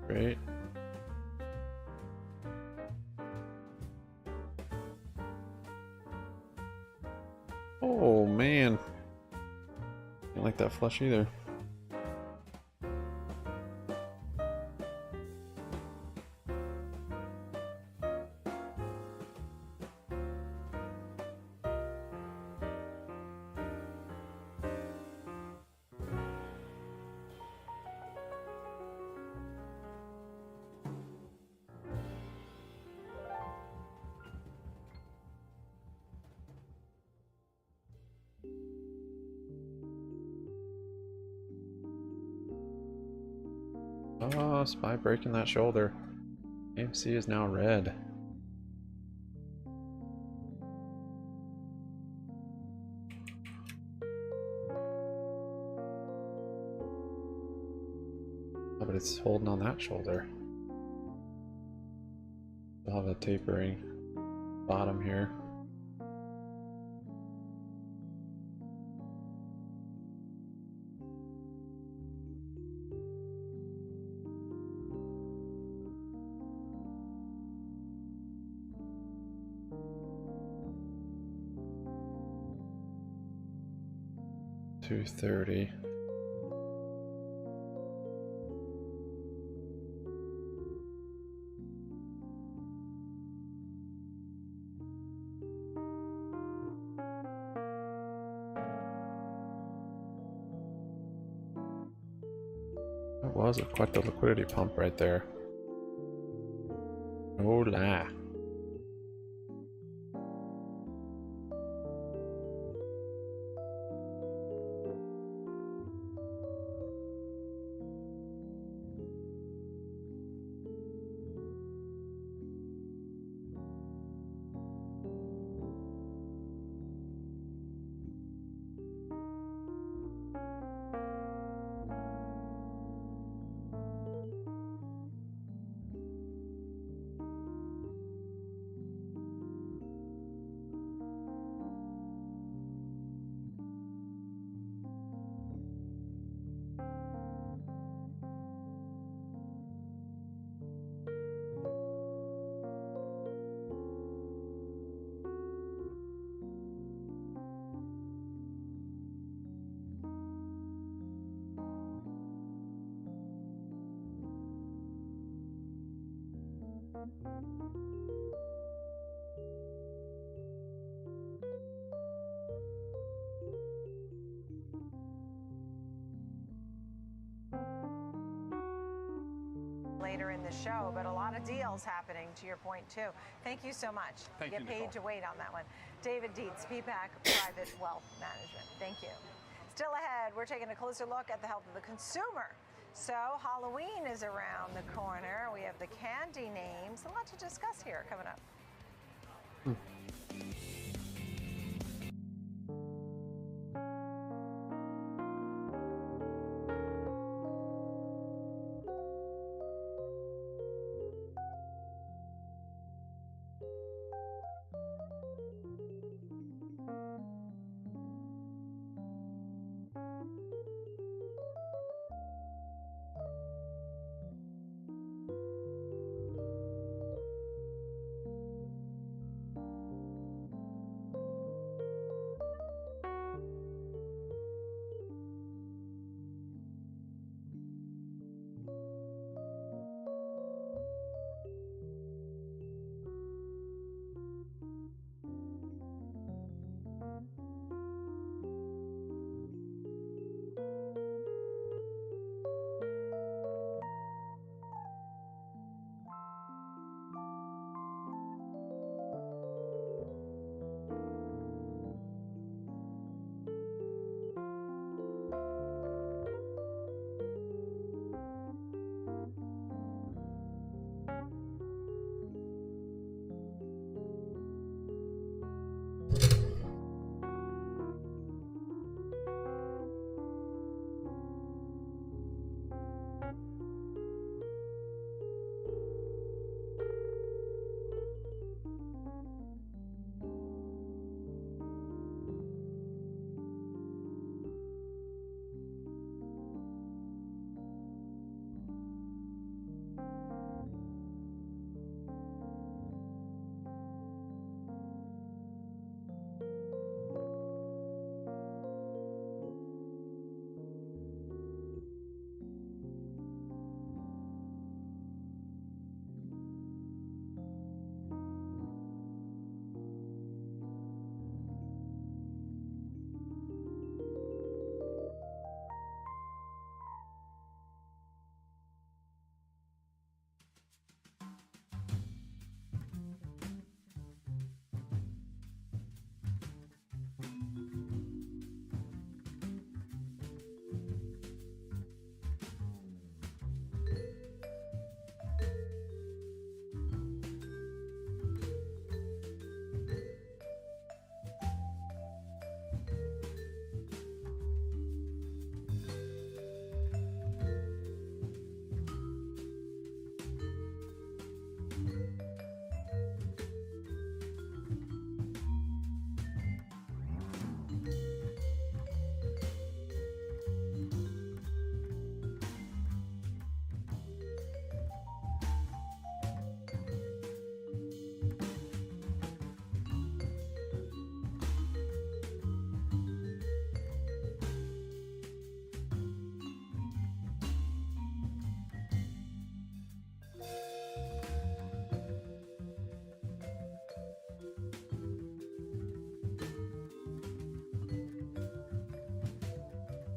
Great. Oh man. Don't like that flush either. Oh, SPY breaking that shoulder. AMC is now red. Oh, but it's holding on that shoulder. We'll have a tapering bottom here. $230. That was quite the liquidity pump right there. Hola. Later in the show, but a lot of deals happening, to your point too. Thank you so much. Thank you. you, Get paid Nicole. to wait on that one. David Dietz, PPAC Private Wealth Management. Thank you. Still ahead, we're taking a closer look at the health of the consumer. So Halloween is around the corner. We have the candy names. A lot to discuss here coming up.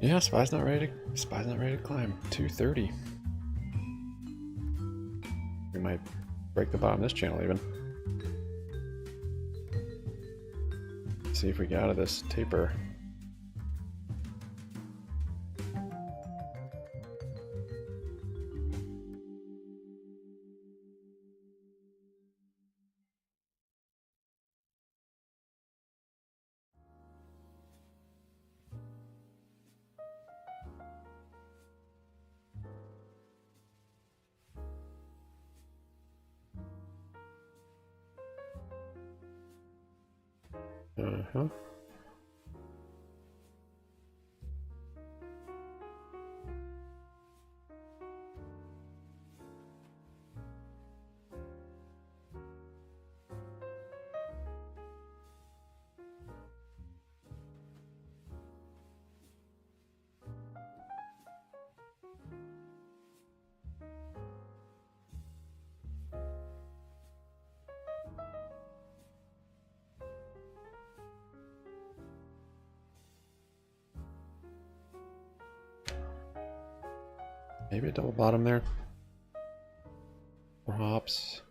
Yeah, Spy's not ready to climb. 230. We might break the bottom of this channel even. See if we get out of this taper. Uh-huh. Maybe a double bottom there. Or hops.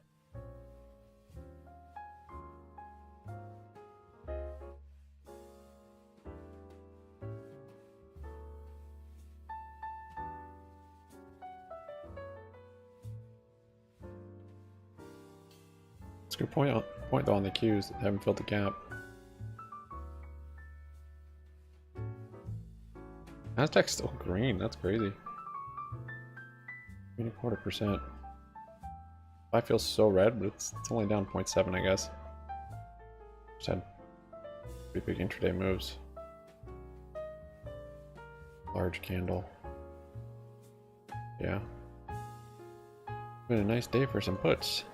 It's a good point though on the Qs that haven't filled the gap. Nasdaq's still green, that's crazy. 3.25%. I feel so red, but it's only down 0.7, I guess. Just had pretty big intraday moves. Large candle. Yeah. Been a nice day for some puts.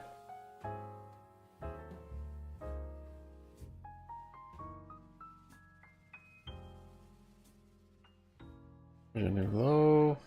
There's a new low.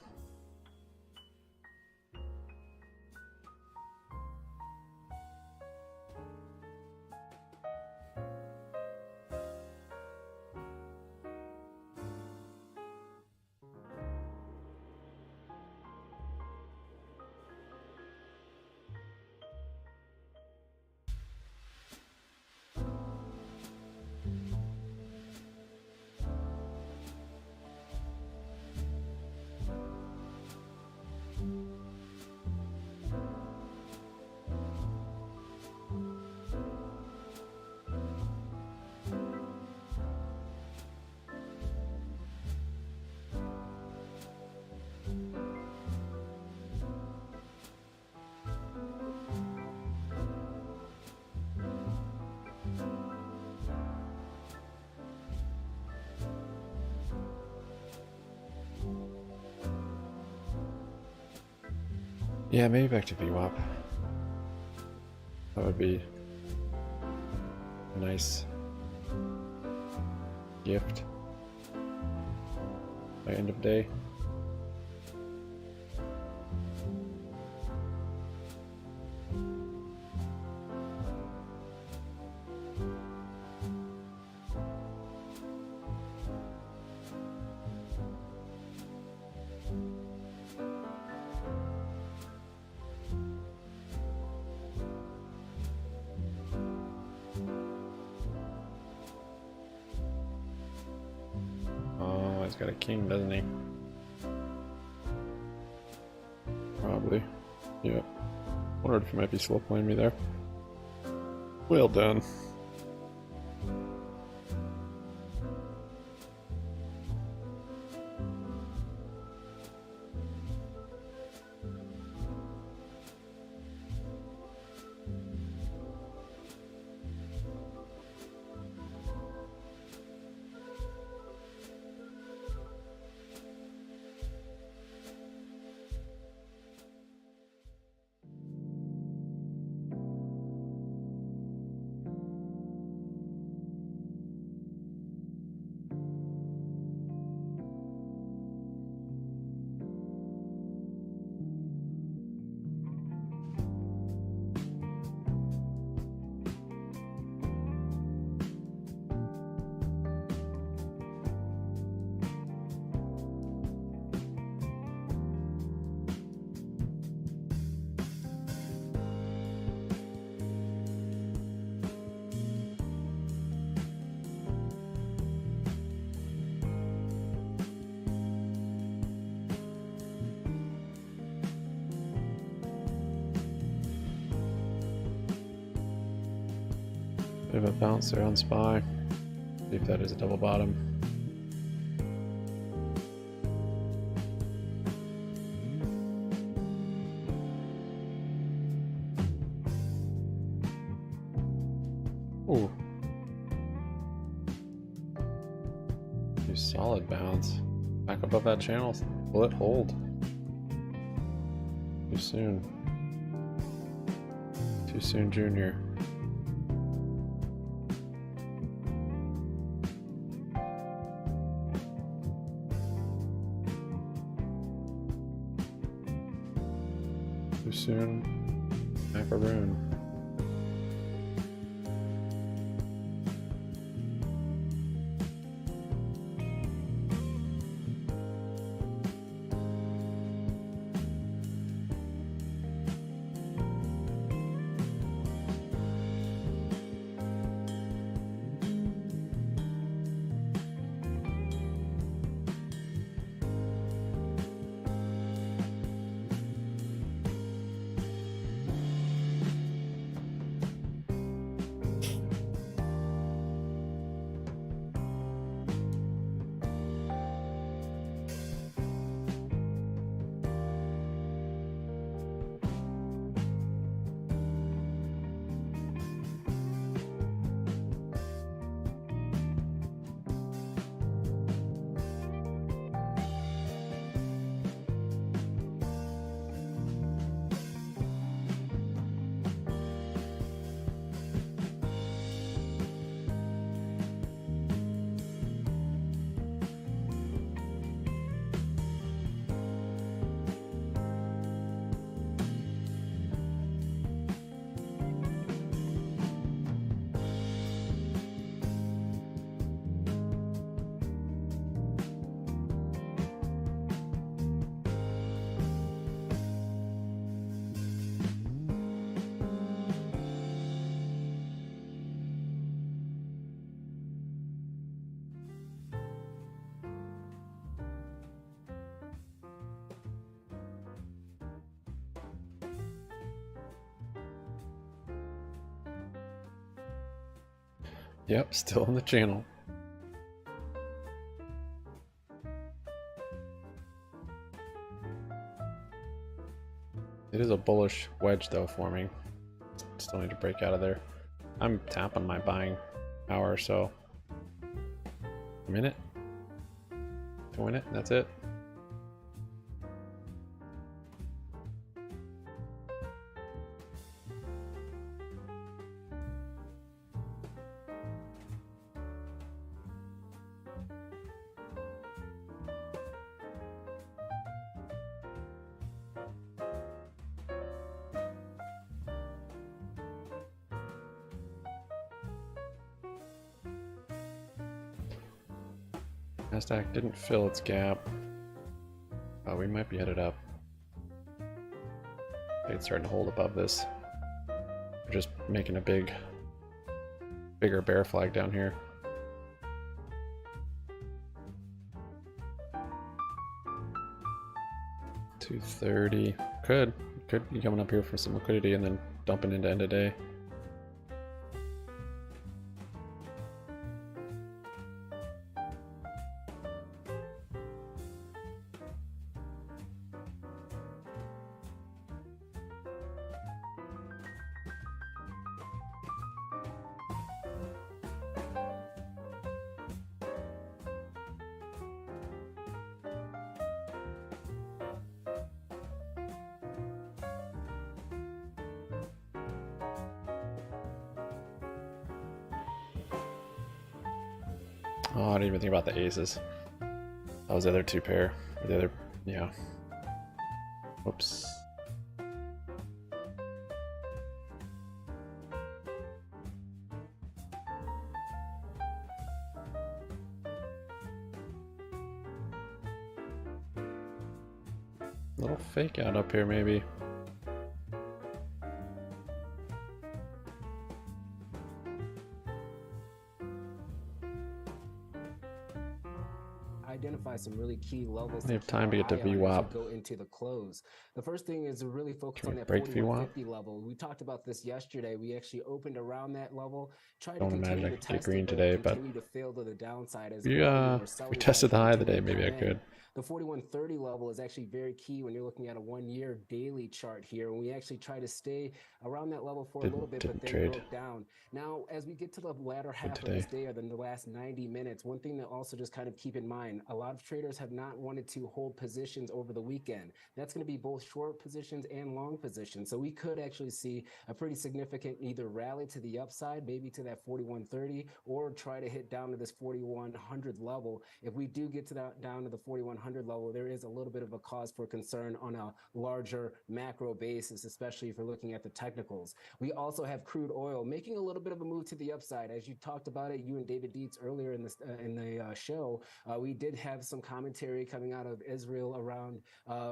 Yeah, maybe back to VWAP. That would be a nice gift by end of day. He's got a king, doesn't he? Probably. Yeah. Wondered if he might be slow playing me there. Well done. Bit of a bounce there on SPY. See if that is a double bottom. Ooh. Solid bounce. Back above that channel. Will it hold? Too soon. Too soon, Junior. Too soon. Macaroon. Yep, still on the channel. It is a bullish wedge though for me. Still need to break out of there. I'm tapping my buying power, so a minute to win it. That's it. Nasdaq didn't fill its gap. We might be headed up. It's starting to hold above this. We're just making a bigger bear flag down here. $230. Could be coming up here for some liquidity and then dumping into end of day. Oh, I didn't even think about the aces. That was the other two pair. Or the other, yeah. Whoops. Little fake out up here, maybe. Identify some really key levels. We have time to get to VWAP. Go into the close. The first thing is to really focus on that break 4150 level. We talked about this yesterday. We actually opened around that level. Don't imagine I could take green today, but continue to fail to the downside as we tested the high of the day. Maybe I could. The 4130 level is actually very key when you're looking at a 1-year daily chart here. And we actually try to stay around that level for a little bit, but then broke down. Now, as we get to the latter half of this day or the last 90 minutes, one thing to also just kind of keep in mind, a lot of traders have not wanted to hold positions over the weekend. That's going to be both short positions and long positions. So we could actually see a pretty significant either rally to the upside, maybe to that 4130, or try to hit down to this 4100 level. If we do get to that down to the 4100 level, there is a little bit of a cause for concern on a larger macro basis, especially if you're looking at the technicals. We also have crude oil making a little bit of a move to the upside. As you talked about it, you and David Dietz earlier in the show, we did have some commentary coming out of Israel around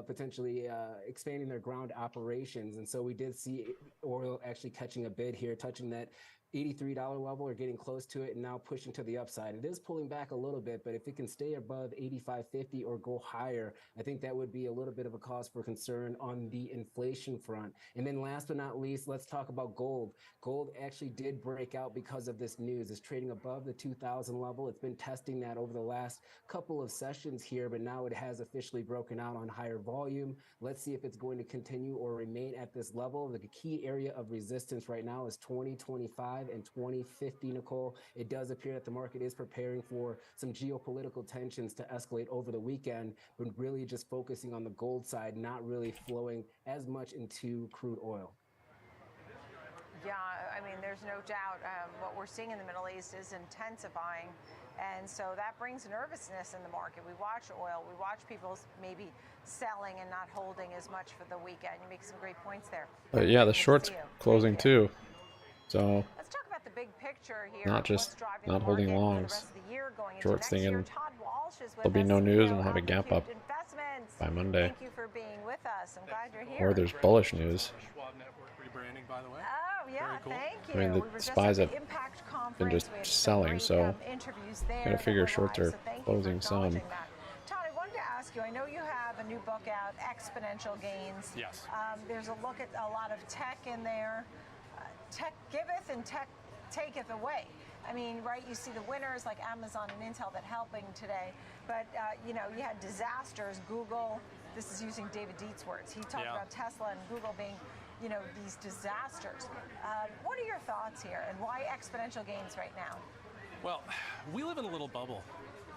potentially expanding their ground operations. And so we did see oil actually catching a bid here, touching that $83 level or getting close to it and now pushing to the upside. It is pulling back a little bit, but if it can stay above 85.50 or go higher, I think that would be a little bit of a cause for concern on the inflation front. And then last but not least, let's talk about gold. Gold actually did break out because of this news. It's trading above the 2,000 level. It's been testing that over the last couple of sessions here, but now it has officially broken out on higher volume. Let's see if it's going to continue or remain at this level. The key area of resistance right now is 2025 and 2050, Nicole. It does appear that the market is preparing for some geopolitical tensions to escalate over the weekend, but really just focusing on the gold side, not really flowing as much into crude oil. Yeah, I mean, there's no doubt what we're seeing in the Middle East is intensifying. And so that brings nervousness in the market. We watch oil, we watch people maybe selling and not holding as much for the weekend. You make some great points there. But yeah, the short's closing too. So let's talk about the big picture here. Not just not holding longs. Shorts thinking there'll be no news and we'll have a gap up by Monday. Thank you for being with us. I'm glad you're here. Or there's bullish news. Oh yeah, cool. thank you. I mean, the SPYs have been just selling, so gotta figure shorts are closing some. Todd, I wanted to ask you, I know you have a new book out, Exponential Gains. Yes. There's a look at a lot of tech in there. Tech giveth and tech taketh away. I mean, right, you see the winners like Amazon and Intel that helping today, but you know, you had disasters, Google, this is using David Dietz's words. He talked about Tesla and Google being, you know, these disasters. What are your thoughts here, and why exponential gains right now? Well, we live in a little bubble.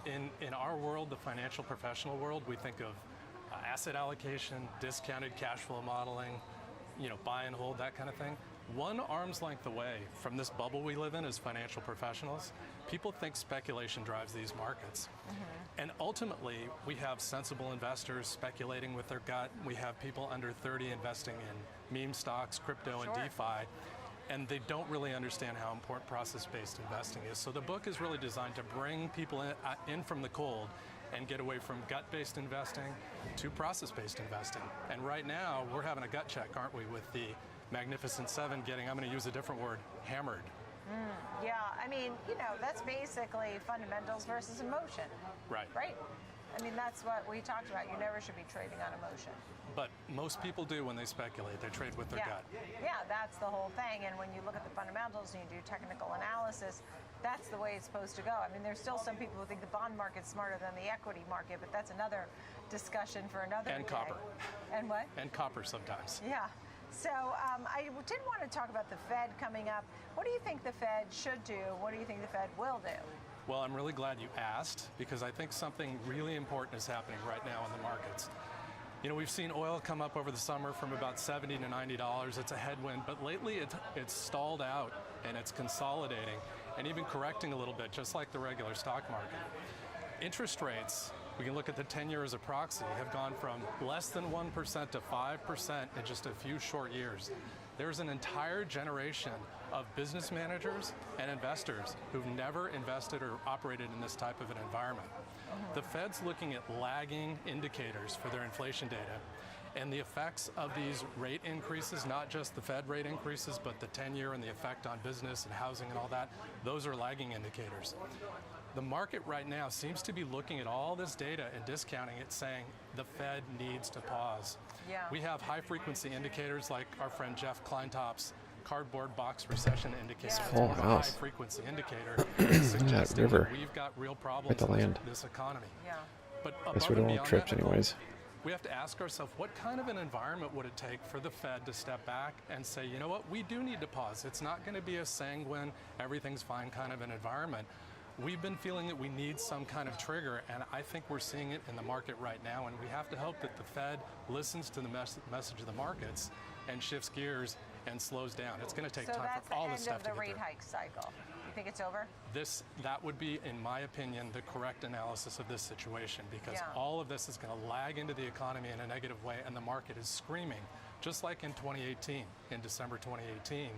In our world, the financial professional world, we think of asset allocation, discounted cash flow modeling, you know, buy and hold, that kind of thing. One arm's length away from this bubble we live in as financial professionals, people think speculation drives these markets. And ultimately, we have sensible investors speculating with their gut. We have people under 30 investing in meme stocks, crypto, and DeFi. And they don't really understand how important process-based investing is. So the book is really designed to bring people in from the cold and get away from gut-based investing to process-based investing. And right now, we're having a gut check, aren't we, with the Magnificent Seven getting, I'm going to use a different word, hammered. Yeah, I mean, you know, that's basically fundamentals versus emotion. Right. Right? I mean, that's what we talked about. You never should be trading on emotion. But most people do when they speculate. They trade with their gut. Yeah, that's the whole thing. And when you look at the fundamentals and you do technical analysis, that's the way it's supposed to go. I mean, there's still some people who think the bond market's smarter than the equity market, but that's another discussion for another day. And copper. And what? And copper sometimes. Yeah. So I did want to talk about the Fed coming up. What do you think the Fed should do? What do you think the Fed will do? Well, I'm really glad you asked, because I think something really important is happening right now in the markets. You know, we've seen oil come up over the summer from about $70 to $90. It's a headwind, but lately it's stalled out and it's consolidating and even correcting a little bit, just like the regular stock market. Interest rates, we can look at the 10-year as a proxy, have gone from less than 1% to 5% in just a few short years. There's an entire generation of business managers and investors who've never invested or operated in this type of an environment. The Fed's looking at lagging indicators for their inflation data, and the effects of these rate increases, not just the Fed rate increases, but the 10-year and the effect on business and housing and all that, those are lagging indicators. The market right now seems to be looking at all this data and discounting it, saying the Fed needs to pause. Yeah. We have high-frequency indicators like our friend Jeff Kleintop's cardboard box recession indicator. It's more of a high-frequency indicator suggesting that we've got real problems with this economy. Yeah. But Guess we don't want trips anyways. We have to ask ourselves, what kind of an environment would it take for the Fed to step back and say, you know what, we do need to pause. It's not going to be a sanguine, everything's fine kind of an environment. We've been feeling that we need some kind of trigger, and I think we're seeing it in the market right now, and we have to hope that the Fed listens to the message of the markets and shifts gears and slows down. It's going to take time for all this stuff to get through. So that's the end of the rate hike cycle. You think it's over? That would be, in my opinion, the correct analysis of this situation, because all of this is going to lag into the economy in a negative way, and the market is screaming, just like in 2018, in December 2018,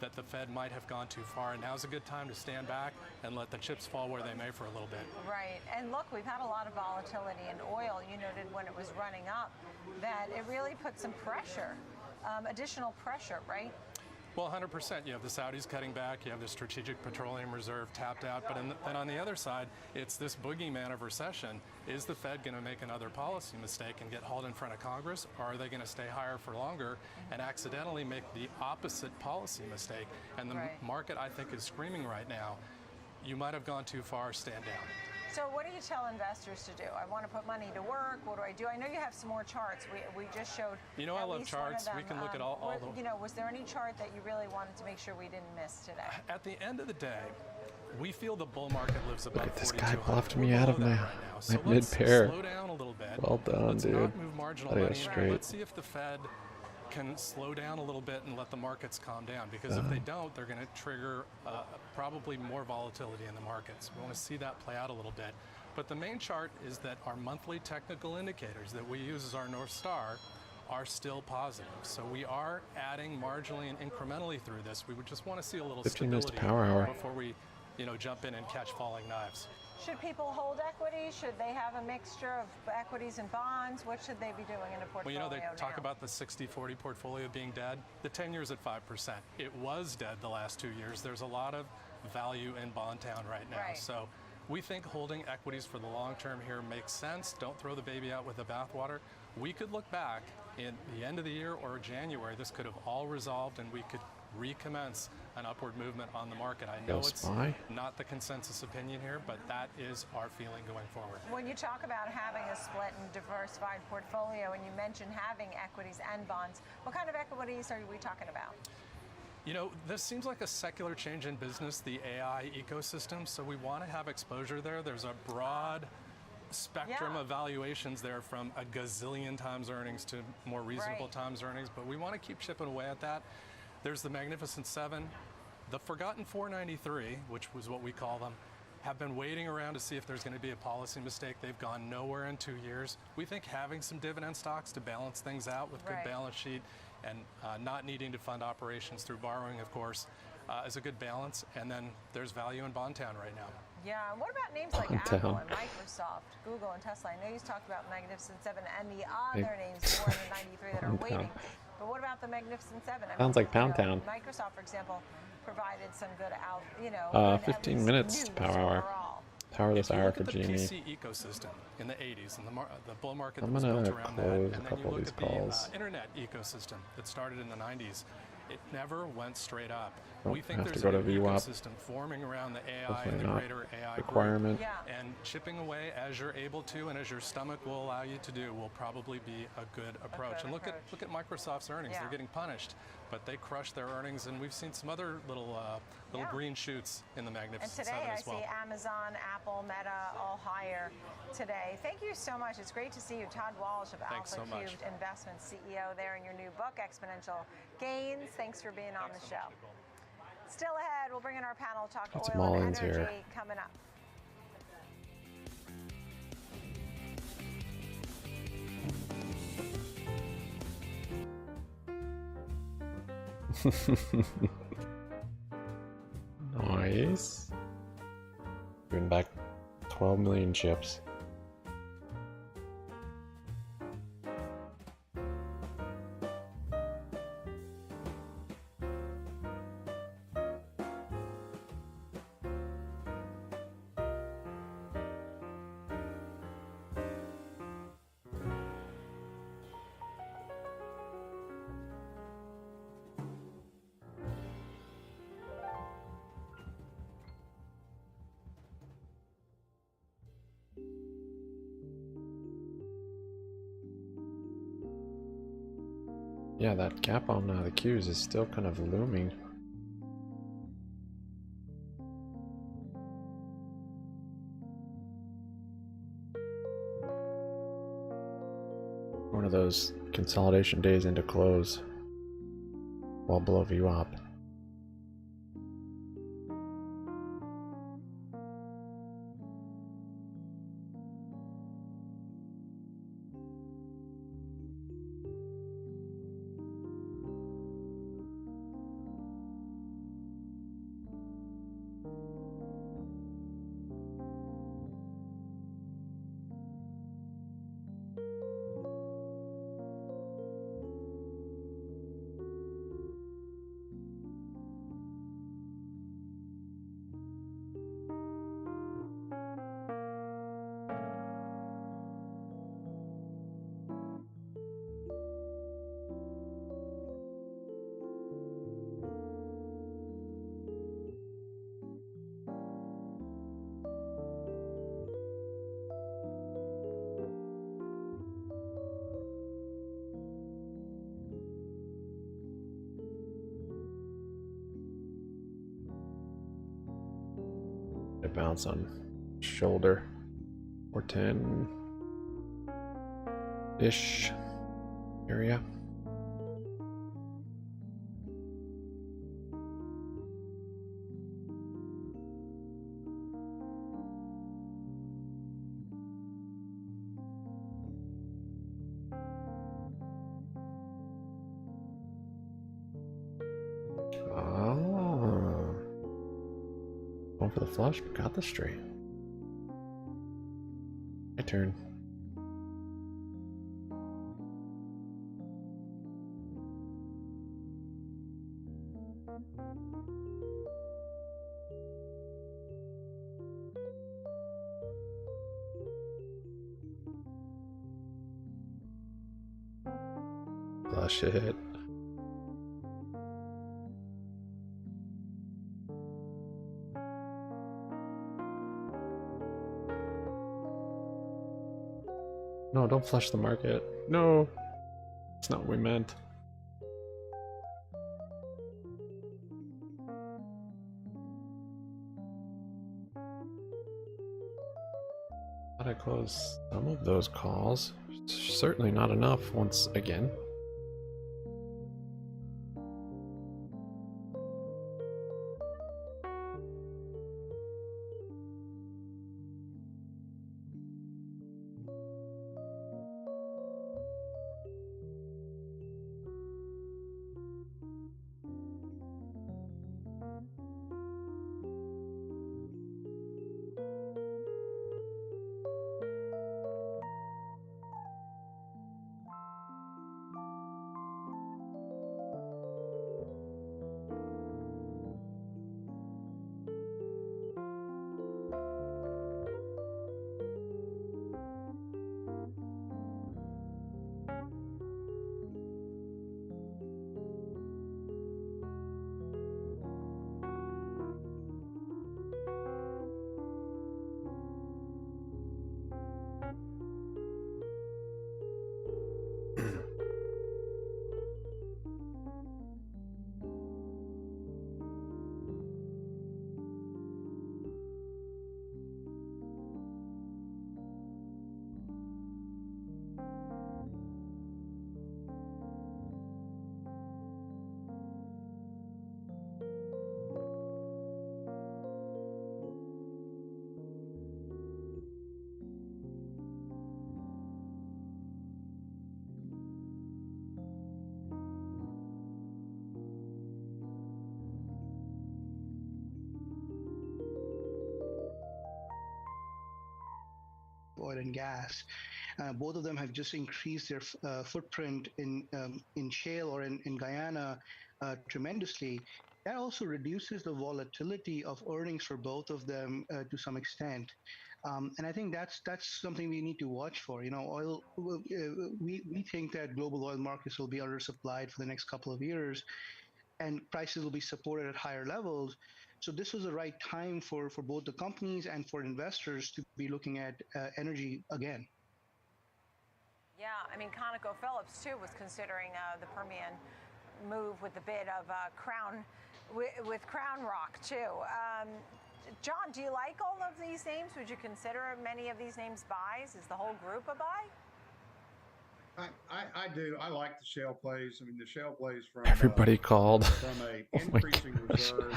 that the Fed might have gone too far, and now's a good time to stand back and let the chips fall where they may for a little bit. Right, and look, we've had a lot of volatility in oil. You noted when it was running up that it really put some pressure, additional pressure, right? Well, 100%. You have the Saudis cutting back, you have the Strategic Petroleum Reserve tapped out, but then on the other side, it's this boogeyman of recession. Is the Fed going to make another policy mistake and get hauled in front of Congress, or are they going to stay higher for longer and accidentally make the opposite policy mistake? And the market, I think, is screaming right now, you might have gone too far, stand down. So what do you tell investors to do? I want to put money to work. What do I do? I know you have some more charts. We just showed. You know, I love charts. We can look at all the. You know, was there any chart that you really wanted to make sure we didn't miss today? At the end of the day, we feel the bull market lives above 4200. This guy bluffed me out of my mid pair. Slow down a little bit. Well done, dude. Not move marginal That money is in. straight. Let's see if the Fed can slow down a little bit and let the markets calm down, because if they don't, they're going to trigger probably more volatility in the markets. We want to see that play out a little bit. But the main chart is that our monthly technical indicators that we use as our North Star are still positive. So we are adding marginally and incrementally through this. We would just want to see a little 15 minutes stability to power hour. before we, jump in and catch falling knives. Should people hold equities? Should they have a mixture of equities and bonds? What should they be doing in a portfolio Well, they talk now? about the 60-40 portfolio being dead. The 10-year's at 5%. It was dead the last 2 years. There's a lot of value in bond town right now. So we think holding equities for the long term here makes sense. Don't throw the baby out with the bathwater. We could look back in the end of the year or January, this could have all resolved and we could recommence an upward movement on the market. I know it's not the consensus opinion here, but that is our feeling going forward. When you talk about having a split and diversified portfolio, and you mentioned having equities and bonds, what kind of equities are we talking about? You know, this seems like a secular change in business, the AI ecosystem, so we want to have exposure there. There's a broad spectrum of valuations there, from a gazillion times earnings to more reasonable times earnings, but we want to keep chipping away at that. There's the Magnificent Seven. The Forgotten 493, which was what we call them, have been waiting around to see if there's going to be a policy mistake. They've gone nowhere in 2 years. We think having some dividend stocks to balance things out with good balance sheet and not needing to fund operations through borrowing, of course, is a good balance. And then there's value in Bondtown right now. Yeah, and what about names like Apple and Microsoft, Google and Tesla? I know you talked about Magnificent Seven and the other names, 493 that are waiting. But what about the Magnificent Seven? Sounds like Pound Town. Microsoft, for example, provided some good 15 minutes to power hour. Power this hour for GME. The PC ecosystem in the 80s and the bull market I'm that was gonna built around that, close and a then you couple of look these at calls. the internet ecosystem that started in the 90s. It never went straight up. Oh, We think have to there's go an to VWAP. ecosystem forming around the AI Hopefully and the not greater AI requirement. group, and chipping away as you're able to and as your stomach will allow you to do will probably be a good approach. And look at Microsoft's earnings. They're getting punished, but they crushed their earnings, and we've seen some other little green shoots in the Magnificent Seven as well. And today I see Amazon, Apple, Meta all higher today. Thank you so much. It's great to see you. Todd Walsh of Alpha Cubed Investments, CEO there in your new book, Exponential Gains. Thanks for being on the show. Still ahead, we'll bring in our panel, talk oil and energy coming up. Nice. Bring back 12 million chips. Yeah, that gap on the Qs is still kind of looming. One of those consolidation days into close, well below VWAP. Bounce on shoulder or 10-ish area. For the flush, but got the straight. My turn. Oh shit. No, don't flush the market. No. That's not what we meant. Thought I closed some of those calls. Certainly not enough once again. Oil and gas. Both of them have just increased their footprint in shale or in Guyana tremendously. That also reduces the volatility of earnings for both of them to some extent. And I think that's something we need to watch for. You know, oil. We think that global oil markets will be undersupplied for the next couple of years, and prices will be supported at higher levels. So this was the right time for both the companies and for investors to be looking at energy again. Yeah, I mean, ConocoPhillips too was considering the Permian move with the bid of Crown Rock too. John, do you like all of these names? Would you consider many of these names buys? Is the whole group a buy? I do. I like the shale plays. I mean, the shale plays from Everybody called. From a increasing reserve.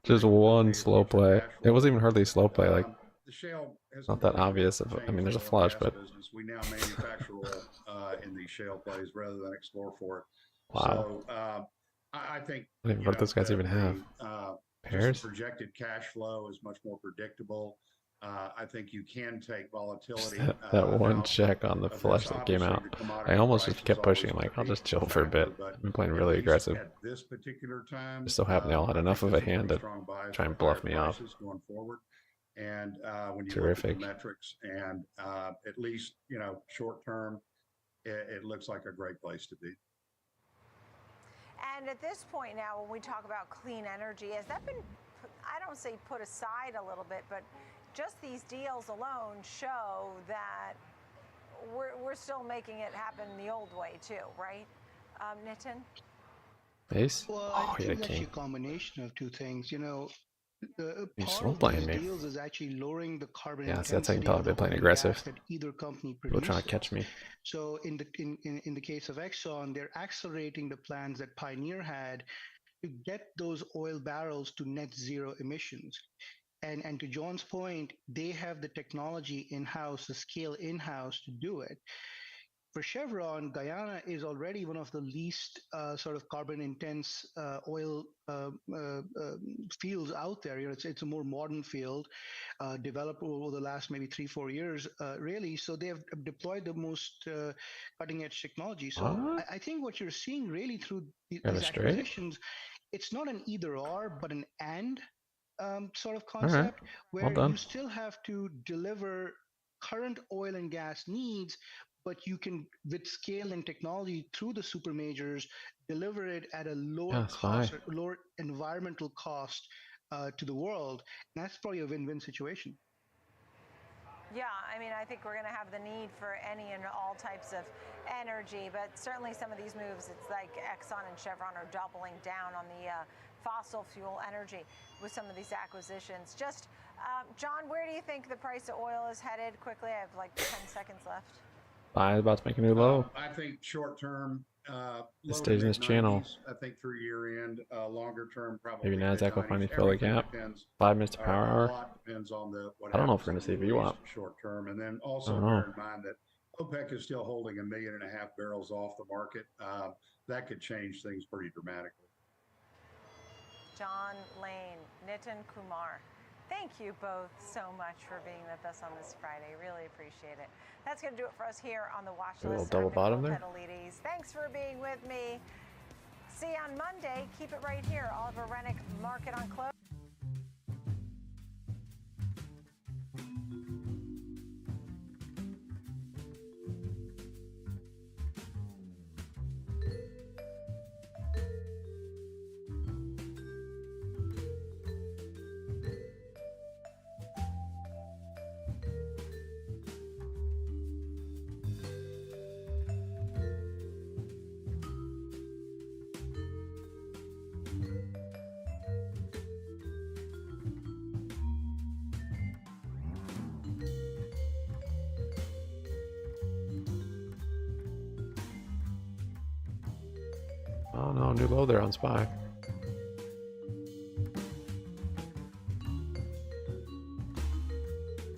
Just one slow play. It wasn't even hardly a slow play. Like, the shale has not that obvious. I mean, there's a flush, but business. We now manufacture oil in these shale plays rather than explore for it. wow. So I think. I don't even know what those guys even have. Pairs. Projected cash flow is much more predictable. I think you can take volatility. That one check on the flush that came out. I almost just kept pushing. I'm like, I'll just chill for a bit. I've been playing really aggressive. At this particular time, Just so happened they all had enough of a hand to try and bluff me off. Going forward. And when you Terrific. look at the metrics, and at least short term, it looks like a great place to be. And at this point now, when we talk about clean energy, has that been, I don't say put aside a little bit, but just these deals alone show that we're still making it happen the old way too, right, Nitin? Base? Well, Oh, I yeah, think that's a king. combination of two things. The You're part slow of playing these me. deals is actually lowering the carbon Yeah, intensity see, that's how you can tell of I've the been playing oil and aggressive. gas that either company People trying to produces. catch me. So in the case of Exxon, they're accelerating the plans that Pioneer had to get those oil barrels to net zero emissions. And to John's point, they have the technology in-house, the scale in-house to do it. For Chevron, Guyana is already one of the least sort of carbon intense oil fields out there. It's a more modern field, developed over the last maybe 3-4 years, really. So they have deployed the most cutting edge technology. So I think what you're seeing really through these acquisitions, it's not an either or, but an and sort of concept, Well where done. you still have to deliver current oil and gas needs, but you can, with scale and technology through the super majors, deliver it at a lower cost, or lower environmental cost to the world. And that's probably a win-win situation. Yeah, I mean, I think we're going to have the need for any and all types of energy, but certainly some of these moves, it's like Exxon and Chevron are doubling down on the fossil fuel energy with some of these acquisitions. Just, John, where do you think the price of oil is headed? Quickly, I have like 10 seconds left. Buy about to make a new low. I think short term, It stays in this channel. I think through year end, longer term, probably Maybe Nasdaq will finally fill the gap. depends. 5 minutes to power A hour. lot depends on what I don't know if happens we're going to see in the VWAP. Middle East short term, and then I also don't know. bear in mind that OPEC is still holding 1.5 million barrels off the market. That could change things pretty dramatically. John Lane, Nitin Kumar, thank you both so much for being with us on this Friday. Really appreciate it. That's going to do it for us here on the watch A little list. double I'm bottom Nicole there. Petalides. Thanks for being with me. See you on Monday. Keep it right here. Oliver Rennick, Market on Close. Oh no, new low there on SPY.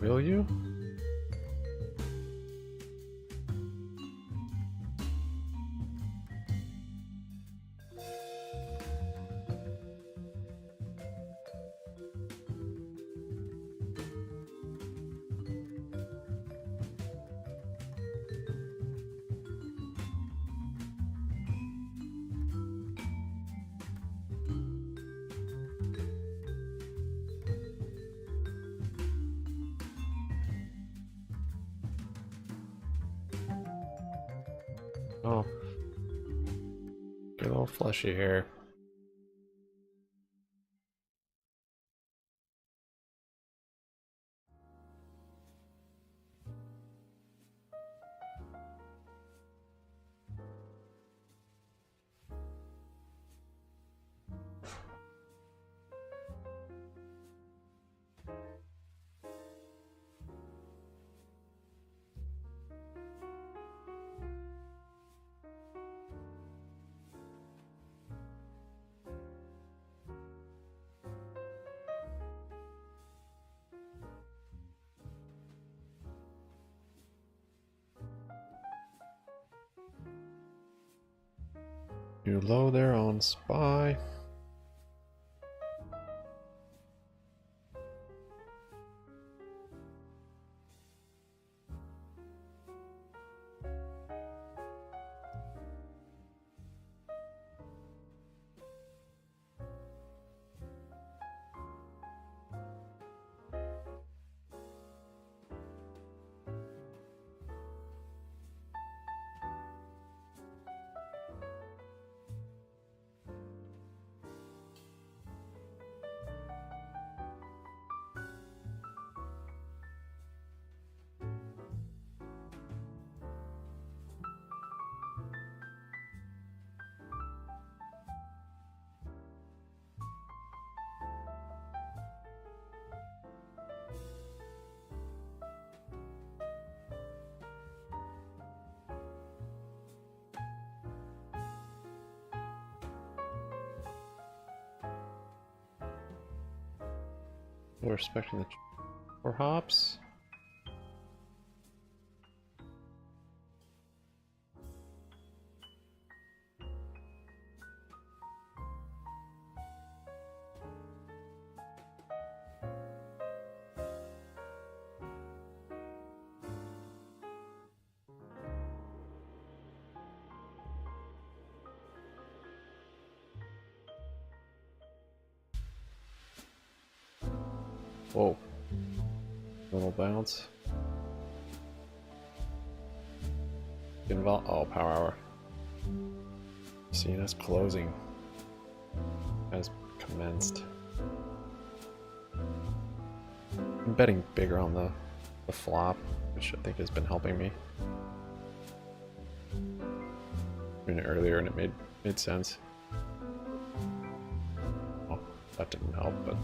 Will you? Oh, get a little fleshy here. New low there on SPY. We're expecting the 4 hops. Whoa. Little bounce. Oh, power hour. GNS closing has commenced. I'm betting bigger on the flop, which I think has been helping me. Doing it earlier and it made sense. Oh, that didn't help, but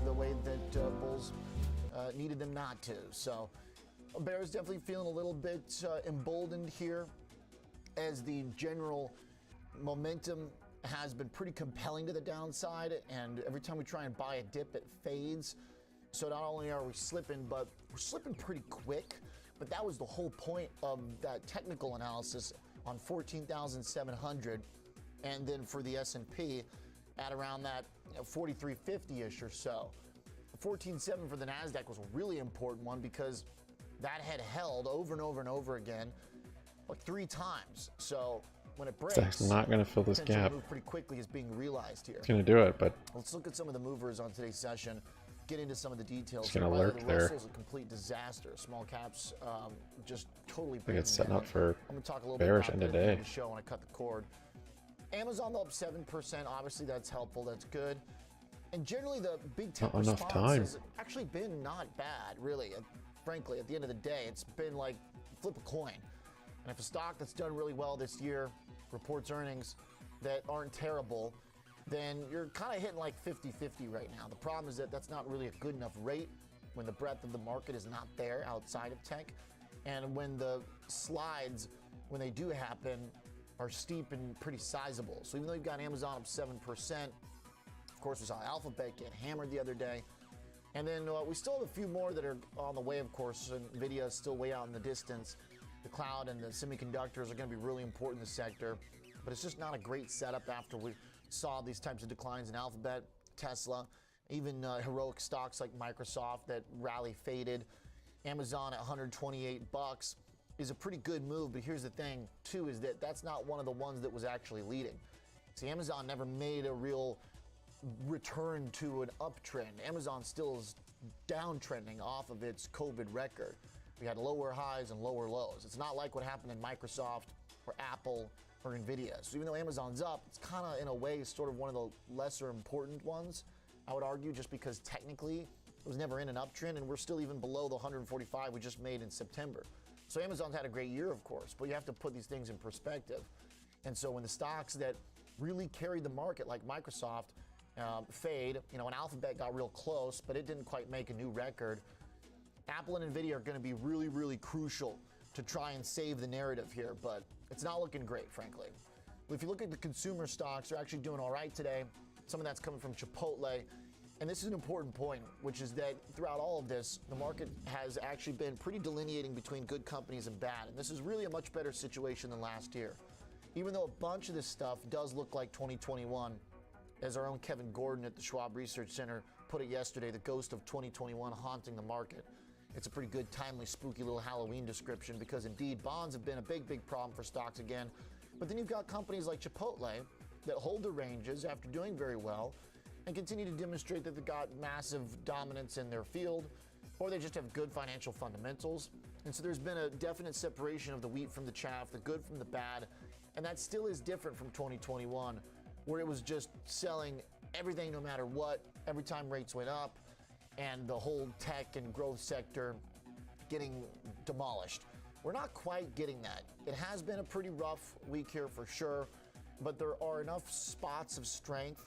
the way that Bulls needed them not to. So Bears definitely feeling a little bit emboldened here as the general momentum has been pretty compelling to the downside, and every time we try and buy a dip, it fades. So not only are we slipping, but we're slipping pretty quick. But that was the whole point of that technical analysis on 14,700, and then for the S&P at around that 4350-ish or so. 14.7 for the NASDAQ was a really important one because that had held over and over and over again like 3 times. So when it breaks, it's not going to fill this gap. Move pretty quickly is being realized here. It's going to do it, but let's look at some of the movers on today's session. Get into some of the details. It's going to lurk there. Russell's a complete disaster. Small caps just totally. I think it's setting up for I'm going to talk a little bearish bit end about of day. the show when I cut the cord. Amazon up 7%. Obviously, that's helpful. That's good. And generally, the big tech response has actually been not bad, really. Frankly, at the end of the day, it's been like flip a coin. And if a stock that's done really well this year reports earnings that aren't terrible, then you're kind of hitting like 50-50 right now. The problem is that that's not really a good enough rate when the breadth of the market is not there outside of tech. And when the slides, when they do happen, are steep and pretty sizable. So even though you've got Amazon up 7%, of course, we saw Alphabet get hammered the other day. And then we still have a few more that are on the way, of course, and NVIDIA is still way out in the distance. The cloud and the semiconductors are going to be really important in the sector, but it's just not a great setup after we saw these types of declines in Alphabet, Tesla, even heroic stocks like Microsoft that rally faded. Amazon at $128 is a pretty good move, but here's the thing, too, is that that's not one of the ones that was actually leading. See, Amazon never made a real return to an uptrend. Amazon still is downtrending off of its COVID record. We had lower highs and lower lows. It's not like what happened in Microsoft or Apple or NVIDIA. So even though Amazon's up, it's kind of in a way sort of one of the lesser important ones, I would argue, just because technically it was never in an uptrend and we're still even below the 145 we just made in September. So Amazon's had a great year, of course, but you have to put these things in perspective. And so when the stocks that really carried the market, like Microsoft, fade, and Alphabet got real close, but it didn't quite make a new record. Apple and NVIDIA are going to be really, really crucial to try and save the narrative here, but it's not looking great, frankly. If you look at the consumer stocks, they're actually doing all right today. Some of that's coming from Chipotle. And this is an important point, which is that throughout all of this, the market has actually been pretty delineating between good companies and bad. And this is really a much better situation than last year. Even though a bunch of this stuff does look like 2021, as our own Kevin Gordon at the Schwab Research Center put it yesterday, the ghost of 2021 haunting the market. It's a pretty good, timely, spooky little Halloween description because indeed bonds have been a big, big problem for stocks again. But then you've got companies like Chipotle that hold their ranges after doing very well and continue to demonstrate that they've got massive dominance in their field, or they just have good financial fundamentals. And so there's been a definite separation of the wheat from the chaff, the good from the bad, and that still is different from 2021, where it was just selling everything no matter what, every time rates went up, and the whole tech and growth sector getting demolished. We're not quite getting that. It has been a pretty rough week here for sure, but there are enough spots of strength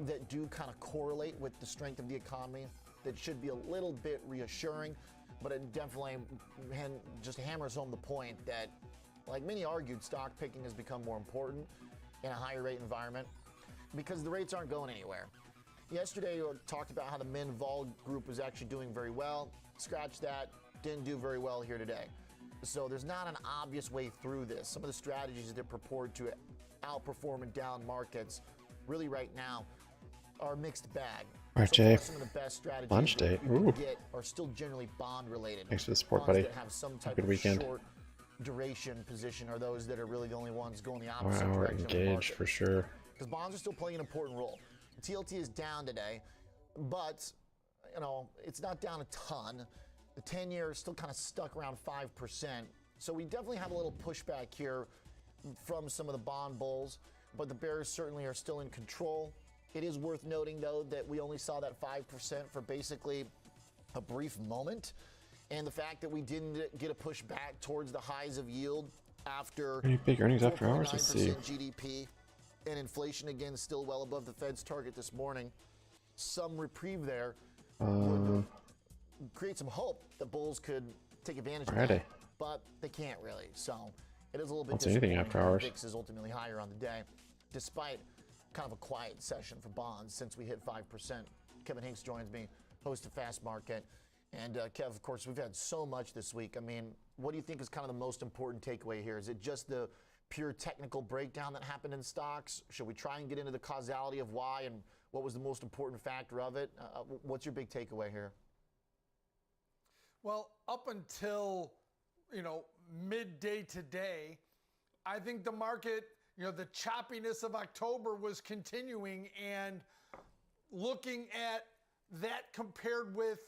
that do kind of correlate with the strength of the economy that should be a little bit reassuring, but it definitely just hammers home the point that Like many argued, stock picking has become more important in a higher rate environment because the rates aren't going anywhere. Yesterday, we talked about how the Min Vol group was actually doing very well. Scratch that, didn't do very well here today. So there's not an obvious way through this. Some of the strategies that purport to outperform in down markets really right now are a mixed bag. RJ, some of the best strategies lunch date. you can get are still generally bond related. Thanks for the support, Bonds buddy. that have some type Good of weekend. short duration position are those that are really the only ones going the opposite Wow, we're direction of the engaged market. for sure. Because bonds are still playing an important role. TLT is down today, but it's not down a ton. The 10-year is still kind of stuck around 5%. So we definitely have a little pushback here from some of the bond bulls, but the bears certainly are still in control. It is worth noting, though, that we only saw that 5% for basically a brief moment. And the fact that we didn't get a push back towards the highs of yield after Pretty big earnings after hours, let's see. 4.9% GDP and inflation again still well above the Fed's target this morning. Some reprieve there would create some hope that bulls could take advantage of that, but they can't really. So it is a little bit Anything after hours. VIX is ultimately higher on the day, despite kind of a quiet session for bonds since we hit 5%. Kevin Hinks joins me, host of Fast Market. And Kev, of course, we've had so much this week. I mean, what do you think is kind of the most important takeaway here? Is it just the pure technical breakdown that happened in stocks? Should we try and get into the causality of why and what was the most important factor of it? What's your big takeaway here? Well, up until, midday today, I think the market, the choppiness of October was continuing, and looking at that compared with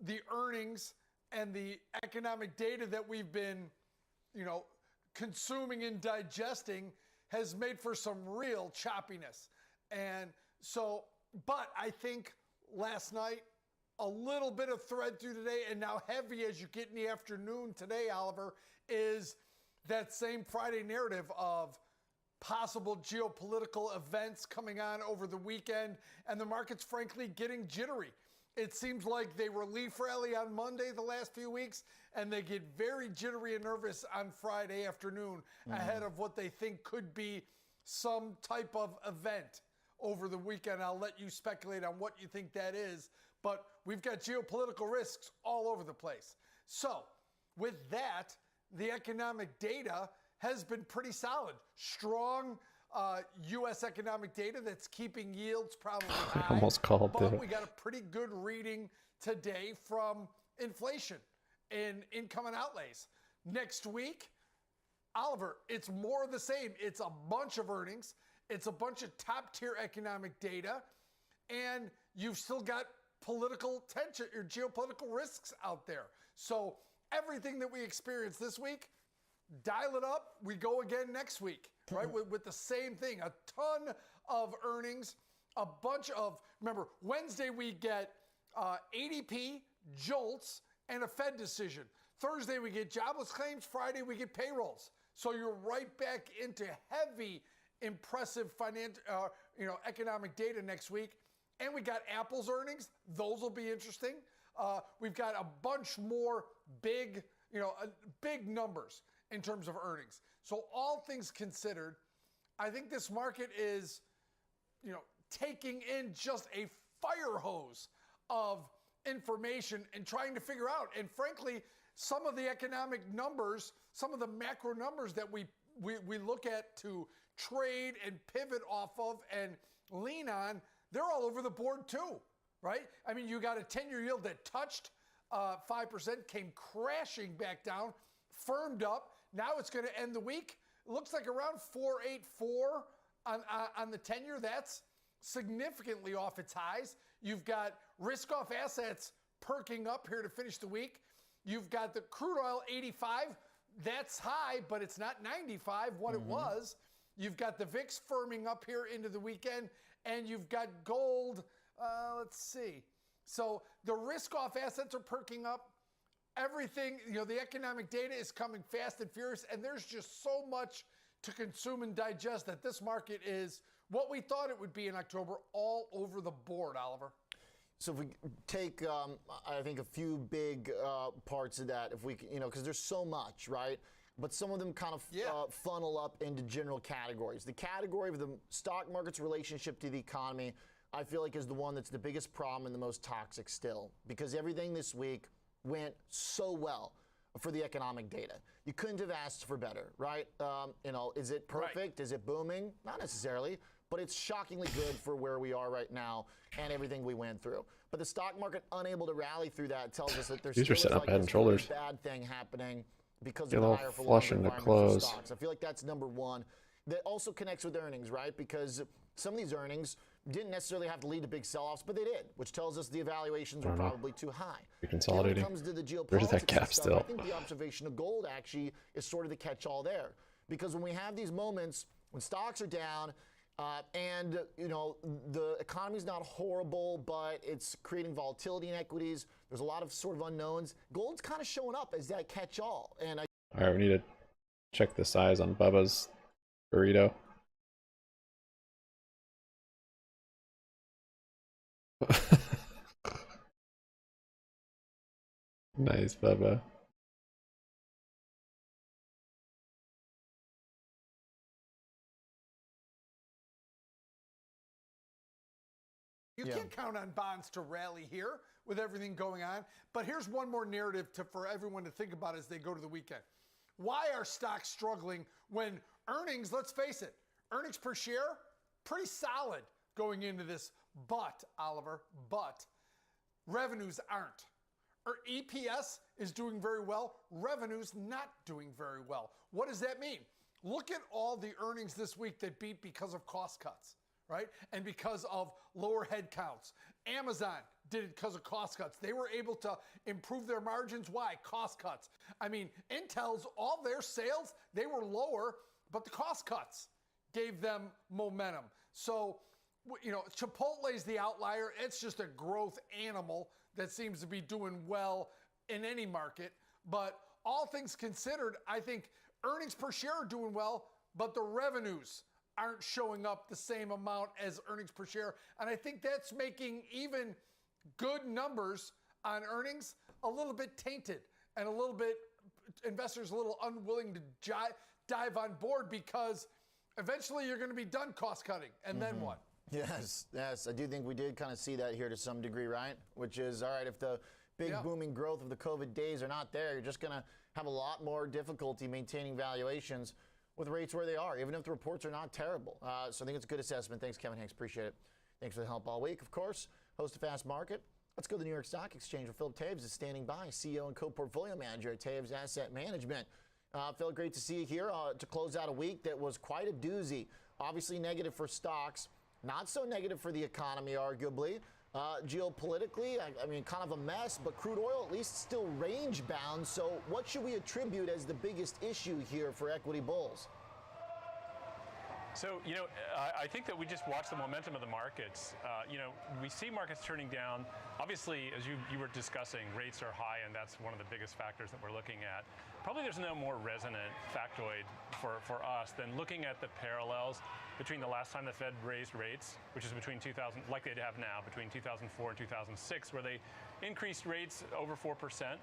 the earnings and the economic data that we've been, consuming and digesting has made for some real choppiness. And so, but I think last night, a little bit of thread through today, and now heavy as you get in the afternoon today, Oliver, is that same Friday narrative of possible geopolitical events coming on over the weekend, and the market's frankly getting jittery. It seems like they relief rally on Monday the last few weeks, and they get very jittery and nervous on Friday afternoon ahead of what they think could be some type of event over the weekend. I'll let you speculate on what you think that is, but we've got geopolitical risks all over the place. So with that, the economic data has been pretty solid. Strong U.S. economic data that's keeping yields probably high. I almost called but it. we got a pretty good reading today from inflation in income and outlays. Next week, Oliver, it's more of the same. It's a bunch of earnings. It's a bunch of top-tier economic data. And you've still got political tension or geopolitical risks out there. So everything that we experienced this week, dial it up. We go again next week, right? With the same thing. A ton of earnings, a bunch of, remember, Wednesday we get ADP, JOLTS, and a Fed decision. Thursday we get jobless claims. Friday we get payrolls. So you're right back into heavy, impressive economic data next week. And we got Apple's earnings. Those will be interesting. We've got a bunch more big numbers in terms of earnings. So all things considered, I think this market is, taking in just a fire hose of information and trying to figure out. And frankly, some of the economic numbers, some of the macro numbers that we look at to trade and pivot off of and lean on, they're all over the board too, right? I mean, you got a 10-year yield that touched 5%, came crashing back down, firmed up. Now it's going to end the week. It looks like around 4.84 on the 10-year. That's significantly off its highs. You've got risk-off assets perking up here to finish the week. You've got the crude oil 85. That's high, but it's not 95, what it was. You've got the VIX firming up here into the weekend, and you've got gold. Let's see. So the risk-off assets are perking up. Everything, the economic data is coming fast and furious, and there's just so much to consume and digest that this market is what we thought it would be in October, all over the board, Oliver. So if we take, I think, a few big parts of that, if we, because there's so much, right? but some of them kind of funnel up into general categories. The category of the stock market's relationship to the economy, I feel like, is the one that's the biggest problem and the most toxic still, because everything this week went so well for the economic data. You couldn't have asked for better, right? Is it perfect? Right. Is it booming? Not necessarily, but it's shockingly good for where we are right now and everything we went through. But the stock market unable to rally through that tells us that there's These are setting up like head and shoulders. Bad thing happening because Get of a the little higher for flush longer in the environment for close. stocks. I feel like that's number one. That also connects with earnings, right? Because some of these earnings didn't necessarily have to lead to big sell-offs, but they did, which tells us the evaluations were probably too high. Consolidating. When it comes to the geopolitics There's that gap stuff, still. I think the observation of gold actually is sort of the catch-all there. Because when we have these moments when stocks are down and the economy's not horrible, but it's creating volatility in equities, there's a lot of sort of unknowns. Gold's kind of showing up as that catch-all. And All right, we need to check the size on Bubba's burrito. Nice, Bubba. You can't count on bonds to rally here with everything going on. But here's one more narrative for everyone to think about as they go to the weekend. Why are stocks struggling when earnings, let's face it, earnings per share, pretty solid going into this. But, Oliver, revenues aren't. Or EPS is doing very well. Revenue's not doing very well. What does that mean? Look at all the earnings this week that beat because of cost cuts, right? And because of lower headcounts. Amazon did it because of cost cuts. They were able to improve their margins. Why? Cost cuts. I mean, Intel's, all their sales, they were lower, but the cost cuts gave them momentum. So, Chipotle's the outlier. It's just a growth animal that seems to be doing well in any market. But all things considered, I think earnings per share are doing well, but the revenues aren't showing up the same amount as earnings per share. And I think that's making even good numbers on earnings a little bit tainted and a little bit, investors a little unwilling to dive on board because eventually you're going to be done cost cutting. And then what? Yes. I do think we did kind of see that here to some degree, right? Which is, all right, if the big booming growth of the COVID days are not there, you're just going to have a lot more difficulty maintaining valuations with rates where they are, even if the reports are not terrible. So I think it's a good assessment. Thanks, Kevin Hanks. Appreciate it. Thanks for the help all week, of course. Host of Fast Market. Let's go to the New York Stock Exchange where Philip Taves is standing by, CEO and co-portfolio manager at Taves Asset Management. Phil, great to see you here to close out a week that was quite a doozy. Obviously negative for stocks. Not so negative for the economy, arguably. Geopolitically, I mean, kind of a mess, but crude oil at least still range bound. So what should we attribute as the biggest issue here for equity bulls? So, I think that we just watch the momentum of the markets. We see markets turning down. Obviously, as you were discussing, rates are high, and that's one of the biggest factors that we're looking at. Probably there's no more resonant factoid for us than looking at the parallels between the last time the Fed raised rates, which is between 2000, like they have now, between 2004 and 2006, where they increased rates over 4%.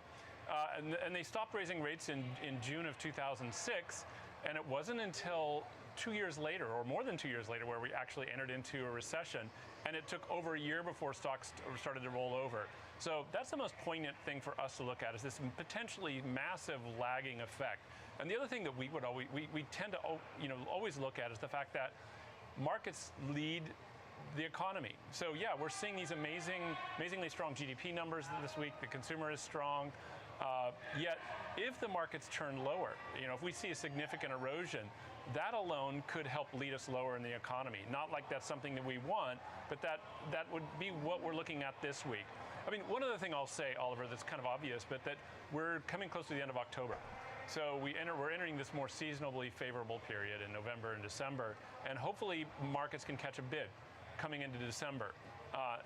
And they stopped raising rates in June of 2006, and it wasn't until 2 years later, or more than 2 years later, where we actually entered into a recession, and it took over a year before stocks started to roll over. So that's the most poignant thing for us to look at, is this potentially massive lagging effect. And the other thing that we tend to always look at is the fact that markets lead the economy. So yeah, we're seeing these amazingly strong GDP numbers this week. The consumer is strong. Yet, if the markets turn lower, if we see a significant erosion, that alone could help lead us lower in the economy. Not like that's something that we want, but that would be what we're looking at this week. I mean, one other thing I'll say, Oliver, that's kind of obvious, but that we're coming close to the end of October. So we're entering this more seasonably favorable period in November and December, and hopefully markets can catch a bid coming into December.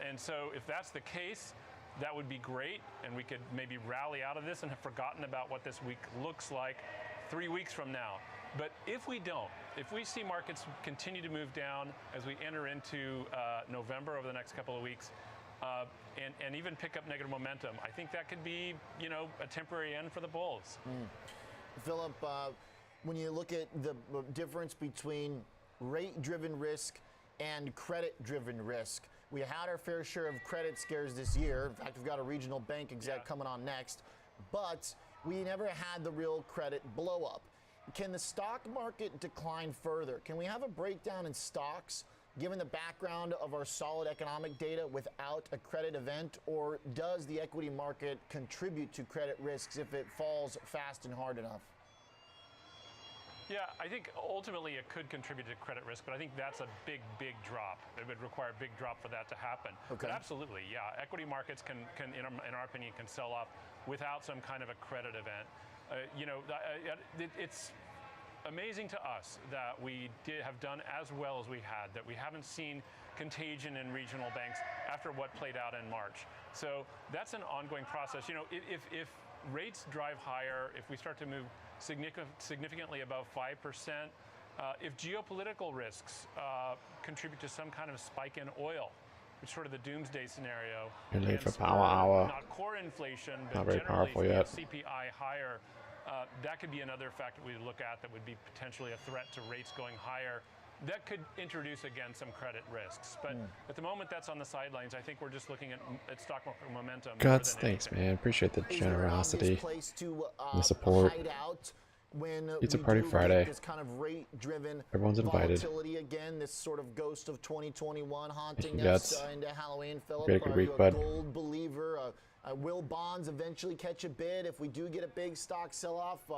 And so if that's the case, that would be great, and we could maybe rally out of this and have forgotten about what this week looks like 3 weeks from now. But if we don't, if we see markets continue to move down as we enter into November over the next couple of weeks, and even pick up negative momentum, I think that could be, a temporary end for the bulls. Philip, when you look at the difference between rate-driven risk and credit-driven risk, we had our fair share of credit scares this year. In fact, we've got a regional bank exec coming on next, but we never had the real credit blow-up. Can the stock market decline further? Can we have a breakdown in stocks given the background of our solid economic data without a credit event, or does the equity market contribute to credit risks if it falls fast and hard enough? Yeah, I think ultimately it could contribute to credit risk, but I think that's a big, big drop. It would require a big drop for that to happen. Okay. But absolutely, yeah, equity markets can in our opinion, can sell off without some kind of a credit event. It's amazing to us that we have done as well as we had, that we haven't seen contagion in regional banks after what played out in March. So that's an ongoing process. If rates drive higher, if we start to move significantly above 5%, if geopolitical risks contribute to some kind of spike in oil, which is sort of the doomsday scenario. You're late for power hour. Not core inflation, but not very generally powerful yet. CPI higher. That could be another factor we look at that would be potentially a threat to rates going higher. That could introduce, again, some credit risks. But at the moment, that's on the sidelines. I think we're just looking at stock market momentum. Guts, thanks, man. Appreciate the generosity and the support. It's a party Friday. This kind of rate-driven Everyone's invited. volatility again, this sort of ghost of 2021 haunting Guts. us into Halloween. Philip, Great, good are week, you a bud. gold believer? Will bonds eventually catch a bid if we do get a big stock sell-off?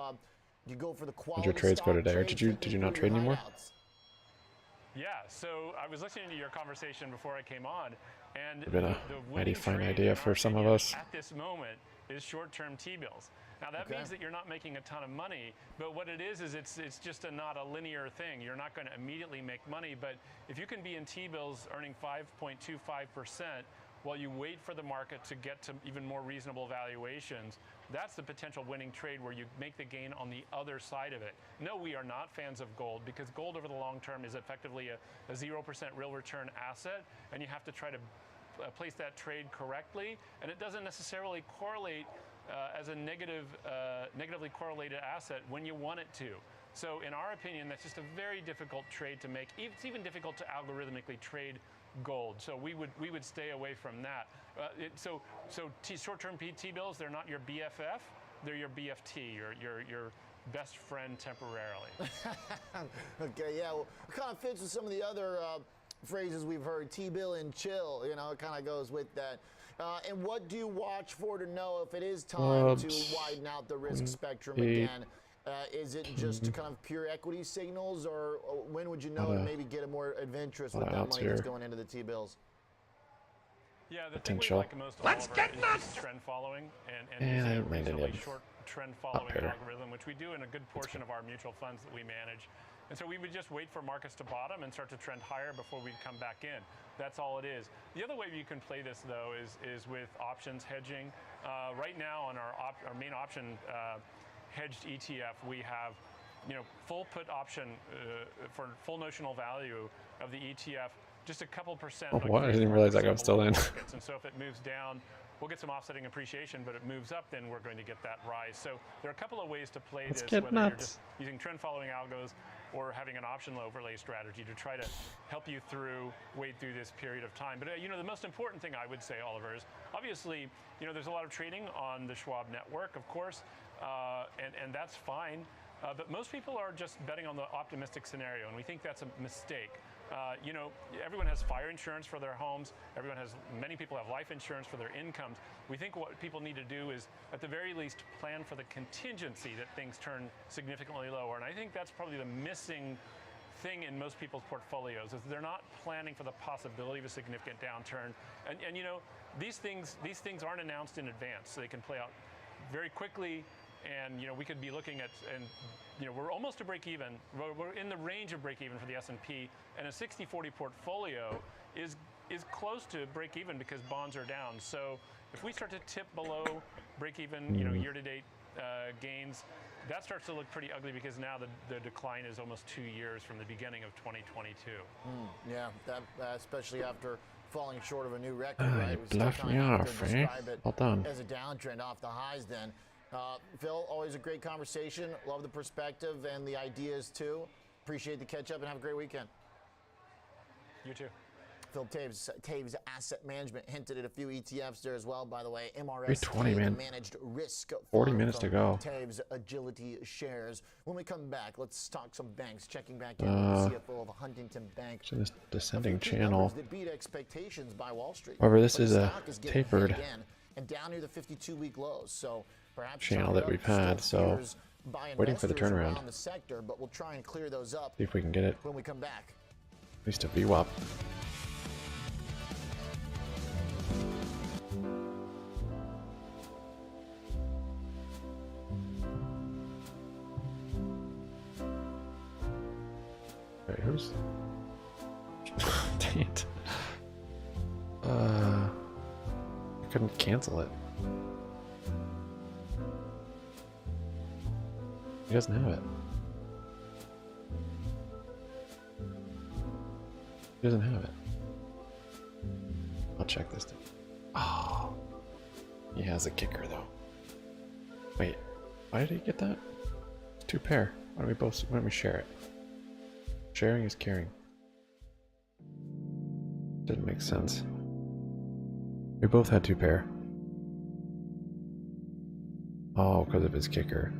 You go for the quality. Did your trades go stock today, or trades, did you not trade anymore? Yeah, so I was listening to your conversation before I came on, and It's been a the mighty winning fine trade, idea in for our some of opinion, us. at this moment is short-term T-bills. Now that means that you're not making a ton of money, but what it is it's just not a linear thing. You're not going to immediately make money, but if you can be in T-bills earning 5.25% while you wait for the market to get to even more reasonable valuations, that's the potential winning trade where you make the gain on the other side of it. No, we are not fans of gold, because gold over the long term is effectively a 0% real return asset, and you have to try to place that trade correctly, and it doesn't necessarily correlate as a negatively correlated asset when you want it to. So in our opinion, that's just a very difficult trade to make. It's even difficult to algorithmically trade gold. So we would stay away from that. Short-term T-bills, they're not your BFF, they're your BFT, your best friend temporarily. Okay, yeah, well, it kind of fits with some of the other phrases we've heard. T-bill and chill, it kind of goes with that. And what do you watch for to know if it is time to widen out the risk spectrum again? Is it just kind of pure equity signals, or when would you know to maybe get more adventurous with that money that's going into the T-bills? Yeah, the thing we like most of all is just trend following and using a reasonably short trend following algorithm, which we do in a good portion of our mutual funds that we manage. And so we would just wait for markets to bottom and start to trend higher before we'd come back in. That's all it is. The other way you can play this, though, is with options hedging. Right now on our main option hedged ETF, we have full put option for full notional value of the ETF, just a couple percent. Oh, what? I didn't realize I was still in. And so if it moves down, we'll get some offsetting appreciation, but it moves up, then we're going to get that rise. So there are a couple of ways to play this, whether you're just using trend following algos or having an option overlay strategy to try to help you wade through this period of time. But the most important thing I would say, Oliver, is obviously, there's a lot of trading on the Schwab network, of course, and that's fine. But most people are just betting on the optimistic scenario, and we think that's a mistake. Everyone has fire insurance for their homes. Many people have life insurance for their incomes. We think what people need to do is, at the very least, plan for the contingency that things turn significantly lower. And I think that's probably the missing thing in most people's portfolios, is they're not planning for the possibility of a significant downturn. And these things aren't announced in advance, so they can play out very quickly. And we could be looking at, we're almost to break even. We're in the range of break even for the S&P, and a 60-40 portfolio is close to break even because bonds are down. So if we start to tip below break even, year-to-date gains, that starts to look pretty ugly, because now the decline is almost 2 years from the beginning of 2022. Yeah, that especially after falling short of a new record, right? Bluff me off, eh? Well done. As a downtrend off the highs then. Phil, always a great conversation. Love the perspective and the ideas, too. Appreciate the catch-up, and have a great weekend. You too. Phil Taves Asset Management hinted at a few ETFs there as well, by the way. MRS 3:20, man. Managed risk 40 minutes to go. Taves Agility Shares. When we come back, let's talk some banks. Checking back in with the CFO of Huntington Bank. It's in this descending channel. That beat expectations by Wall Street. However, this is a stock getting tapered hit again and down near the 52-week lows. So perhaps channel that we've had. So waiting for the turnaround. The sector, but we'll try and clear those up. See if we can get it. When we come back. At least a VWAP. Wait, who's? Dang it. I couldn't cancel it. He doesn't have it. He doesn't have it. I'll check this thing. Oh. He has a kicker though. Wait, why did he get that? It's 2 pair. Why don't we share it? Sharing is caring. Didn't make sense. We both had 2 pair. Oh, because of his kicker.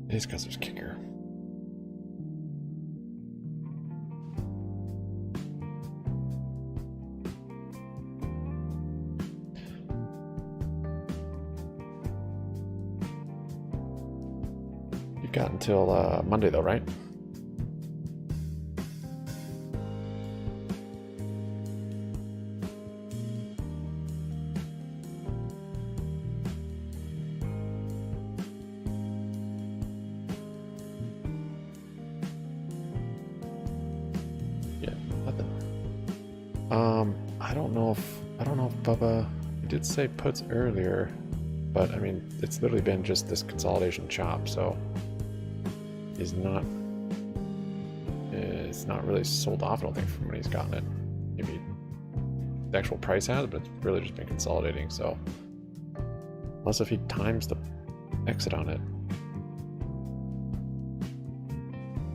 It is because of his kicker. You've got until Monday though, right? I don't know if Bubba, he did say puts earlier, but I mean, it's literally been just this consolidation chop, so it's not really sold off, I don't think, from when he's gotten it. Maybe the actual price has, but it's really just been consolidating, so unless if he times the exit on it,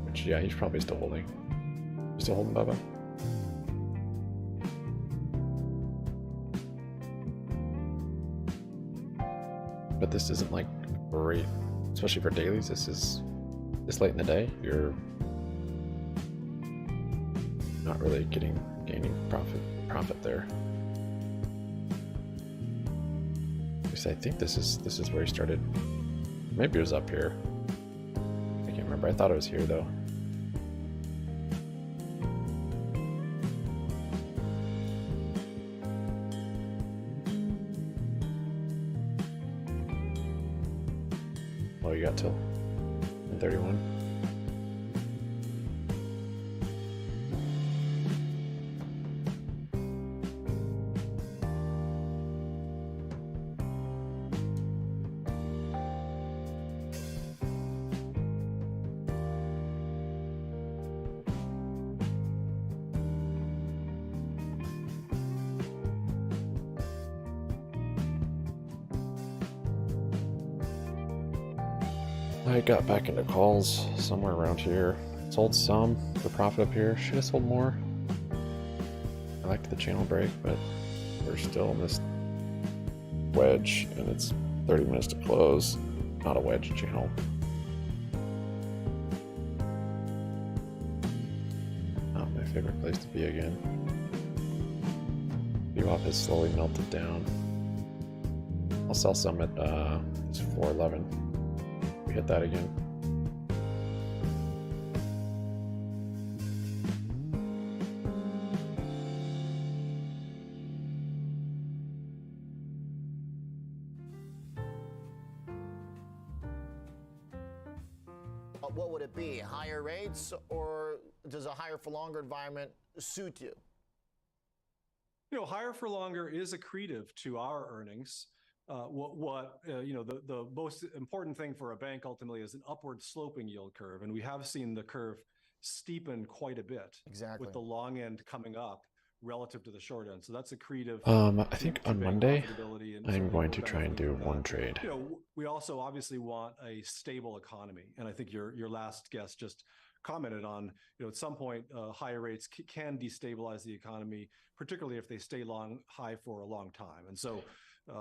which yeah, he's probably still holding. You still holding, Bubba? But this isn't like great, especially for dailies. This is this late in the day. You're not really gaining profit there. At least I think this is where he started. Maybe it was up here. I can't remember. I thought it was here though. Oh, you got till 1:31. I got back into calls somewhere around here. Sold some for profit up here. Should have sold more. I liked the channel break, but we're still in this wedge, and it's 30 minutes to close. Not a wedge channel. Not my favorite place to be again. VWAP has slowly melted down. I'll sell some at this 411. We hit that again. What would it be? Higher rates, or does a higher for longer environment suit you? You know, higher for longer is accretive to our earnings. The most important thing for a bank ultimately is an upward sloping yield curve, and we have seen the curve steepen quite a bit. Exactly. With the long end coming up relative to the short end. So that's accretive. I think on Monday, I'm going to try and do one trade. You know, we also obviously want a stable economy, and I think your last guest just commented on, you know, at some point higher rates can destabilize the economy, particularly if they stay high for a long time. And so,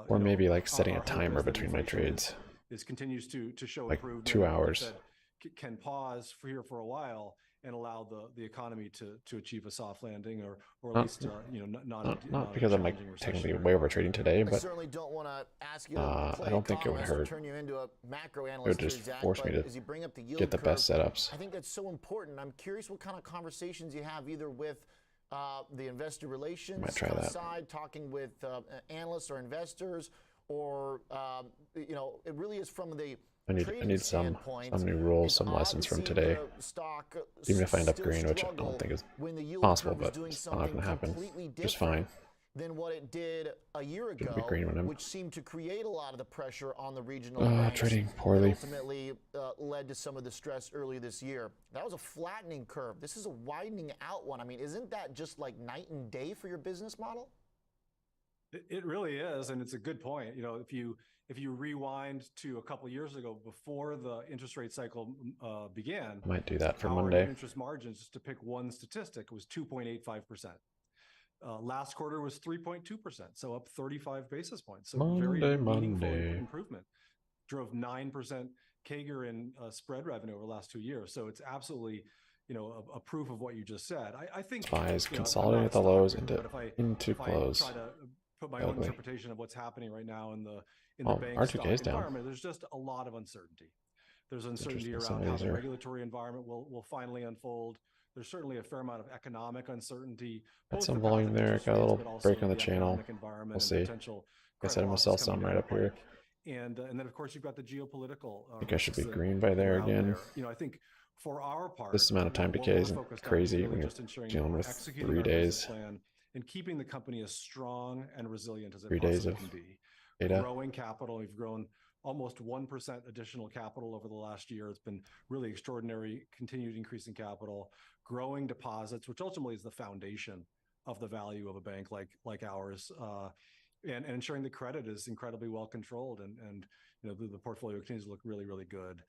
or maybe like setting a timer between my trades. This continues to show like improvement. 2 hours. The Fed can pause for a while and allow the economy to achieve a soft landing, or at least you know, not because I'm like technically way over trading today, but I certainly don't want to ask you to play I don't think it would hurt. Turn you into a macro It analyst. would just Zach, force me to as you bring up the yield get the curve, best setups. I think that's so important. I'm curious what kind of conversations you have either with the investor relations side, talking with analysts or investors, or you know, it really is from the I need some new rules, some lessons from today. Even if I end up green, which I don't think is possible, but it's not going to happen. Just fine. Than what it did a year ago, which seemed to create a lot of the pressure on the regional banks. Trading poorly. Ultimately led to some of the stress early this year. That was a flattening curve. This is a widening out one. I mean, isn't that just like night and day for your business model? It really is, and it's a good point. You know, if you rewind to a couple of years ago, before the interest rate cycle began, I might do that for our Monday. net interest margins, just to pick one statistic, was 2.85%. Last quarter was 3.2%, so up 35 basis points. So very meaningful improvement. Drove 9% CAGR in spread revenue over the last 2 years. So it's absolutely, you know, a proof of what you just said. I think SPY's consolidating at the lows into close. Try to put my own interpretation of what's happening right now in the bank R2K stock is down. environment. There's just a lot of uncertainty. There's uncertainty around how the regulatory environment will finally unfold. There's certainly a fair amount of economic uncertainty. Got some volume there. Got a little break on the channel. We'll see. I said I'm gonna sell some right up here. And then of course you've got the geopolitical. I think I should be green by there again. You know, I think for our part, this amount of time decay isn't crazy when you're dealing with 3 days. And keeping the company as strong and resilient as it 3 days possibly of can be. data. Growing capital, we've grown almost 1% additional capital over the last year. It's been really extraordinary, continued increase in capital, growing deposits, which ultimately is the foundation of the value of a bank like ours, and ensuring the credit is incredibly well controlled, and you know, the portfolio continues to look really, really good.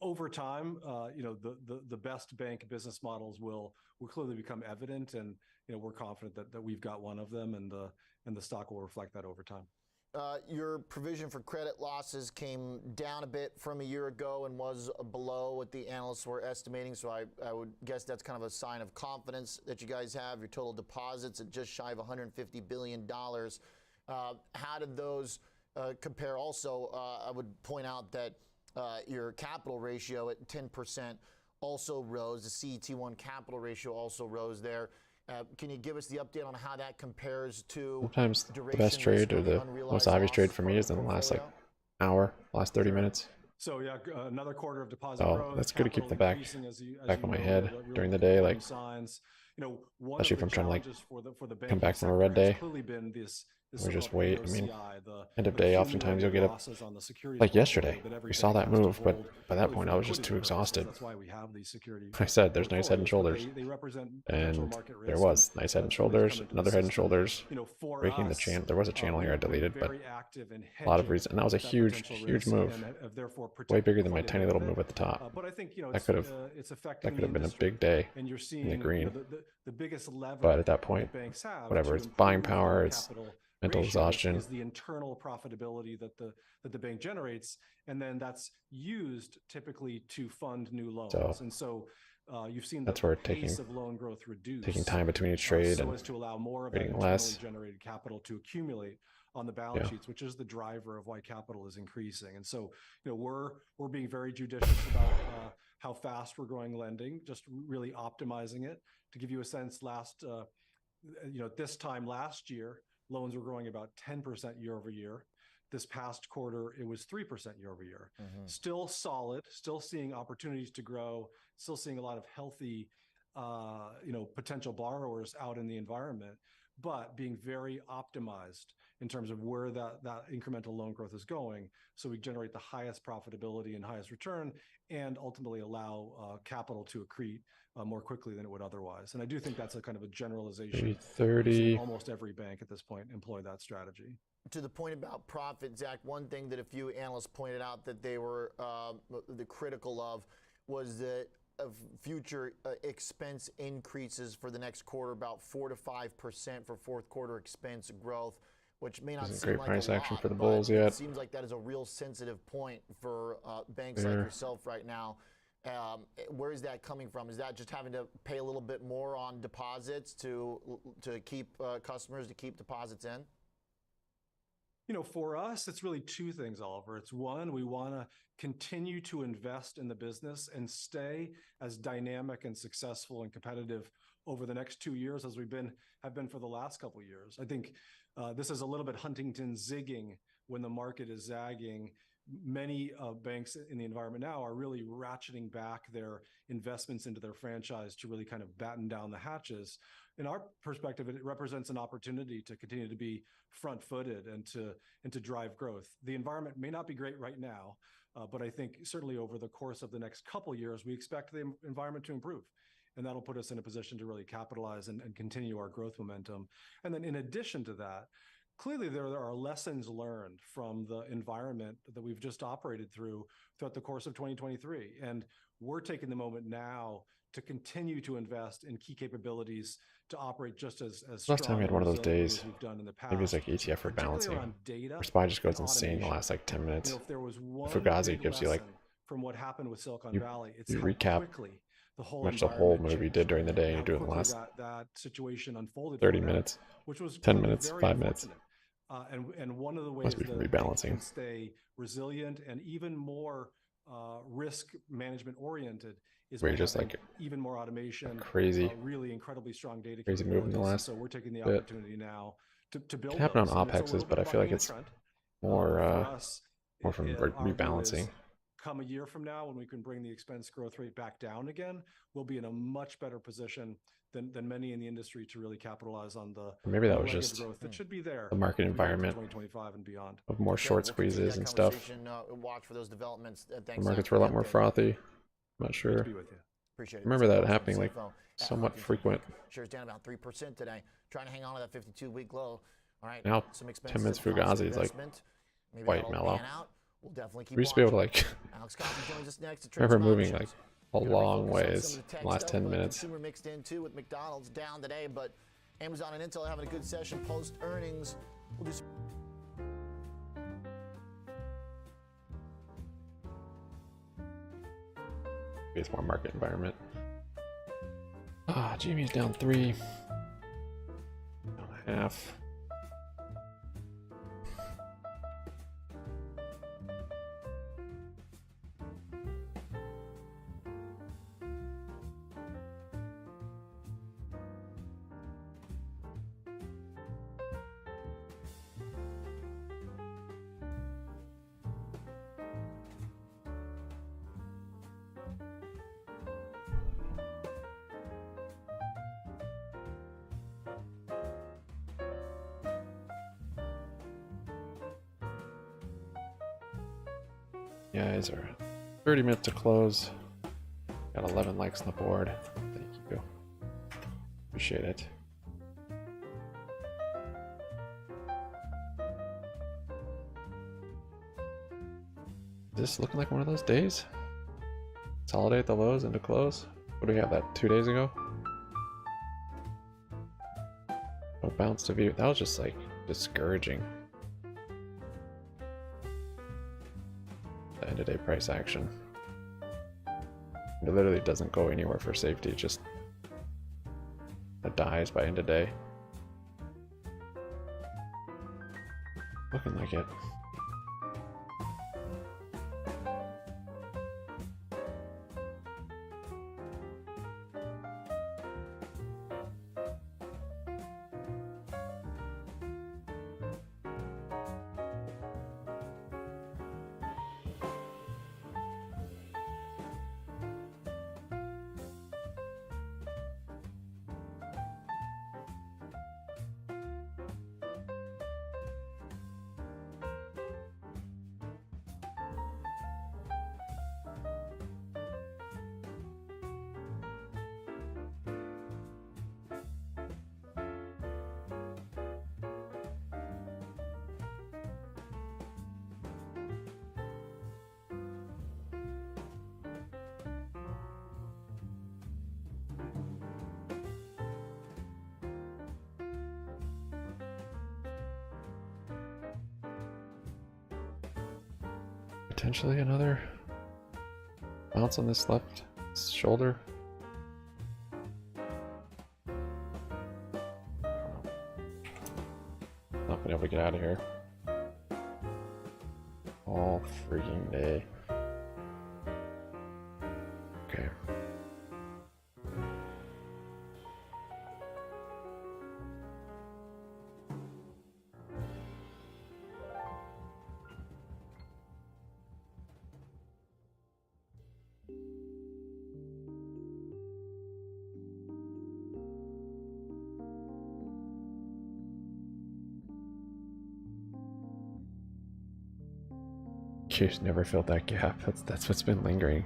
Over time, you know, the best bank business models will clearly become evident, and you know, we're confident that we've got one of them, and the stock will reflect that over time. Your provision for credit losses came down a bit from a year ago and was below what the analysts were estimating. So I would guess that's kind of a sign of confidence that you guys have. Your total deposits at just shy of $150 billion. How did those compare? Also, I would point out that your capital ratio at 10% also rose. The CET1 capital ratio also rose there. Can you give us the update on how that compares to sometimes the best trade or the most obvious trade for me is in the last like hour, last 30 minutes. So yeah, another quarter of deposit growth. That's good to keep the back of my head during the day, like signs. You know, especially if I'm trying to like come back from a red day. Or just wait. I mean, end of day, oftentimes you'll get up. Like yesterday, we saw that move, but by that point, I was just too exhausted. I said, "There's nice head and shoulders," and there was nice head and shoulders, another head and shoulders, breaking the channel. There was a channel here I deleted, but a lot of reasons, and that was a huge move, way bigger than my tiny little move at the top. That could have been a big day in the green. But at that point, whatever, it's buying power, it's mental exhaustion. Is the internal profitability that the bank generates, and then that's used typically to fund new loans. And so you've seen the pace of loan growth reduce, taking time between each trade so and as to allow more of that internally generated capital to accumulate on the balance sheets, which is the driver of why capital is increasing. And so, you know, we're being very judicious about how fast we're growing lending, just really optimizing it. To give you a sense, this time last year, loans were growing about 10% year over year. This past quarter, it was 3% year over year. Still solid, still seeing opportunities to grow, still seeing a lot of healthy, potential borrowers out in the environment. but being very optimized in terms of where that incremental loan growth is going, so we generate the highest profitability and highest return, and ultimately allow capital to accrete more quickly than it would otherwise. And I do think that's a kind of a generalization. 30. Almost every bank at this point employ that strategy. To the point about profit, Zach, one thing that a few analysts pointed out that they were the critical of was that of future expense increases for the next quarter, about 4 to 5% for fourth quarter expense growth, which may not seem great like price a action lot, for the but bulls yet. It seems like that is a real sensitive point for banks like yourself right now. Where is that coming from? Is that just having to pay a little bit more on deposits to keep customers to keep deposits in? You know, for us, it's really two things, Oliver. It's one, we want to continue to invest in the business and stay as dynamic and successful and competitive over the next 2 years as have been for the last couple of years. I think this is a little bit Huntington zigging when the market is zagging. Many banks in the environment now are really ratcheting back their investments into their franchise to really kind of batten down the hatches. In our perspective, it represents an opportunity to continue to be front-footed and to drive growth. The environment may not be great right now, but I think certainly over the course of the next couple of years, we expect the environment to improve. And that'll put us in a position to really capitalize and continue our growth momentum. And then in addition to that, clearly there are lessons learned from the environment that we've just operated throughout the course of 2023. And we're taking the moment now to continue to invest in key capabilities to operate just as strong. Last time we had one of those days, as we've done in the past. Maybe it's like ETF for balancing. Data Your SPY just goes insane in the last like 10 minutes. You know, if there was one Fugazi gives you like from what happened with Silicon Valley, it's you how recap quickly the whole much the whole environment movie changed, did during the day, and you how do it in the quickly last that situation unfolded 30 for them, minutes, which was 10 clearly minutes, very 5 minutes. unfortunate. And one of the ways Must be that rebalancing. can stay resilient and even more risk management oriented is Where by you're just having like even more automation, crazy, really incredibly strong data crazy move in the capabilities. last So we're taking the bit. opportunity now to build. It can happen those. on And it's a OPEXs, little but bit I feel like bucking the it's trend. more For us, more from our view rebalancing. is come a year from now, when we can bring the expense growth rate back down again, we'll be in a much better position than many in the industry to really capitalize on the Maybe that was legged just growth that should be there. the market environment 2025 and beyond. of more short squeezes and stuff. Watch for those developments. The markets were a lot more frothy. I'm not sure. Appreciate it. I remember that happening like somewhat frequent. Shares down about 3% today. Trying to hang on to that 52-week low. All right. Now, some 10 minutes Fugazi is like maybe quite mellow. We'll definitely keep We used to be able to like Alex Coffey joins us next to remember Trade moving Options. like a long ways in the last 10 minutes. Consumer mixed in too with McDonald's down today, but Amazon and Intel are having a good session post earnings. We'll do some It's more market environment. GME is down 3. Down a half. Guys are 30 minutes to close. Got 11 likes on the board. Thank you. Appreciate it. Is this looking like one of those days? Consolidate the lows into close? What do we have that 2 days ago? No bounce to view. That was just like discouraging. The end of day price action. It literally doesn't go anywhere for safety, just it dies by end of day. Looking like it. Potentially another bounce on this left shoulder. Not been able to get out of here all freaking day. Okay. Just never filled that gap. That's what's been lingering.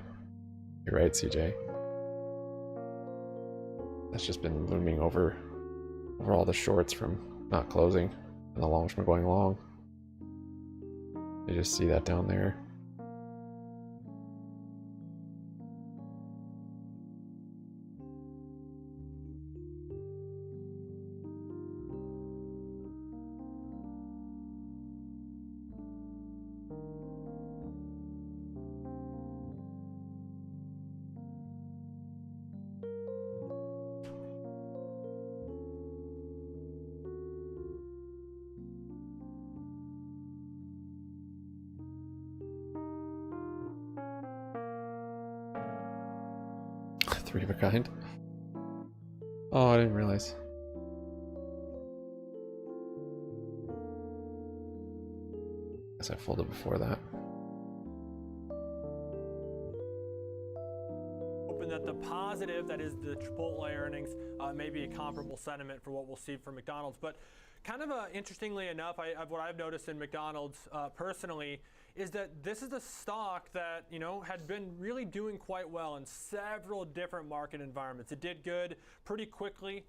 You're right, CJ. That's just been looming over all the shorts from not closing and the longs from going long. You just see that down there. Three of a kind. Oh, I didn't realize. Guess I folded before that. Hoping that the positive, that is the Chipotle earnings, may be a comparable sentiment for what we'll see from McDonald's. But kind of interestingly enough, what I've noticed in McDonald's personally is that this is a stock that, you know, had been really doing quite well in several different market environments. It did good pretty quickly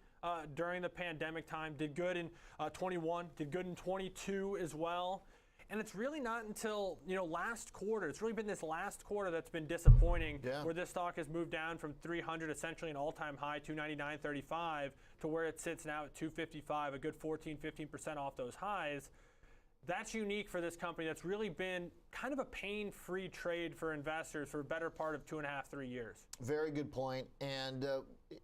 during the pandemic time, did good in 21, did good in 22 as well. And it's really not until, you know, last quarter, it's really been this last quarter that's been disappointing, where this stock has moved down from 300, essentially an all-time high, 299.35, to where it sits now at 255, a good 14-15% off those highs. That's unique for this company. That's really been kind of a pain-free trade for investors for a better part of 2.5, 3 years. Very good point. And,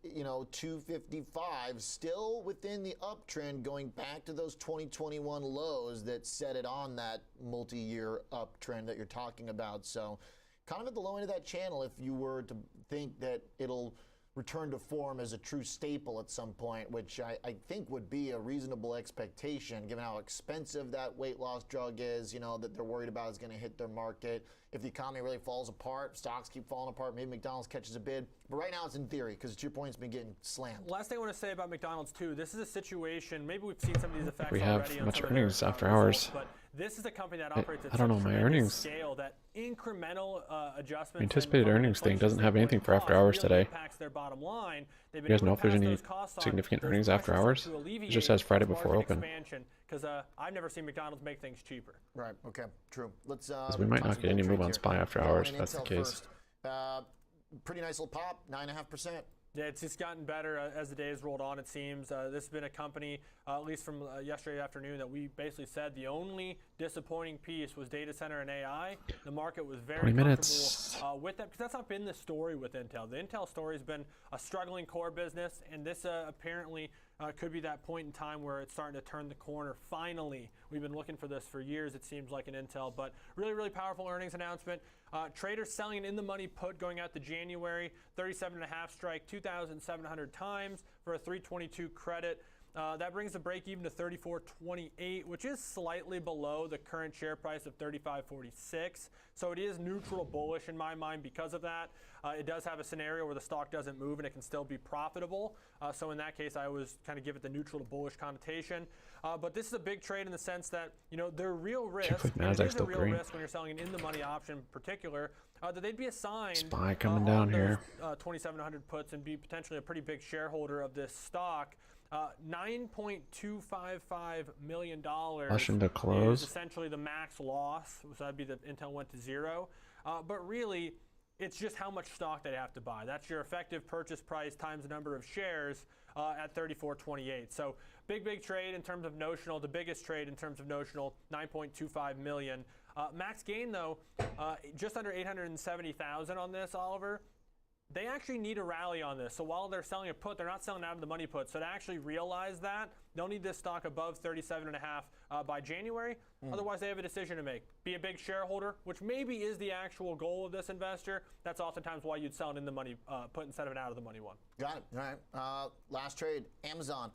you know, 255 still within the uptrend, going back to those 2021 lows that set it on that multi-year uptrend that you're talking about. So kind of at the low end of that channel if you were to think that it'll return to form as a true staple at some point, which I think would be a reasonable expectation given how expensive that weight loss drug is, you know, that they're worried about is going to hit their market. If the economy really falls apart, stocks keep falling apart, maybe McDonald's catches a bid. But right now it's in theory because to your point, it's been getting slammed. Last thing I want to say about McDonald's too, this is a situation, maybe we've seen some of these effects We already. have much earnings after hours. But this is a company that operates at I don't know, my earnings scale that incremental adjustments. Anticipated earnings thing doesn't have anything for after hours today. Impacts their bottom line. You guys know if there's any significant earnings after hours? It just says Friday before open. Because I've never seen McDonald's make things cheaper. Right. Okay. True. Let's. Because we might not get any move on SPY after hours if that's the case. Pretty nice little pop, 9.5%. Yeah, it's just gotten better as the days rolled on, it seems. This has been a company, at least from yesterday afternoon, that we basically said the only disappointing piece was data center and AI. The market was very comfortable with that, because that's not been the story with Intel. The Intel story has been a struggling core business, and this apparently could be that point in time where it's starting to turn the corner. Finally, we've been looking for this for years, it seems like, in Intel, but really, really powerful earnings announcement. Traders selling an in-the-money put going out to January, 37.5 strike, 2,700 times for a 322 credit. That brings the break even to 34.28, which is slightly below the current share price of 35.46. So it is neutral bullish in my mind because of that. It does have a scenario where the stock doesn't move and it can still be profitable. So in that case, I always kind of give it the neutral to bullish connotation. But this is a big trade in the sense that, you know, the real risk, and it is a real risk when you're selling an in-the-money option in particular, that they'd be assigned SPY coming down here. 2,700 puts and be potentially a pretty big shareholder of this stock. $9.255 million Rushing to close. is essentially the max loss, so that'd be the Intel went to zero. But really, It's just how much stock they have to buy. That's your effective purchase price times the number of shares at 34.28. So big trade in terms of notional. The biggest trade in terms of notional, 9.25 million. Max gain though, just under 870,000 on this, Oliver. They actually need a rally on this. So while they're selling a put, they're not selling out of the money put. So to actually realize that, they'll need this stock above 37.5 by January. Otherwise, they have a decision to make. Be a big shareholder, which maybe is the actual goal of this investor. That's oftentimes why you'd sell it in the money put instead of an out of the money one. Got it. All right. Last trade, Amazon.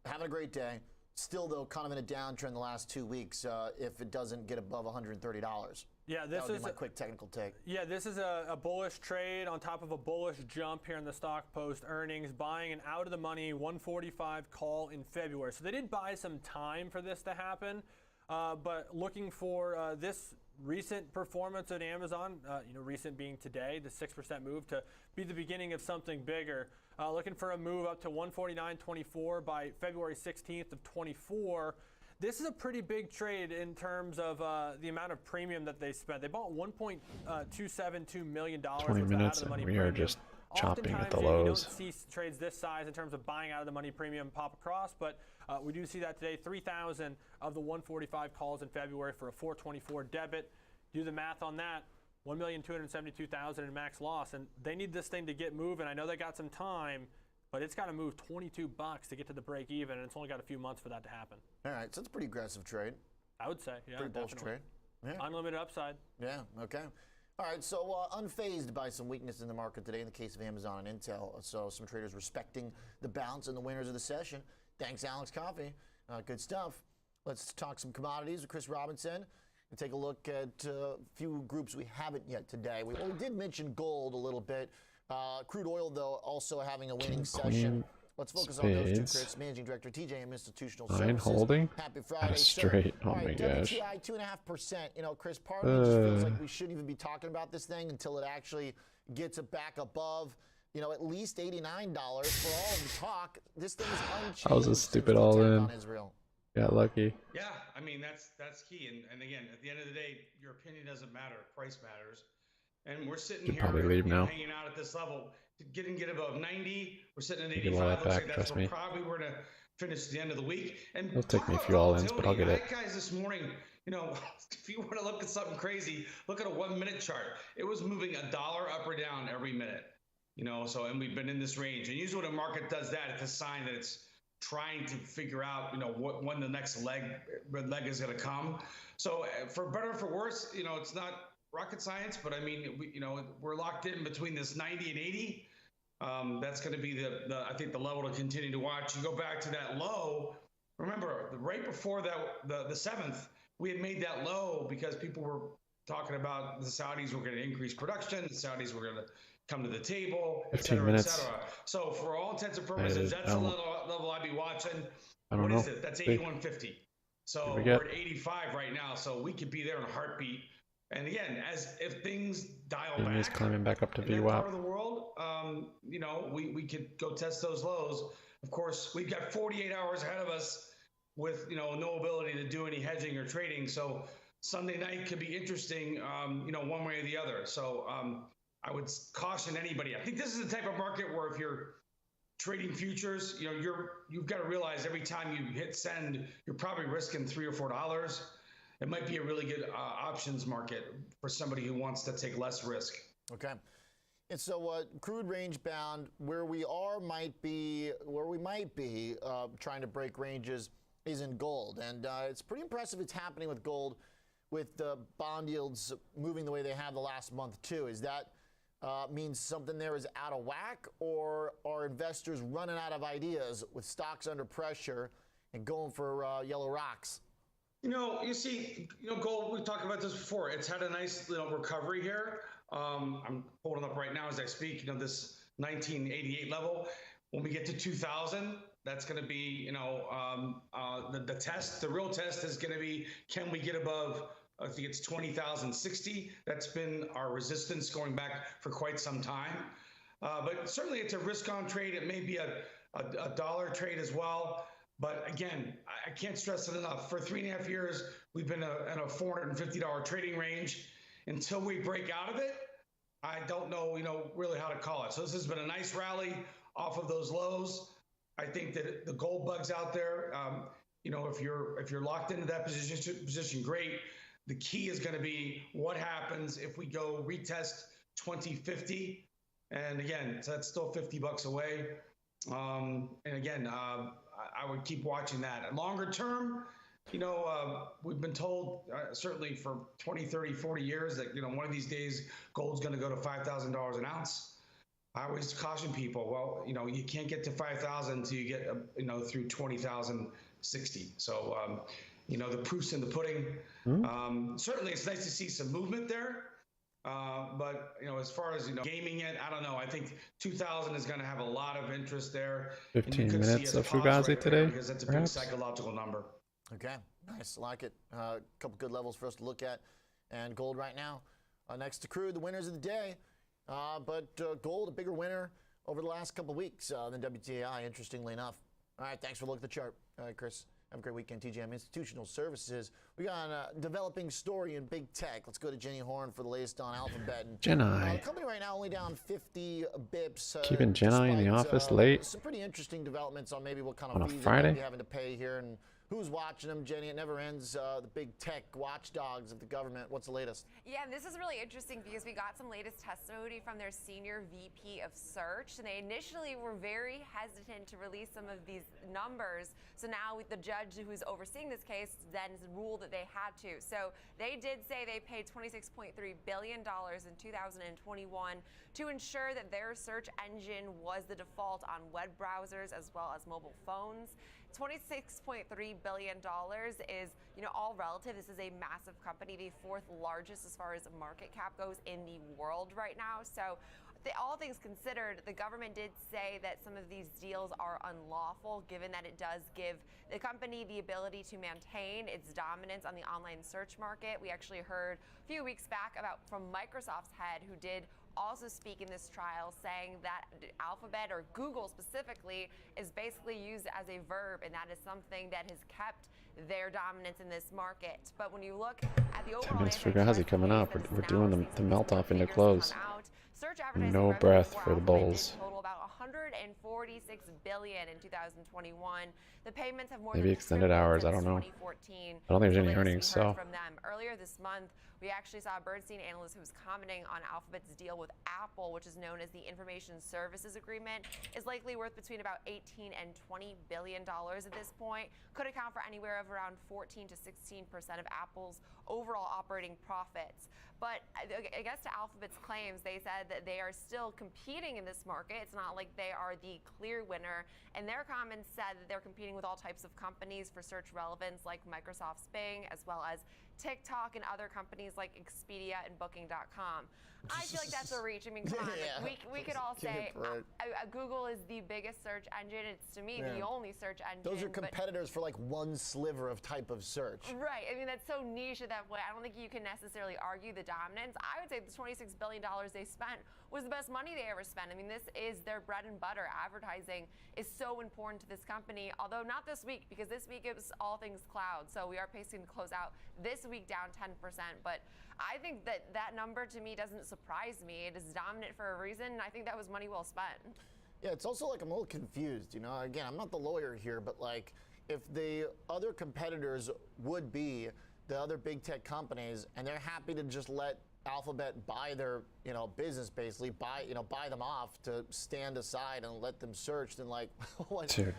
Having a great day. Still, though, kind of in a downtrend the last 2 weeks if it doesn't get above $130. Yeah, this is my quick technical take. Yeah, this is a bullish trade on top of a bullish jump here in the stock post earnings, buying an out of the money 145 call in February. So they did buy some time for this to happen, but looking for this recent performance at Amazon, recent being today, the 6% move to be the beginning of something bigger. Looking for a move up to 149.24 by February 16th of 24. This is a pretty big trade in terms of the amount of premium that they spent. They bought $1.272 million. 20 minutes and we are just chopping at the lows. You don't see trades this size in terms of buying out of the money premium pop across, but we do see that today. 3,000 of the 145 calls in February for a 424 debit. Do the math on that. 1,272,000 in max loss, and they need this thing to get moving. I know they got some time, but it's got to move $22 to get to the break even, and it's only got a few months for that to happen. All right, so it's a pretty aggressive trade. I would say, yeah, pretty bullish trade. Yeah. Unlimited upside. Yeah. Okay. All right. So unfazed by some weakness in the market today in the case of Amazon and Intel. So some traders respecting the bounce and the winners of the session. Thanks, Alex Coffey. Good stuff. Let's talk some commodities with Chris Robinson. And take a look at a few groups we haven't yet today. We did mention gold a little bit. Crude oil, though, also having a winning session. Let's focus on those two, Chris. Managing Director, TJM Institutional Services. Holding? Happy Friday, straight. Sir. Oh my gosh. WTI 2.5%. Chris, part of me just feels like we shouldn't even be talking about this thing until it actually gets it back above, at least $89 for all of the talk. This thing is unchanged. That was a stupid all-in. Got lucky. Yeah, I mean that's key. And again, at the end of the day, your opinion doesn't matter. Price matters. And we're sitting here probably leave now. Hanging out at this level, get above 90. We're sitting at 85. Get all that back, that's trust me. Probably we're gonna finish at the end of the week. And it'll take me a few all-ins, but I'll get it. Guys, this morning, if you want to look at something crazy, look at a 1 minute chart. It was moving $1 up or down every minute. And we've been in this range. And usually when a market does that, it's a sign that it's trying to figure out, when the next leg is going to come. So for better or for worse, it's not rocket science, but I mean, we're locked in between this 90 and 80. That's going to be I think the level to continue to watch. You go back to that low. Remember, right before that, the 7th, we had made that low because people were talking about the Saudis were going to increase production. The Saudis were going to come to the table, et cetera, et cetera. So for all intents and purposes, that's the level I'd be watching. What is it? That's 81.50. So we're at 85 right now. So we could be there in a heartbeat. And again, if things dial back, is climbing back up to in that part of VWAP. the world, we could go test those lows. Of course, we've got 48 hours ahead of us with no ability to do any hedging or trading. So Sunday night could be interesting, one way or the other. So I would caution anybody. I think this is the type of market where if you're trading futures, you've got to realize every time you hit send, you're probably risking $3 or $4. It might be a really good options market for somebody who wants to take less risk. Okay. And so crude range bound, where we might be trying to break ranges is in gold. And it's pretty impressive it's happening with gold with the bond yields moving the way they have the last month too. Is that means something there is out of whack, or are investors running out of ideas with stocks under pressure and going for yellow rocks? You see, gold, we've talked about this before. It's had a nice recovery here. I'm holding up right now as I speak, this 1988 level. When we get to 2000, that's going to be, the test. The real test is going to be, can we get above, I think it's 20,060. That's been our resistance going back for quite some time. But certainly it's a risk-on trade. It may be a dollar trade as well. But again, I can't stress it enough. For 3.5 years, we've been in a $450 trading range. Until we break out of it, I don't know, really how to call it. So this has been a nice rally off of those lows. I think that the gold bugs out there, if you're locked into that position, great. The key is going to be what happens if we go retest 2050, and again, so that's still $50 away. And again, I would keep watching that. And longer term, we've been told certainly for 20, 30, 40 years that one of these days gold's going to go to $5,000 an ounce. I always caution people, well, you can't get to 5,000 until you get, through 20,060. So, the proof's in the pudding. Certainly, it's nice to see some movement there. But, as far as, gaming it, I don't know. I think 2,000 is going to have a lot of interest there. 15 minutes of Fugazi today, because that's a big psychological number. Okay, nice. Like it. A couple good levels for us to look at. And gold right now. Next to crude, the winners of the day. But gold, a bigger winner over the last couple weeks than WTI, interestingly enough. All right, thanks for looking at the chart. All right, Chris, have a great weekend. TGM Institutional Services. We got a developing story in big tech. Let's go to Jenny Horn for the latest on Alphabet. And, Jenny. The company right now only down 50 bips. Keeping Jenny in the office late. Some pretty interesting developments on maybe what kind on of a fees Friday. they'll be having to pay here and who's watching them, Jenny. It never ends. The big tech watchdogs of the government. What's the latest? Yeah, and this is really interesting because we got some latest testimony from their senior VP of search, and they initially were very hesitant to release some of these numbers. So now the judge who's overseeing this case then ruled that they had to. So they did say they paid $26.3 billion in 2021 to ensure that their search engine was the default on web browsers as well as mobile phones. $26.3 billion is, all relative. This is a massive company, the fourth largest as far as market cap goes in the world right now. So all things considered, the government did say that some of these deals are unlawful, given that it does give the company the ability to maintain its dominance on the online search market. We actually heard a few weeks back from Microsoft's head, who did also speak in this trial, saying that Alphabet, or Google specifically, is basically used as a verb, and that is something that has kept their dominance in this market. But when you look at the overall Fugazi coming up. We're doing the melt off into close. No breath for the bulls. Total about $146 billion in 2021. The payments have more Maybe than extended hours. I don't know. 2014. I don't think there's any earnings. So from them earlier this month, we actually saw a Bernstein analyst who was commenting on Alphabet's deal with Apple, which is known as the Information Services Agreement, is likely worth between about $18 and $20 billion at this point. Could account for anywhere of around 14 to 16% of Apple's overall operating profits. But I guess to Alphabet's claims, they said that they are still competing in this market. It's not like they are the clear winner. And their comments said that they're competing with all types of companies for search relevance, like Microsoft's Bing, as well as TikTok and other companies like Expedia and Booking.com. I feel like that's a reach. I mean, come on. Yeah. We could all say Google is the biggest search engine. It's, to me, the only search engine. Those are competitors for like one sliver of type of search. Right. I mean, that's so niche at that way. I don't think you can necessarily argue the dominance. I would say the $26 billion they spent was the best money they ever spent. I mean, this is their bread and butter. Advertising is so important to this company, although not this week, because this week it was all things cloud. So we are pacing to close out this week down 10%. But I think that number to me doesn't surprise me. It is dominant for a reason. And I think that was money well spent. Yeah, it's also like I'm a little confused. Again, I'm not the lawyer here, but like if the other competitors would be the other big tech companies, and they're happy to just let Alphabet buy their, business, basically buy them off to stand aside and let them search, then like what could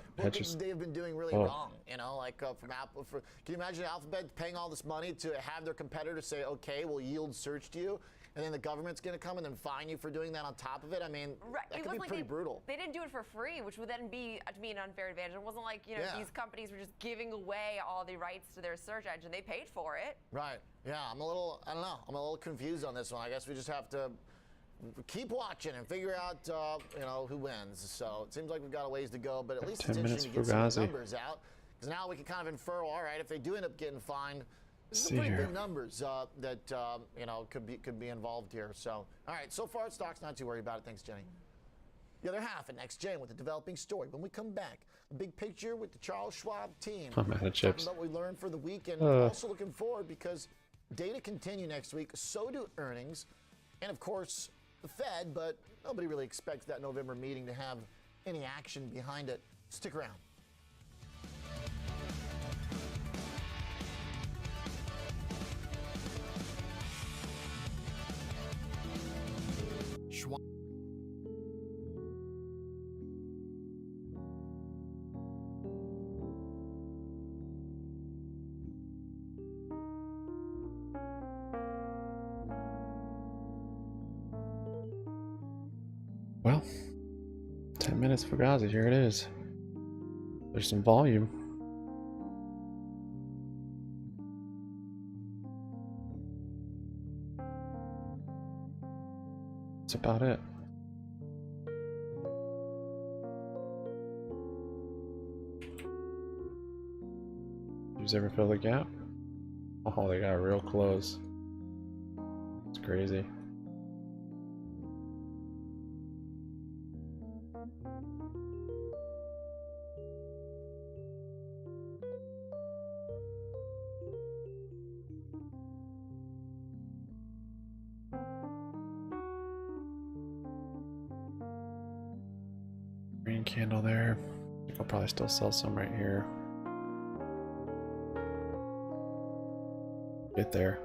they've been doing really wrong, from Apple. Can you imagine Alphabet paying all this money to have their competitors say, okay, we'll yield search to you, and then the government's going to come and then fine you for doing that on top of it? I mean, that could be pretty brutal. They didn't do it for free, which would then be, to me, an unfair advantage. It wasn't like, these companies were just giving away all the rights to their search engine. They paid for it. Right. Yeah, I don't know. I'm a little confused on this one. I guess we just have to keep watching and figure out, who wins. So it seems like we've got a ways to go, but at least it's interesting to get some of the numbers out. Because now we can kind of infer, all right, if they do end up getting fined, this is some pretty big numbers that could be involved here. So, all right, so far stock's not too worried about it. Thanks, Jenny. The other half at Next Gen with the developing story. When we come back, the big picture with the Charles Schwab team. I'm out of chips. Talking about what we learned for the week, and also looking forward because data continue next week. So do earnings, and of course, the Fed, but nobody really expects that November meeting to have any action behind it. Stick around. Well, 10 minutes Fugazi, here it is. There's some volume. That's about it. Who's ever fill the gap? Oh, they got real close. It's crazy. Green candle there. I think I'll probably still sell some right here. Get there.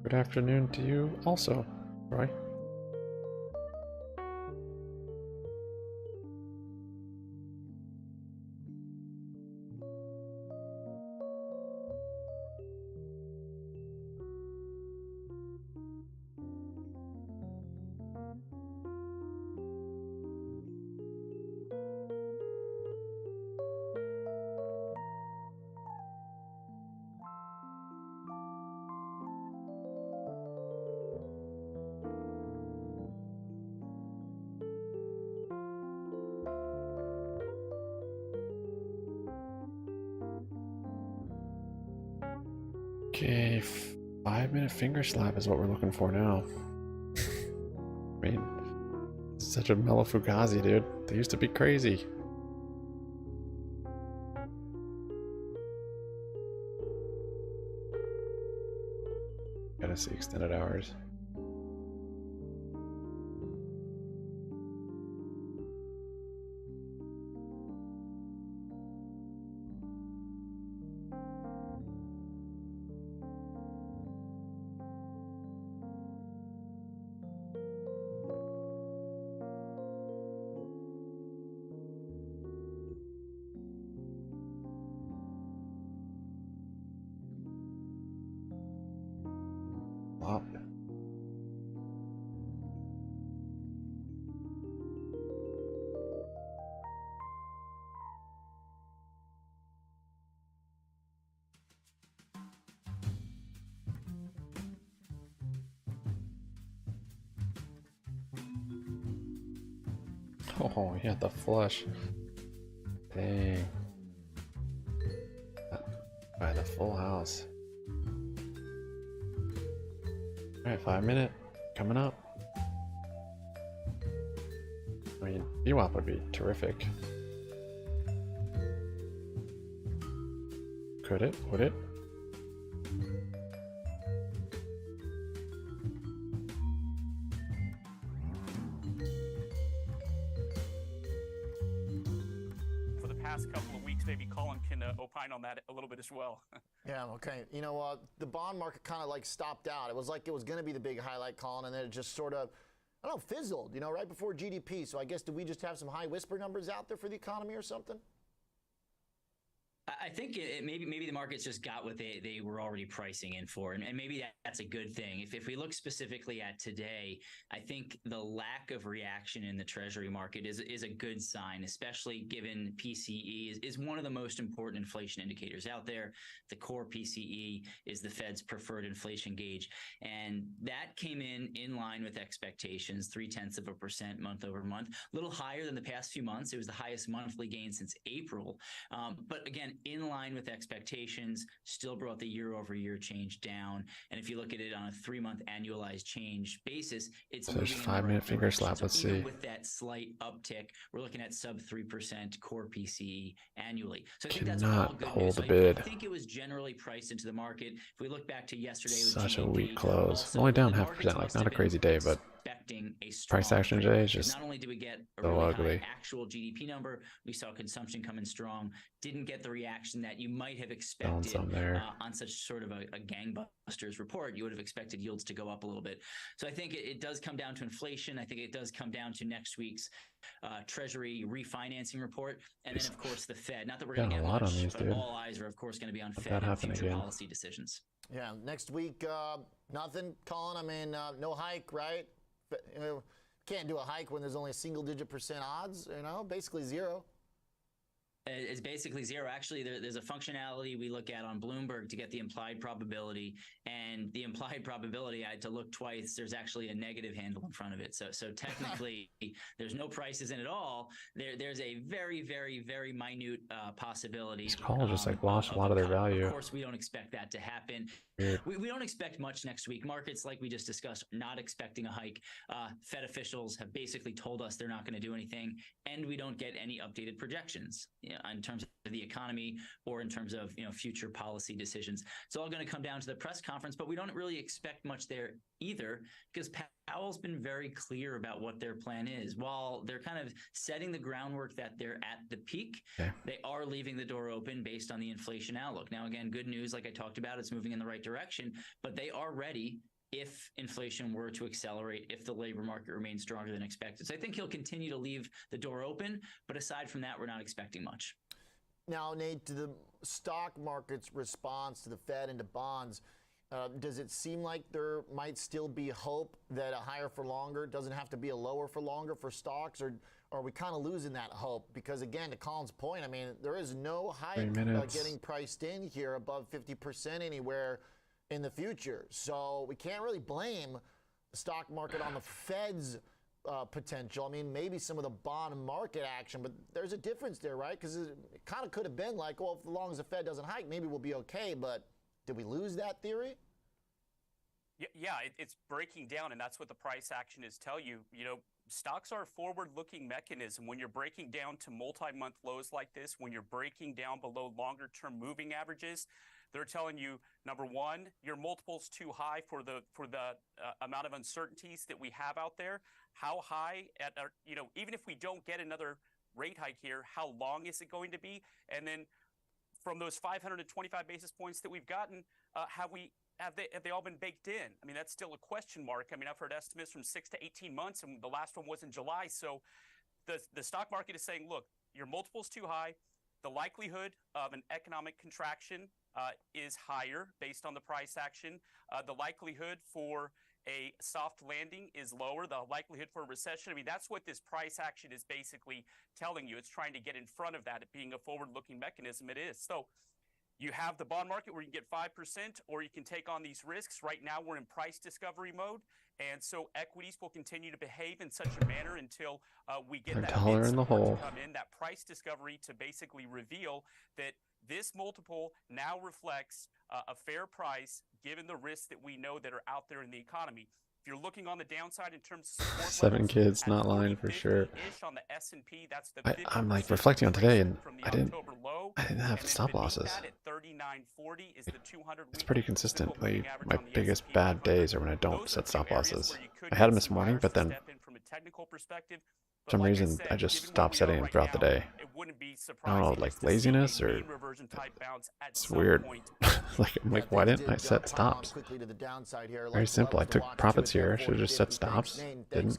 Good afternoon to you also, Roy. Okay, 5-minute finger slap is what we're looking for now. I mean, such a mellow Fugazi, dude. They used to be crazy. Gotta see extended hours. Wow. Oh, yeah, the flush. Dang. By the full house. Alright, 5-minute. Coming up. I mean, BWAP would be terrific. Could it? Would it? Couple of weeks, maybe Colin can opine on that a little bit as well. Yeah, okay. You know, the bond market kind of like stopped out. It was like it was going to be the big highlight, Colin, and then it just sort of, I don't know, fizzled, you know, right before GDP. So I guess, did we just have some high whisper numbers out there for the economy or something? I think maybe the markets just got what they were already pricing in for, and maybe that's a good thing. If we look specifically at today, I think the lack of reaction in the Treasury market is a good sign, especially given PCE is one of the most important inflation indicators out there. The core PCE is the Fed's preferred inflation gauge, and that came in line with expectations, 0.3% month over month, a little higher than the past few months. It was the highest monthly gain since April, but again, in in line with expectations, still brought the year-over-year change down. And if you look at it on a 3-month annualized change basis, it's So there's moving in the 5-minute right finger direction. slap. So Let's even see. with that slight uptick, we're looking at sub 3% core PCE annually. So I think that's all Cannot good hold news. the So bid. I think it was generally priced into the market. If we look back to yesterday with Such a GME, weak close. also, Only down the 0.5%. markets Like must not a have been crazy day, but expecting a price strong action print, today is because just not only do we get a so really ugly. high actual GDP number, we saw consumption come in strong, didn't get the reaction that you might have expected some there. On such sort of a gangbusters report. You would have expected yields to go up a little bit. So I think it does come down to inflation. I think it does come down to next week's Treasury refinancing report, and then of course the Fed. Not that we're going to Down get a lot much, on these, but dude. all eyes are of course going to be on Let Fed that and happen future again. policy decisions. Yeah, next week, nothing, Colin. I mean, no hike, right? But, you know, can't do a hike when there's only a single-digit % odds. You know, basically zero. It's basically zero. Actually, there's a functionality we look at on Bloomberg to get the implied probability, and the implied probability, I had to look twice. There's actually a negative handle in front of it. So technically, there's no prices in it all. There's a very, very, very minute possibility. These calls just like lost a lot of their value. Of course, we don't expect that to happen. Weird. We don't expect much next week. Markets, like we just discussed, not expecting a hike. Fed officials have basically told us they're not going to do anything, and we don't get any updated projections in terms of the economy or in terms of future policy decisions. It's all going to come down to the press conference, but we don't really expect much there either, because Powell's been very clear about what their plan is. While they're kind of setting the groundwork that they're at the peak, they are leaving the door open based on the inflation outlook. Now, again, good news, like I talked about, it's moving in the right direction, but they are ready if inflation were to accelerate, if the labor market remains stronger than expected. So I think he'll continue to leave the door open, but aside from that, we're not expecting much. Now, Nate, to the stock market's response to the Fed and to bonds, does it seem like there might still be hope that a higher for longer doesn't have to be a lower for longer for stocks, or are we kind of losing that hope? Because again, to Colin's point, I mean, there is no hike getting priced in here above 50% anywhere in the future. So we can't really blame the stock market on the Fed's potential. I mean, maybe some of the bond market action, but there's a difference there, right? Because it kind of could have been like, well, as long as the Fed doesn't hike, maybe we'll be okay. But did we lose that theory? Yeah, it's breaking down, and that's what the price action is tell you. Stocks are a forward-looking mechanism. When you're breaking down to multi-month lows like this, when you're breaking down below longer-term moving averages, they're telling you, number one, your multiple's too high for the amount of uncertainties that we have out there. How high even if we don't get another rate hike here, how long is it going to be? And then from those 525 basis points that we've gotten, have they all been baked in? I mean, that's still a question mark. I mean, I've heard estimates from 6 to 18 months, and the last one was in July. So the stock market is saying, look, your multiple's too high. The likelihood of an economic contraction is higher based on the price action. The likelihood for a soft landing is lower. The likelihood for a recession, I mean, that's what this price action is basically telling you. It's trying to get in front of that. It being a forward-looking mechanism, it is. So you have the bond market where you can get 5%, or you can take on these risks. Right now, we're in price discovery mode. And so equities will continue to behave in such a manner until we get that $1 in the hole. to come in, that price discovery to basically reveal that this multiple now reflects a fair price given the risks that we know that are out there in the economy. If you're looking on the downside in terms of support 7 levels, kids, at not lying for sure. on the S&P, that's the I'm like reflecting on today, and from the I didn't low, have stop losses. that at 39.40 is the 200 It's pretty consistently my biggest bad days are when I don't set stop losses. I had them this morning, but then from a technical perspective, for some reason I just stopped setting them throughout the day. I don't know, like laziness or it's weird. I'm like, why didn't I set stops? Very simple. I took profits here. Should have just set stops. Didn't.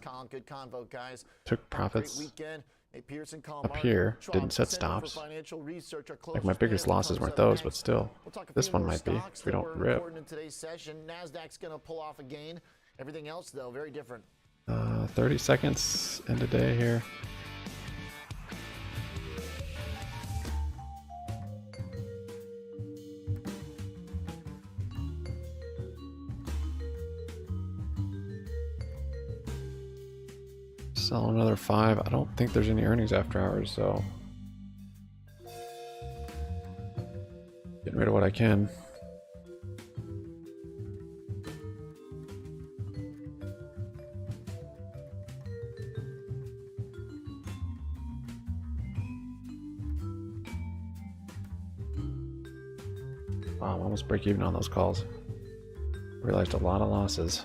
Took profits up here. Didn't set stops. Like my biggest losses weren't those, but still, this one might be if we don't rip. Nasdaq's going to pull off a gain. Everything else, though, very different. 30 seconds end of day here. Sell another 5. I don't think there's any earnings after hours, so Getting rid of what I can. Wow, I'm almost break even on those calls. Realized a lot of losses.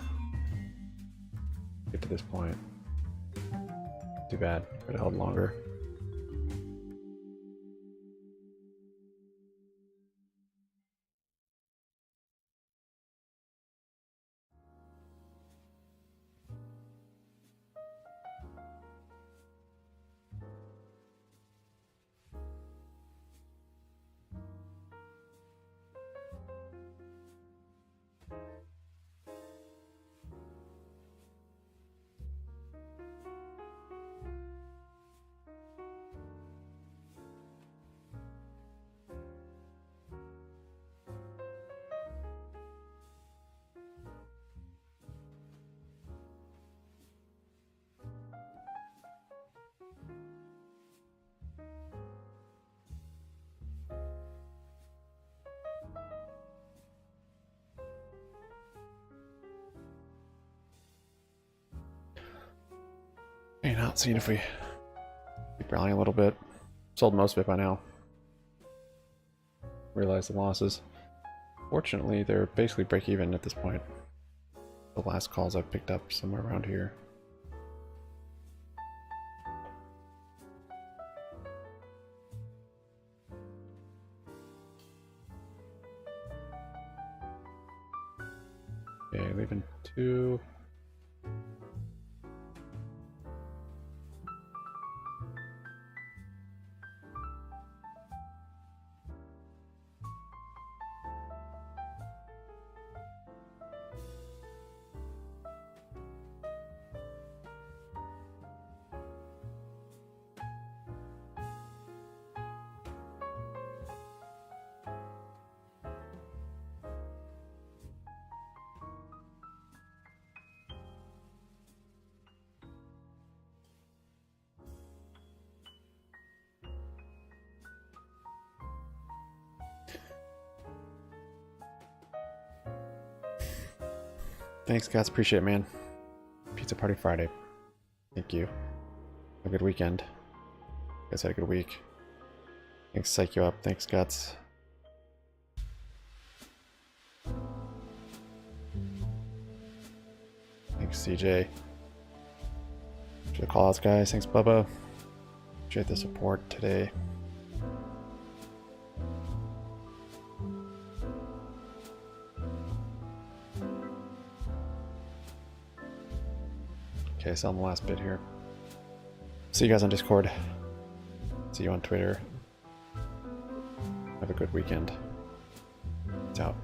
Get to this point. Too bad. Could have held longer. Hanging out, seeing if we keep rallying a little bit. Sold most of it by now. Realized the losses. Fortunately, they're basically break even at this point. The last calls I've picked up somewhere around here. Okay, leaving 2. Thanks, guys. Appreciate it, man. Pizza Party Friday. Thank you. Have a good weekend. You guys had a good week. Thanks, Psych You Up. Thanks, Guts. Thanks, CJ. For the callouts, guys. Thanks, Bubba. Appreciate the support today. Okay, selling the last bit here. See you guys on Discord. See you on Twitter. Have a good weekend. It's out.